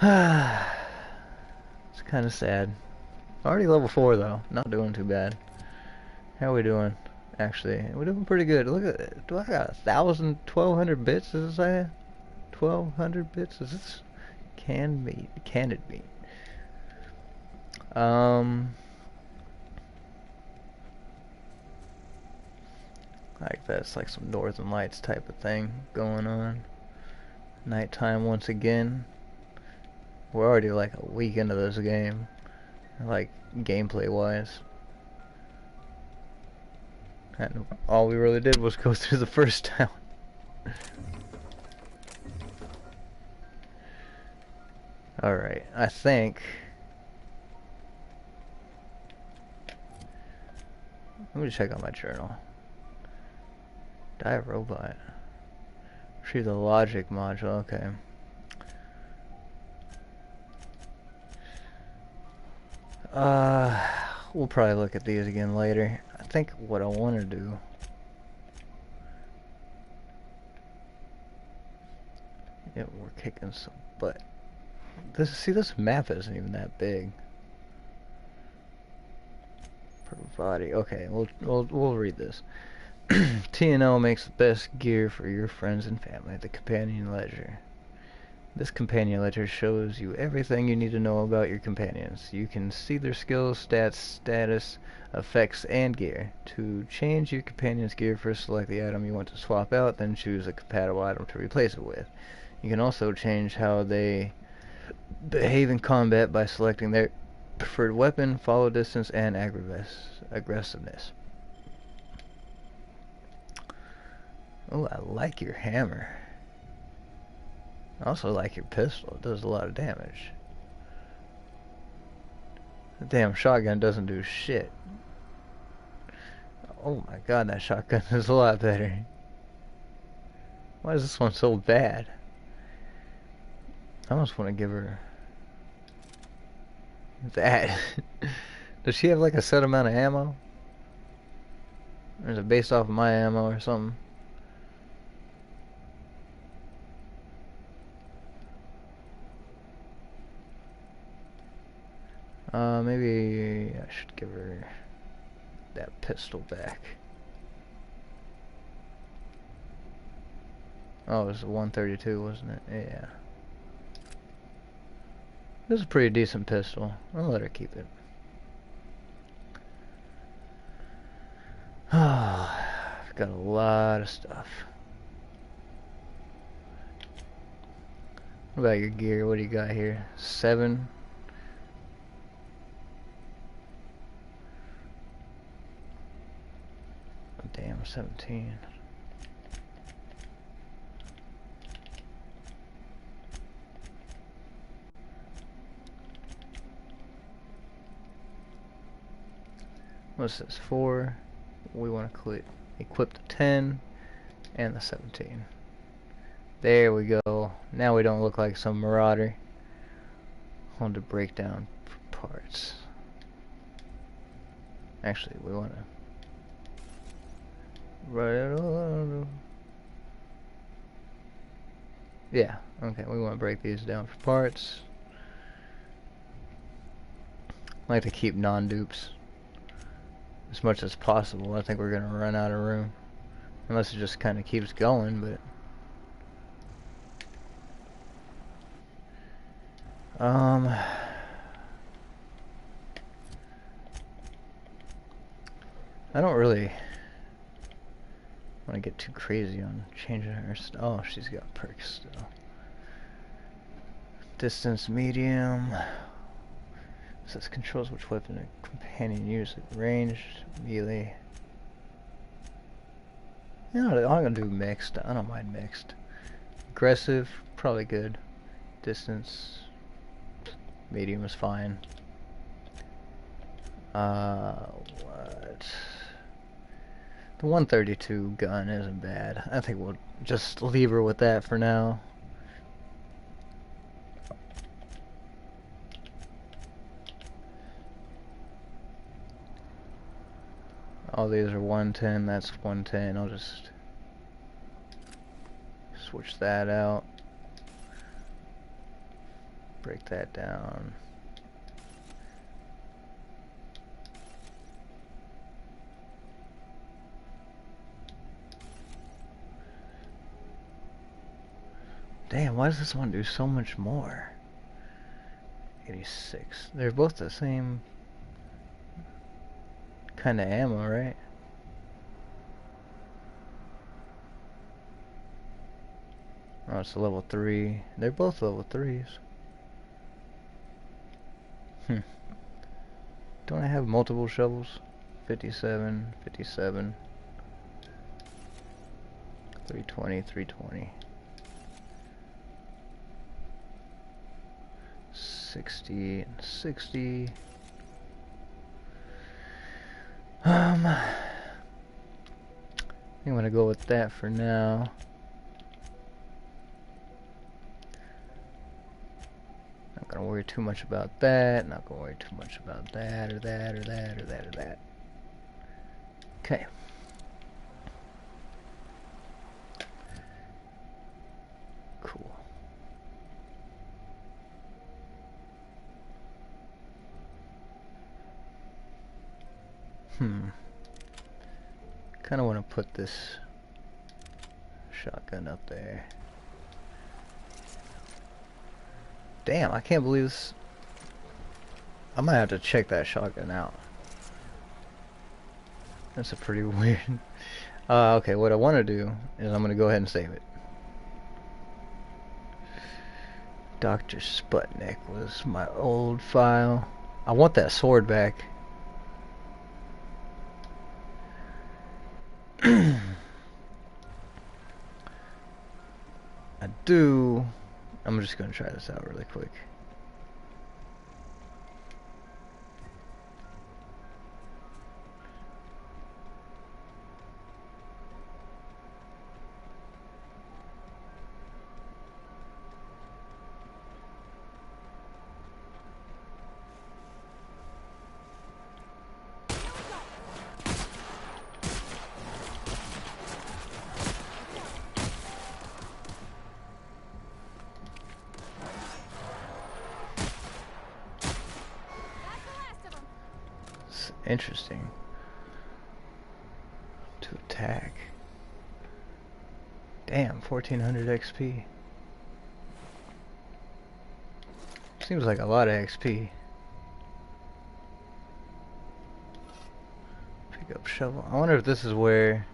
It's kind of sad. Already level 4 though. Not doing too bad. How are we doing? Actually, we're doing pretty good. Look at, do I got 1,200 bits? Does it say 1,200 bits? Is this canned meat? Canned meat. Like that's like some Northern Lights type of thing going on. Nighttime once again. We're already like a week into this game, like gameplay wise. And all we really did was go through the first town. Alright, I think... Let me check out my journal. Die a robot. Retrieve the logic module, okay. We'll probably look at these again later. I think what I want to do... Yeah, we're kicking some butt. This map isn't even that big. Per body. Okay, we'll read this. T&L makes the best gear for your friends and family. The Companion Ledger. This Companion Ledger shows you everything you need to know about your companions. You can see their skills, stats, status, effects, and gear. To change your companion's gear, first select the item you want to swap out, then choose a compatible item to replace it with. You can also change how they behave in combat by selecting their preferred weapon, follow distance, and aggressiveness. Oh, I like your hammer. I also like your pistol. It does a lot of damage. The damn shotgun doesn't do shit. Oh my god, that shotgun is a lot better. Why is this one so bad? I almost want to give her that. Does she have like a set amount of ammo? Or is it based off of my ammo or something? Maybe I should give her that pistol back. Oh, it was a 132, wasn't it? Yeah. This is a pretty decent pistol. I'll let her keep it. I've got a lot of stuff. What about your gear? What do you got here? 7. Oh, damn, 17. What's this? 4. We want to equip the 10 and the 17. There we go. Now we don't look like some marauder. I want to break down parts. Actually, we want to... Yeah, okay, we want to break these down for parts. I like to keep non-dupes as much as possible. I think we're going to run out of room. Unless it just kind of keeps going, but... I don't really want to get too crazy on changing her oh, she's got perks still. Distance medium. This controls which weapon a companion uses. Ranged, melee. You know, I'm gonna do mixed. I don't mind mixed. Aggressive, probably good. Distance, medium is fine. What? The 132 gun isn't bad. I think we'll just leave her with that for now. All these are 110, that's 110. I'll just switch that out. Break that down. Damn, why does this one do so much more? 86. They're both the same kind of ammo, right? Oh, it's a level 3. They're both level 3s. Don't I have multiple shovels? 57, 57. 320, 320. 60 and 60. I think I'm gonna go with that for now. Not gonna worry too much about that. Not gonna worry too much about that or that or that or that or that. Okay. Cool. Kind of want to put this shotgun up there. Damn, I can't believe this. I might have to check that shotgun out. That's a pretty weird. Okay, what I want to do is I'm going to go ahead and save it. Dr. Sputnik was my old file. I want that sword back. I do. I'm just going to try this out really quick. Interesting. To attack. Damn, 1400 XP. Seems like a lot of XP. Pick up shovel. I wonder if this is where...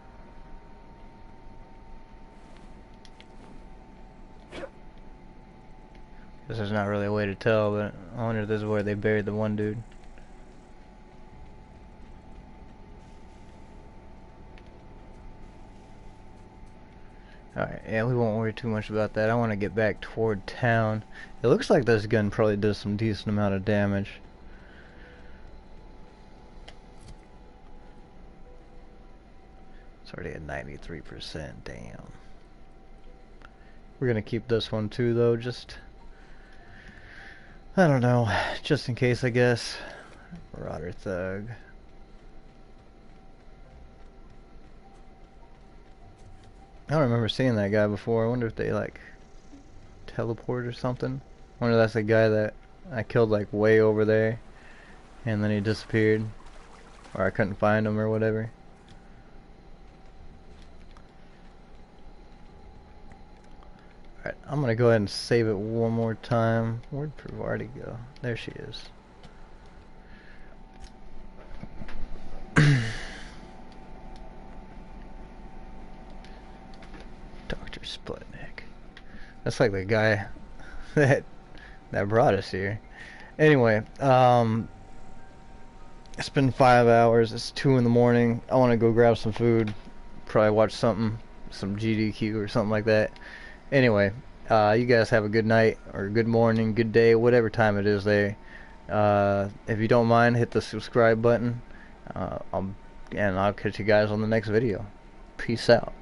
This is not really a way to tell, but I wonder if this is where they buried the one dude. Alright, yeah, we won't worry too much about that. I want to get back toward town. It looks like this gun probably does some decent amount of damage. It's already at 93%, damn. We're gonna keep this one too, though, just... I don't know, just in case, I guess. Marauder Thug. I don't remember seeing that guy before. I wonder if they like teleport or something. I wonder if that's the guy that I killed like way over there and then he disappeared, or I couldn't find him or whatever. Alright, I'm gonna go ahead and save it one more time. Where'd Privardi go? There she is. Dr. Sputnik. That's like the guy that brought us here. Anyway, it's been 5 hours. It's 2 in the morning. I want to go grab some food. Probably watch something, some GDQ or something like that. Anyway, you guys have a good night or good morning, good day, whatever time it is there. If you don't mind, hit the subscribe button. And I'll catch you guys on the next video. Peace out.